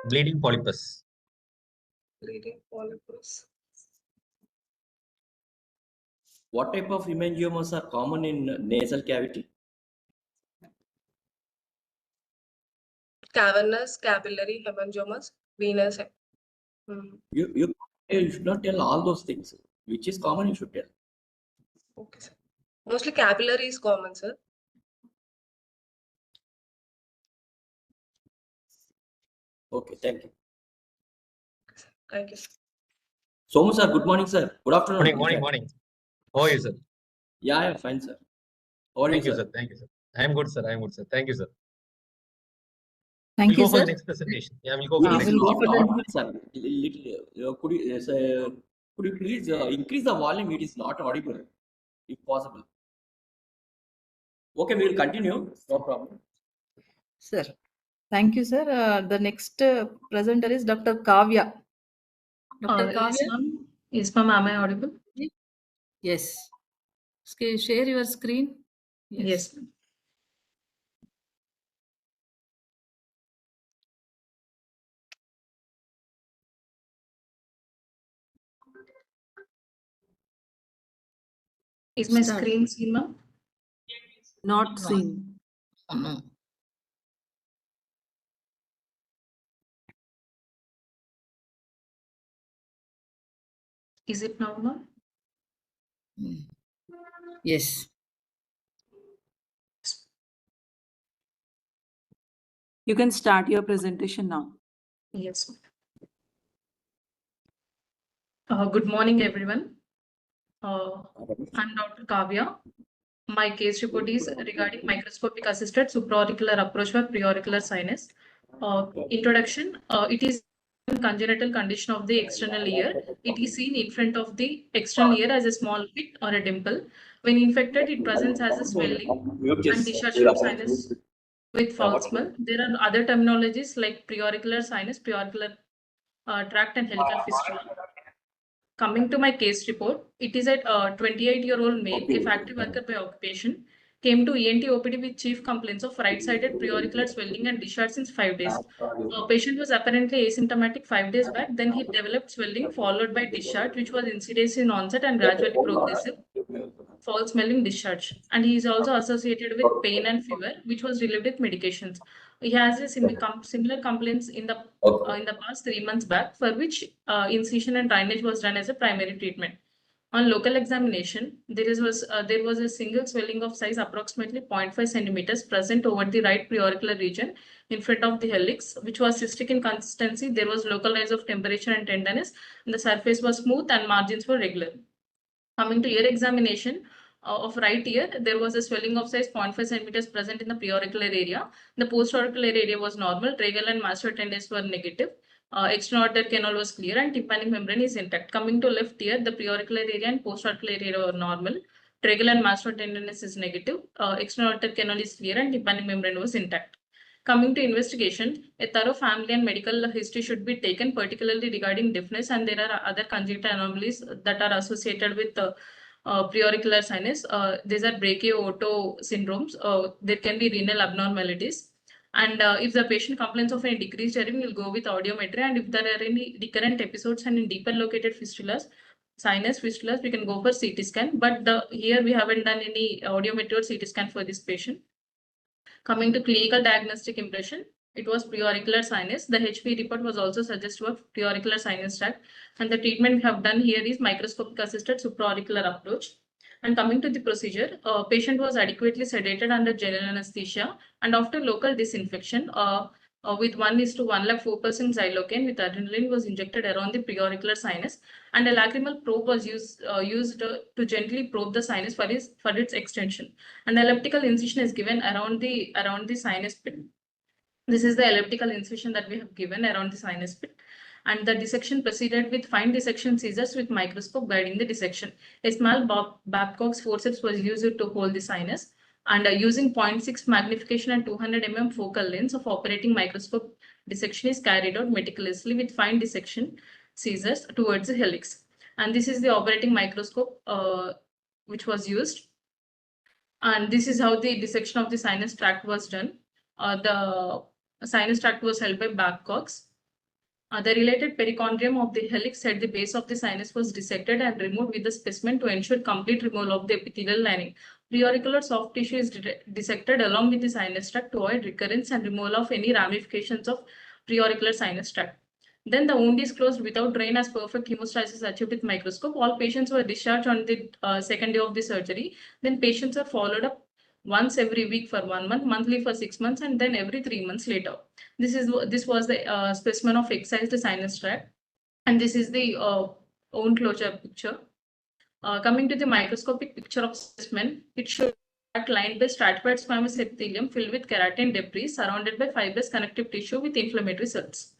Bleeding polypus. Bleeding polypus. What type of hemangiomas are common in nasal cavity? Cavernous, capillary, hemangiomas, venous. You should not tell all those things. Which is common, you should tell. Okay, sir. Mostly capillary is common, sir. Okay, thank you. Thank you, sir. Somu sir, good morning, sir. Good afternoon. Morning. How are you, sir? Yeah, fine, sir. How are Thank you, you, sir. Thank you, sir. I am good, sir. Thank you, sir. Thank We'll you, go for sir. the next presentation. Yeah, we'll go for the next Little presentation. audible, sir. Could you please increase the volume? It is not audible, if possible. Okay, we will continue. No problem. Sir. Thank you, sir. The next presenter is Dr. Kavya. Dr. Yes, Kavya? ma'am. Yes, ma'am. Am I audible? Yes. Share your screen. Yes. Is my Start. screen seen, ma'am? Not seen. No. Is it now, ma'am? Yes. You can start your presentation now. Yes. Good morning, everyone. I'm Dr. Kavya. My case report is regarding microscopic assisted supraauricular approach for preauricular sinus. Introduction. It is a congenital condition of the external ear. It is seen in front of the external ear as a small pit or a dimple. When infected, it presents as a swelling and discharge from sinus with foul smell. There are other terminologies like preauricular sinus, preauricular tract, and helical fistula. Coming to my case report, it is a 28-year-old male, a factory worker by occupation, came to ENT OPD with chief complaints of right-sided preauricular swelling and discharge since 5 days. Patient was apparently asymptomatic 5 days back. Then he developed swelling followed by discharge, which was insidious in onset and gradually progressive. Foul smelling discharge, and he is also associated with pain and fever, which was relieved with medications. He has a similar complaints in the past 3 months back, for which incision and drainage was done as a primary treatment. On local examination, there was a single swelling of size approximately 0.5 centimeters present over the right preauricular region in front of the helix, which was cystic in consistency. There was local rise of temperature and tenderness, and the surface was smooth and margins were regular. Coming to ear examination of right ear, there was a swelling of size 0.5 centimeters present in the preauricular area. The postauricular area was normal. Tragal and mastoid tendons were negative. External aortic canal was clear and tympanic membrane is intact. Coming to left ear, the preauricular area and postauricular area were normal. Tragal and mastoid tenderness is negative. External aortic canal is clear and tympanic membrane was intact. Coming to investigation, a thorough family and medical history should be taken, particularly regarding deafness, and there are other congenital anomalies that are associated with preauricular sinus. These are brachio-otto syndromes. There can be renal abnormalities. And if the patient complains of any decreased hearing, we'll go with audiometry. And if there are any recurrent episodes and in deeper located fistulas, sinus fistulas, we can go for CT scan. But here we haven't done any audiometry or CT scan for this patient. Coming to clinical diagnostic impression, it was preauricular sinus. The HP report was also suggestive of preauricular sinus tract. And the treatment we have done here is microscopic assisted supraauricular approach. And coming to the procedure, patient was adequately sedated under general anesthesia. And after local disinfection, with 1:1,04% xylocaine with adrenaline was injected around the preauricular sinus, and a lacrimal probe was used to gently probe the sinus for its extension. An elliptical incision is given around the sinus pit. This is the elliptical incision that we have given around the sinus pit. And the dissection proceeded with fine dissection scissors with microscope guiding the dissection. A small Babcock's forceps was used to hold the sinus, and using 0.6 magnification and 200 mm focal lengths of operating microscope, dissection is carried out meticulously with fine dissection scissors towards the helix. And this is the operating microscope which was used. And this is how the dissection of the sinus tract was done. The sinus tract was held by Babcock's. The related perichondrium of the helix at the base of the sinus was dissected and removed with the specimen to ensure complete removal of the epithelial lining. Preauricular soft tissue is dissected along with the sinus tract to avoid recurrence and removal of any ramifications of preauricular sinus tract. Then the wound is closed without drain as perfect hemostasis achieved with microscope. All patients were discharged on the second day of the surgery. Then patients are followed up once every week for 1 month, monthly for 6 months, and then every 3 months later. This was the specimen of excised sinus tract, and this is the wound closure picture. Coming to the microscopic picture of specimen, it shows lined by stratified squamous epithelium filled with keratin debris surrounded by fibrous connective tissue with inflammatory cells.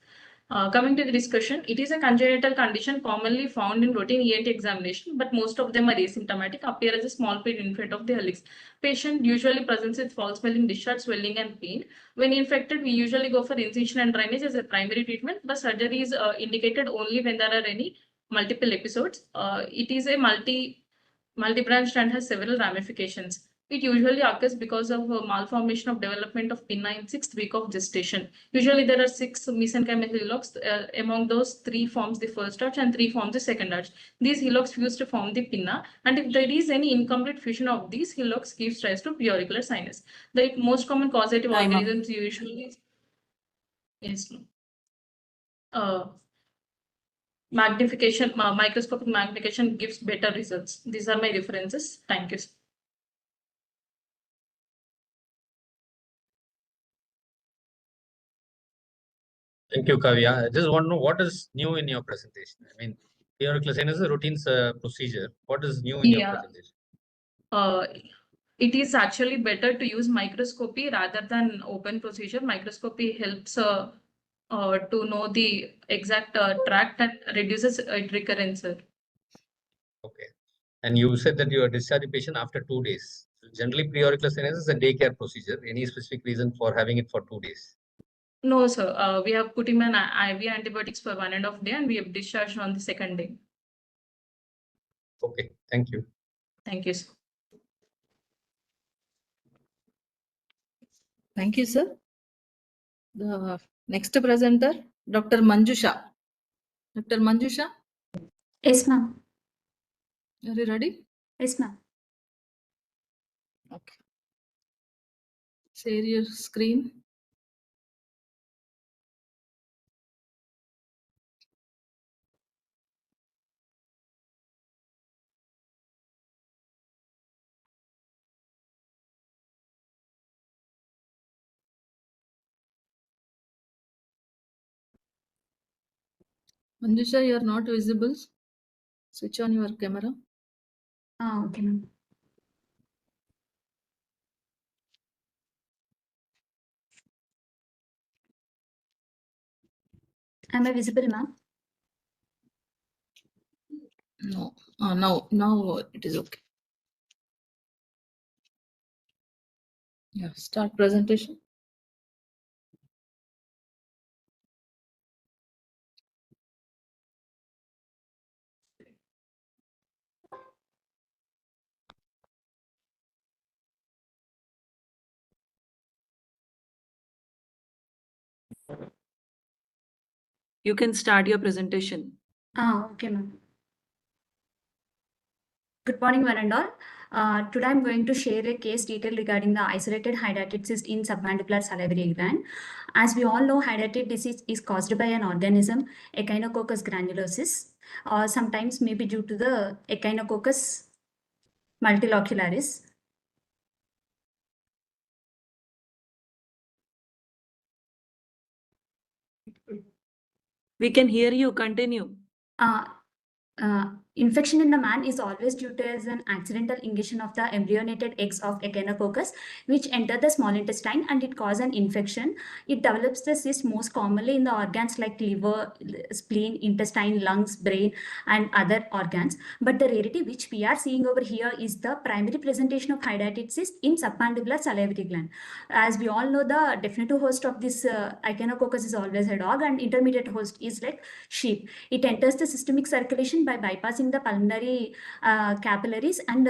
Coming to the discussion, it is a congenital condition commonly found in routine ENT examination, but most of them are asymptomatic, appear as a small pit in front of the helix. Patient usually presents with foul smelling discharge, swelling, and pain. When infected, we usually go for incision and drainage as a primary treatment, but surgery is indicated only when there are any multiple episodes. It is a multi-branched and has several ramifications. It usually occurs because of malformation of development of pinna in 6th week of gestation. Usually there are 6 mesenchymal hillocks. Among those, 3 forms the first arch and 3 forms the second arch. These hillocks fuse to form the pinna, and if there is any incomplete fusion of these hillocks, gives rise to preauricular sinus. The most common causative organisms usually magnification, microscopic magnification gives better results. These are my references. Thank you. Thank you, Kavya. I just want to know what is new in your presentation. I mean, preauricular sinus is a routine procedure. What is new in your presentation? It is actually better to use microscopy rather than open procedure. Microscopy helps to know the exact tract and reduces recurrence. Okay. And you said that you are discharging patient after 2 days. Generally, preauricular sinus is a daycare procedure. Any specific reason for having it for 2 days? No, sir. We have put him an IV antibiotics for 1.5 days and we have discharged on the second day. Okay, thank you. Thank you, sir. Thank you, sir. The next presenter, Dr. Manjusha. Dr. Manjusha? Yes, ma'am. Are you ready? Yes, ma'am. Okay. Share your screen. Manjusha, you are not visible. Switch on your camera. Okay, ma'am. Am I visible, ma'am? No. Now it is okay. Yeah, start presentation. You can start your presentation. Okay, ma'am. Good morning, one and all. Today I'm going to share a case detail regarding the isolated hydatid cyst in submandibular salivary gland. As we all know, hydatid disease is caused by an organism, Echinococcus granulosis, or sometimes maybe due to the Echinococcus multilocularis. We can hear you. Continue. Infection in the man is always due to as an accidental ingestion of the embryonated eggs of Echinococcus, which enter the small intestine and it causes an infection. It develops the cyst most commonly in the organs like liver, spleen, intestine, lungs, brain, and other organs. But the rarity which we are seeing over here is the primary presentation of hydatid cyst in submandibular salivary gland. As we all know, the definitive host of this Echinococcus is always a dog, and intermediate host is like sheep. It enters the systemic circulation by bypassing the pulmonary capillaries and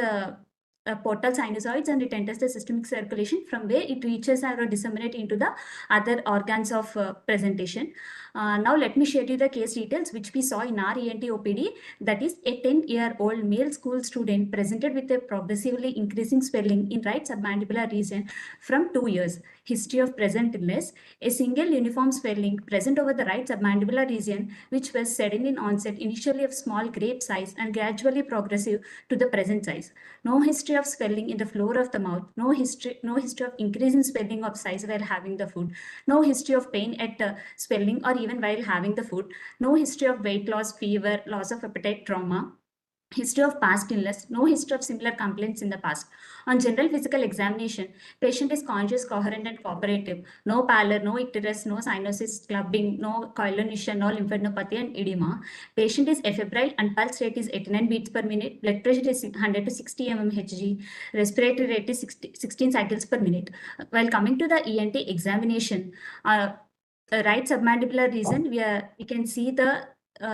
portal sinusoids, and it enters the systemic circulation, from where it reaches or disseminate into the other organs of presentation. Now let me share you the case details which we saw in our ENT OPD. That is, a 10-year-old male school student presented with a progressively increasing swelling in right submandibular region from 2 years. History of present illness: a single uniform swelling present over the right submandibular region, which was sudden in onset, initially of small grape size and gradually progressive to the present size. No history of swelling in the floor of the mouth. No history of increase in swelling of size while having the food. No history of pain at swelling or even while having the food. No history of weight loss, fever, loss of appetite, trauma. History of past illness. No history of similar complaints in the past. On general physical examination, patient is conscious, coherent, and cooperative. No pallor, no icterus, no cyanosis, clubbing, no chylomicron, no lymphadenopathy and edema. Patient is afebrile and pulse rate is 89 beats per minute. Blood pressure is 100 to 60 mmHg. Respiratory rate is 16 cycles per minute. While coming to the ENT examination, the right submandibular region, we can see the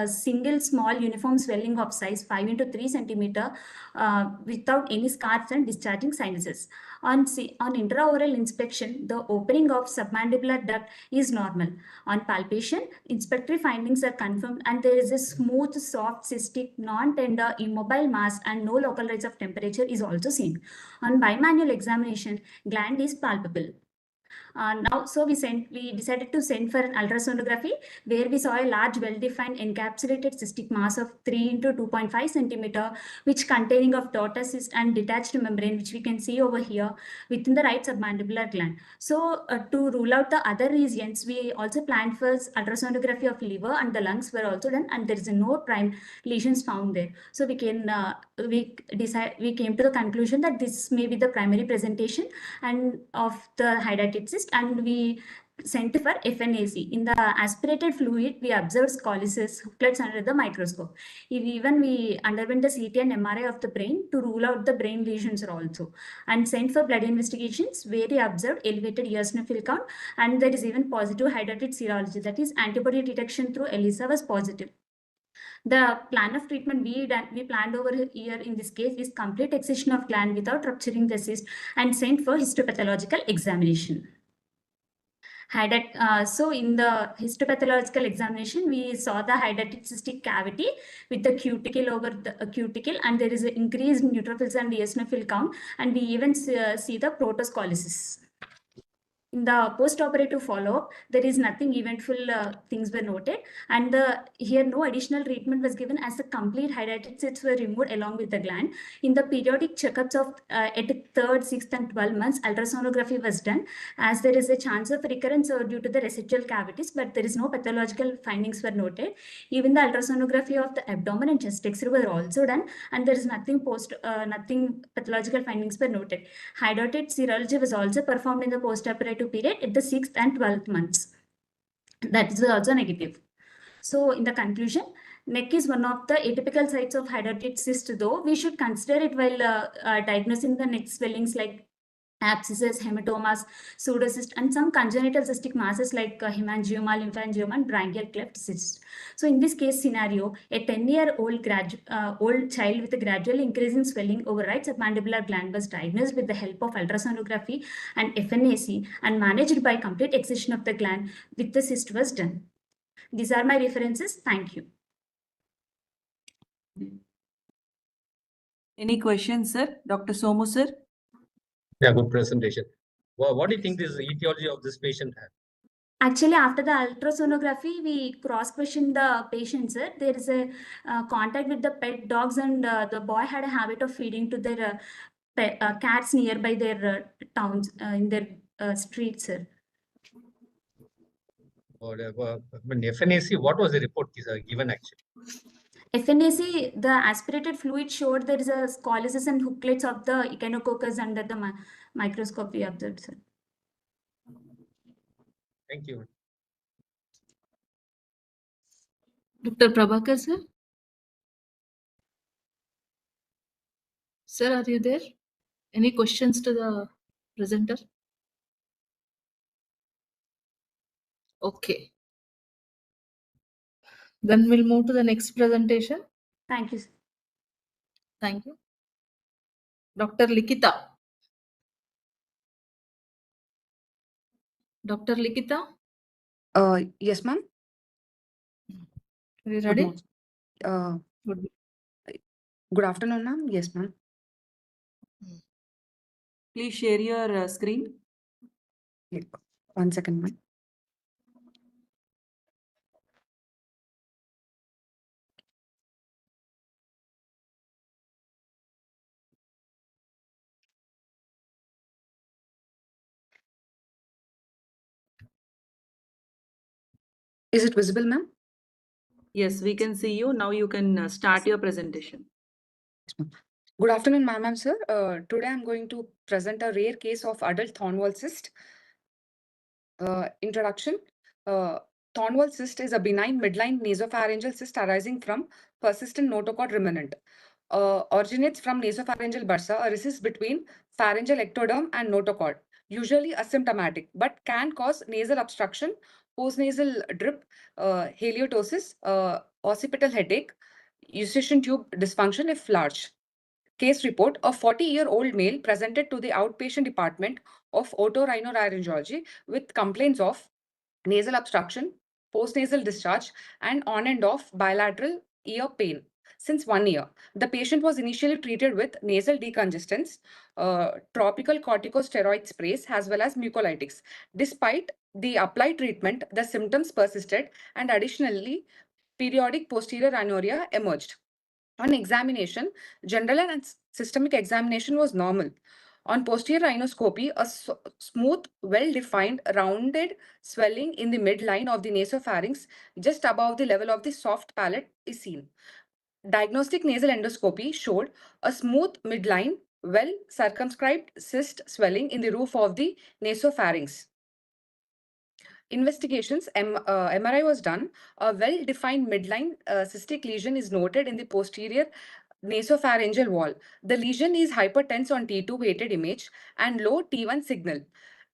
single small uniform swelling of size 5 into 3 centimeter without any scars and discharging sinuses. On intraoral inspection, the opening of submandibular duct is normal. On palpation, inspectory findings are confirmed and there is a smooth, soft, cystic, non-tender, immobile mass and no local rise of temperature is also seen. On bimanual examination, gland is palpable. We decided to send for an ultrasonography, where we saw a large, well-defined encapsulated cystic mass of 3 into 2.5 centimeter, which containing of daughter cyst and detached membrane, which we can see over here within the right submandibular gland. So to rule out the other regions, we also planned for ultrasonography of liver, and the lungs were also done, and there is no prime lesions found there. So we came to the conclusion that this may be the primary presentation and of the hydatid cyst, and we sent for FNAC. In the aspirated fluid, we observed scoliosis, hooklets under the microscope. Even we underwent the CT and MRI of the brain to rule out the brain lesions also, and sent for blood investigations, where we observed elevated eosinophil count, and there is even positive hydatid serology, that is antibody detection through ELISA was positive. The plan of treatment we planned over here in this case is complete excision of gland without rupturing the cyst and sent for histopathological examination. So in the histopathological examination, we saw the hydatid cystic cavity with the cuticle over the cuticle, and there is an increased neutrophils and eosinophil count, and we even see the protoscoliosis. In the post-operative follow-up, there is nothing eventful things were noted, and here no additional treatment was given, as the complete hydatid cysts were removed along with the gland. In the periodic checkups of at 3rd, 6th and 12 months, ultrasonography was done, as there is a chance of recurrence due to the residual cavities, but there is no pathological findings were noted. Even the ultrasonography of the abdomen and chest X-ray were also done, and there is nothing pathological findings were noted. Hydatid serology was also performed in the post-operative period at the 6th and 12th months. That is also negative. So in the conclusion, neck is one of the atypical sites of hydatid cyst, though we should consider it while diagnosing the neck swellings like abscesses, hematomas, pseudocyst, and some congenital cystic masses like hemangioma, lymphangioma, and branchial cleft cyst. So in this case scenario, a 10-year-old old child with a gradually increasing swelling over right submandibular gland was diagnosed with the help of ultrasonography and FNAC and managed by complete excision of the gland with the cyst was done. These are my references. Thank you. Any questions, sir? Dr. Somu, sir? Yeah, good presentation. What do you think this etiology of this patient had? Actually, after the ultrasonography, we cross-questioned the patient, sir. There is a contact with the pet dogs, and the boy had a habit of feeding to their cats nearby their towns, in their streets, sir. FNAC, what was the report given actually? FNAC, the aspirated fluid showed there is a scoliosis and hooklets of the echinococcus under the microscope we observed, sir. Thank you. Dr. Prabhakar, sir? Sir, are you there? Any questions to the presenter? Okay. Then we'll move to the next presentation. Thank you, sir. Thank you. Dr. Likita. Dr. Likita, Yes, ma'am. are you Good ready? morning. Uh, Good. Good afternoon, ma'am. Yes, ma'am. Please share your screen. Yeah. 1 second, ma'am. Is it visible, ma'am? Yes, we can see you. Now you can start your presentation. Good afternoon, ma'am and sir. Today I'm going to present a rare case of adult Thornwall cyst. Introduction. Thornwall cyst is a benign midline nasopharyngeal cyst arising from persistent notochord remnant. Originates from nasopharyngeal bursa, a recess between pharyngeal ectoderm and notochord, usually asymptomatic, but can cause nasal obstruction, postnasal drip, halitosis, occipital headache, eustachian tube dysfunction if large. Case report, a 40-year-old male presented to the outpatient department of otorhinolaryngology with complaints of nasal obstruction, postnasal discharge, and on and off bilateral ear pain since 1 year. The patient was initially treated with nasal decongestants, topical corticosteroid sprays, as well as mucolytics. Despite the applied treatment, the symptoms persisted, and additionally, periodic posterior rhinorrhea emerged. On examination, general and systemic examination was normal. On posterior rhinoscopy, a smooth, well-defined, rounded swelling in the midline of the nasopharynx just above the level of the soft palate is seen. Diagnostic nasal endoscopy showed a smooth midline, well-circumscribed cyst swelling in the roof of the nasopharynx. Investigations, MRI was done. A well-defined midline cystic lesion is noted in the posterior nasopharyngeal wall. The lesion is hypertense on T2 weighted image and low T1 signal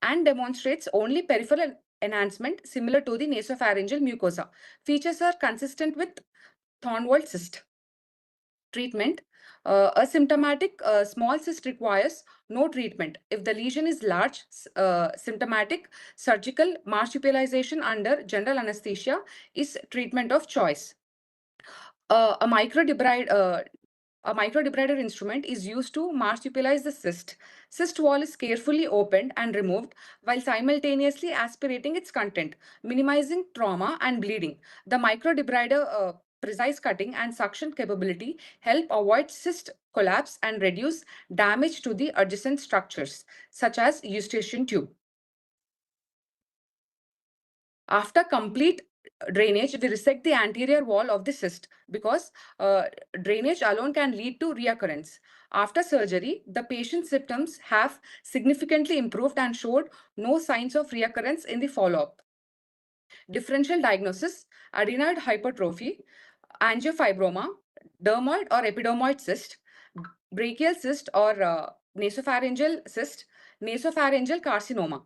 and demonstrates only peripheral enhancement similar to the nasopharyngeal mucosa. Features are consistent with Thornwall cyst. Treatment. Asymptomatic small cyst requires no treatment. If the lesion is large, symptomatic, surgical marsupialization under general anesthesia is treatment of choice. A microdebrider instrument is used to marsupialize the cyst. Cyst wall is carefully opened and removed while simultaneously aspirating its content, minimizing trauma and bleeding. The microdebrider precise cutting and suction capability help avoid cyst collapse and reduce damage to the adjacent structures, such as eustachian tube. After complete drainage, we resect the anterior wall of the cyst because drainage alone can lead to reoccurrence. After surgery, the patient's symptoms have significantly improved and showed no signs of reoccurrence in the follow-up. Differential diagnosis, adenoid hypertrophy, angiofibroma, dermoid or epidermoid cyst, brachial cyst or nasopharyngeal cyst, nasopharyngeal carcinoma.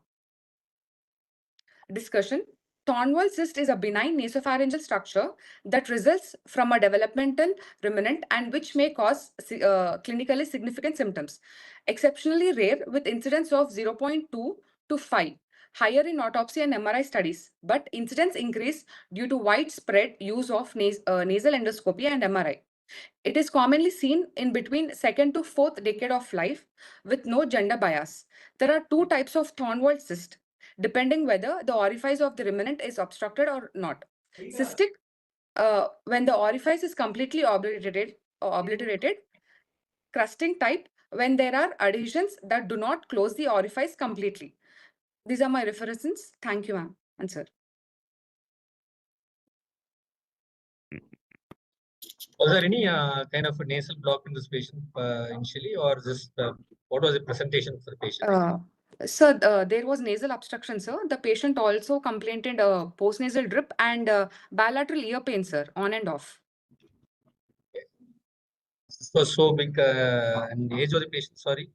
Discussion. Thornwall cyst is a benign nasopharyngeal structure that results from a developmental remnant and which may cause clinically significant symptoms. Exceptionally rare with incidence of 0.2 to 5. Higher in autopsy and MRI studies, but incidence increase due to widespread use of nasal endoscopy and MRI. It is commonly seen in between 2nd to 4th decade of life with no gender bias. There are two types of Thornwall cyst, depending whether the orifice of the remnant is obstructed or not. Cystic, when the orifice is completely obliterated. Crusting type, when there are adhesions that do not close the orifice completely. These are my references. Thank you, ma'am and sir. Was there any kind of a nasal block in this patient initially, or just what was the presentation for the patient? Sir, there was nasal obstruction, sir. The patient also complained postnasal drip and bilateral ear pain, sir, on and off. This was so big, and age of the patient, sorry?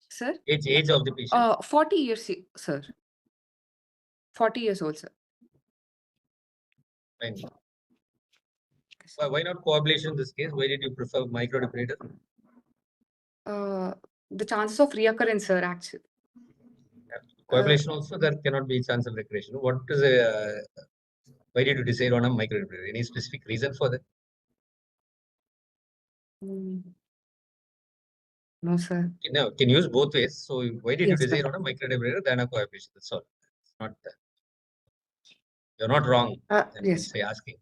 Sir? Age of the patient? 40 years, sir. 40 years old, sir. Fine. Why not coablation in this case? Why did you prefer microdebrider? The chances of reoccurrence, sir, actually. Coagulation also, there cannot be chance of recurrence. What is why did you decide on a microdebrider? Any specific reason for that? No, sir. No, can use both ways. So why did you Yes, sir. decide on a microdebrider than a coagulation? That's all. It's not. You're not wrong. Yes. Say asking.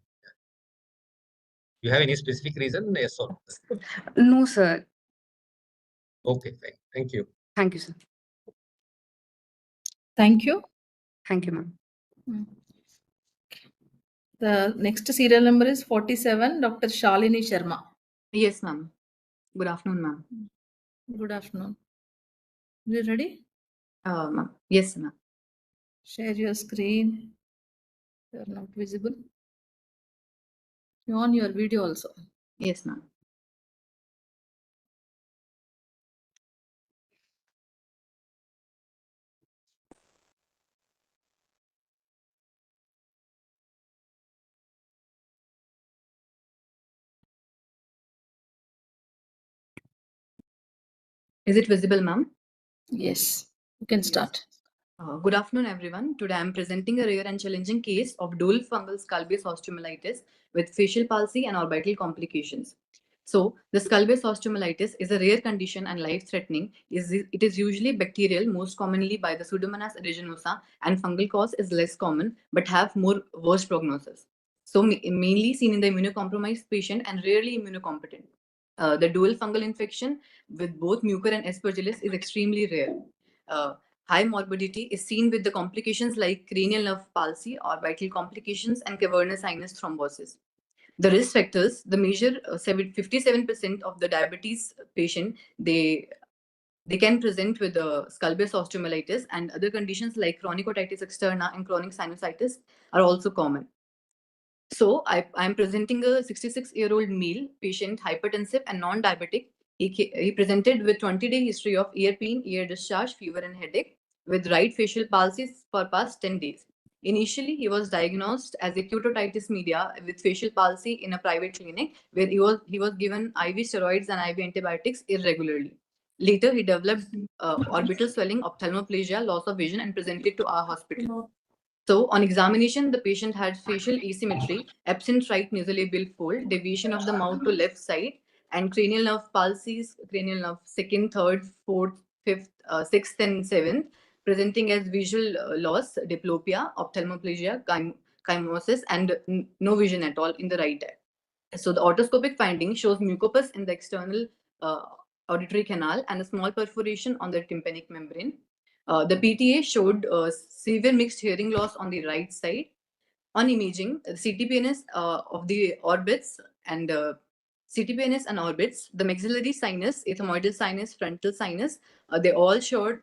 You have any specific reason? Yes or no? No, sir. Okay, fine. Thank you. Thank you, sir. Thank you. Thank you, ma'am. The next serial number is 47, Dr. Shalini Sharma. Yes, ma'am. Good afternoon, ma'am. Good afternoon. You ready? Ma'am. Yes, ma'am. Share your screen. You are not visible. You on your video also. Yes, ma'am. Is it visible, ma'am? Yes, you can start. Good afternoon, everyone. Today I am presenting a rare and challenging case of dual fungal skull-base osteomyelitis with facial palsy and orbital complications. So, the skull-base osteomyelitis is a rare condition and life-threatening. It is usually bacterial, most commonly by the Pseudomonas aeruginosa, and fungal cause is less common but have more worse prognosis. So, mainly seen in the immunocompromised patient and rarely immunocompetent. The dual fungal infection with both mucor and aspergillus is extremely rare. High morbidity is seen with the complications like cranial nerve palsy, orbital complications, and cavernous sinus thrombosis. The risk factors, the major 57% of the diabetes patient, they can present with skull-base osteomyelitis, and other conditions like chronic otitis externa and chronic sinusitis are also common. So I am presenting a 66-year-old male patient, hypertensive and non-diabetic. He presented with 20-day history of ear pain, ear discharge, fever and headache with right facial palsy for past 10 days. Initially, he was diagnosed as acute otitis media with facial palsy in a private clinic where he was given IV steroids and IV antibiotics irregularly. Later, he developed orbital swelling, ophthalmoplegia, loss of vision, and presented to our hospital. So, on examination, the patient had facial asymmetry, absent right nasolabial fold, deviation of the mouth to left side, and cranial nerve palsies, cranial nerve second, third, fourth, fifth, sixth, and seventh, presenting as visual loss, diplopia, ophthalmoplegia, chymosis, and no vision at all in the right eye. So, the otoscopic finding shows mucopus in the external auditory canal and a small perforation on the tympanic membrane. The PTA showed severe mixed hearing loss on the right side. On imaging, CTPNS of the orbits and CTPNS and orbits, the maxillary sinus, ethmoidal sinus, frontal sinus, they all showed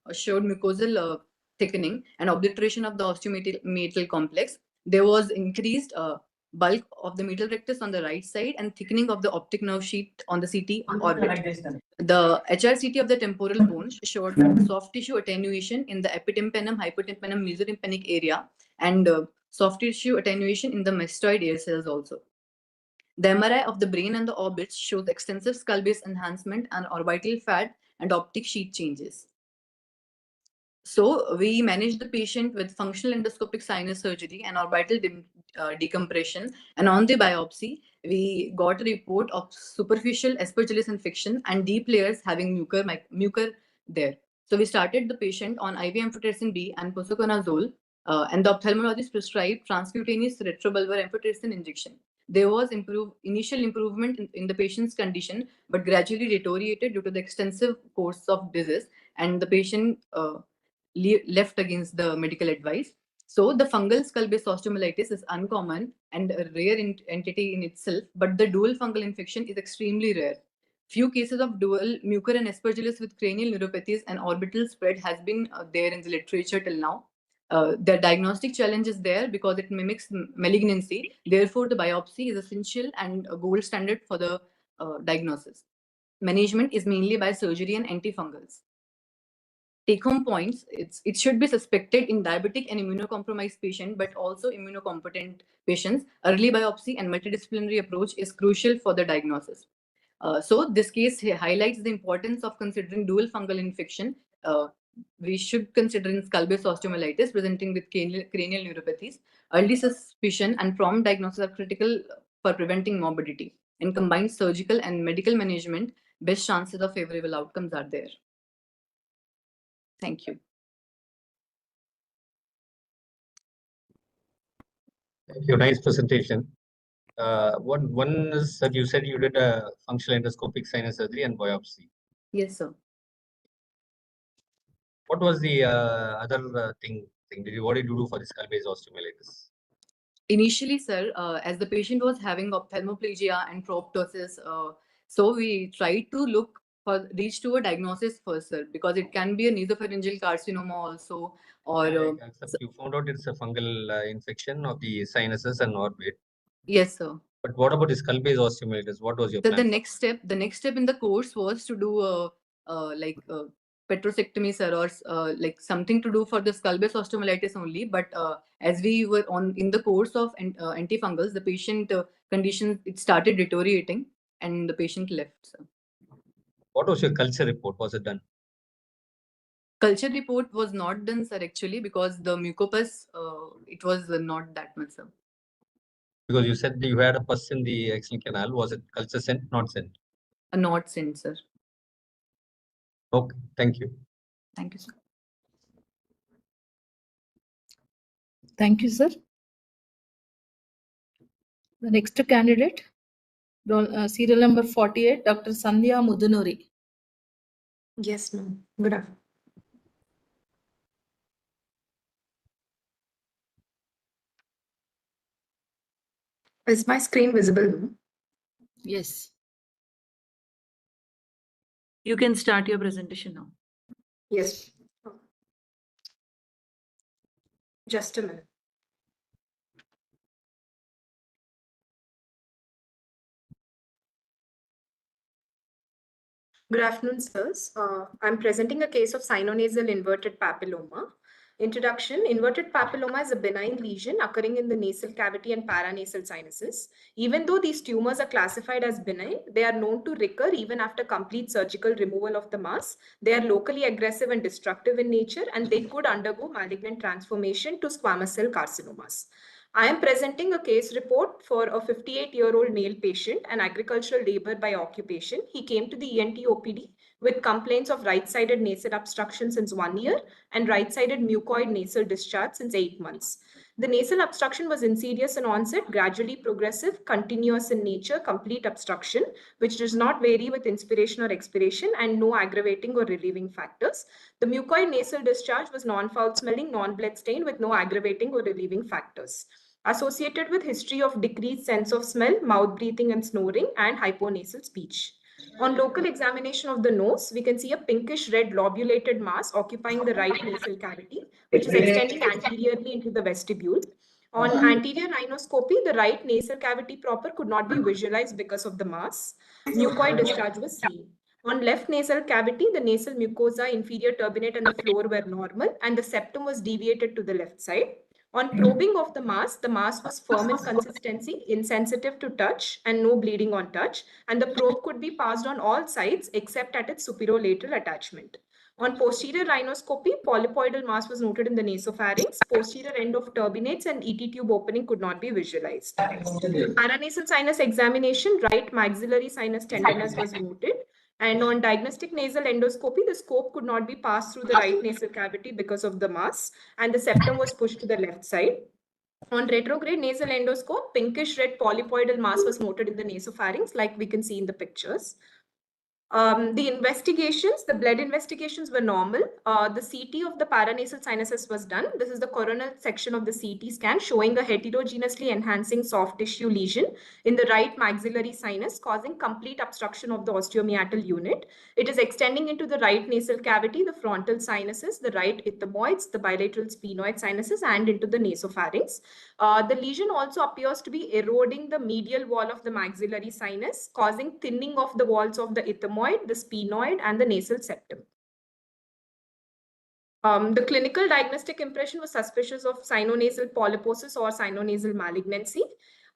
mucosal thickening and obliteration of the osteometal complex. There was increased bulk of the medial rectus on the right side and thickening of the optic nerve sheath on the CT orbit. The HRCT of the temporal bone showed soft tissue attenuation in the epitympanum, hypotympanum, mesotympanic area, and soft tissue attenuation in the mastoid air cells also. The MRI of the brain and the orbits shows extensive skull base enhancement and orbital fat and optic sheath changes. So we managed the patient with functional endoscopic sinus surgery and orbital decompression. And on the biopsy, we got a report of superficial aspergillus infection and deep layers having mucor there. So we started the patient on IV amphotericin B and posaconazole, and the ophthalmologist prescribed transcutaneous retrobulbar amphotericin injection. There was initial improvement in the patient's condition, but gradually deteriorated due to the extensive course of disease, and the patient left against the medical advice. So the fungal skull-base osteomyelitis is uncommon and a rare entity in itself, but the dual fungal infection is extremely rare. Few cases of dual mucor and aspergillus with cranial neuropathies and orbital spread has been there in the literature till now. The diagnostic challenge is there because it mimics malignancy. Therefore, the biopsy is essential and a gold standard for the diagnosis. Management is mainly by surgery and antifungals. Take-home points, it should be suspected in diabetic and immunocompromised patient, but also immunocompetent patients. Early biopsy and multidisciplinary approach is crucial for the diagnosis. So this case highlights the importance of considering dual fungal infection. We should consider in skull-base osteomyelitis presenting with cranial neuropathies. Early suspicion and prompt diagnosis are critical for preventing morbidity. In combined surgical and medical management, best chances of favorable outcomes are there. Thank you. Thank you. Nice presentation. One is that you said you did a functional endoscopic sinus surgery and biopsy. Yes, sir. What was the other thing? What did you do for the skull-base osteomyelitis? Initially, sir, as the patient was having ophthalmoplegia and proptosis, so we tried to reach to a diagnosis first, sir, because it can be a nasopharyngeal carcinoma also, or You found out it's a fungal infection of the sinuses and orbit. yes, sir. But what about the skull-base osteomyelitis? What was your So plan? the next step in the course was to do petrosectomy, sir, or like something to do for the skull-base osteomyelitis only. But as we were in the course of antifungals, the patient condition it started deteriorating, and the patient left, sir. What was your culture report? Was it done? Culture report was not done, sir, actually, because the mucopus it was not that much, sir. Because you said you had a pus in the axial canal. Was it culture sent, not sent? Not sent, sir. Okay, thank you. Thank you, sir. Thank you, sir. The next candidate, serial number 48, Dr. Sandhya Mudunuri. Yes, ma'am. Good afternoon. Is my screen visible? Yes. You can start your presentation now. Yes. Just a minute. Good afternoon, sirs. I'm presenting a case of sinonasal inverted papilloma. Introduction: inverted papilloma is a benign lesion occurring in the nasal cavity and paranasal sinuses. Even though these tumors are classified as benign, they are known to recur even after complete surgical removal of the mass. They are locally aggressive and destructive in nature, and they could undergo malignant transformation to squamous cell carcinomas. I am presenting a case report for a 58-year-old male patient, an agricultural laborer by occupation. He came to the ENT OPD with complaints of right-sided nasal obstruction since 1 year and right-sided mucoid nasal discharge since 8 months. The nasal obstruction was insidious in onset, gradually progressive, continuous in nature, complete obstruction, which does not vary with inspiration or expiration, and no aggravating or relieving factors. The mucoid nasal discharge was non-foul smelling, non-blood stained with no aggravating or relieving factors. Associated with history of decreased sense of smell, mouth breathing and snoring, and hyponasal speech. On local examination of the nose, we can see a pinkish red lobulated mass occupying the right nasal cavity, which is extending anteriorly into the vestibule. On anterior rhinoscopy, the right nasal cavity proper could not be visualized because of the mass. Mucoid discharge was seen. On left nasal cavity, the nasal mucosa, inferior turbinate, and the floor were normal, and the septum was deviated to the left side. On probing of the mass was firm in consistency, insensitive to touch, and no bleeding on touch, and the probe could be passed on all sides except at its superolateral attachment. On posterior rhinoscopy, polypoidal mass was noted in the nasopharynx. Posterior end of turbinates and ET tube opening could not be visualized. Paranasal sinus examination, right maxillary sinus tenderness was noted. And on diagnostic nasal endoscopy, the scope could not be passed through the right nasal cavity because of the mass, and the septum was pushed to the left side. On retrograde nasal endoscope, pinkish red polypoidal mass was noted in the nasopharynx, like we can see in the pictures. The investigations, the blood investigations were normal. The CT of the paranasal sinuses was done. This is the coronal section of the CT scan showing a heterogeneously enhancing soft tissue lesion in the right maxillary sinus causing complete obstruction of the osteomeatal unit. It is extending into the right nasal cavity, the frontal sinuses, the right ethmoids, the bilateral sphenoid sinuses, and into the nasopharynx. The lesion also appears to be eroding the medial wall of the maxillary sinus, causing thinning of the walls of the ethmoid, the sphenoid, and the nasal septum. The clinical diagnostic impression was suspicious of sinonasal polyposis or sinonasal malignancy.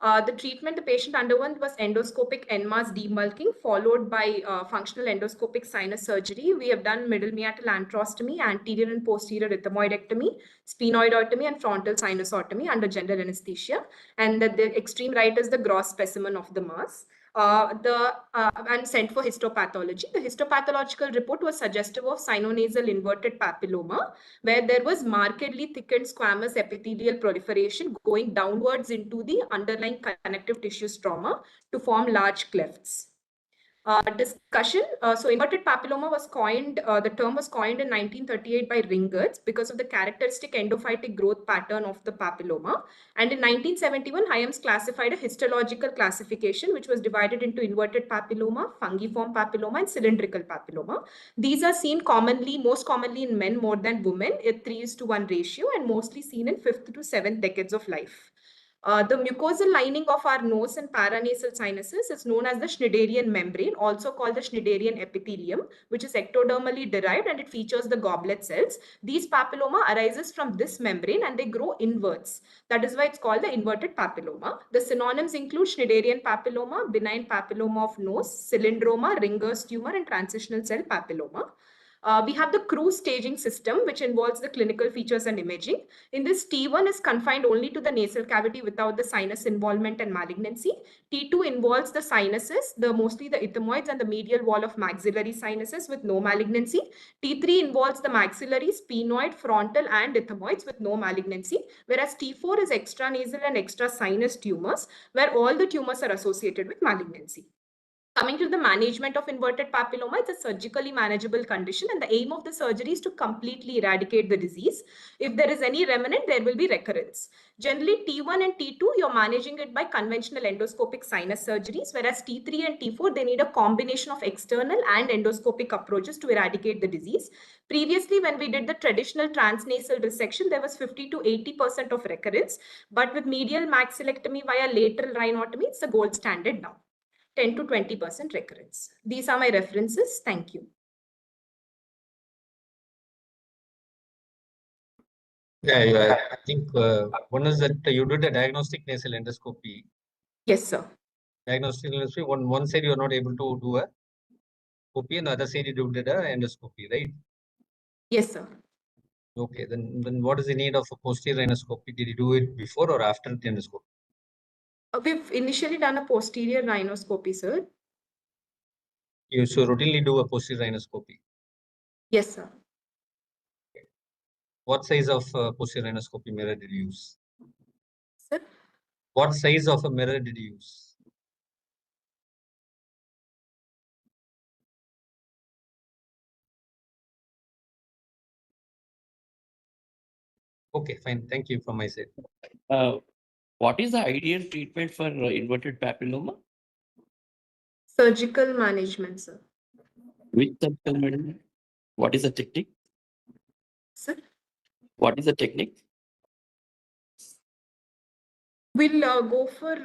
The treatment the patient underwent was endoscopic en-masse demulking followed by functional endoscopic sinus surgery. We have done middle meatal antrostomy, anterior and posterior rhythmoidectomy, sphenoidotomy, and frontal sinusotomy under general anesthesia. And the extreme right is the gross specimen of the mass. And sent for histopathology. The histopathological report was suggestive of sinonasal inverted papilloma, where there was markedly thickened squamous epithelial proliferation going downwards into the underlying connective tissue stroma to form large clefts. Discussion. So inverted papilloma was coined, the term was coined in 1938 by Ringertz because of the characteristic endophytic growth pattern of the papilloma. And in 1971, Hyams classified a histological classification, which was divided into inverted papilloma, fungiform papilloma, and cylindrical papilloma. These are seen commonly, most commonly in men more than women, at 3:1 ratio, and mostly seen in 5th to 7th decades of life. The mucosal lining of our nose and paranasal sinuses is known as the Schneiderian membrane, also called the Schneiderian epithelium, which is ectodermally derived and it features the goblet cells. These papilloma arises from this membrane and they grow inwards. That is why it's called the inverted papilloma. The synonyms include Schneiderian papilloma, benign papilloma of nose, cylindroma, Ringer's tumor, and transitional cell papilloma. We have the CRUISE staging system, which involves the clinical features and imaging. In this, T1 is confined only to the nasal cavity without the sinus involvement and malignancy. T2 involves the sinuses, mostly the ethmoids and the medial wall of maxillary sinuses with no malignancy. T3 involves the maxillary, sphenoid, frontal, and ethmoids with no malignancy, whereas T4 is extranasal and extrasinus tumors, where all the tumors are associated with malignancy. Coming to the management of inverted papilloma, it's a surgically manageable condition, and the aim of the surgery is to completely eradicate the disease. If there is any remnant, there will be recurrence. Generally, T1 and T2, you're managing it by conventional endoscopic sinus surgeries, whereas T3 and T4, they need a combination of external and endoscopic approaches to eradicate the disease. Previously, when we did the traditional transnasal resection, there was 50 to 80% of recurrence, but with medial maxillectomy via lateral rhinotomy, it's the gold standard now. 10 to 20% recurrence. These are my references. Thank you. Yeah, I think one is that you did a diagnostic nasal endoscopy. Yes, sir. Diagnostic endoscopy. One side you are not able to do a copy, and the other side you did a endoscopy, right? Yes, sir. Okay, then what is the need of a posterior endoscopy? Did you do it before or after the endoscopy? We've initially done a posterior rhinoscopy, sir. You should routinely do a posterior rhinoscopy. Yes, sir. Okay. What size of posterior rhinoscopy mirror did you use? Sir? What size of a mirror did you use? Okay, fine. Thank you from my side. What is the ideal treatment for inverted papilloma? Surgical management, sir. Which surgical management? What is the technique? Sir? What is the technique? We'll go for,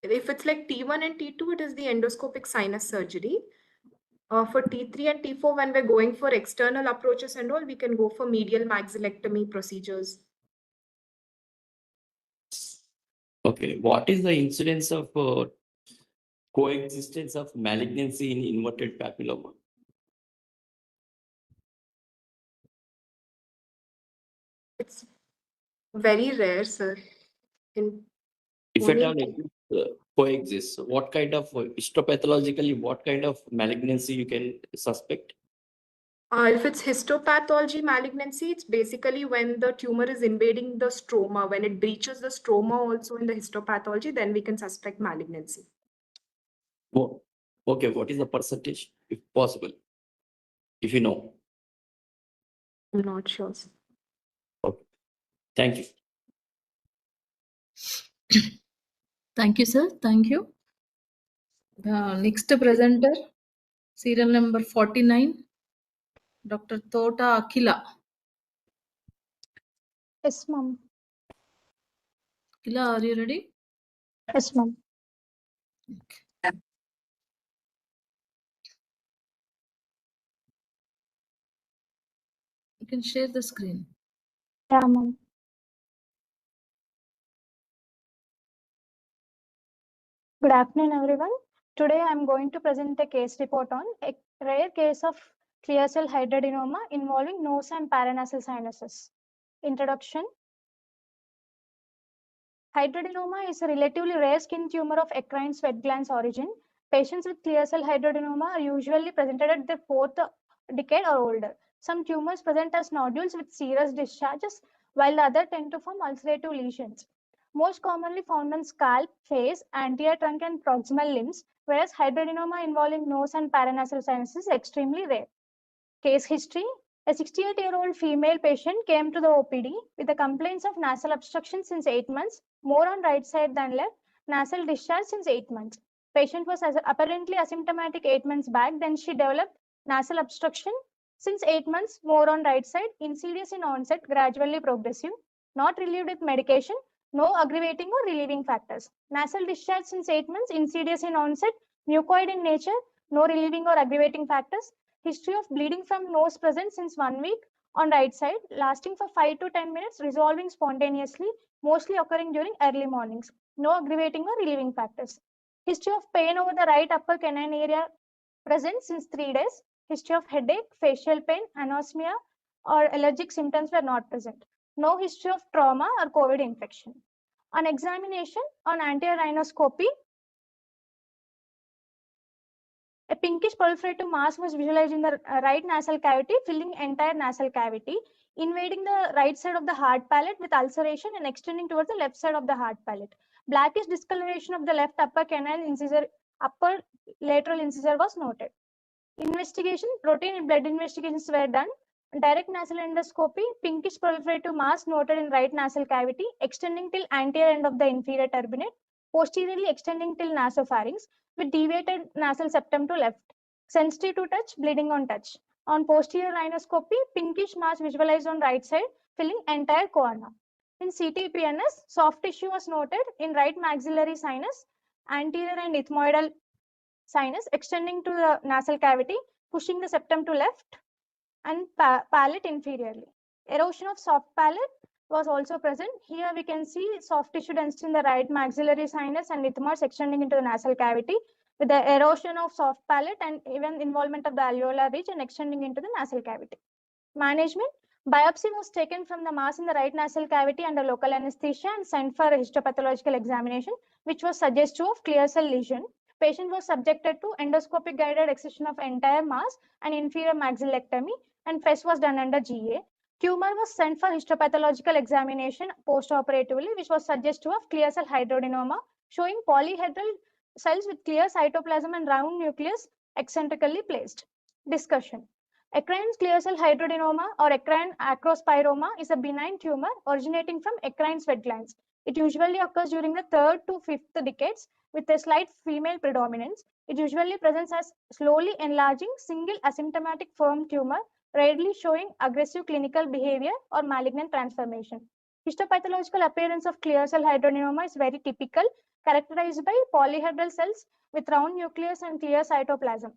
if it's like T1 and T2, it is the endoscopic sinus surgery. For T3 and T4, when we're going for external approaches and all, we can go for medial maxillectomy procedures. Okay, what is the incidence of coexistence of malignancy in inverted papilloma? It's very rare, sir. If at all it coexists, what kind of histopathologically, what kind of malignancy you can suspect? If it's histopathology malignancy, it's basically when the tumor is invading the stroma. When it breaches the stroma also in the histopathology, then we can suspect malignancy. Oh, okay, what is the percentage, if possible, if you know? I'm not sure. Okay. Thank you. Thank you, sir. Thank you. The next presenter, serial number 49, Dr. Tota Akila. Yes, ma'am. Akila, are you ready? Yes, ma'am. Okay. You can share the screen. Yeah, ma'am. Good afternoon, everyone. Today I'm going to present a case report on a rare case of clear cell hydroadenoma involving nose and paranasal sinuses. Introduction. Hydroadenoma is a relatively rare skin tumor of eccrine sweat glands origin. Patients with clear cell hydroadenoma are usually presented at the fourth decade or older. Some tumors present as nodules with serous discharges, while the other tend to form ulcerative lesions. Most commonly found on scalp, face, anterior trunk, and proximal limbs, whereas hydroadenoma involving nose and paranasal sinuses is extremely rare. Case history. A 68-year-old female patient came to the OPD with the complaints of nasal obstruction since 8 months, more on right side than left, nasal discharge since 8 months. Patient was apparently asymptomatic 8 months back, then she developed nasal obstruction since 8 months, more on right side, insidious in onset, gradually progressive, not relieved with medication, no aggravating or relieving factors. Nasal discharge since 8 months, insidious in onset, mucoid in nature, no relieving or aggravating factors. History of bleeding from nose present since 1 week on right side, lasting for 5 to 10 minutes, resolving spontaneously, mostly occurring during early mornings. No aggravating or relieving factors. History of pain over the right upper canine area present since 3 days. History of headache, facial pain, anosmia, or allergic symptoms were not present. No history of trauma or COVID infection. On examination, on anterior rhinoscopy, a pinkish proliferative mass was visualized in the right nasal cavity, filling entire nasal cavity, invading the right side of the hard palate with ulceration and extending towards the left side of the hard palate. Blackish discoloration of the left upper canine incisor, upper lateral incisor was noted. Investigation, routine and blood investigations were done. Direct nasal endoscopy, pinkish proliferative mass noted in right nasal cavity, extending till anterior end of the inferior turbinate, posteriorly extending till nasopharynx, with deviated nasal septum to left. Sensitive to touch, bleeding on touch. On posterior rhinoscopy, pinkish mass visualized on right side, filling entire choana. In CT-PNS, soft tissue was noted in right maxillary sinus, anterior and ethmoidal sinus extending to the nasal cavity, pushing the septum to left, and palate inferiorly. Erosion of soft palate was also present. Here we can see soft tissue density in the right maxillary sinus and ethmoids extending into the nasal cavity with the erosion of soft palate and even involvement of the alveolar ridge and extending into the nasal cavity. Management. Biopsy was taken from the mass in the right nasal cavity under local anesthesia and sent for a histopathological examination, which was suggestive of clear cell lesion. Patient was subjected to endoscopic guided excision of entire mass and inferior maxillectomy, and FES was done under GA. Tumor was sent for histopathological examination postoperatively, which was suggestive of clear cell hydroadenoma, showing polyhedral cells with clear cytoplasm and round nucleus eccentrically placed. Discussion. Eccrine clear cell hydroadenoma or eccrine acrospiroma is a benign tumor originating from eccrine sweat glands. It usually occurs during the 3rd to 5th decades with a slight female predominance. It usually presents as slowly enlarging single asymptomatic firm tumor, rarely showing aggressive clinical behavior or malignant transformation. Histopathological appearance of clear cell hydroadenoma is very typical, characterized by polyhedral cells with round nucleus and clear cytoplasm.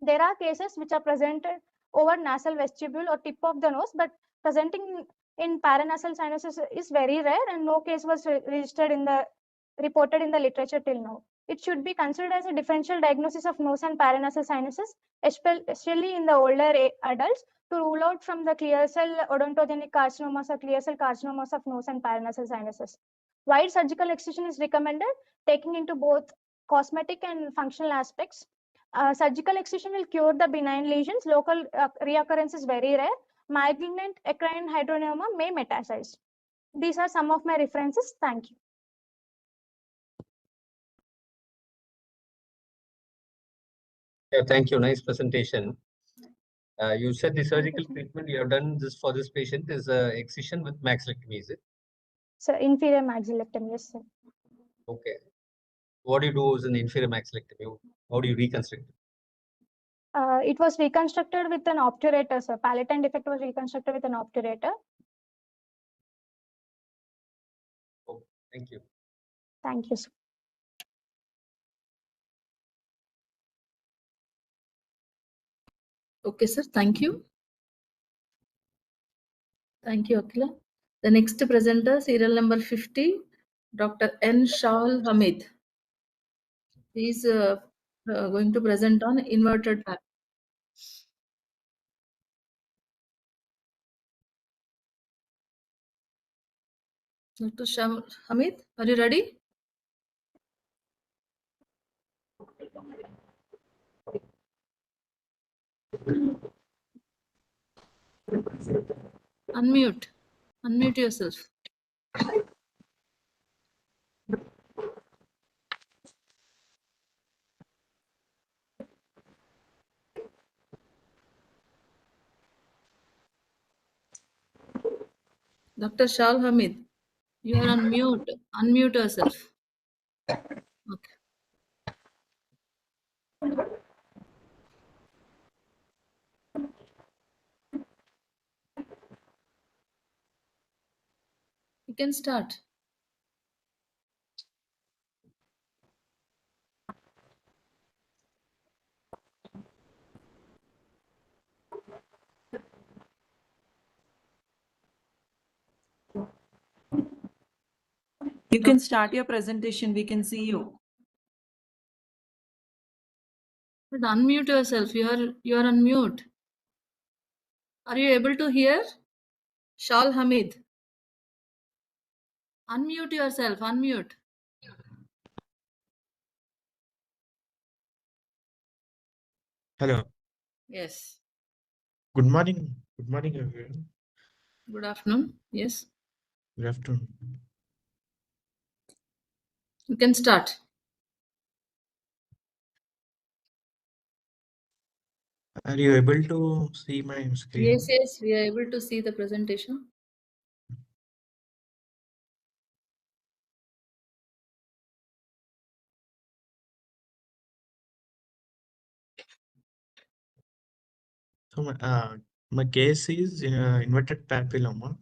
There are cases which are presented over nasal vestibule or tip of the nose, but presenting in paranasal sinuses is very rare, and no case was reported in the literature till now. It should be considered as a differential diagnosis of nose and paranasal sinuses, especially in the older adults, to rule out from the clear cell odontogenic carcinomas or clear cell carcinomas of nose and paranasal sinuses. Wide surgical excision is recommended, taking into both cosmetic and functional aspects. Surgical excision will cure the benign lesions. Local reoccurrence is very rare. Malignant eccrine hydroadenoma may metastasize. These are some of my references. Thank you. Yeah, thank you. Nice presentation. You said the surgical treatment you have done this for this patient is excision with maxillectomy, is it? So inferior maxillectomy, yes, sir. Okay. What do you do as an inferior maxillectomy? How do you reconstruct it? It was reconstructed with an obturator, sir. Palatine defect was reconstructed with an obturator. Oh, thank you. Thank you, sir. Okay, sir. Thank you. Thank you, Akila. The next presenter, serial number 50, Dr. N. Shahul Hamid. He is going to present on inverted papilloma. Dr. Hamid, are you ready? Unmute. Unmute yourself. Dr. Shal Hamid, you are on mute. Unmute yourself. Okay. You can start. You can start your presentation. We can see you. But unmute yourself. You are on mute. Are you able to hear? Shal Hamid. Unmute yourself. Unmute. Hello. Yes. Good morning. Good morning, everyone. Good afternoon. Yes. Good afternoon. You can start. Are you able to see my screen? Yes, yes, we are able to see the presentation. So my case is inverted papilloma.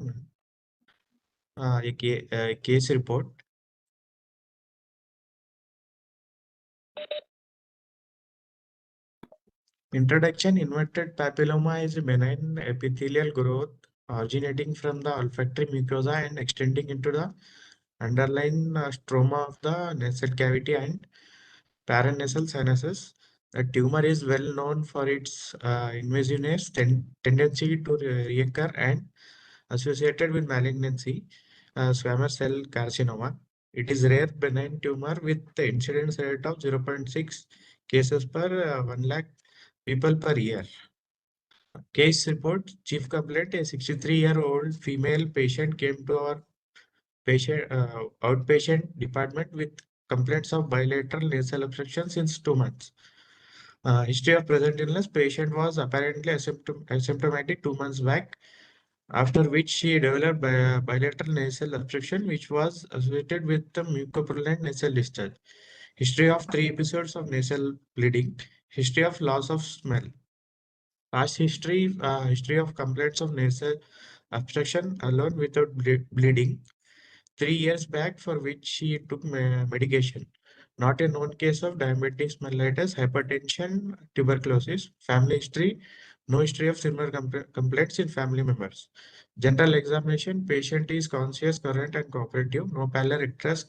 A case report. Introduction: inverted papilloma is a benign epithelial growth originating from the olfactory mucosa and extending into the underlying stroma of the nasal cavity and paranasal sinuses. The tumor is well known for its invasiveness, tendency to reoccur, and associated with malignancy, squamous cell carcinoma. It is rare benign tumor with the incidence rate of 0.6 cases per 1 lakh people per year. Case report: chief complaint: a 63-year-old female patient came to our outpatient department with complaints of bilateral nasal obstruction since 2 months. History of present illness: patient was apparently asymptomatic 2 months back, after which she developed bilateral nasal obstruction, which was associated with the mucopurulent nasal discharge. History of 3 episodes of nasal bleeding. History of loss of smell. Past history: history of complaints of nasal obstruction alone without bleeding 3 years back, for which she took medication. Not a known case of diabetes mellitus, hypertension, tuberculosis. Family history: no history of similar complaints in family members. General examination: patient is conscious, current, and cooperative. No pallor, icterus,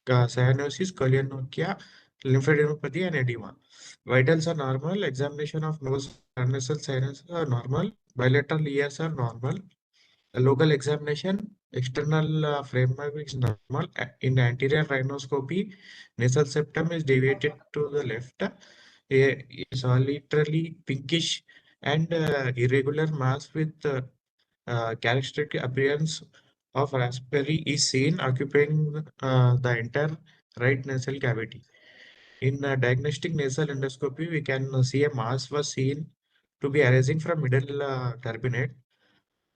cyanosis, choleonokia, lymphadenopathy, and edema. Vitals are normal. Examination of nose, nasal sinuses are normal. Bilateral ears are normal. A local examination: external framework is normal. In anterior rhinoscopy, nasal septum is deviated to the left. A solitary pinkish and irregular mass with characteristic appearance of raspberry is seen occupying the entire right nasal cavity. In diagnostic nasal endoscopy, we can see a mass was seen to be arising from middle turbinate,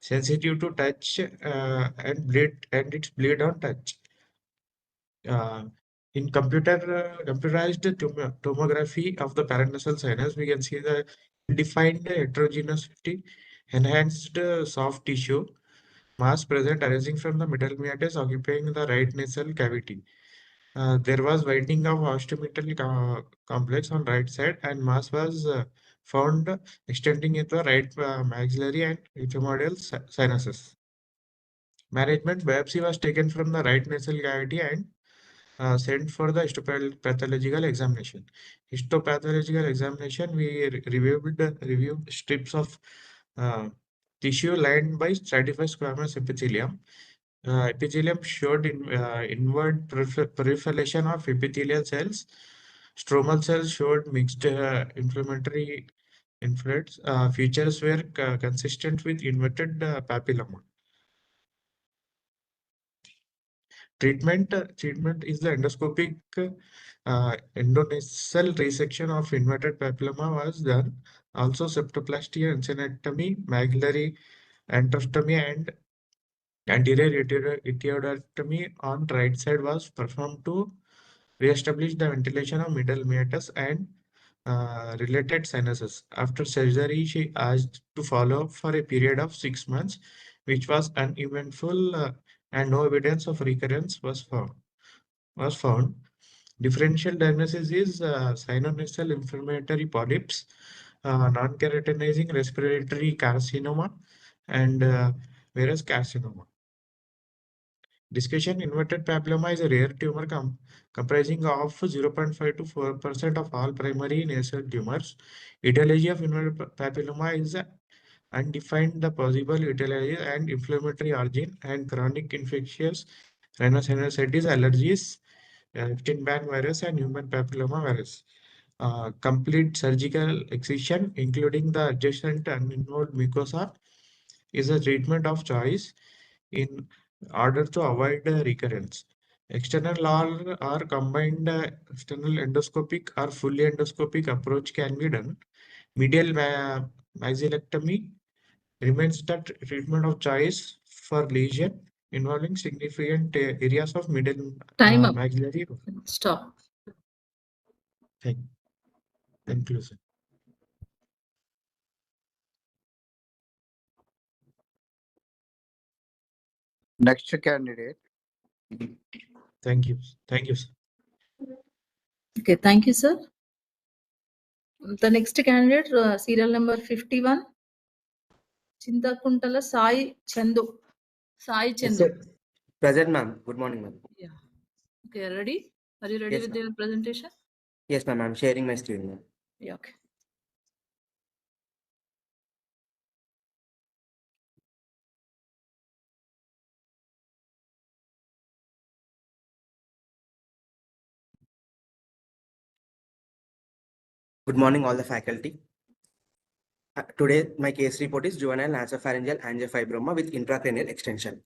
sensitive to touch and it's bleed on touch. In computerized tomography of the paranasal sinus, we can see the defined heterogeneity, enhanced soft tissue mass present arising from the middle meatus occupying the right nasal cavity. There was widening of osteometal complex on right side, and mass was found extending into the right maxillary and ethmoidal sinuses. Management: biopsy was taken from the right nasal cavity and sent for the histopathological examination. Histopathological examination, we reviewed strips of tissue lined by stratified squamous epithelium. Epithelium showed inward proliferation of epithelial cells. Stromal cells showed mixed inflammatory infiltrates. Features were consistent with inverted papilloma. Treatment is the endoscopic endonasal resection of inverted papilloma was done. Also, septoplasty, ensenectomy, maxillary antrostomy, and anterior etiodectomy on right side was performed to re-establish the ventilation of middle meatus and related sinuses. After surgery, she asked to follow up for a period of 6 months, which was uneventful, and no evidence of recurrence was found. Differential diagnosis is sino-nasal inflammatory polyps, non-keratinizing respiratory carcinoma, and varus carcinoma. Discussion: inverted papilloma is a rare tumor comprising of 0.5 to 4% of all primary nasal tumors. Etiology of inverted papilloma is undefined. The possible etiology and inflammatory origin and chronic infectious rhinosinusitis, allergies, Epstein-Barr virus, and human papilloma virus. Complete surgical excision, including the adjacent uninvolved mucosa, is a treatment of choice in order to avoid recurrence. External or combined external endoscopic or fully endoscopic approach can be done. Medial maxillectomy remains the treatment of choice for lesion involving significant areas of middle Time up. maxillary. Stop. Thank you, sir. Next candidate. Thank you. Thank you, sir. Okay, thank you, sir. The next candidate, serial number 51, Chintakuntala Sai Chandu. Sai Yes, Chandu. sir. Present, ma'am. Good morning, ma'am. Yeah. Okay, ready? Are you ready Yes, with ma'am. your presentation? Yes, ma'am. I'm sharing my screen, ma'am. Yeah, okay. Good morning, all the faculty. Today, my case report is juvenile nasopharyngeal angiofibroma with intracranial extension.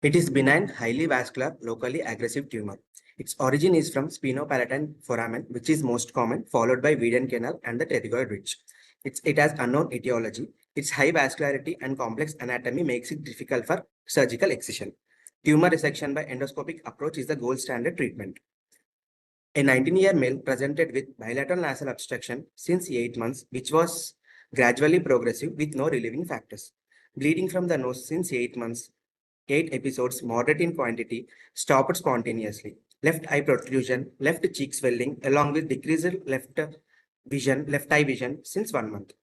It is benign, highly vascular, locally aggressive tumor. Its origin is from spinopalatine foramen, which is most common, followed by Weeden canal and the pterygoid ridge. It has unknown etiology. Its high vascularity and complex anatomy makes it difficult for surgical excision. Tumor resection by endoscopic approach is the gold standard treatment. A 19-year male presented with bilateral nasal obstruction since 8 months, which was gradually progressive with no relieving factors. Bleeding from the nose since 8 months, 8 episodes, moderate in quantity, stopped spontaneously. Left eye protrusion, left cheek swelling, along with decreased left eye vision since 1 month.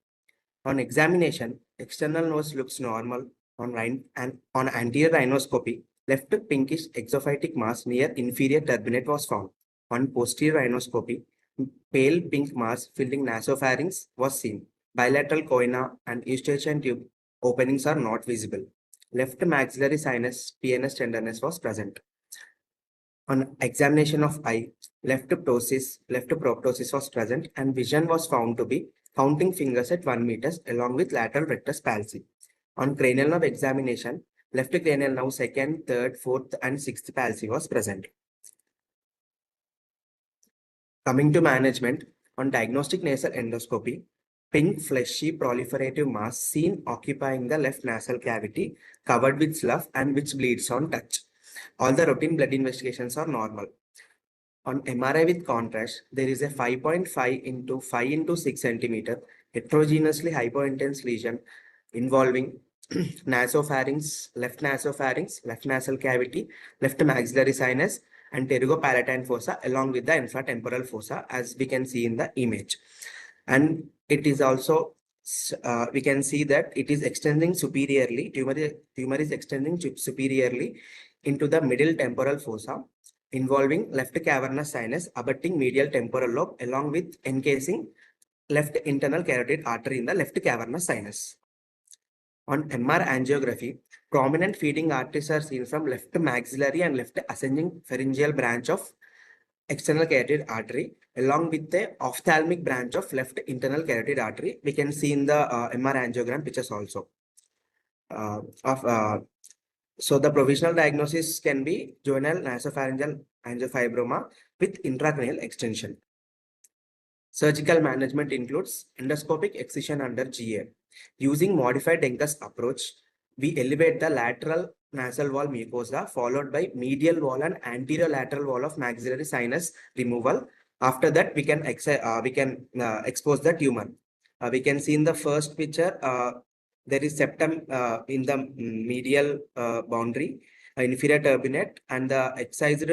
On examination, external nose looks normal. On anterior rhinoscopy, left pinkish exophytic mass near inferior turbinate was found. On posterior rhinoscopy, pale pink mass filling nasopharynx was seen. Bilateral choana and eustachian tube openings are not visible. Left maxillary sinus PNS tenderness was present. On examination of eye, left proptosis was present and vision was found to be counting fingers at 1 meter along with lateral rectus palsy. On cranial nerve examination, left cranial nerve 2nd, 3rd, 4th and 6th palsy was present. Coming to management, on diagnostic nasal endoscopy, pink fleshy proliferative mass seen occupying the left nasal cavity covered with slough and which bleeds on touch. All the routine blood investigations are normal. On MRI with contrast, there is a 5.5 into 5 into 6 centimeter heterogeneously hypointense lesion involving nasopharynx, left nasal cavity, left maxillary sinus, and pterygopalatine fossa along with the infratemporal fossa, as we can see in the image. And it is also we can see that it is extending superiorly. Tumor is extending superiorly into the middle temporal fossa, involving left cavernous sinus, abutting medial temporal lobe, along with encasing left internal carotid artery in the left cavernous sinus. On MR angiography, prominent feeding arteries are seen from left maxillary and left ascending pharyngeal branch of external carotid artery, along with the ophthalmic branch of left internal carotid artery. We can see in the MR angiogram pictures also. So the provisional diagnosis can be juvenile nasopharyngeal angiofibroma with intracranial extension. Surgical management includes endoscopic excision under GA. Using modified Denkus approach, we elevate the lateral nasal wall mucosa followed by medial wall and anterior lateral wall of maxillary sinus removal. After that, we can expose the tumor. We can see in the first picture, there is septum in the medial boundary, inferior turbinate, and the excised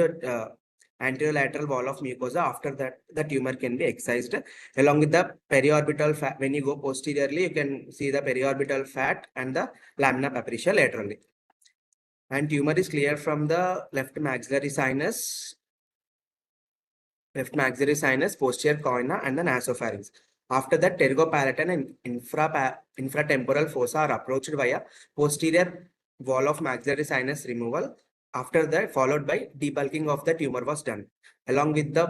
anterolateral wall of mucosa. After that, the tumor can be excised along with the periorbital fat. When you go posteriorly, you can see the periorbital fat and the lamina papyracea laterally. And tumor is cleared from the left maxillary sinus, posterior choana, and the nasopharynx. After that, pterygopalatine and infratemporal fossa are approached via posterior wall of maxillary sinus removal. After that, followed by debulking of the tumor was done. Along with the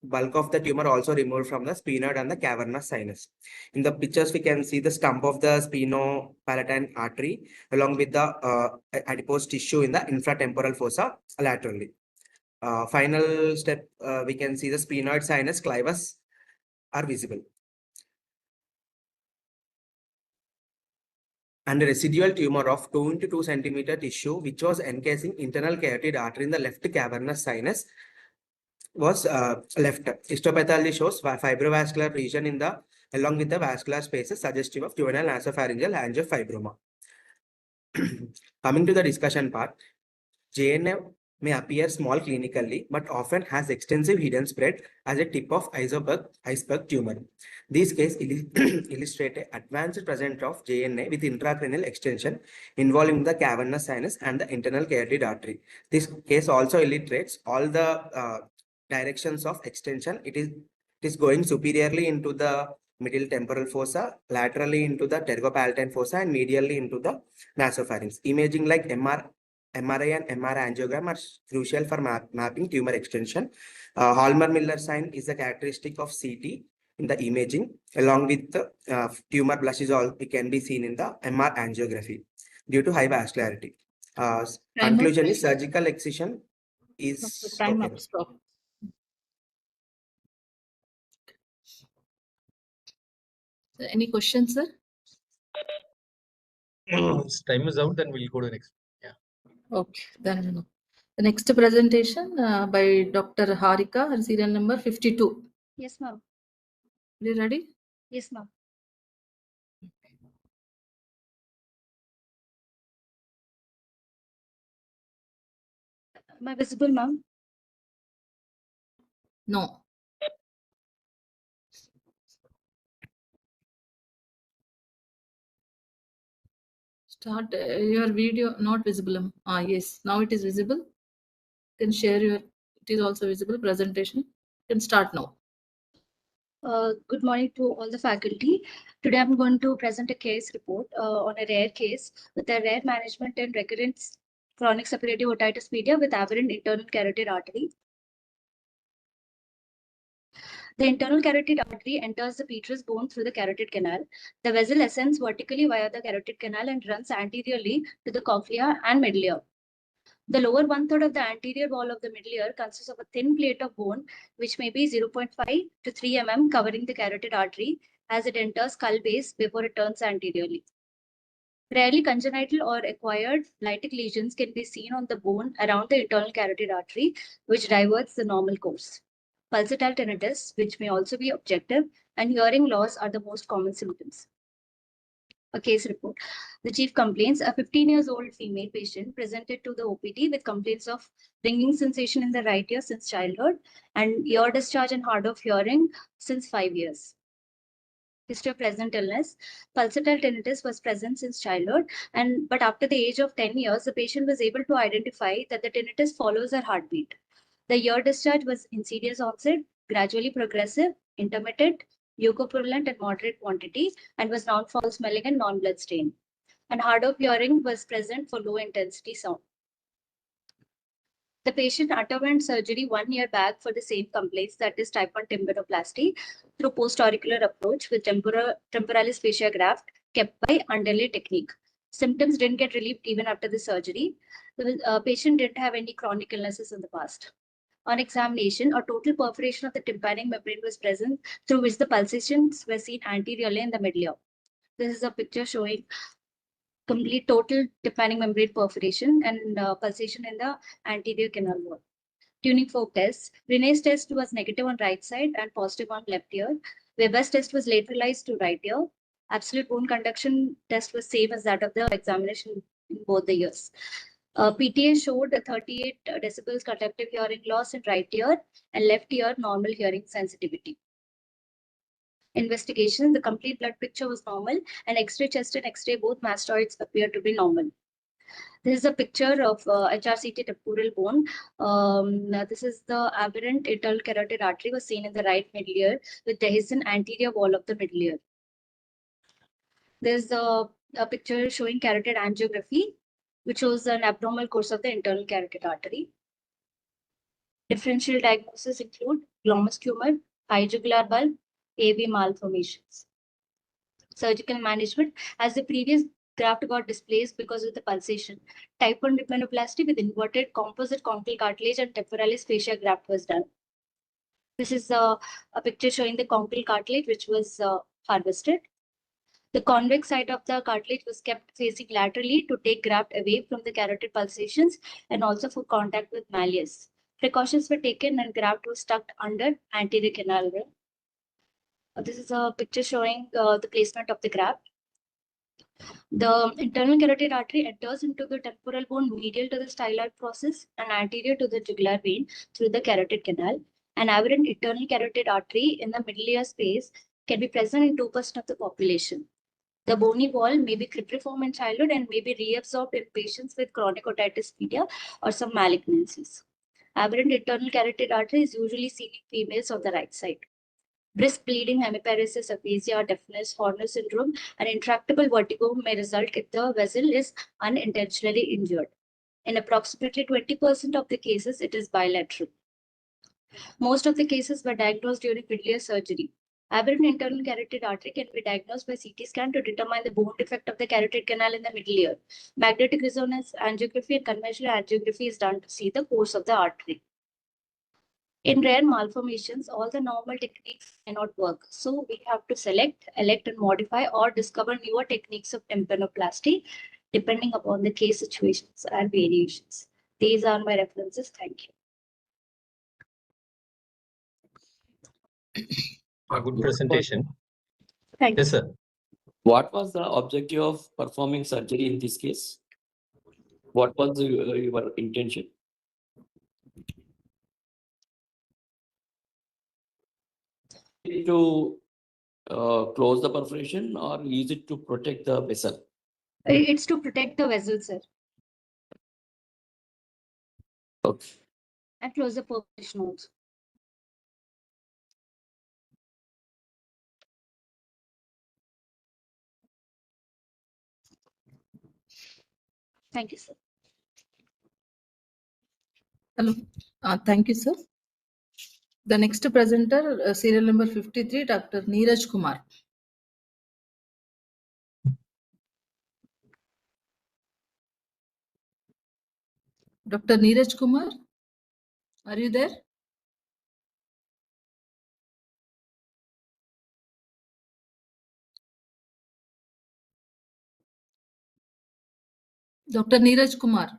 bulk of the tumor also removed from the sphenoid and the cavernous sinus. In the pictures, we can see the stump of the spinopalatine artery along with the adipose tissue in the infratemporal fossa laterally. Final step, we can see the sphenoid sinus clivus are visible. And a residual tumor of 2 into 2 centimeter tissue, which was encasing internal carotid artery in the left cavernous sinus, was left. Histopathology shows fibrovascular region in the along with the vascular spaces suggestive of juvenile nasopharyngeal angiofibroma. Coming to the discussion part, JNM may appear small clinically, but often has extensive hidden spread as a tip of iceberg tumor. These cases illustrate an advanced presence of JNA with intracranial extension involving the cavernous sinus and the internal carotid artery. This case also illustrates all the directions of extension. It is going superiorly into the middle temporal fossa, laterally into the pterygopalatine fossa, and medially into the nasopharynx. Imaging like MRI and MR angiogram are crucial for mapping tumor extension. Hallmer-Miller sign is a characteristic of CT in the imaging, along with the tumor blush is all it can be seen in the MR angiography due to high vascularity. Conclusion is surgical excision is Time okay. up, stop. Any questions, sir? Time is out, then we'll go to the next. Yeah. Okay, then the next presentation by Dr. Harika, serial number 52. Yes, ma'am. Are you ready? Yes, ma'am. Am I visible, ma'am? No. Start your video, not visible. Yes, now it is visible. You can share your, it is also visible presentation. You can start now. Good morning to all the faculty. Today I'm going to present a case report on a rare case with a rare management and recurrent chronic suppurative otitis media with aberrant internal carotid artery. The internal carotid artery enters the petrous bone through the carotid canal. The vessel ascends vertically via the carotid canal and runs anteriorly to the cochlea and middle ear. The lower 1/3 of the anterior wall of the middle ear consists of a thin plate of bone, which may be 0.5 to 3 mm covering the carotid artery as it enters skull base before it turns anteriorly. Rarely congenital or acquired lytic lesions can be seen on the bone around the internal carotid artery, which diverts the normal course. Pulsatile tinnitus, which may also be objective, and hearing loss are the most common symptoms. A case report. The chief complaints, a 15-year-old female patient presented to the OPD with complaints of ringing sensation in the right ear since childhood and ear discharge and hard of hearing since 5 years. History of present illness. Pulsatile tinnitus was present since childhood, but after the age of 10 years, the patient was able to identify that the tinnitus follows her heartbeat. The ear discharge was insidious onset, gradually progressive, intermittent, mucopurulent and moderate quantity, and was non-foul smelling and non-blood stain. And hard of hearing was present for low intensity sound. The patient underwent surgery 1 year back for the same complaints, that is type 1 tympanoplasty, through post-auricular approach with temporalis fascia graft kept by Underlay technique. Symptoms didn't get relieved even after the surgery. The patient didn't have any chronic illnesses in the past. On examination, a total perforation of the tympanic membrane was present, through which the pulsations were seen anteriorly in the middle ear. This is a picture showing complete total tympanic membrane perforation and pulsation in the anterior canal wall. Tuning fork tests. Rene's test was negative on right side and positive on left ear. Weber's test was lateralized to right ear. Absolute bone conduction test was same as that of the examination in both the ears. PTA showed a 38 decibels conductive hearing loss in right ear and left ear normal hearing sensitivity. Investigation, the complete blood picture was normal and X-ray chest and X-ray both mastoids appear to be normal. This is a picture of HRCT temporal bone. This is the aberrant internal carotid artery was seen in the right middle ear with dehiscent anterior wall of the middle ear. There's a picture showing carotid angiography, which shows an abnormal course of the internal carotid artery. Differential diagnosis include glomus tumor, high jugular bulb, AV malformations. Surgical management, as the previous graft got displaced because of the pulsation. Type 1 tympanoplasty with inverted composite conchal cartilage and temporalis fascia graft was done. This is a picture showing the conchal cartilage which was harvested. The convex side of the cartilage was kept facing laterally to take graft away from the carotid pulsations and also for contact with malleus. Precautions were taken and graft was tucked under anterior canal wall. This is a picture showing the placement of the graft. The internal carotid artery enters into the temporal bone medial to the styloid process and anterior to the jugular vein through the carotid canal. An aberrant internal carotid artery in the middle ear space can be present in 2% of the population. The bony wall may be cribriform in childhood and may be reabsorbed in patients with chronic otitis media or some malignancies. Aberrant internal carotid artery is usually seen in females on the right side. Brisk bleeding, hemiparesis, aphasia, deafness, Horner syndrome, and intractable vertigo may result if the vessel is unintentionally injured. In approximately 20% of the cases, it is bilateral. Most of the cases were diagnosed during middle-ear surgery. Aberrant internal carotid artery can be diagnosed by CT scan to determine the bone defect of the carotid canal in the middle ear. Magnetic resonance angiography and conventional angiography is done to see the course of the artery. In rare malformations, all the normal techniques cannot work. So we have to select, elect, and modify or discover newer techniques of tympanoplasty depending upon the case situations and variations. These are my references. Thank you. A good presentation. Thank Yes, sir. What was the objective of performing surgery in this case? What was your intention? To close the perforation or use it to protect the vessel? It's to protect the vessel, sir. Okay. And close the perforation also. Thank you, sir. Hello. Thank you, sir. The next presenter, serial number 53, Dr. Neeraj Kumar. Dr. Neeraj Kumar, are you there? Dr. Neeraj Kumar.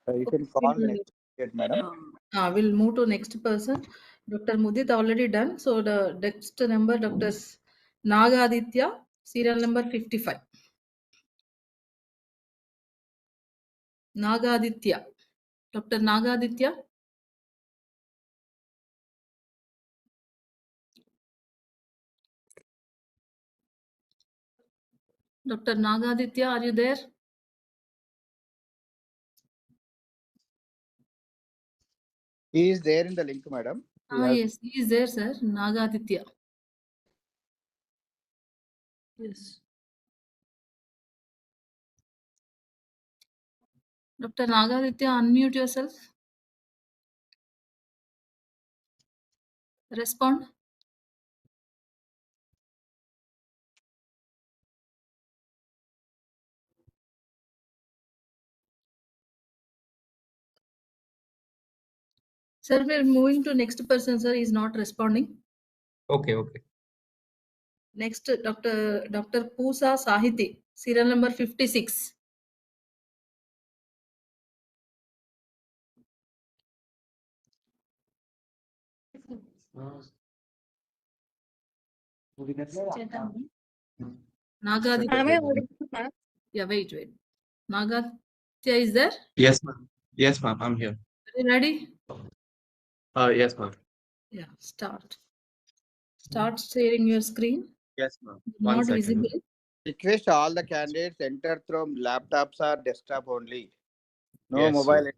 You can call next, madam. We'll move to next person. Dr. Mudit already done. So the next number, Dr. Nagaditya, serial number 55. Nagaditya. Dr. Nagaditya. Dr. Nagaditya, are you there? He is there in the link, madam. Yes, he is there, sir. Nagaditya. Yes. Dr. Nagaditya, unmute yourself. Respond. Sir, we are moving to next person, sir. He is not responding. Okay, okay. Next, Dr. Pusa Sahiti, serial number 56. Nagaditya. Yeah, wait. Nagaditya is there? Yes, ma'am. Yes, ma'am. I'm here. Are you ready? Yes, ma'am. Yeah, start. Start sharing your screen. Yes, ma'am. Not visible. Request all the candidates enter through laptops or desktop only. No Yes, mobile. sir.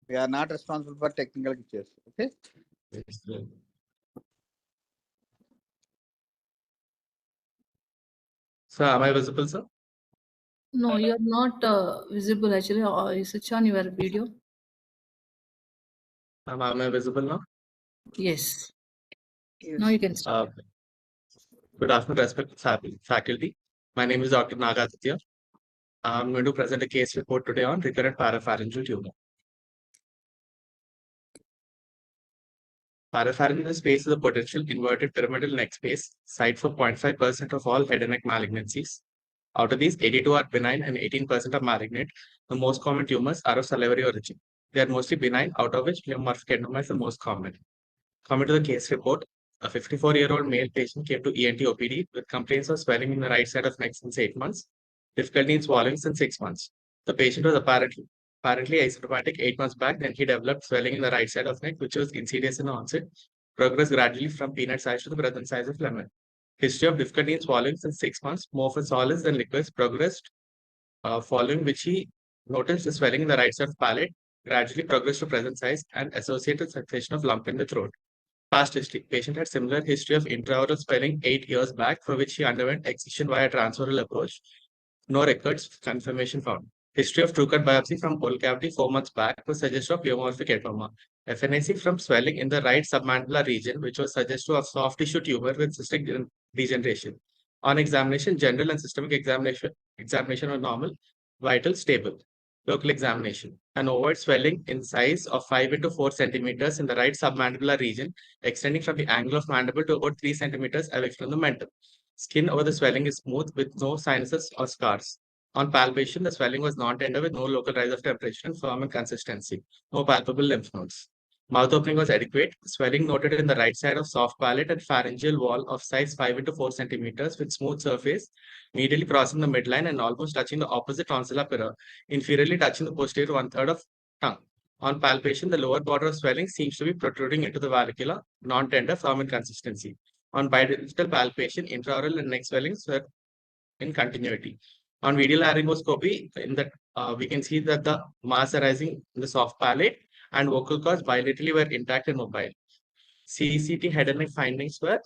We are not responsible for technical glitches. Okay. Yes, sir. Sir, am I visible, sir? No, you are not visible actually. You switch on your video. Am I visible now? Yes. Now you can start. Good afternoon, respected faculty. My name is Dr. Nagaditya. I'm going to present a case report today on recurrent parapharyngeal tumor. Parapharyngeal space is a potential inverted pyramidal neck space, site for 0.5% of all head and neck malignancies. Out of these, 82 are benign and 18% are malignant. The most common tumors are of salivary origin. They are mostly benign, out of which pleomorphic adenoma is the most common. Coming to the case report, a 54-year-old male patient came to ENT OPD with complaints of swelling in the right side of neck since 8 months, difficulty in swallowing since 6 months. The patient was apparently asymptomatic 8 months back, then he developed swelling in the right side of neck, which was insidious in onset, progressed gradually from peanut size to the present size of lemon. History of difficulty in swallowing since 6 months, more for solids than liquids, progressed, following which he noticed the swelling in the right side of palate, gradually progressed to present size and associated sensation of lump in the throat. Past history. Patient had similar history of intraoral swelling 8 years back, for which he underwent excision via transorbital approach. No records, confirmation found. History of true cut biopsy from oral cavity 4 months back was suggestive of pleomorphic adenoma. FNAC from swelling in the right submandibular region, which was suggestive of soft tissue tumor with cystic degeneration. On examination, general and systemic examination were normal, vital stable. Local examination. An ovoid swelling in size of 5 into 4 centimeters in the right submandibular region, extending from the angle of mandible to about 3 centimeters away from the mentum. Skin over the swelling is smooth with no sinuses or scars. On palpation, the swelling was non-tender with no local rise of temperature and firm in consistency. No palpable lymph nodes. Mouth opening was adequate. Swelling noted in the right side of soft palate and pharyngeal wall of size 5 into 4 centimeters with smooth surface, medially crossing the midline and almost touching the opposite tonsillar pira, inferiorly touching the posterior one-third of tongue. On palpation, the lower border of swelling seems to be protruding into the valvula, non-tender, firm in consistency. On bidigital palpation, intraoral and neck swellings were in continuity. On video laryngoscopy, in that we can see that the mass arising in the soft palate and vocal cords bilaterally were intact and mobile. CCT head and neck findings were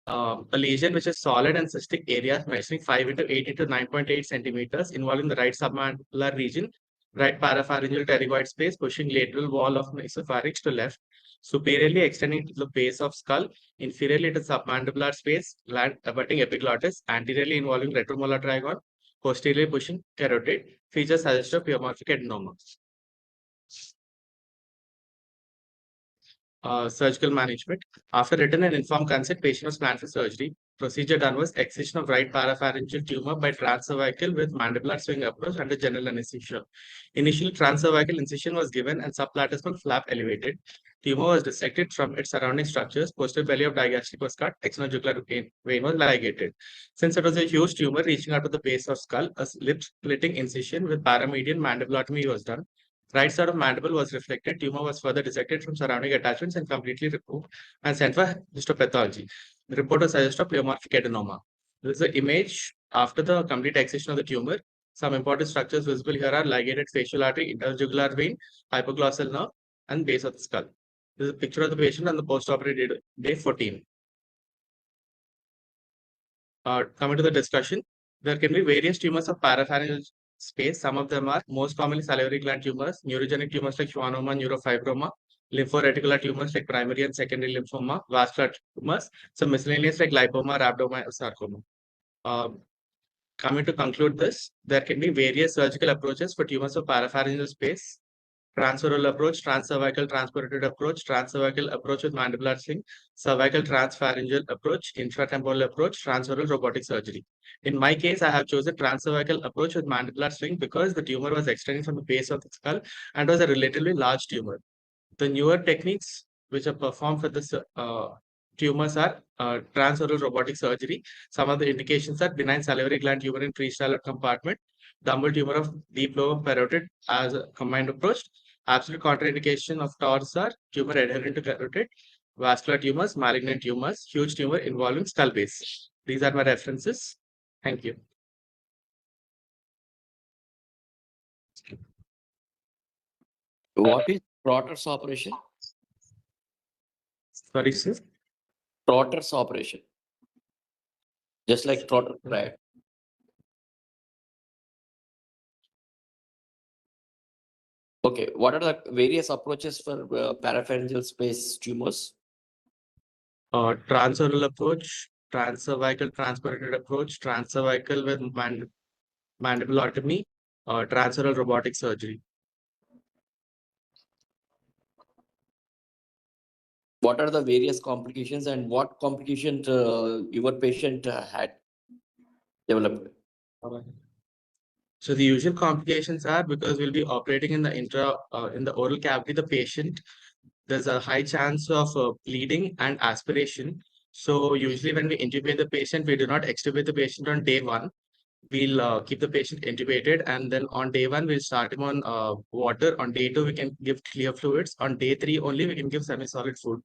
a lesion which is solid and cystic area measuring 5 into 8 into 9.8 centimeters involving the right submandibular region, right parapharyngeal pterygoid space pushing lateral wall of nasopharynx to left, superiorly extending to the base of skull, inferiorly to submandibular space, gland abutting epiglottis, anteriorly involving retromolar trigon, posteriorly pushing carotid, features suggestive of pleomorphic adenoma. Surgical management. After written and informed consent, patient was planned for surgery. Procedure done was excision of right parapharyngeal tumor by transcervical with mandibular swing approach under general anesthesia. Initial transcervical incision was given and subplatysmal flap elevated. Tumor was dissected from its surrounding structures. Posterior belly of digastric was cut. Exonojugular vein was ligated. Since it was a huge tumor reaching out to the base of skull, a lip-splitting incision with paramedian mandibulotomy was done. Right side of mandible was reflected. Tumor was further dissected from surrounding attachments and completely removed and sent for histopathology. The report was suggestive of pleomorphic adenoma. This is an image After the complete excision of the tumor, some important structures visible here are ligated facial artery, interjugular vein, hypoglossal nerve, and base of the skull. This is a picture of the patient on the post-operative day 14. Coming to the discussion, there can be various tumors of parapharyngeal space. Some of them are most commonly salivary gland tumors, neurogenic tumors like schwannoma, neurofibroma, lymphoreticular tumors like primary and secondary lymphoma, vascular tumors, some miscellaneous like lipoma, rhabdoma, or sarcoma. Coming to conclude this, there can be various surgical approaches for tumors of parapharyngeal space. Transoral approach, transcervical transported approach, transcervical approach with mandibular sling, cervical transpharyngeal approach, infratemporal approach, transoral robotic surgery. In my case, I have chosen transcervical approach with mandibular sling because the tumor was extending from the base of the skull and was a relatively large tumor. The newer techniques which are performed for this tumors are transoral robotic surgery. Some of the indications are benign salivary gland tumor in pre-stellar compartment, dumbbell tumor of deep lobe carotid as a combined approach. Absolute contraindication of TORS are tumor adherent to carotid, vascular tumors, malignant tumors, huge tumor involving skull base. These are my references. Thank you. What is Trotter's operation? Sorry, sir. Trotter's operation. Just like Trotter, right? Okay, what are the various approaches for parapharyngeal space tumors? Transoral approach, transcervical transported approach, transcervical with mandibulotomy, transoral robotic surgery. What are the various complications and what complication your patient had developed? So the usual complications are because we'll be operating in the oral cavity, the patient, there's a high chance of bleeding and aspiration. So usually when we intubate the patient, we do not extubate the patient on day 1. We'll keep the patient intubated, and then on day 1, we'll start him on water. On day 2, we can give clear fluids. On day 3 only, we can give semi-solid food.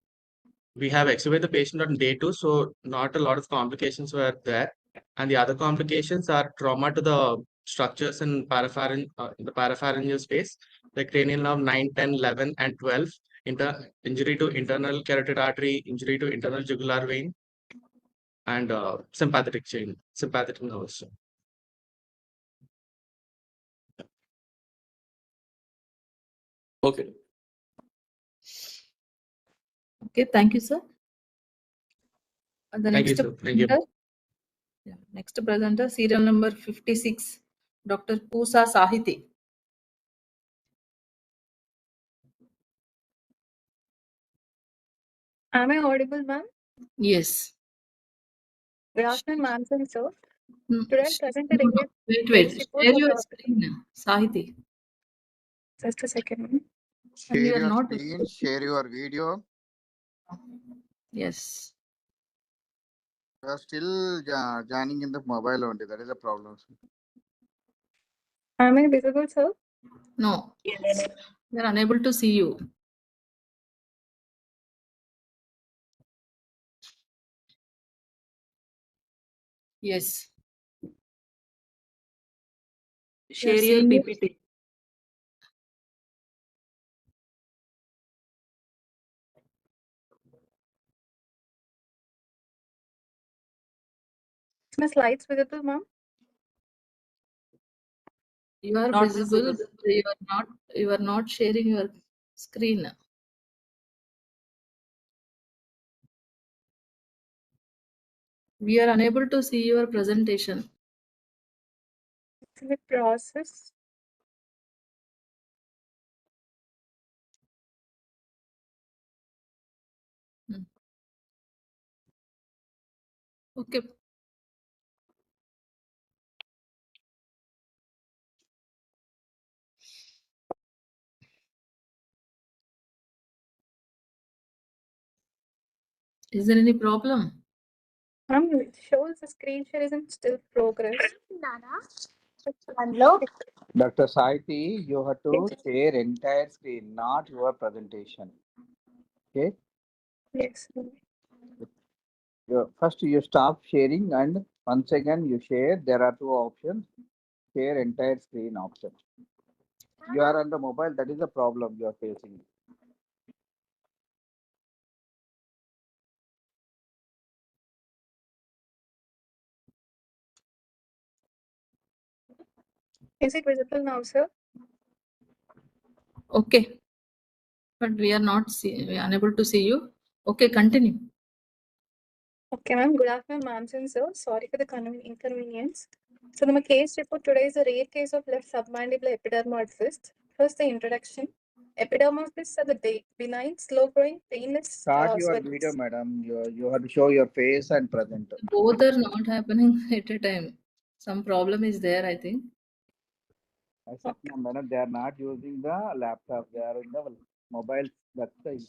We have extubated the patient on day 2, so not a lot of complications were there. And the other complications are trauma to the structures in the parapharyngeal space, like cranial nerve 9, 10, 11, and 12, injury to internal carotid artery, injury to internal jugular vein, and sympathetic nervous chain. Okay. Okay, thank you, sir. And the Thank you, next sir. Thank you. presenter, next presenter, serial number 56, Dr. Pusa Sahiti. Am I audible, ma'am? Yes. Good afternoon, ma'am and sir. No, Today I presented no, a wait. case report Share of your the screen, Sahiti. Just a second, ma'am. And you Share are your not. screen, share your video. Yes. You are still joining in the mobile only. That is a problem. Am I visible, sir? No. Yes. We are unable to see you. Yes. Share your seeing it? PPT. Is my slides visible, ma'am? You are Not visible. visible. You are not sharing your screen. We are unable to see your presentation. It's in the process. Okay. Is there any problem? Ma'am, it shows the screen share is in still progress. Unlock. Dr. Saiti, you have to share entire screen, not your presentation. Okay? Yes. First, you stop sharing and Once again, you share. There are two options. Share entire screen option. You are on the mobile. That is the problem you are facing. Is it visible now, sir? Okay. But we are unable to see you. Okay, continue. Okay, ma'am. Good afternoon, ma'am and sir. Sorry for the inconvenience. So, my case report today is a rare case of left submandibular epidermoid cyst. First, the introduction. Epidermoid cysts are the benign, slow-growing, painless Start your swellings. video, madam. You have to show your face and present. Both are not happening at a time. Some problem is there, I think. I said, no, madam, they are not using the laptop. They are in the mobile. That's the issue.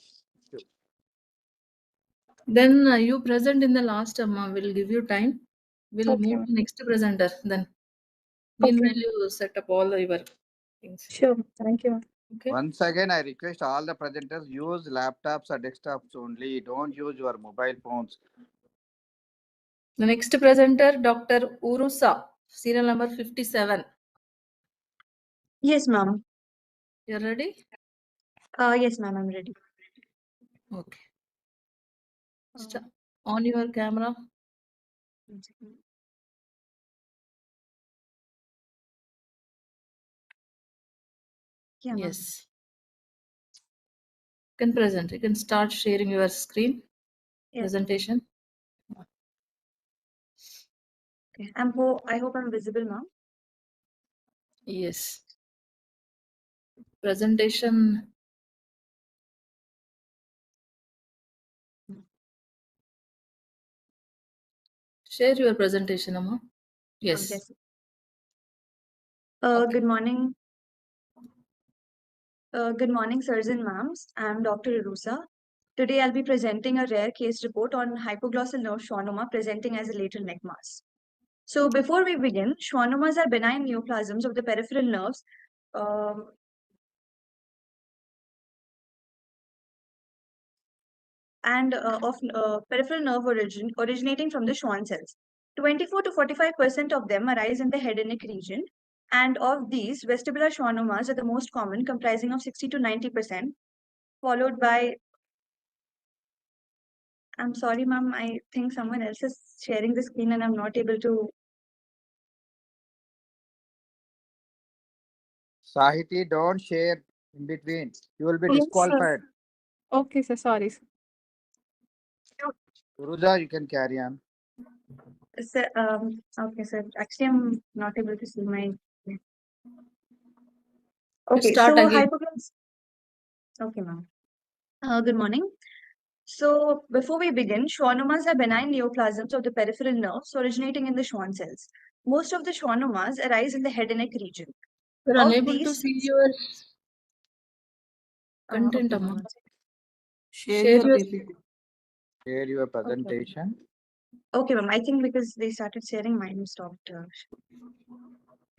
Then you present in the last term. We'll give you time. We'll Okay, move to next presenter then. Meanwhile, you set up all your things. Sure. Thank you, ma'am. Okay. Once again, I request all the presenters use laptops or desktops only. Don't use your mobile phones. The next presenter, Dr. Urusa, serial number 57. Yes, ma'am. You're ready? Yes, ma'am, I'm ready. Okay. On your camera. Yeah, yes. You can present. You can start sharing your screen. Yes. Presentation. Okay. I hope I'm visible, ma'am. Yes. Presentation. Share your presentation, Amma. Yes. Yes. Good morning. Good morning, sirs and ma'ams. I'm Dr. Irusa. Today, I'll be presenting a rare case report on hypoglossal nerve schwannoma presenting as a lateral neck mass. So before we begin, schwannomas are benign neoplasms of the peripheral nerves and of peripheral nerve originating from the Schwann cells. 24 to 45% of them arise in the head and neck region. And of these, vestibular schwannomas are the most common, comprising of 60 to 90%, followed by... I'm sorry, ma'am, I think someone else is sharing the screen and I'm not able to... Sahiti, don't share in between. You will be Yes, disqualified. sir. Okay, sir. Sorry, sir. Uruja, you can carry on. Sir, okay, sir. Actually, I'm not able to see my... Okay, Start so again. hypoglossal... Okay, ma'am. Good morning. So before we begin, schwannomas are benign neoplasms of the peripheral nerves originating in the Schwann cells. Most of the schwannomas arise in the head and neck region. We're Of unable to these, see your content, okay, Amma. ma'am. Share your Share your presentation. Okay, ma'am. I think because they started sharing, mine stopped.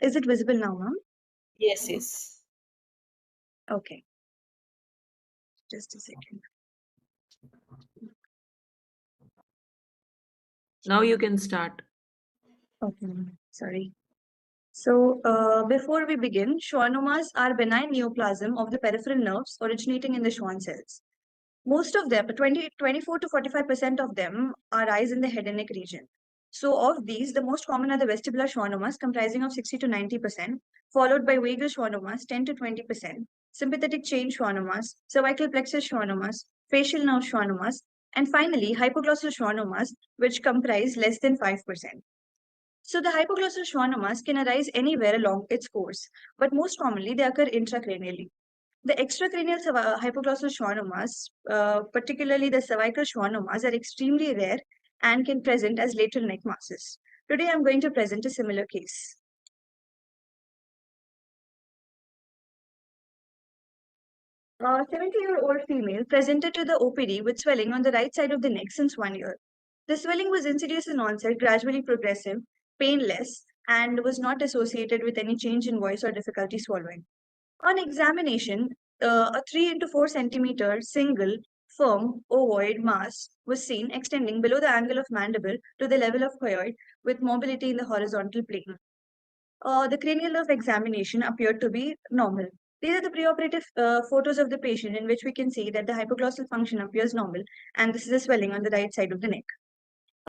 Is it visible now, ma'am? Yes, yes. Okay. Just a second. Now you can start. Okay, ma'am. Sorry. So before we begin, schwannomas are benign neoplasm of the peripheral nerves originating in the Schwann cells. Most of them, 24 to 45% of them, arise in the head and neck region. So of these, the most common are the vestibular schwannomas comprising of 60 to 90%, followed by vagal schwannomas 10 to 20%, sympathetic chain schwannomas, cervical plexus schwannomas, facial nerve schwannomas, and finally hypoglossal schwannomas, which comprise less than 5%. So the hypoglossal schwannomas can arise anywhere along its course, but most commonly they occur intracranially. The extracranial hypoglossal schwannomas, particularly the cervical schwannomas, are extremely rare and can present as lateral neck masses. Today, I'm going to present a similar case. A 70-year-old female presented to the OPD with swelling on the right side of the neck since 1 year. The swelling was insidious in onset, gradually progressive, painless, and was not associated with any change in voice or difficulty swallowing. On examination, a 3 into 4 centimeter single firm ovoid mass was seen extending below the angle of mandible to the level of hyoid with mobility in the horizontal plane. The cranial nerve examination appeared to be normal. These are the preoperative photos of the patient in which we can see that the hypoglossal function appears normal, and this is a swelling on the right side of the neck.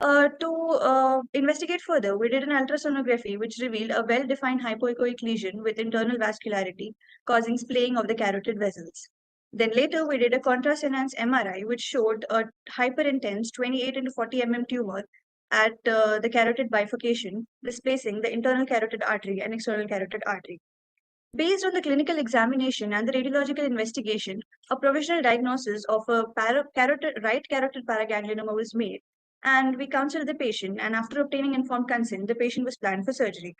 To investigate further, we did an ultrasonography which revealed a well-defined hypoechoic lesion with internal vascularity causing splaying of the carotid vessels. Then later, we did a contrast-enhanced MRI which showed a hyperintense 28 into 40 mm tumor at the carotid bifurcation, displacing the internal carotid artery and external carotid artery. Based on the clinical examination and the radiological investigation, a provisional diagnosis of a right carotid paraganglionoma was made, and we counseled the patient, and after obtaining informed consent, the patient was planned for surgery.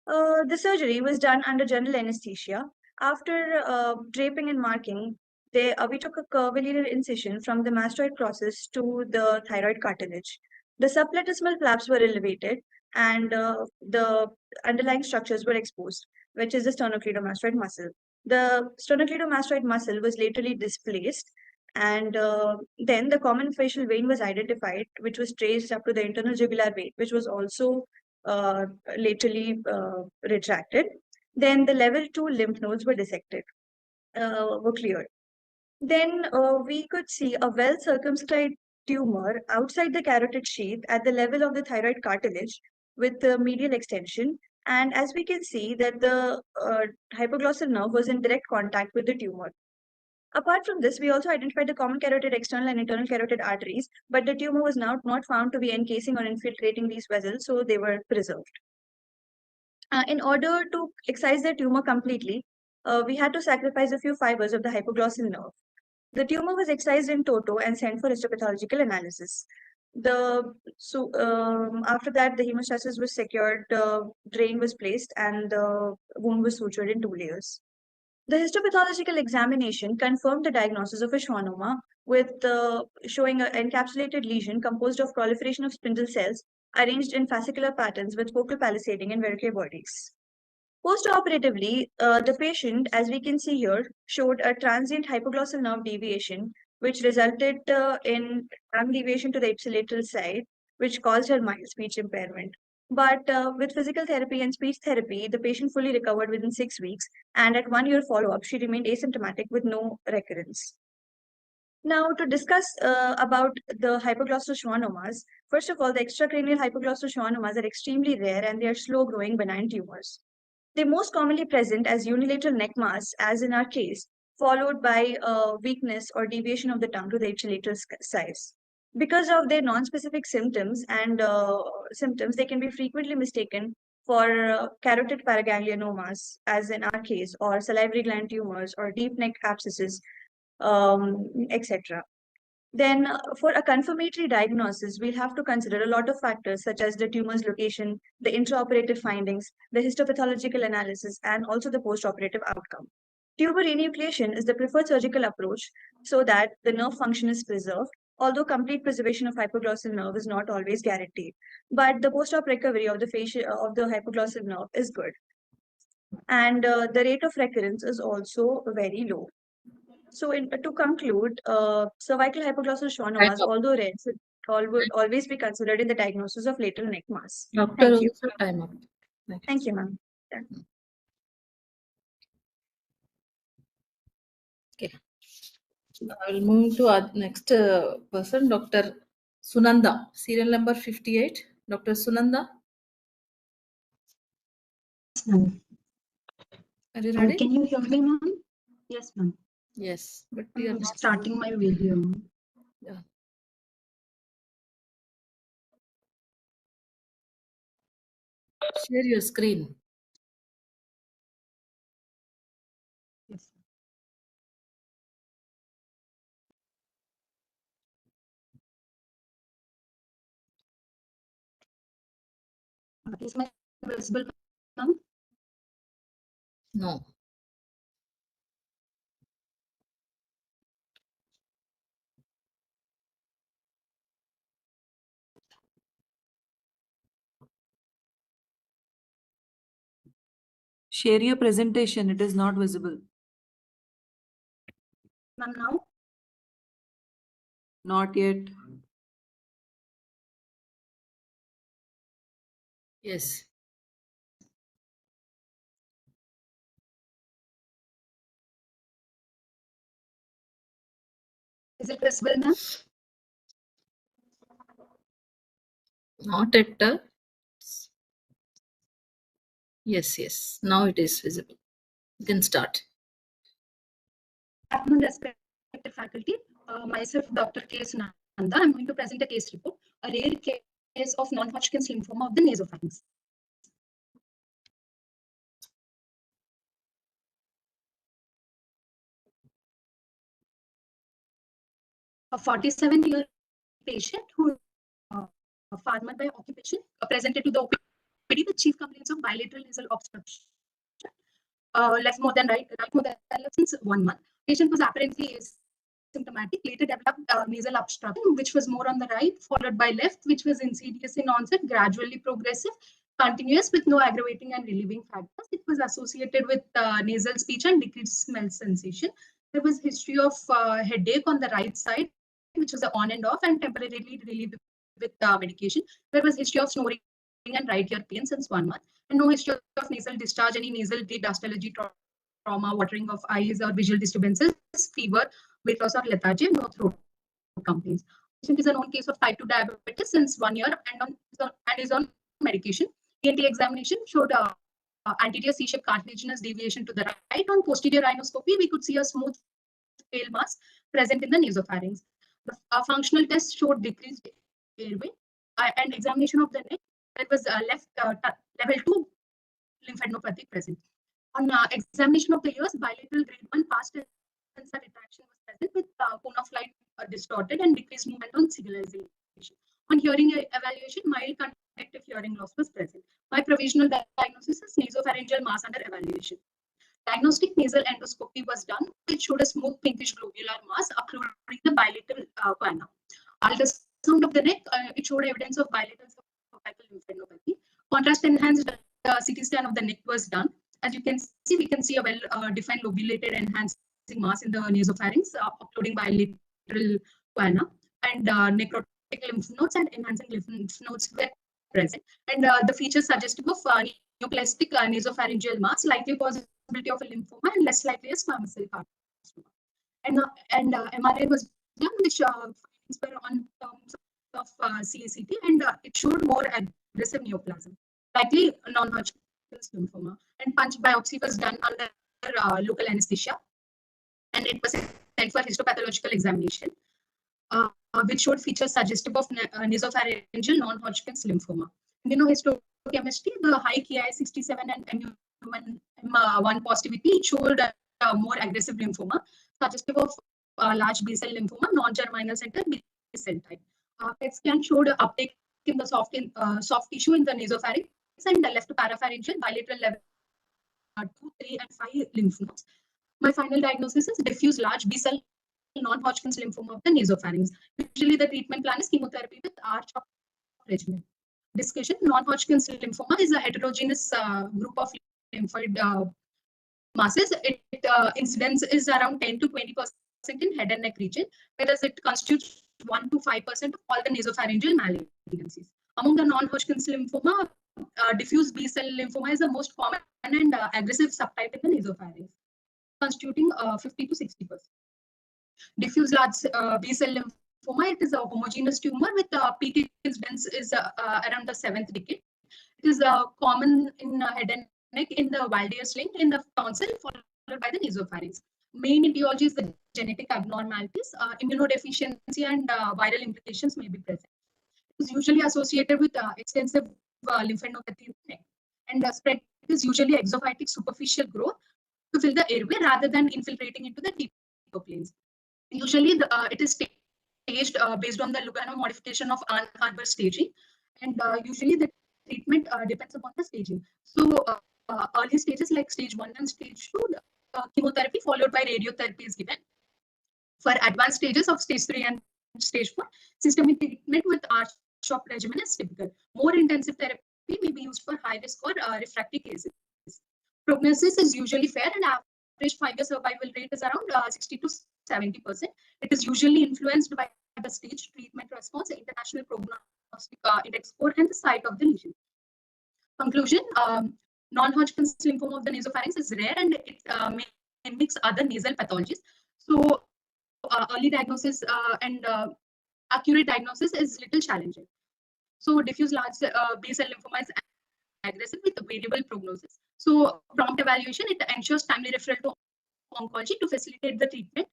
The surgery was done under general anesthesia. After draping and marking, we took a curvilinear incision from the mastoid process to the thyroid cartilage. The subplatysmal flaps were elevated, and the underlying structures were exposed, which is the sternocleidomastoid muscle. The sternocleidomastoid muscle was laterally displaced, and then the common facial vein was identified, which was traced up to the internal jugular vein, which was also laterally retracted. Then the level 2 lymph nodes were dissected, were cleared. Then we could see a well-circumscribed tumor outside the carotid sheath at the level of the thyroid cartilage with the medial extension. And as we can see that the hypoglossal nerve was in direct contact with the tumor. Apart from this, we also identified the common carotid external and internal carotid arteries, but the tumor was now not found to be encasing or infiltrating these vessels, so they were preserved. In order to excise the tumor completely, we had to sacrifice a few fibers of the hypoglossal nerve. The tumor was excised in toto and sent for histopathological analysis. After that, the hemostasis was secured, the drain was placed, and the wound was sutured in 2 layers. The histopathological examination confirmed the diagnosis of a schwannoma with showing an encapsulated lesion composed of proliferation of spindle cells arranged in fascicular patterns with focal palisading and verrucate bodies. Postoperatively, the patient, as we can see here, showed a transient hypoglossal nerve deviation, which resulted in tongue deviation to the ipsilateral side, which caused her mild speech impairment. But with physical therapy and speech therapy, the patient fully recovered within 6 weeks, and at 1 year follow-up, she remained asymptomatic with no recurrence. Now, to discuss about the hypoglossal schwannomas, first of all, the extracranial hypoglossal schwannomas are extremely rare and they are slow-growing benign tumors. They're most commonly present as unilateral neck mass, as in our case, followed by weakness or deviation of the tongue to the ipsilateral size. Because of their non-specific symptoms, they can be frequently mistaken for carotid paraganglionomas, as in our case, or salivary gland tumors, or deep neck abscesses, etc. Then for a confirmatory diagnosis, we'll have to consider a lot of factors such as the tumor's location, the intraoperative findings, the histopathological analysis, and also the postoperative outcome. Tumor enucleation is the preferred surgical approach so that the nerve function is preserved, although complete preservation of hypoglossal nerve is not always guaranteed. But the post-op recovery of the hypoglossal nerve is good. And the rate of recurrence is also very low. So to conclude, cervical hypoglossal schwannomas, although rare, should always be considered in the diagnosis of lateral neck mass. Thank you. Time up. Thank you, ma'am. Okay. I will move to our next person, Dr. Sunanda, serial number 58. Dr. Sunanda. Ma'am. Are you ready? Can you hear me, ma'am? Yes, ma'am. Yes, but we are I'm not starting my video. Yeah. Share your screen. Yes. Is my visible, ma'am? No. Share your presentation. It is not visible. Ma'am, now? Not yet. Yes. Is it visible now? Not at the. Yes, yes. Now it is visible. You can start. Afternoon, respected faculty. Myself, Dr. K. Nanda. I'm going to present a case report, a rare case of non-Hodgkin's lymphoma of the nasopharynx. A 47-year patient who a farmer by occupation presented to the OPD with chief complaints of bilateral nasal obstruction. Left more than right more than left since 1 month. Patient was apparently symptomatic, later developed nasal obstruction, which was more on the right, followed by left, which was insidious in onset, gradually progressive, continuous with no aggravating and relieving factors. It was associated with nasal speech and decreased smell sensation. There was history of headache on the right side, which was on and off and temporarily relieved with medication. There was history of snoring and right ear pain since 1 month, and no history of nasal discharge, any nasal dust allergy, trauma, watering of eyes, or visual disturbances, fever, weight loss, or lethargy, no throat complaints. Patient is a known case of type 2 diabetes since 1 year and is on medication. ENT examination showed anterior C-shaped cartilaginous deviation to the right. On posterior rhinoscopy, we could see a smooth pale mass present in the nasopharynx. The functional test showed decreased airway and examination of the neck. There was left level 2 lymphadenopathy present. On examination of the ears, bilateral grade 1 past sensor retraction was present with cone of light distorted and decreased movement on signalization. On hearing evaluation, mild conductive hearing loss was present. My provisional diagnosis is nasopharyngeal mass under evaluation. Diagnostic nasal endoscopy was done, which showed a smooth pinkish globular mass occluding the bilateral canal. Ultrasound of the neck, it showed evidence of bilateral cervical lymphadenopathy. Contrast enhanced CT scan of the neck was done. As you can see, we can see a well-defined lobulated enhancing mass in the nasopharynx, occluding bilateral canal, and necrotic lymph nodes and enhancing lymph nodes were present. And the features suggestive of neoplastic nasopharyngeal mass, likely possibility of a lymphoma and less likely a squamous cell carcinoma. And MRI was done, which findings were on terms of CACT, and it showed more aggressive neoplasm, likely non-Hodgkin's lymphoma. And punch biopsy was done under local anesthesia, and it was sent for histopathological examination, which showed features suggestive of nasopharyngeal non-Hodgkin's lymphoma. Immunohistochemistry, the high Ki67 and M1 positivity showed more aggressive lymphoma, suggestive of large B-cell lymphoma, non-germinal center B-cell type. PET scan showed uptake in the soft tissue in the nasopharynx and the left parapharyngeal bilateral level 2, 3, and 5 lymph nodes. My final diagnosis is diffuse large B-cell non-Hodgkin's lymphoma of the nasopharynx. Usually, the treatment plan is chemotherapy with R-CHOP regimen. Discussion: non-Hodgkin's lymphoma is a heterogeneous group of lymphoid masses. Incidence is around 10 to 20% in head and neck region, whereas it constitutes 1 to 5% of all the nasopharyngeal malignancies. Among the non-Hodgkin's lymphoma, diffuse B-cell lymphoma is the most common and aggressive subtype in the nasopharynx, constituting 50 to 60%. Diffuse large B-cell lymphoma, it is a homogeneous tumor with peak incidence is around the 7th decade. It is common in head and neck, in the Waldeus link, in the tonsil, followed by the nasopharynx. Main etiology is the genetic abnormalities, immunodeficiency, and viral implications may be present. It is usually associated with extensive lymphadenopathy in the neck, and spread is usually exophytic superficial growth to fill the airway rather than infiltrating into the deeper planes. Usually, it is staged based on the Lugano modification of Ann Arbor staging, and usually the treatment depends upon the staging. So, early stages like stage 1 and stage 2, chemotherapy followed by radiotherapy is given. For advanced stages of stage 3 and stage 4, systemic treatment with R-CHOP regimen is typical. More intensive therapy may be used for high risk or refractory cases. Prognosis is usually fair, and average 5-year survival rate is around 60 to 70%. It is usually influenced by the stage, treatment response, international prognostic index score, and the site of the lesion. Conclusion, non-Hodgkin's lymphoma of the nasopharynx is rare and it mimics other nasal pathologies. So early diagnosis and accurate diagnosis is little challenging. So diffuse large B-cell lymphoma is aggressive with variable prognosis. So prompt evaluation, it ensures timely referral to oncology to facilitate the treatment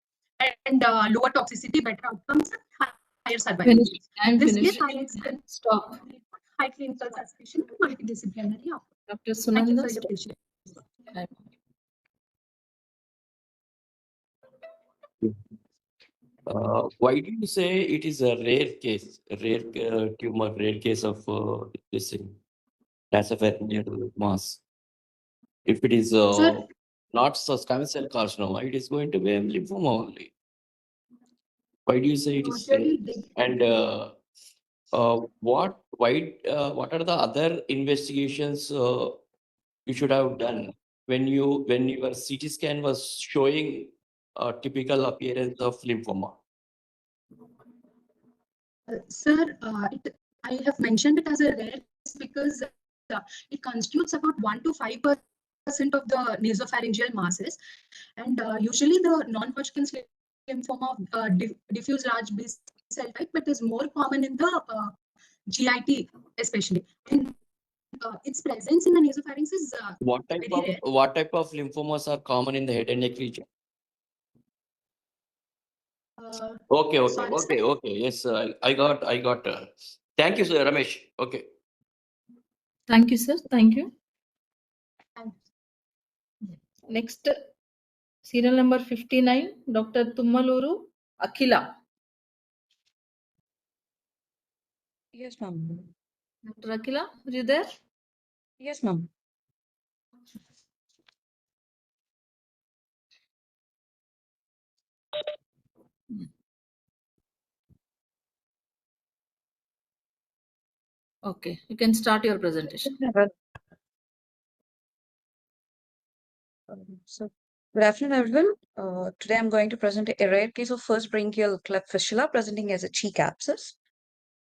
and lower toxicity, better outcomes, and higher survival. This case highlights the Stop. high clinical suspicion and multidisciplinary outcome. Dr. Thank you Sunanda, for your stop. patience. Why do you say it is a rare case, a rare tumor, rare case of this thing, nasopharyngeal mass? If it is not squamous cell carcinoma, it is going to be a lymphoma only. Why do you say it is rare? And what are the other investigations you should have done when your CT scan was showing a typical appearance of lymphoma? Sir, I have mentioned it as a rare because it constitutes about 1 to 5% of the nasopharyngeal masses, and usually the non-Hodgkin's lymphoma diffuse large B cell type, but is more common in the GIT especially. And its presence in the nasopharynx is What type of lymphomas are common in the head and neck region? Okay. Yes, I got. Thank you, sir, Ramesh. Okay. Thank you, sir. Thank you. Next, serial number 59, Dr. Tummaluru Akhila. Yes, ma'am. Dr. Akhila, are you there? Yes, ma'am. Okay, you can start your presentation. So, good afternoon, everyone. Today I'm going to present a rare case of first bronchial cleft fistula presenting as a cheek abscess.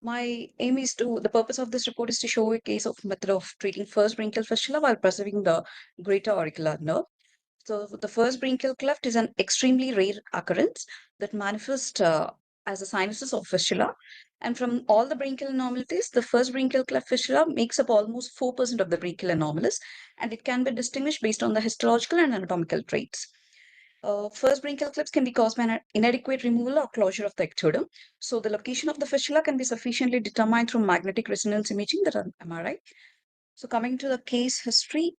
The purpose of this report is to show a case of method of treating first bronchial fistula while preserving the greater auricular nerve. So the first bronchial cleft is an extremely rare occurrence that manifests as a sinuses of fistula. And from all the bronchial anomalies, the first bronchial cleft fistula makes up almost 4% of the bronchial anomalies, and it can be distinguished based on the histological and anatomical traits. First bronchial clefts can be caused by an inadequate removal or closure of the ectoderm. So the location of the fistula can be sufficiently determined through magnetic resonance imaging, that are MRI. So coming to the case history,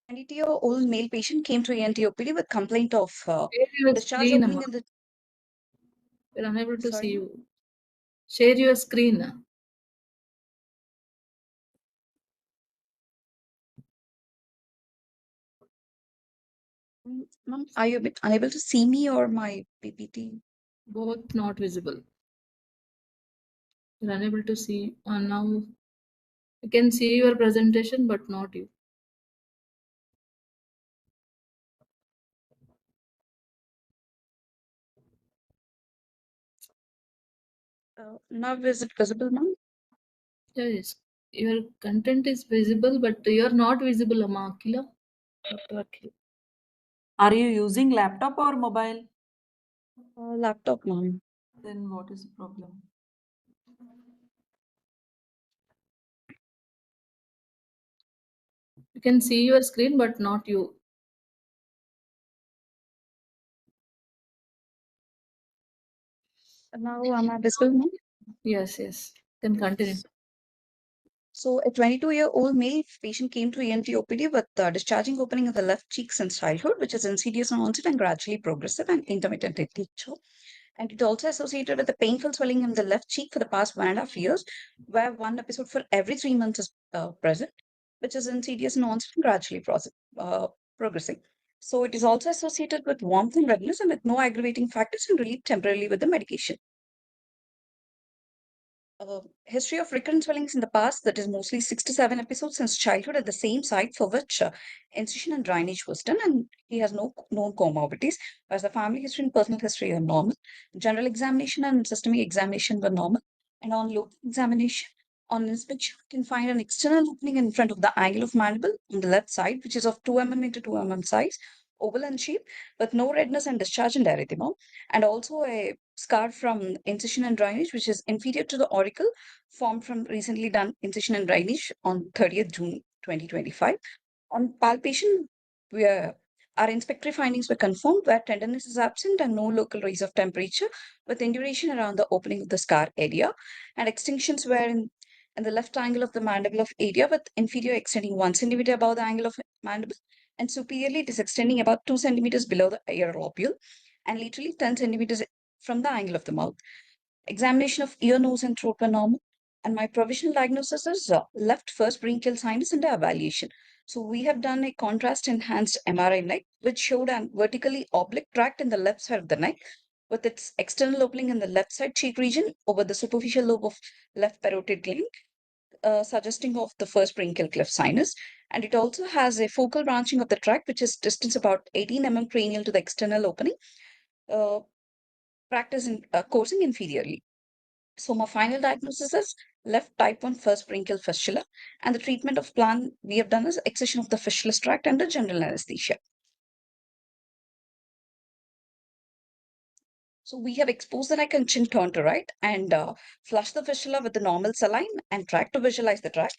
a 22-year-old male patient came to ENT OPD with complaint of discharge Screen, opening in the. We're unable to Sorry, see you. Share your screen. Ma'am, are you unable to see me or my PPT? Both not visible. We're unable to see. Now you can see your presentation, but not you. Now is it visible, ma'am? Yes, your content is visible, but you're not visible, Akhila. Dr. Akhila. Are you using laptop or mobile? Laptop, ma'am. Then what is the problem? You can see your screen, but not you. Now am I visible, ma'am? Yes. Then continue. So a 22-year-old male patient came to ENT OPD with discharging opening of the left cheek since childhood, which is insidious on onset and gradually progressive and intermittent in nature. And it's also associated with the painful swelling in the left cheek for the past 1.5 years, where one episode for every 3 months is present, which is insidious and onset and gradually progressing. So it is also associated with warmth and redness and with no aggravating factors and relieved temporarily with the medication. History of recurrent swellings in the past, that is mostly 6 to 7 episodes since childhood at the same site for which incision and drainage was done, and he has no known comorbidities, whereas the family history and personal history are normal. General examination and systemic examination were normal, and on local examination, on inspection, you can find an external opening in front of the angle of mandible on the left side, which is of 2 mm into 2 mm size, oval in shape, with no redness and discharge and erythema, and also a scar from incision and drainage, which is inferior to the auricle, formed from recently done incision and drainage on 30th June 2025. On palpation, our inspectory findings were confirmed where tenderness is absent and no local rise of temperature, with induration around the opening of the scar area, and extinctions were in the left angle of the mandible of area, with inferior extending 1 centimeter above the angle of mandible, and superiorly it is extending about 2 centimeters below the ear lobule, and laterally 10 centimeters from the angle of the mouth. Examination of ear, nose, and throat were normal. And my provisional diagnosis is left first bronchial sinus under evaluation. So we have done a contrast enhanced MRI neck, which showed an vertically oblique tract in the left side of the neck, with its external opening in the left side cheek region over the superficial lobe of left parotid gland, suggesting of the first bronchial cleft sinus. And it also has a focal branching of the tract, which is distance about 18 mm cranial to the external opening. Practice in coursing inferiorly. So my final diagnosis is left type 1 first bronchial fistula, and the treatment of plan we have done is excision of the fistulous tract under general anesthesia. So we have exposed the neck and chin turn to right and flush the fistula with the normal saline and tract to visualize the tract.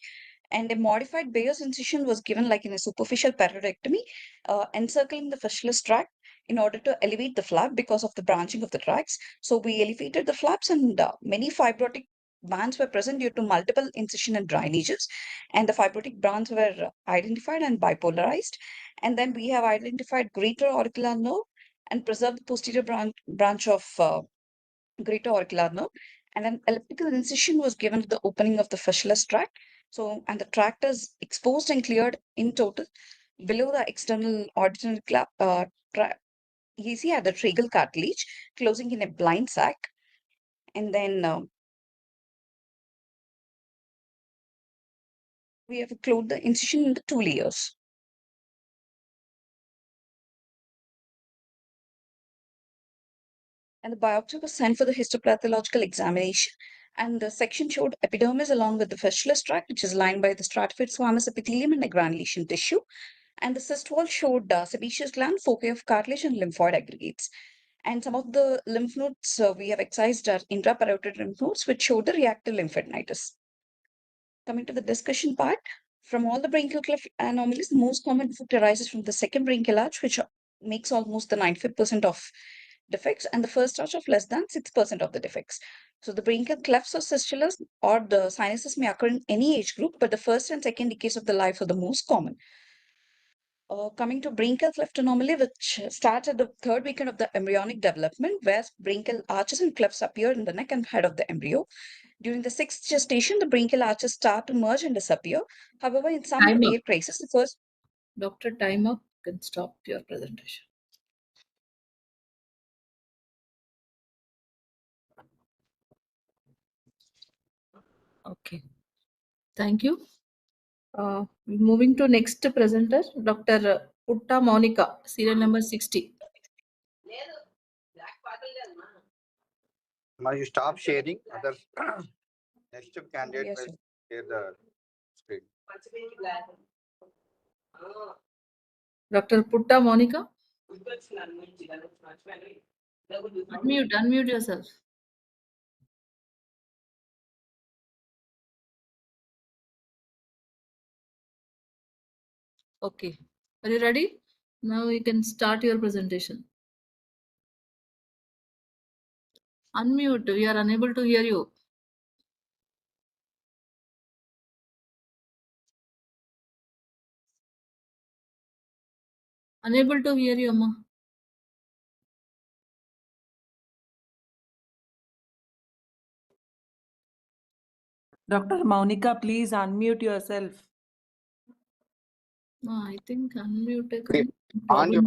And a modified Bayer's incision was given like in a superficial paroidectomy, encircling the fistulous tract in order to elevate the flap because of the branching of the tracts. So we elevated the flaps, and many fibrotic bands were present due to multiple incision and drainages. And the fibrotic bands were identified and bipolarized. And then we have identified greater auricular nerve and preserved the posterior branch of greater auricular nerve. And an elliptical incision was given to the opening of the fistulous tract. So, and the tract is exposed and cleared in total below the external ordinary easy at the tracheal cartilage, closing in a blind sac. And then we have closed the incision in the 2 layers. And the biopsy was sent for the histopathological examination. And the section showed epidermis along with the fistulous tract, which is lined by the stratified squamous epithelium and a granulation tissue. And the cyst wall showed sebaceous gland, foci of cartilage, and lymphoid aggregates. And some of the lymph nodes we have excised are intraparotid lymph nodes, which showed the reactive lymphadenitis. Coming to the discussion part, from all the bronchial cleft anomalies, the most common defect arises from the second bronchial arch, which makes almost the 95% of defects, and the first arch of less than 6% of the defects. So the bronchial clefts or fistulas or the sinuses may occur in any age group, but the first and second decades of the life are the most common. Coming to bronchial cleft anomaly, which starts at the 3rd weekend of the embryonic development, where bronchial arches and clefts appear in the neck and head of the embryo. During the 6th gestation, the bronchial arches start to merge and disappear. However, in some rare cases, the first... Dr. Time up, you can stop your presentation. Okay, thank you. Moving to next presenter, Dr. Putta Monica, serial number 60. Now you stop sharing. Others, next candidate Yes, will share the screen. Dr. Putta Monica. Unmute yourself. Okay, are you ready? Now you can start your presentation. Unmute, we are unable to hear you. Unable to hear you, Amma. Dr. Monica, please unmute yourself. No, I think unmute. On your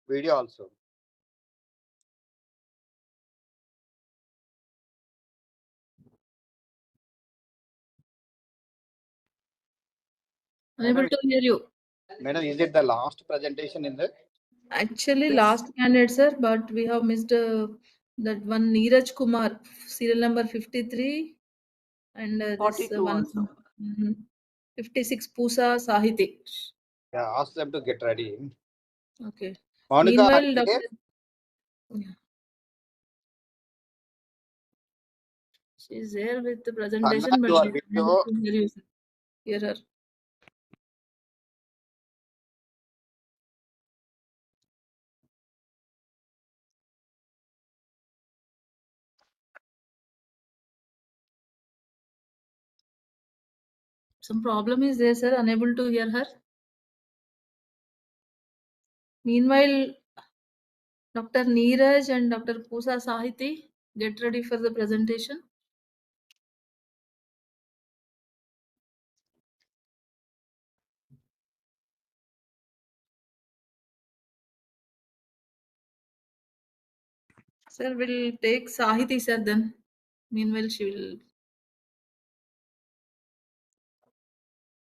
video also. Unable to hear you. Madam, is it the last presentation in the? Actually, last candidate, sir, but we have missed that one Neeraj Kumar, serial number 53, and this 42 one also. 56 Pusa Sahiti. Yeah, ask them to get ready. Okay. Monica, Meanwhile, are you Dr. there? She's there with the presentation, but your she's video. unable to hear you, sir. Hear her. Some problem is there, sir. Unable to hear her. Meanwhile, Dr. Neeraj and Dr. Pusa Sahiti, get ready for the presentation. Sir, we'll take Sahiti, sir, then. Meanwhile, she will.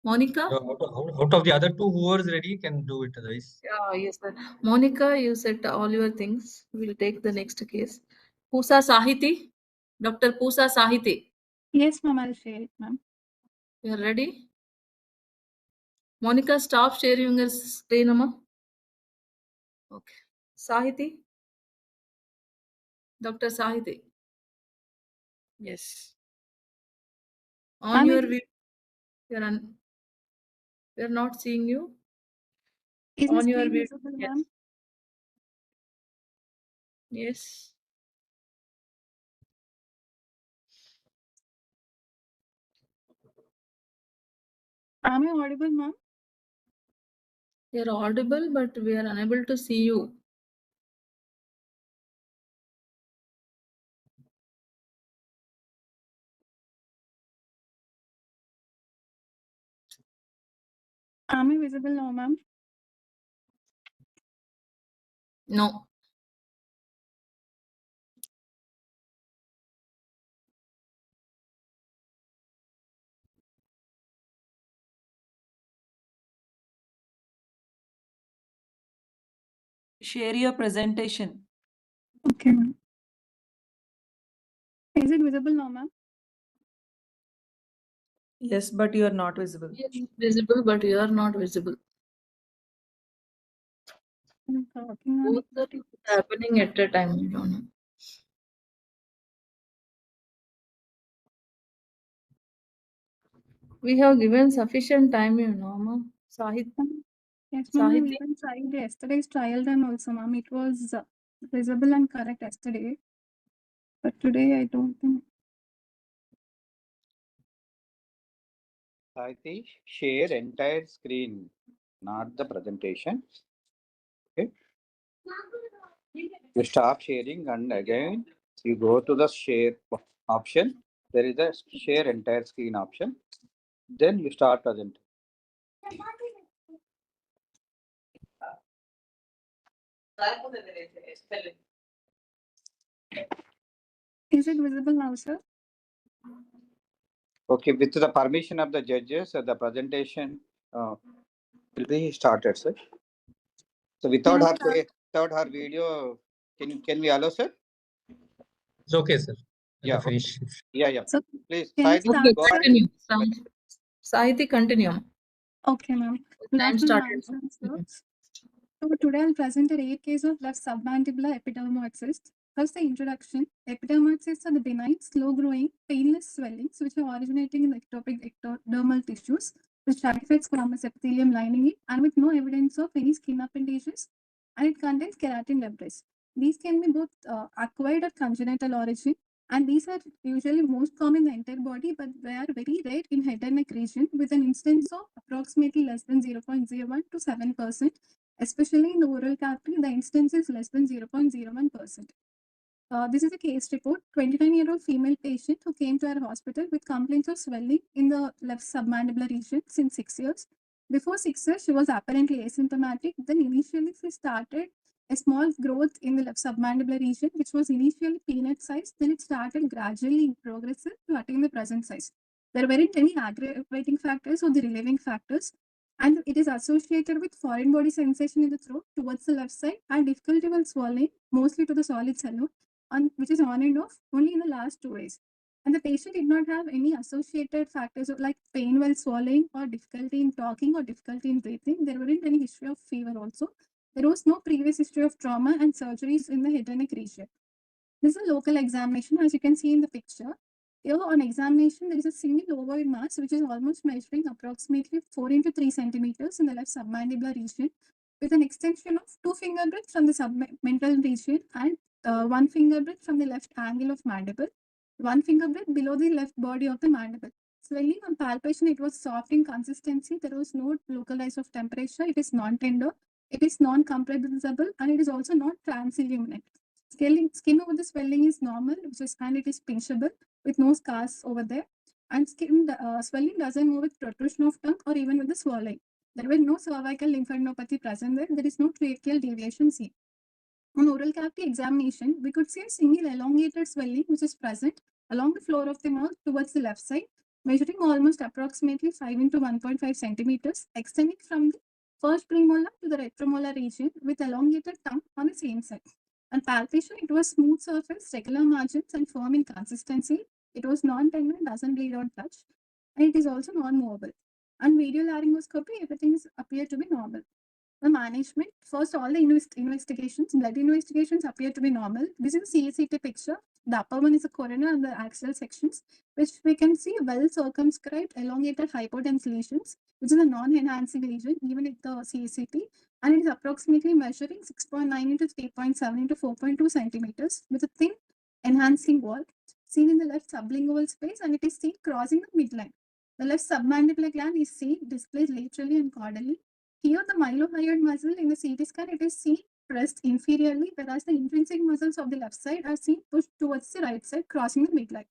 Monica? Out of the other two, whoever is ready can do it otherwise. Yeah, yes, sir. Monica, you said all your things. We'll take the next case. Pusa Sahiti? Dr. Pusa Sahiti. Yes, ma'am, I'll share it, ma'am. You are ready? Monica, stop sharing your screen, Amma. Okay. Sahiti? Dr. Sahiti. Yes. On your video, we are not seeing you. Is On this your screen video, visible, yes. ma'am? Yes. Am I audible, ma'am? You're audible, but we are unable to see you. Am I visible now, ma'am? No. Share your presentation. Okay, ma'am. Is it visible now, ma'am? Yes, but you are not visible. Yes, visible, but you are not visible. I'm talking on Both are happening at a time. I don't know. We have given sufficient time, you know, Amma. Sahit. Yes, ma'am. I Sahiti. even tried yesterday's trial run also, ma'am. It was visible and correct yesterday. But today, I don't think. Saiti, share entire screen, not the presentation. Okay. You stop sharing and again you go to the share option. There is a share entire screen option. Then you start presenting. Is it visible now, sir? Okay, with the permission of the judges, the presentation will be started, sir. So without her video, can we allow, sir? It's okay, sir. Yeah. Finish. Yeah. So, please, can Saiti, Okay, go ahead. continue. Sahiti, continue. Okay, ma'am. Good Time afternoon, started. ma'am, sir. So today I'll present a rare case of left submandibular epidermolysis. First, the introduction. Epidermolysis are the benign, slow-growing, painless swellings which are originating in the ectopic ectodermal tissues, which stratifies squamous epithelium lining it, and with no evidence of any skin appendages, and it contains keratin debris. These can be both acquired or congenital origin, and these are usually most common in the entire body, but they are very rare in head and neck region, with an incidence of approximately less than 0.01 to 7%. Especially in the oral cavity, the incidence is less than 0.01%. This is a case report. 29-year-old female patient who came to our hospital with complaints of swelling in the left submandibular region since 6 years. Before 6 years, she was apparently asymptomatic. Then initially she started a small growth in the left submandibular region, which was initially peanut size. Then it started gradually progressive to attain the present size. There weren't any aggravating factors or the relieving factors, and it is associated with foreign body sensation in the throat towards the left side and difficulty while swallowing, mostly to the solid salute, which is on and off only in the last 2 days. And the patient did not have any associated factors like pain while swallowing or difficulty in talking or difficulty in breathing. There weren't any history of fever also. There was no previous history of trauma and surgeries in the head and neck region. This is a local examination, as you can see in the picture. Here on examination, there is a single ovoid mass which is almost measuring approximately 4 into 3 centimeters in the left submandibular region, with an extension of 2 finger breadth from the submental region and 1 finger breadth from the left angle of mandible, 1 finger breadth below the left body of the mandible. Swelling on palpation, it was soft in consistency. There was no local rise of temperature. It is non-tender. It is non-compressible, and it is also not transilluminant. Skin over the swelling is normal, and it is pinchable with no scars over there. And swelling doesn't move with protrusion of tongue or even with the swallowing. There were no cervical lymphadenopathy present there. There is no tracheal deviation seen. On oral cavity examination, we could see a single elongated swelling which is present along the floor of the mouth towards the left side, measuring almost approximately 5 into 1.5 centimeters, extending from the first premolar to the retromolar region with elongated tongue on the same side. On palpation, it was smooth surface, regular margins, and firm in consistency. It was non-tender, doesn't bleed on touch, and it is also non-movable. On video laryngoscopy, everything appeared to be normal. The management, first all the investigations, blood investigations appear to be normal. This is a CACT picture. The upper one is a corona and the axial sections, which we can see well circumscribed elongated hypotense lesions, which is a non-enhancing lesion even at the CACT, and it is approximately measuring 6.9 into 3.7 into 4.2 centimeters with a thin enhancing wall seen in the left sublingual space, and it is seen crossing the midline. The left submandibular gland is seen displayed laterally and caudally. Here, the mylohyoid muscle in the CT scan, it is seen pressed inferiorly, whereas the intrinsic muscles of the left side are seen pushed towards the right side, crossing the midline.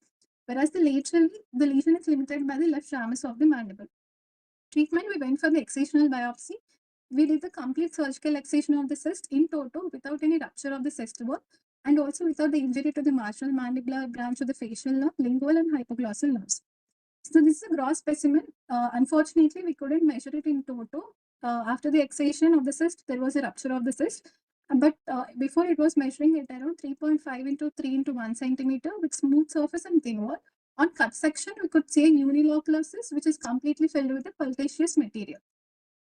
Whereas laterally, the lesion is limited by the left ramus of the mandible. Treatment, we went for the excisional biopsy. We did the complete surgical excision of the cyst in toto without any rupture of the cyst wall, and also without the injury to the marginal mandibular branch of the facial nerve, lingual and hypoglossal nerves. So this is a gross specimen. Unfortunately, we couldn't measure it in toto. After the excision of the cyst, there was a rupture of the cyst. But before it was measuring it around 3.5 into 3 into 1 centimeter with smooth surface and thin wall. On cut section, we could see a unilocular cyst, which is completely filled with a pultaceous material.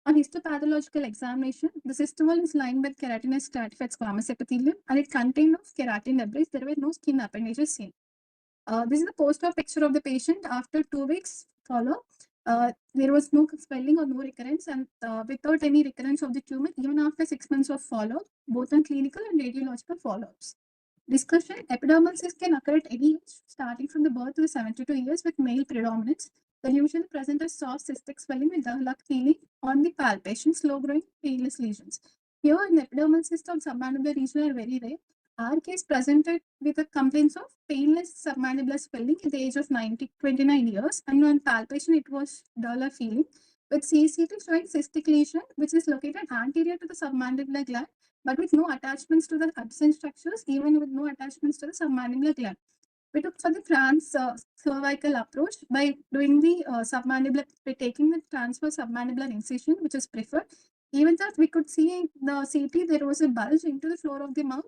On histopathological examination, the cyst wall is lined with keratinous stratified squamous epithelium, and it contained of keratin debris. There were no skin appendages seen. This is the post-op picture of the patient after 2 weeks follow. There was no swelling or no recurrence, and without any recurrence of the tumor, even after 6 months of follow-up, both on clinical and radiological follow-ups. Discussion, epidermal cysts can occur at any age, starting from the birth to 72 years with male predominance. They usually present as soft cystic swelling with dull feeling on the palpation, slow-growing, painless lesions. Here, an epidermal cyst of submandibular region are very rare. Our case presented with a complaints of painless submandibular swelling at the age of 29 years, and on palpation it was duller feeling, with CACT showing cystic lesion, which is located anterior to the submandibular gland, but with no attachments to the adjacent structures, even with no attachments to the submandibular gland. We took for the cervical approach by doing the submandibular, by taking the transverse submandibular incision, which is preferred. Even though we could see in the CT there was a bulge into the floor of the mouth,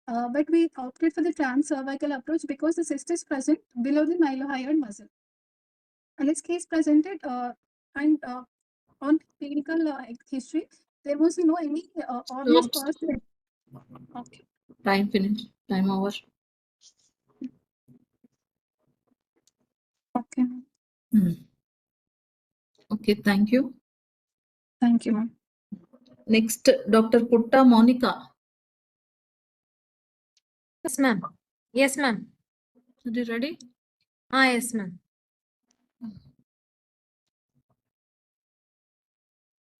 but we opted for the transcervical approach because the cyst is present below the mylohyoid muscle. And this case presented and on clinical history, there was no any obvious cause. Okay. Time finished. Time over. Okay. Okay, thank you. Thank you, ma'am. Next, Dr. Putta Monica. Yes, ma'am. Yes, ma'am. Are you ready? Yes, ma'am.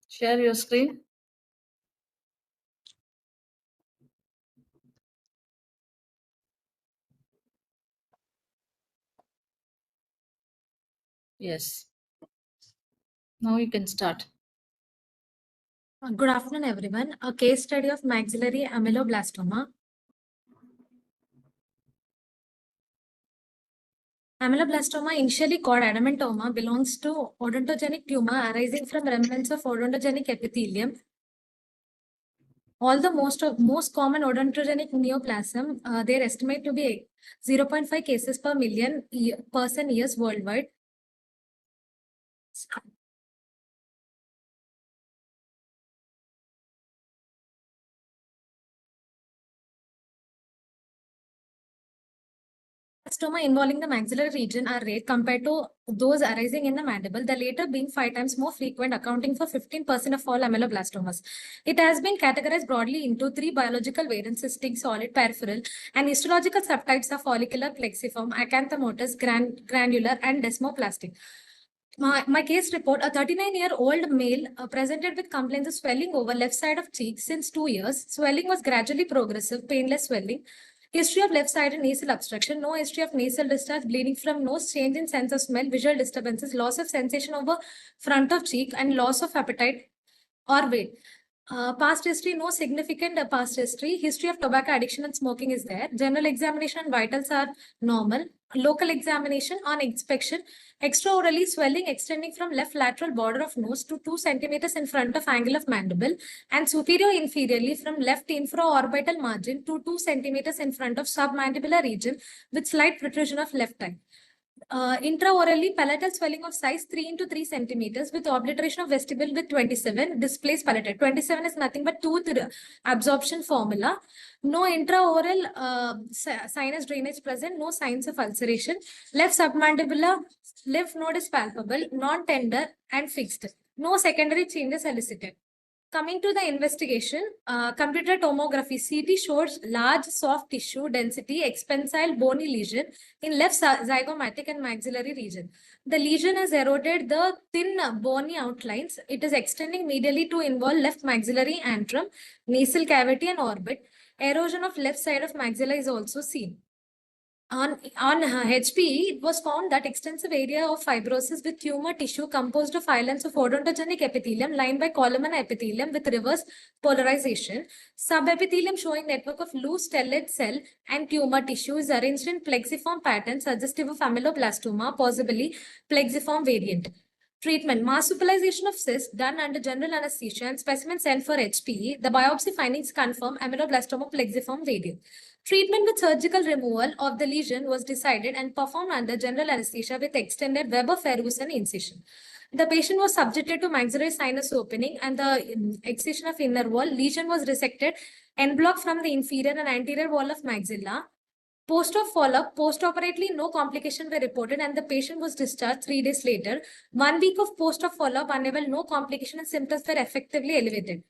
Share your screen. Yes. Now you can start. Good afternoon, everyone. A case study of maxillary ameloblastoma. Ameloblastoma, initially called adamantoma, belongs to odontogenic tumor arising from remnants of odontogenic epithelium. Although most common odontogenic neoplasm, they are estimated to be 0.5 cases per million person years worldwide. Stoma involving the maxillary region are rare compared to those arising in the mandible, the latter being 5 times more frequent, accounting for 15% of all ameloblastomas. It has been categorized broadly into 3 biological variants: cystic, solid, peripheral, and histological subtypes are follicular, plexiform, acanthomatous, granular, and desmoplastic. My case report, a 39-year-old male presented with complaints of swelling over left side of cheek since 2 years. Swelling was gradually progressive, painless swelling. History of left-sided nasal obstruction, no history of nasal discharge, bleeding from nose, change in sense of smell, visual disturbances, loss of sensation over front of cheek, and loss of appetite or weight. Past history, no significant past history. History of tobacco addiction and smoking is there. General examination and vitals are normal. Local examination on inspection, extraorally swelling extending from left lateral border of nose to 2 centimeters in front of angle of mandible, and superior inferiorly from left infraorbital margin to 2 centimeters in front of submandibular region with slight protrusion of left eye. Intraorally, palatal swelling of size 3 into 3 centimeters with obliteration of vestibule with 27, displaced palatal. 27 is nothing but tooth absorption formula. No intraoral sinus drainage present, no signs of ulceration. Left submandibular lymph node is palpable, non-tender and fixed. No secondary changes elicited. Coming to the investigation, computer tomography CT shows large soft tissue density, expansile bony lesion in left zygomatic and maxillary region. The lesion has eroded the thin bony outlines. It is extending medially to involve left maxillary antrum, nasal cavity and orbit. Erosion of left side of maxilla is also seen. On HPE, it was found that extensive area of fibrosis with tumor tissue composed of islands of odontogenic epithelium lined by columnar epithelium with reverse polarization. Subepithelium showing network of loose stellate cell and tumor tissue is arranged in plexiform pattern suggestive of ameloblastoma, possibly plexiform variant. Treatment: marsupialization of cyst done under general anesthesia and specimen sent for HPE. The biopsy findings confirm ameloblastoma plexiform variant. Treatment with surgical removal of the lesion was decided and performed under general anesthesia with extended Weber-Ferguson incision. The patient was subjected to maxillary sinus opening and the excision of inner wall. Lesion was resected en bloc from the inferior and anterior wall of maxilla. Post-op follow-up, post-operatively, no complication were reported and the patient was discharged 3 days later. 1 week of post-op follow-up, unable, no complication and symptoms were effectively elevated.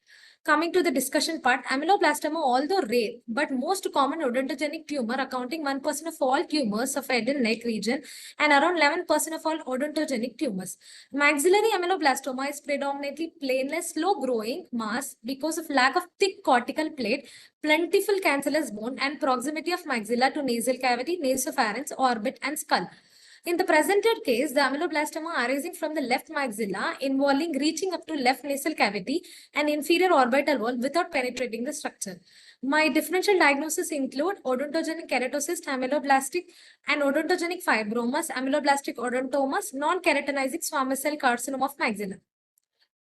Coming to the discussion part, ameloblastoma, although rare, but most common odontogenic tumor, accounting 1% of all tumors of head and neck region and around 11% of all odontogenic tumors. Maxillary ameloblastoma is predominantly planeless, slow-growing mass because of lack of thick cortical plate, plentiful cancellous bone, and proximity of maxilla to nasal cavity, nasopharynx, orbit, and skull. In the presented case, the ameloblastoma arising from the left maxilla involving reaching up to left nasal cavity and inferior orbital wall without penetrating the structure. My differential diagnosis include odontogenic keratocyst, ameloblastic and odontogenic fibromas, ameloblastic odontomas, non-keratinizing squamous cell carcinoma of maxilla.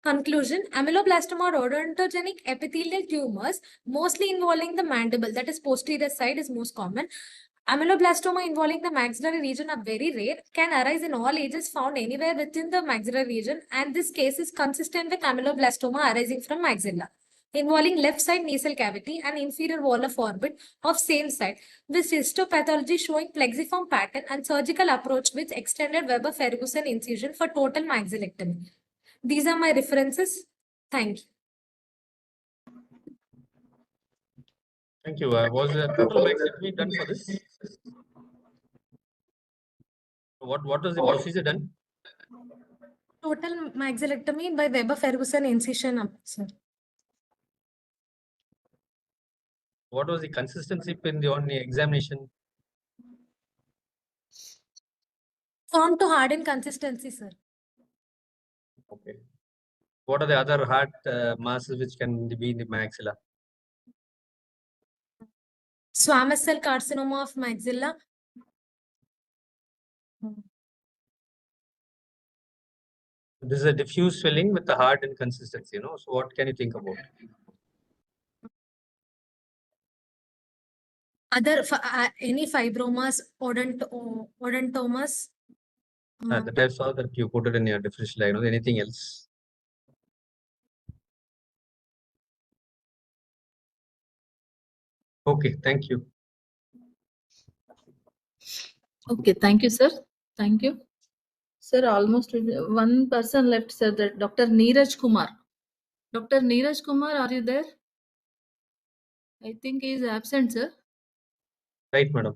Conclusion: ameloblastoma or odontogenic epithelial tumors, mostly involving the mandible, that is posterior side, is most common. Ameloblastoma involving the maxillary region are very rare, can arise in all ages, found anywhere within the maxillary region, and this case is consistent with ameloblastoma arising from maxilla, involving left side nasal cavity and inferior wall of orbit of same side, with histopathology showing plexiform pattern and surgical approach with extended Weber-Ferguson incision for total maxillectomy. These are my references. Thank you. Thank you. Was a total maxillary done for this? What was the procedure done? Total maxillectomy by Weber-Ferguson incision, sir. What was the consistency in the on the examination? Form to harden consistency, sir. Okay. What are the other hard masses which can be in the maxilla? Squamous cell carcinoma of maxilla. This is a diffuse swelling with a hard inconsistency, you know. So what can you think about? Other any fibromas, odontomas. The types are that you put it in your differential diagnosis. Anything else? Okay, thank you. Okay, thank you, sir. Thank you. Sir, almost one person left, sir, that Dr. Neeraj Kumar. Dr. Neeraj Kumar, are you there? I think he is absent, sir. Right, madam.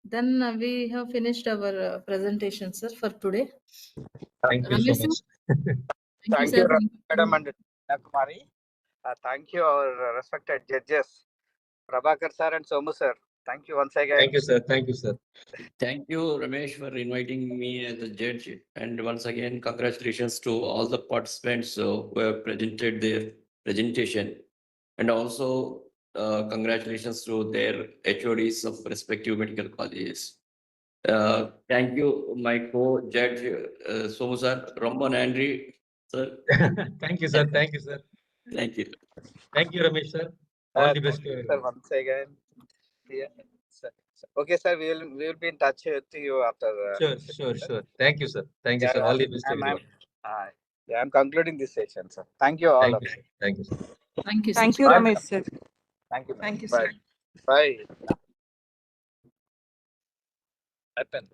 Then we have finished our presentation, sir, for today. Thank you so Ramesh, much. sir? Thank you, Madam and Kumari. Thank you, our respected judges, Prabhakar sir and Somu sir. Thank you once again. Thank you, sir. Thank you, sir. Thank you, Ramesh, for inviting me as a judge. And once again, congratulations to all the participants who have presented their presentation. And also, congratulations to their HODs of respective medical colleges. Thank you, my co-judge, Somu sir, Rombo Nandri, sir. Thank you, sir. Thank you, sir. Thank you. Thank you, Ramesh, sir. All the best to Sir, everyone. once again. Yeah. Okay, sir. We will be in touch with you after. Sure. Thank you, sir. Thank you, sir. All the best to everyone. I'm concluding this session, sir. Thank you all. Thank you, sir. Thank you, sir. Thank you, sir. Thank you, Bye. Ramesh, sir. Thank you. Thank you, Bye. sir. Bye. Happen.